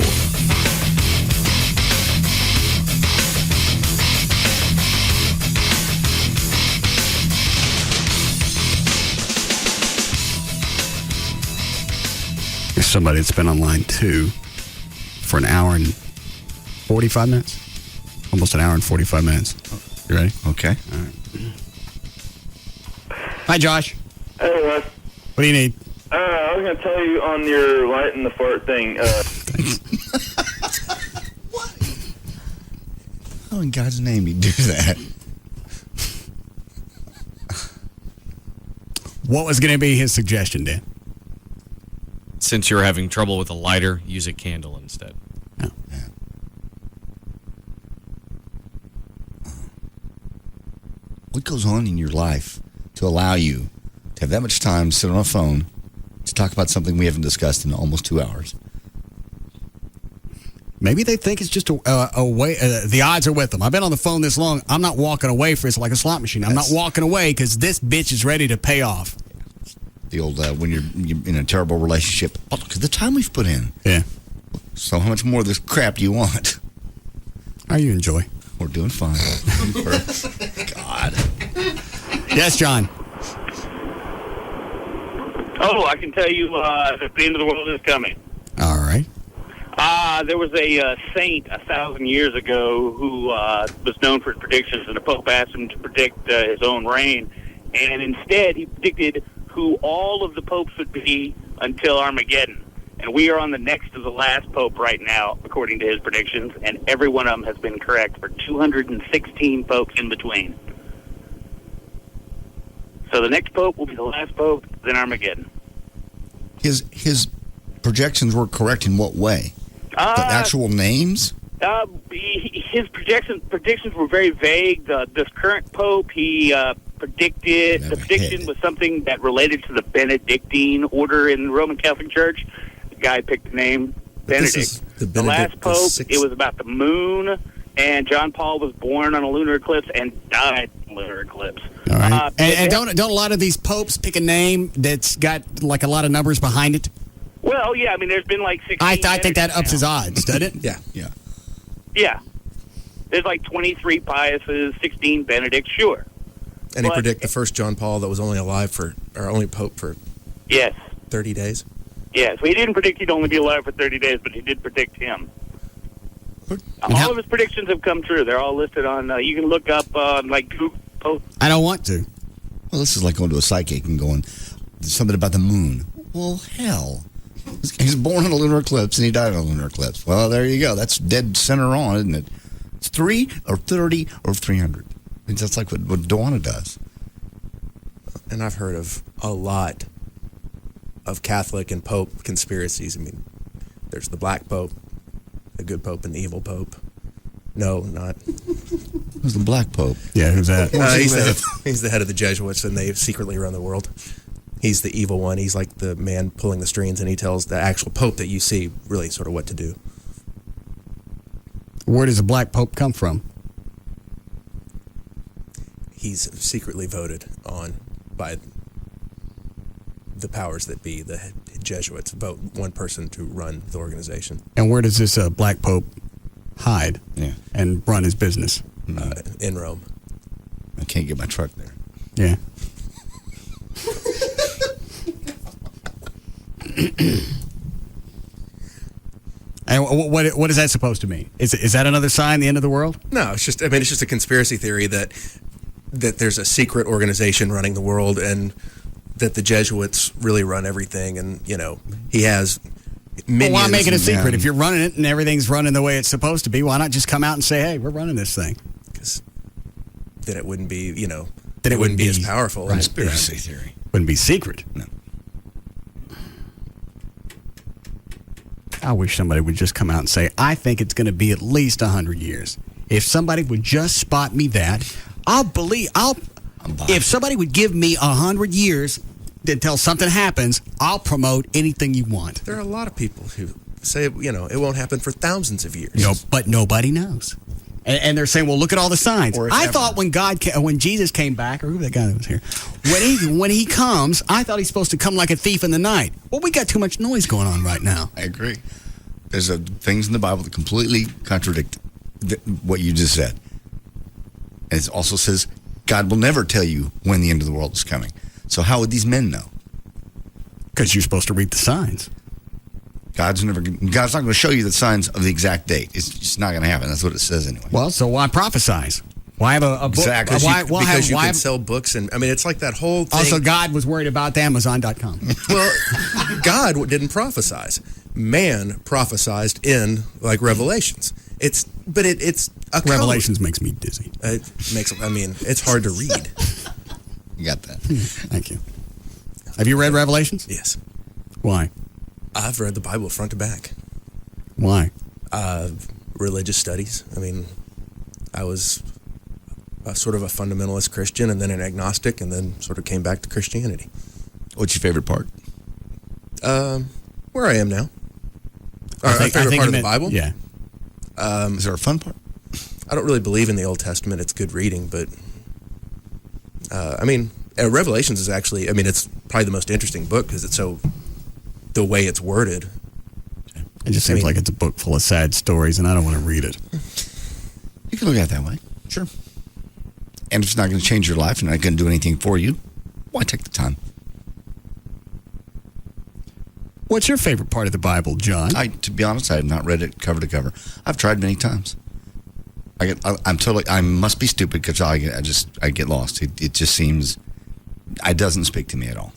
S1: There's somebody that's been online, too, for an hour and 45 minutes. Almost an hour and 45 minutes. You ready?
S5: Okay.
S1: All right. Hi, Josh.
S27: Hey, Russ.
S1: What do you need?
S27: I was going to tell you on your light and the fart thing.
S5: How in God's name you do that?
S1: What was going to be his suggestion, Dan?
S28: Since you're having trouble with a lighter, use a candle instead.
S1: Oh.
S5: Yeah. What goes on in your life to allow you to have that much time to sit on a phone to talk about something we haven't discussed in almost 2 hours?
S1: Maybe they think it's just a way. The odds are with them. I've been on the phone this long. I'm not walking away for it's like a slot machine. I'm not walking away because this bitch is ready to pay off.
S5: The old when you're in a terrible relationship. Oh, look at the time we've put in.
S1: Yeah.
S5: So how much more of this crap do you want?
S1: How you enjoy?
S5: We're doing fine. God.
S1: Yes, John.
S27: Oh, I can tell you that the end of the world is coming.
S1: All right.
S27: There was a saint 1,000 years ago who was known for his predictions, and the Pope asked him to predict his own reign. And instead, he predicted who all of the popes would be until Armageddon. And we are on the next to the last pope right now, according to his predictions, and every one of them has been correct for 216 popes in between. So the next pope will be the last pope, then Armageddon.
S5: His projections were correct in what way? The actual names?
S27: His predictions were very vague. This current pope, he predicted, the prediction was something that related to the Benedictine order in the Roman Catholic Church. The guy picked the name Benedict.
S2: The
S27: last pope, it was about the moon, and John Paul was born on a lunar eclipse and died in a lunar eclipse.
S1: All right. And don't a lot of these popes pick a name that's got like a lot of numbers behind it?
S27: Well, yeah, I mean, there's been like 16.
S1: I think that ups his odds, doesn't it?
S2: Yeah.
S27: Yeah. There's like 23 Piuses, 16 Benedicts, sure.
S2: And he predict the first John Paul that was only only pope for 30 days?
S27: Yes, well, he didn't predict he'd only be alive for 30 days, but he did predict him. All of his predictions have come true. They're all listed on, you can look up like Google Post.
S1: I don't want to.
S5: Well, this is like going to a psychic and going, something about the moon. Well, hell. He was born on a lunar eclipse and he died on a lunar eclipse. Well, there you go. That's dead center on, isn't it? It's 3 or 30 or 300. I mean, that's like what Dwana does.
S2: And I've heard of a lot of Catholic and Pope conspiracies. I mean, there's the black Pope, the good Pope, and the evil Pope. No, not.
S5: Who's the black Pope?
S1: Yeah, who's that?
S2: He's the head of the Jesuits, and they secretly run the world. He's the evil one. He's like the man pulling the strings, and he tells the actual Pope that you see really sort of what to do.
S1: Where does the black Pope come from?
S2: He's secretly voted on by the powers that be. The Jesuits vote one person to run the organization.
S1: And where does this black Pope hide and run his business?
S2: In Rome.
S5: I can't get my truck there.
S1: Yeah. And what is that supposed to mean? Is that another sign, the end of the world?
S2: No, it's just a conspiracy theory that there's a secret organization running the world and that the Jesuits really run everything, and he has minions.
S1: Well, why make it a secret? If you're running it and everything's running the way it's supposed to be, why not just come out and say, "Hey, we're running this thing"?
S2: Because then it wouldn't be, then it wouldn't be as powerful.
S5: Conspiracy theory
S1: wouldn't be secret.
S5: No.
S1: I wish somebody would just come out and say, I think it's going to be at least 100 years. If somebody would just spot me that, if somebody would give me 100 years until something happens, I'll promote anything you want.
S2: There are a lot of people who say, it won't happen for thousands of years.
S1: No, but nobody knows. And they're saying, well, look at all the signs. I thought when Jesus came back, or who that guy that was here, when he comes, I thought he's supposed to come like a thief in the night. Well, we got too much noise going on right now.
S5: I agree. There's things in the Bible that completely contradict what you just said. And it also says God will never tell you when the end of the world is coming. So how would these men know?
S1: Because you're supposed to read the signs.
S5: God's not going to show you the signs of the exact date. It's just not going to happen. That's what it says anyway.
S1: Well, so why prophesize? Why have a book?
S5: Exactly.
S2: Because you can sell books, and it's like that whole thing.
S1: Also, God was worried about the Amazon.com.
S2: Well, God didn't prophesize. Man prophesized in like Revelations. It's a code.
S1: Revelations makes me dizzy.
S2: It's hard to read.
S5: You got that.
S1: Thank you. Have you read Revelations?
S2: Yes.
S1: Why?
S2: I've read the Bible front to back.
S1: Why?
S2: Religious studies. I was sort of a fundamentalist Christian and then an agnostic and then sort of came back to Christianity.
S5: What's your favorite part?
S2: Where I am now. Favorite part of the Bible?
S1: Yeah.
S5: Is there a fun part?
S2: I don't really believe in the Old Testament. It's good reading, but Revelations is actually, it's probably the most interesting book because it's so, the way it's worded.
S1: It just seems like it's a book full of sad stories, and I don't want to read it.
S5: You can look at it that way. Sure. And if it's not going to change your life and not going to do anything for you, why take the time?
S1: What's your favorite part of the Bible, John?
S5: To be honest, I have not read it cover to cover. I've tried many times. I must be stupid because I get lost. It just seems, it doesn't speak to me at all.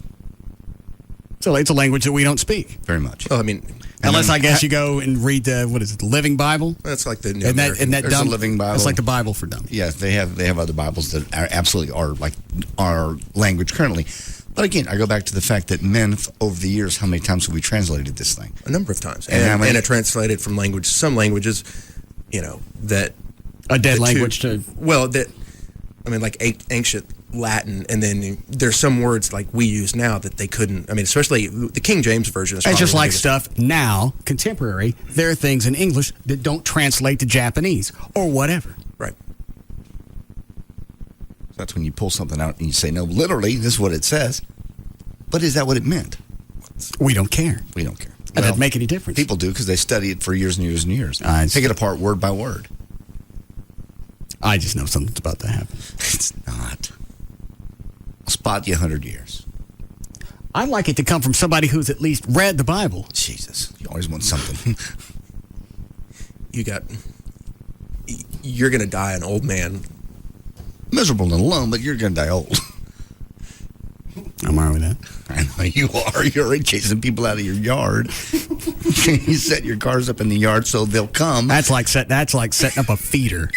S1: So it's a language that we don't speak.
S5: Very much.
S2: Well,
S1: unless I guess you go and read the Living Bible.
S2: That's like the New
S1: American.
S5: There's a Living Bible.
S1: It's like the Bible for dummies.
S5: Yes, they have other Bibles that absolutely are like our language currently. But again, I go back to the fact that men, over the years, how many times have we translated this thing?
S2: A number of times. And it translated from some languages that
S1: a dead language to.
S2: Well, like ancient Latin, and then there's some words like we use now that they couldn't. I mean, especially the King James version.
S1: It's just like stuff now, contemporary. There are things in English that don't translate to Japanese or whatever.
S2: Right.
S5: That's when you pull something out and you say, no, literally, this is what it says. But is that what it meant?
S1: We don't care.
S5: We don't care.
S1: It doesn't make any difference.
S5: People do because they study it for years and years and years. Take it apart word by word.
S1: I just know something's about to happen.
S5: It's not. I'll spot you 100 years.
S1: I'd like it to come from somebody who's at least read the Bible.
S5: Jesus. You always want something.
S2: You're going to die an old man.
S5: Miserable and alone, but you're going to die old.
S1: I'm all right with that.
S5: I know you are. You're already chasing people out of your yard. You set your cars up in the yard so they'll come.
S1: That's like setting up a feeder.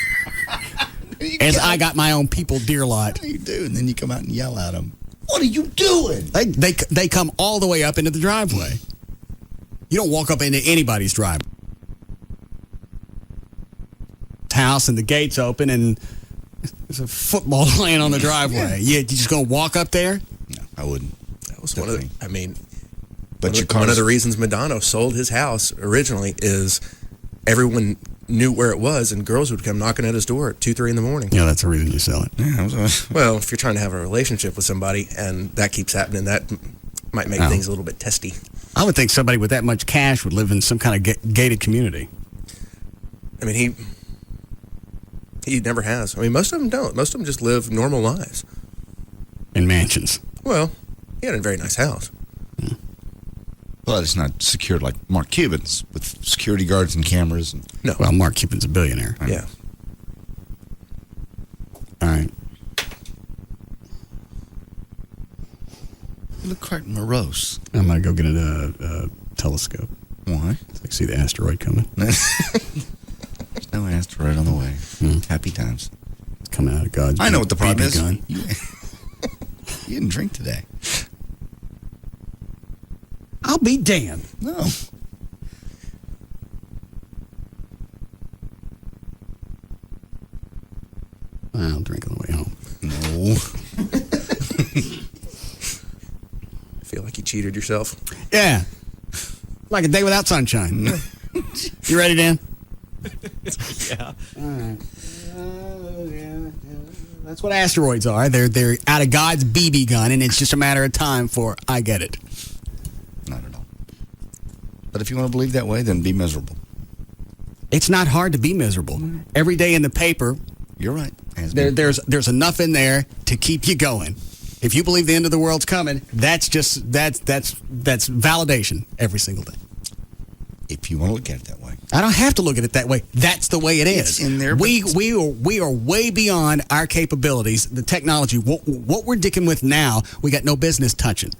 S1: I got my own people deer lot.
S5: You do, and then you come out and yell at them. What are you doing?
S1: They come all the way up into the driveway. You don't walk up into anybody's driveway. House and the gate's open and there's a football laying on the driveway. Yeah, you just gonna walk up there?
S5: No, I wouldn't.
S2: That was one of the. I mean,
S5: but
S2: one of the reasons Madonna sold his house originally is everyone knew where it was, and girls would come knocking at his door at 2, 3 in the morning.
S1: Yeah, that's the reason you sell it.
S5: Yeah,
S2: well, if you're trying to have a relationship with somebody and that keeps happening, that might make things a little bit testy.
S1: I would think somebody with that much cash would live in some kind of gated community.
S2: I mean, he never has. I mean, most of them don't. Most of them just live normal lives.
S1: In mansions.
S2: Well, he had a very nice house.
S5: Yeah. But it's not secured like Mark Cuban's with security guards and cameras.
S2: No.
S1: Well, Mark Cuban's a billionaire.
S2: Yeah.
S1: All right.
S5: You look quite morose.
S1: I'm going to go get a telescope.
S5: Why?
S1: So I can see the asteroid coming.
S5: There's no asteroid on the way. Happy times.
S1: It's coming out of God's
S5: I know what the problem is.
S1: Gun.
S5: You didn't drink today.
S1: I'll be damned.
S5: No.
S1: I'll drink on the way home.
S5: No.
S2: Feel like you cheated yourself?
S1: Yeah. Like a day without sunshine. You ready, Dan?
S28: Yeah.
S1: All right. That's what asteroids are. They're out of God's BB gun, and it's just a matter of time for I get it.
S5: Not at all. But if you want to believe that way, then be miserable.
S1: It's not hard to be miserable. Every day in the paper,
S5: you're right.
S1: There's enough in there to keep you going. If you believe the end of the world's coming, that's validation every single day.
S5: If you want to look at it that way.
S1: I don't have to look at it that way. That's the way it is.
S5: It's in there.
S1: We are way beyond our capabilities. The technology, what we're dicking with now, we got no business touching.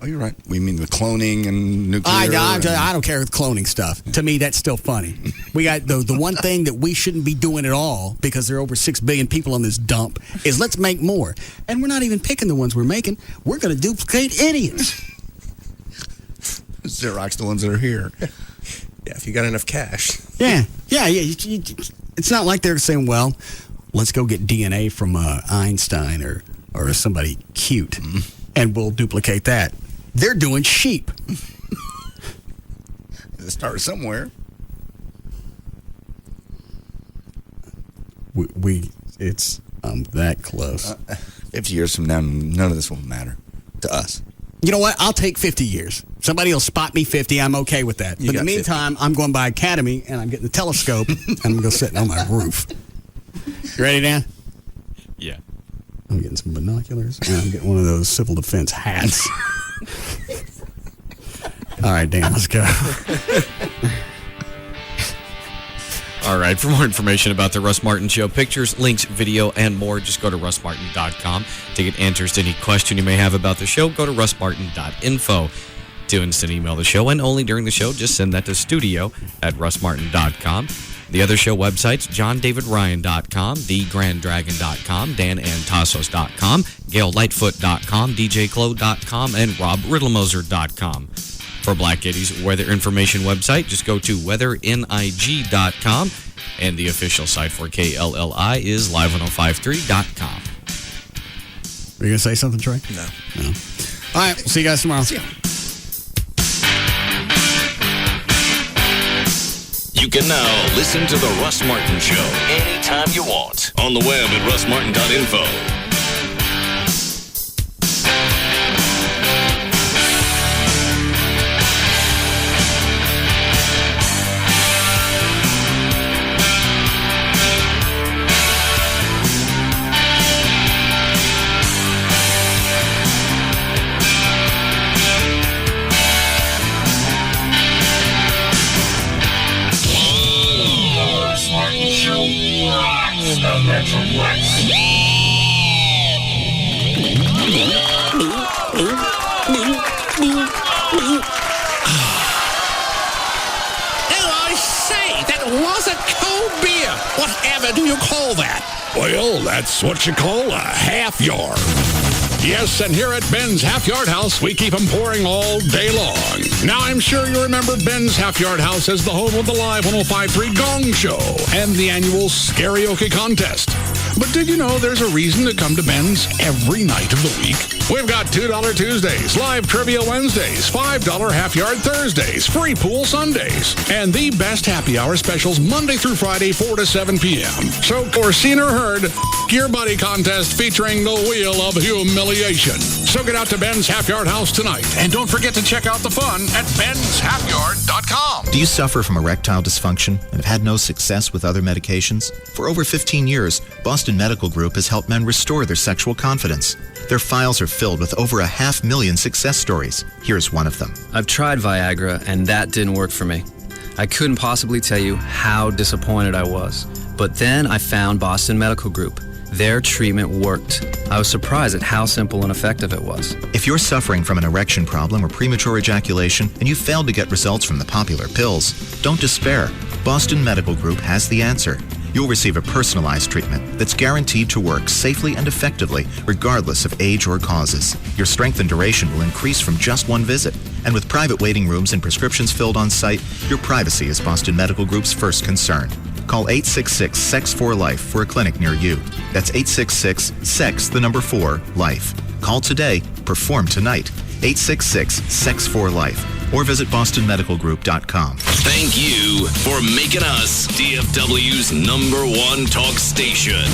S5: Oh, you're right. We mean the cloning and nuclear.
S1: I don't care with cloning stuff. To me, that's still funny. We got the one thing that we shouldn't be doing at all because there are over 6 billion people on this dump is let's make more. And we're not even picking the ones we're making. We're going to duplicate idiots.
S5: Xerox the ones that are here.
S2: Yeah, if you got enough cash.
S1: Yeah. It's not like they're saying, well, let's go get DNA from Einstein or somebody cute, and we'll duplicate that. They're doing sheep.
S5: Start somewhere.
S1: It's that close.
S5: 50 years from now, none of this will matter to us.
S1: You know what? I'll take 50 years. Somebody will spot me 50. I'm okay with that. But in the meantime, 50. I'm going by Academy, and I'm getting the telescope, and I'm going to go sit on my roof. You ready, Dan?
S28: Yeah.
S1: I'm getting some binoculars, and I'm getting one of those civil defense hats. All right, Dan, let's go.
S28: All right, for more information about the Russ Martin Show, pictures, links, video, and more, just go to russmartin.com. To get answers to any question you may have about the show, go to russmartin.info. To instant email the show, and only during the show, just send that to studio@russmartin.com. The other show websites, johndavidryan.com, thegranddragon.com, danantasos.com, gaillightfoot.com, djclo.com, and robriddlemoser.com. For Black Kitty's weather information website, just go to weathering.com. And the official site for KLLI is live1053.com.
S1: Were you going to say something, Troy?
S2: No.
S1: All right. We'll see you guys tomorrow.
S2: See ya.
S7: You can now listen to The Russ Martin Show anytime you want on the web at russmartin.info.
S19: Was a cold beer. Whatever do you call that? Well, that's what you call a half yard. Yes, and here at Ben's Half Yard House, we keep them pouring all day long. Now, I'm sure you remember Ben's Half Yard House as the home of the Live 105.3 Gong Show and the annual Karaoke Contest. But did you know there's a reason to come to Ben's every night of the week? We've got $2 Tuesdays, live trivia Wednesdays, $5 Half Yard Thursdays, free pool Sundays, and the best happy hour specials Monday through Friday, 4 to 7 p.m. So, or seen or heard, your buddy contest featuring the Wheel of Humiliation. So get out to Ben's Half Yard House tonight. And don't forget to check out the fun at benshalfyard.com.
S4: Do you suffer from erectile dysfunction and have had no success with other medications? For over 15 years, Boston Medical Group has helped men restore their sexual confidence. Their files are filled with over 500,000 success stories. Here's one of them.
S6: I've tried Viagra, and that didn't work for me. I couldn't possibly tell you how disappointed I was. But then I found Boston Medical Group. Their treatment worked. I was surprised at how simple and effective it was.
S4: If you're suffering from an erection problem or premature ejaculation and you failed to get results from the popular pills, don't despair. Boston Medical Group has the answer. You'll receive a personalized treatment that's guaranteed to work safely and effectively regardless of age or causes. Your strength and duration will increase from just one visit. And with private waiting rooms and prescriptions filled on site, your privacy is Boston Medical Group's first concern. Call 866-SEX4-LIFE for a clinic near you. That's 866-SEX4-LIFE. Call today, perform tonight. 866-SEX4-LIFE. Or visit bostonmedicalgroup.com.
S7: Thank you for making us DFW's #1 talk station.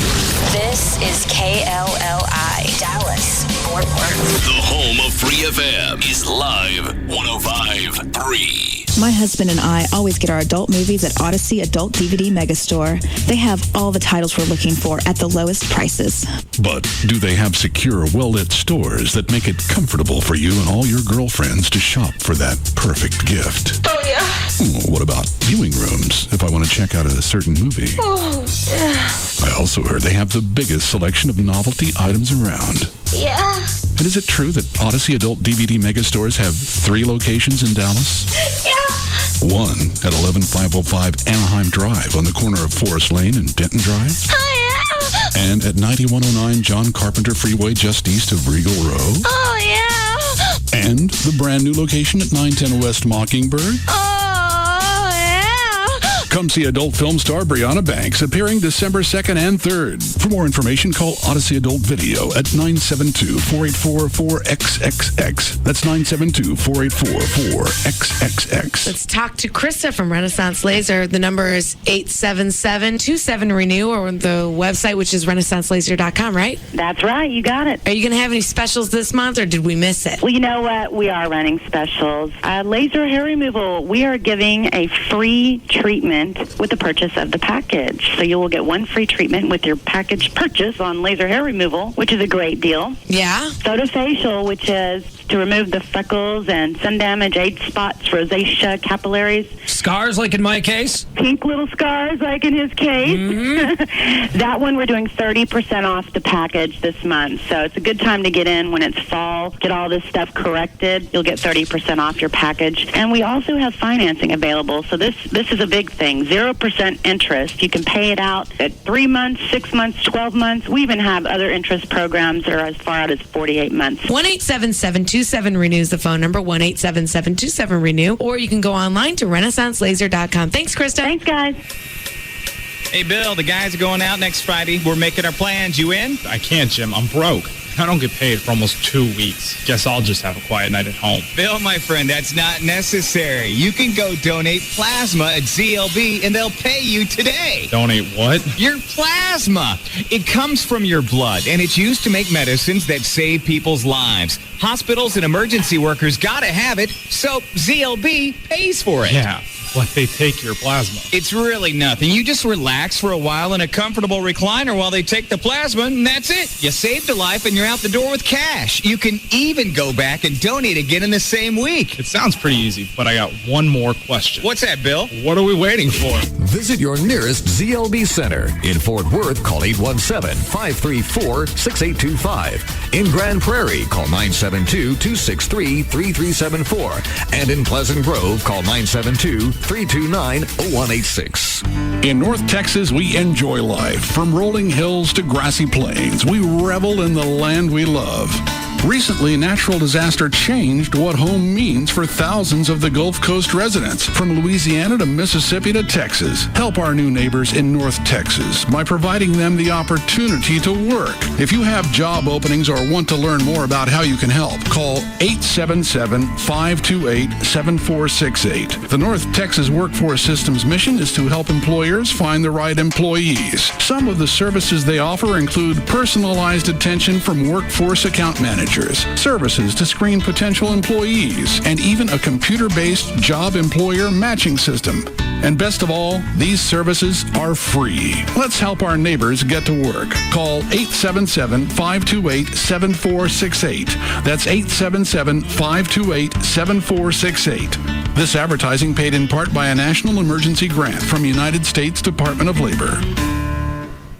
S21: This is KLLI, Dallas, Fort Worth.
S7: The home of Free FM is Live 105.3.
S12: My husband and I always get our adult movies at Odyssey Adult DVD Megastore. They have all the titles we're looking for at the lowest prices.
S19: But do they have secure, well-lit stores that make it comfortable for you and all your girlfriends to shop for that perfect gift?
S24: Oh, yeah.
S19: What about viewing rooms if I want to check out a certain movie?
S24: Oh, yeah.
S19: I also heard they have the biggest selection of novelty items around.
S24: Yeah.
S19: And is it true that Odyssey Adult DVD Megastores have 3 locations in Dallas?
S24: Yeah.
S19: One at 11505 Anaheim Drive on the corner of Forest Lane and Denton Drive.
S24: Oh, yeah.
S19: And at 9109 John Carpenter Freeway just east of Regal Row.
S24: Oh, yeah.
S19: And the brand new location at 910 West Mockingbird.
S24: Oh, yeah.
S19: Come see adult film star Brianna Banks appearing December 2nd and 3rd. For more information, call Odyssey Adult Video at 972-484-4XXX. That's 972-484-4XXX.
S13: Let's talk to Krista from Renaissance Laser. The number is 877-27-RENEW or the website, which is renaissancelaser.com, right?
S14: That's right. You got it.
S13: Are you going to have any specials this month, or did we miss it?
S14: Well, you know what? We are running specials. Laser hair removal. We are giving a free treatment with the purchase of the package. So you will get 1 free treatment with your package purchase on laser hair removal, which is a great deal.
S13: Yeah.
S14: Photofacial, which is to remove the freckles and sun damage, age spots, rosacea, capillaries.
S25: Scars, like in my case?
S14: Pink little scars, like in his case. Mm-hmm. That one, we're doing 30% off the package this month. So it's a good time to get in when it's fall, get all this stuff corrected. You'll get 30% off your package. And we also have financing available. So this is a big thing. 0% interest. You can pay it out at 3 months, 6 months, 12 months. We even have other interest programs that are as far out as 48 months.
S13: 1-877-2 1-877-27-RENEW is the phone number, 1-877-27-RENEW. Or you can go online to renaissancelaser.com. Thanks, Krista.
S14: Thanks, guys.
S3: Hey, Bill, the guys are going out next Friday. We're making our plans. You in?
S8: I can't, Jim. I'm broke. I don't get paid for almost 2 weeks. Guess I'll just have a quiet night at home.
S3: Bill, my friend, that's not necessary. You can go donate plasma at ZLB, and they'll pay you today.
S8: Donate what?
S3: Your plasma. It comes from your blood, and it's used to make medicines that save people's lives. Hospitals and emergency workers gotta have it, so ZLB pays for it.
S8: Yeah, but they take your plasma.
S3: It's really nothing. You just relax for a while in a comfortable recliner while they take the plasma, and that's it. You saved a life, and you're out the door with cash. You can even go back and donate again in the same week.
S8: It sounds pretty easy, but I got one more question.
S3: What's that, Bill?
S8: What are we waiting for?
S9: Visit your nearest ZLB Center. In Fort Worth, call 817-534-6825. In Grand Prairie, call 972-263-3374. And in Pleasant Grove, call 972-329-0186.
S19: In North Texas, we enjoy life. From rolling hills to grassy plains, we revel in the land we love. Recently, natural disaster changed what home means for thousands of the Gulf Coast residents, from Louisiana to Mississippi to Texas. Help our new neighbors in North Texas by providing them the opportunity to work. If you have job openings or want to learn more about how you can help, call 877-528-7468. The North Texas Workforce Systems mission is to help employers find the right employees. Some of the services they offer include personalized attention from workforce account managers, services to screen potential employees, and even a computer-based job employer matching system. And best of all, these services are free. Let's help our neighbors get to work. Call 877-528-7468. That's 877-528-7468. This advertising paid in part by a national emergency grant from United States Department of Labor.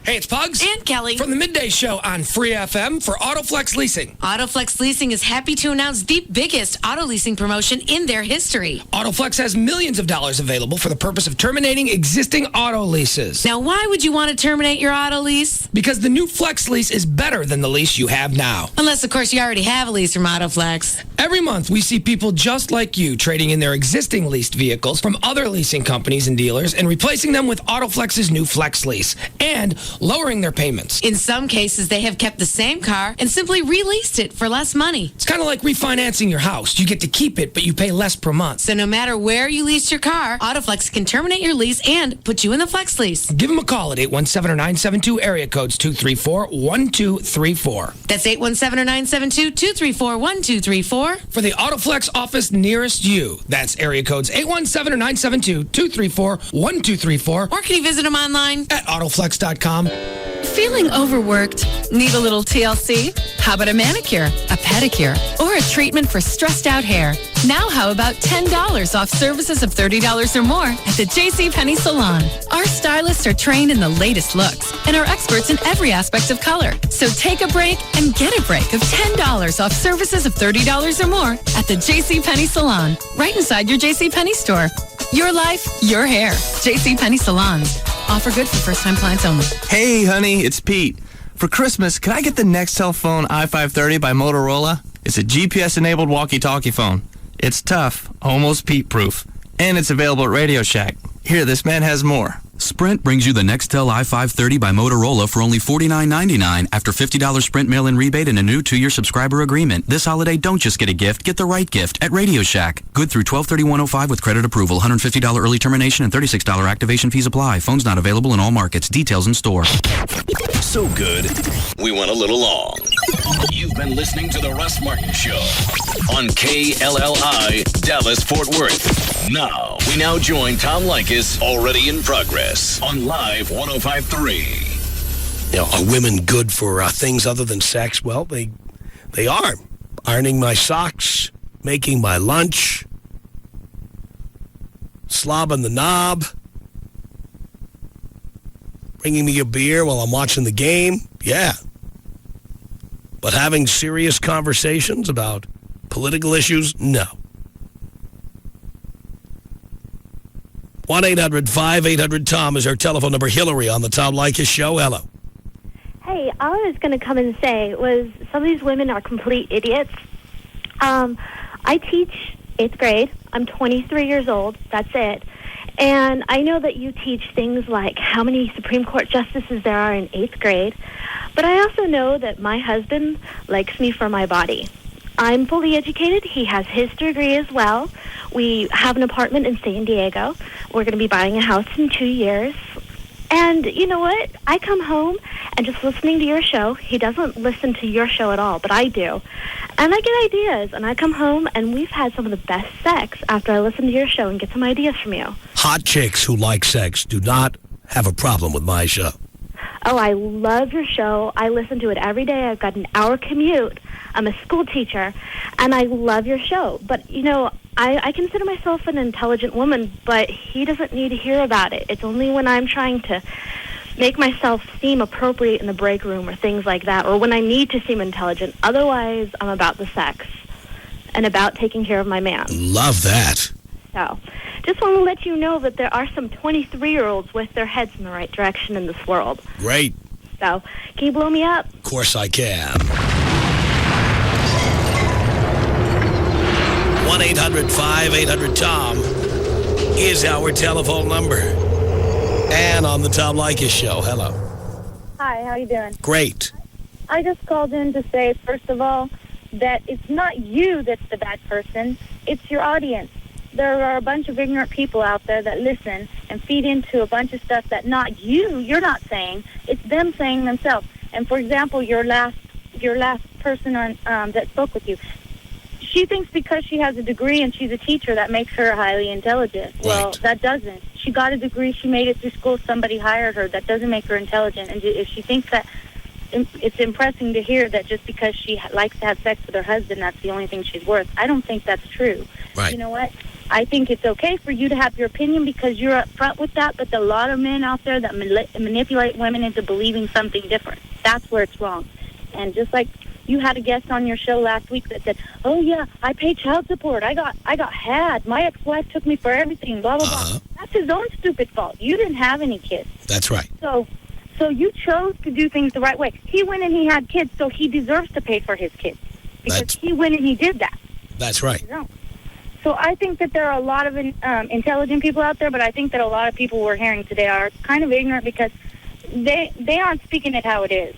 S25: Hey, it's Pugs.
S13: And Kelly.
S25: From the Midday Show on Free FM for Autoflex Leasing.
S13: Autoflex Leasing is happy to announce the biggest auto leasing promotion in their history.
S25: Autoflex has millions of dollars available for the purpose of terminating existing auto leases.
S13: Now, why would you want to terminate your auto lease?
S25: Because the new Flex lease is better than the lease you have now.
S13: Unless, of course, you already have a lease from Autoflex.
S25: Every month, we see people just like you trading in their existing leased vehicles from other leasing companies and dealers and replacing them with Autoflex's new Flex lease and lowering their payments.
S13: In some cases, they have kept the same car and simply released it for less money.
S25: It's kind of like refinancing your house. You get to keep it, but you pay less per month.
S13: So no matter where you lease your car, Autoflex can terminate your lease and put you in the Flex lease.
S25: Give them a call at 817 or 972 area codes 234-1234.
S13: That's 817 or 972 234-1234.
S25: For the Autoflex office nearest you. That's area codes 817 or 972 234-1234.
S13: Or can you visit them online
S25: at autoflex.com.
S11: Feeling overworked? Need a little TLC? How about a manicure, a pedicure, or a treatment for stressed out hair? Now how about $10 off services of $30 or more at the JCPenney Salon? Our stylists are trained in the latest looks and are experts in every aspect of color. So take a break and get a break of $10 off services of $30 or more at the JCPenney Salon, right inside your JCPenney store. Your life, your hair. JCPenney Salons. Offer good for first-time clients only.
S15: Hey, honey, it's Pete. For Christmas, can I get the Nextel phone i530 by Motorola? It's a GPS-enabled walkie-talkie phone. It's tough, almost Pete-proof, and it's available at Radio Shack. Here, this man has more.
S16: Sprint brings you the Nextel i530 by Motorola for only $49.99 after $50 Sprint mail-in rebate and a new 2-year subscriber agreement. This holiday, don't just get a gift, get the right gift at Radio Shack. Good through 12/31/05 with credit approval. $150 early termination and $36 activation fees apply. Phones not available in all markets. Details in store.
S7: So good, we went a little long. You've been listening to The Russ Martin Show on KLLI, Dallas-Fort Worth. Now, we join Tom Likas, already in progress, on Live 105.3.
S17: You know, are women good for things other than sex? Well, they are. Ironing my socks, making my lunch, slobbing the knob, bringing me a beer while I'm watching the game. Yeah. But having serious conversations about political issues? No. 1-800-5800-TOM is our telephone number. Hillary on the Tom Likas Show. Hello.
S18: Hey, all I was going to come and say was some of these women are complete idiots.
S5: I teach 8th grade. I'm 23 years old. That's it. And I know that you teach things like how many Supreme Court justices there are in 8th grade. But I also know that my husband likes me for my body. I'm fully educated. He has his degree as well. We have an apartment in San Diego. We're going to be buying a house in 2 years. And you know what? I come home and just listening to your show. He doesn't listen to your show at all, but I do. And I get ideas, and I come home, and we've had some of the best sex after I listen to your show and get some ideas from you.
S17: Hot chicks who like sex do not have a problem with my show.
S5: Oh, I love your show. I listen to it every day. I've got an hour commute. I'm a school teacher, and I love your show. But, you know, I consider myself an intelligent woman, but he doesn't need to hear about it. It's only when I'm trying to make myself seem appropriate in the break room or things like that, or when I need to seem intelligent. Otherwise, I'm about the sex and about taking care of my man.
S17: Love that.
S5: So, just want to let you know that there are some 23-year-olds with their heads in the right direction in this world.
S17: Great.
S5: So, can you blow me up?
S17: Of course I can. 1-800-5800-TOM is our telephone number. And on the Tom Leykis Show. Hello.
S10: Hi, how you doing?
S17: Great.
S10: I just called in to say, first of all, that it's not you that's the bad person. It's your audience. There are a bunch of ignorant people out there that listen and feed into a bunch of stuff that not you're not saying. It's them saying themselves. And for example, your last person on that spoke with you, she thinks because she has a degree and she's a teacher that makes her highly intelligent. Right. Well, that doesn't. She got a degree. She made it through school. Somebody hired her. That doesn't make her intelligent. And if she thinks that it's impressing to hear that just because she likes to have sex with her husband, that's the only thing she's worth. I don't think that's true.
S17: Right.
S10: You know what? I think it's okay for you to have your opinion because you're up front with that, but there are a lot of men out there that manipulate women into believing something different. That's where it's wrong. And just like you had a guest on your show last week that said, "Oh yeah, I pay child support. I got had. My ex-wife took me for everything. Blah blah blah." That's his own stupid fault. You didn't have any kids.
S17: That's right.
S10: So you chose to do things the right way. He went and he had kids, so he deserves to pay for his kids because he went and he did that.
S17: That's right.
S10: So I think that there are a lot of intelligent people out there, but I think that a lot of people we're hearing today are kind of ignorant because they aren't speaking it how it is.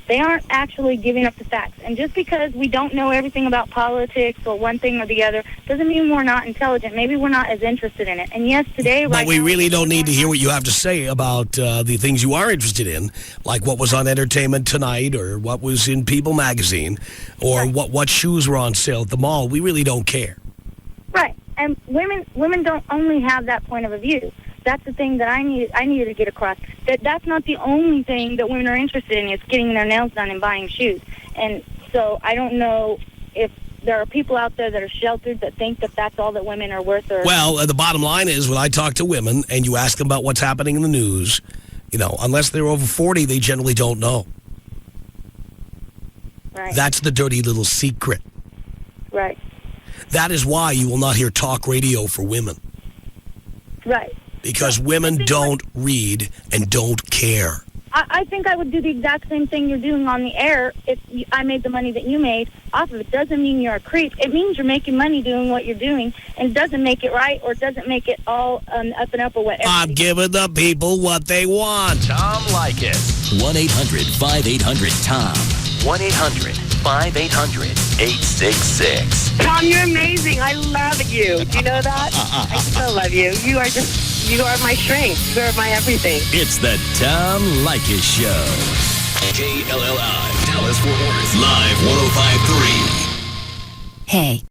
S10: They aren't actually giving up the facts. And just because we don't know everything about politics or one thing or the other doesn't mean we're not intelligent. Maybe we're not as interested in it. And yes, today,
S17: but
S10: right
S17: we
S10: now,
S17: really don't need to hear what you have to say about the things you are interested in, like what was on Entertainment Tonight or what was in People Magazine or what shoes were on sale at the mall. We really don't care.
S10: Right. And women don't only have that point of a view. That's the thing that I needed to get across. That's not the only thing that women are interested in is getting their nails done and buying shoes. And so I don't know if there are people out there that are sheltered that think that that's all that women are worth.
S17: Well, the bottom line is when I talk to women and you ask them about what's happening in the news, you know, unless they're over 40, they generally don't know.
S10: Right.
S17: That's the dirty little secret.
S10: Right.
S17: That is why you will not hear talk radio for women.
S10: Right.
S17: Because women don't read and don't care.
S10: I think I would do the exact same thing you're doing on the air if I made the money that you made off of it. Doesn't mean you're a creep. It means you're making money doing what you're doing, and it doesn't make it right or it doesn't make it all up and up or whatever.
S17: I'm giving the people what they want.
S7: Tom Leykis. 1-800-5800-TOM. 1-800-5800-866.
S18: Tom, you're amazing. I love you. Do you know that? I still love you. You are my strength. You are my everything.
S7: It's the Tom Leykis Show. KLLI, Dallas Fort Worth, Live 105.3.
S11: Hey,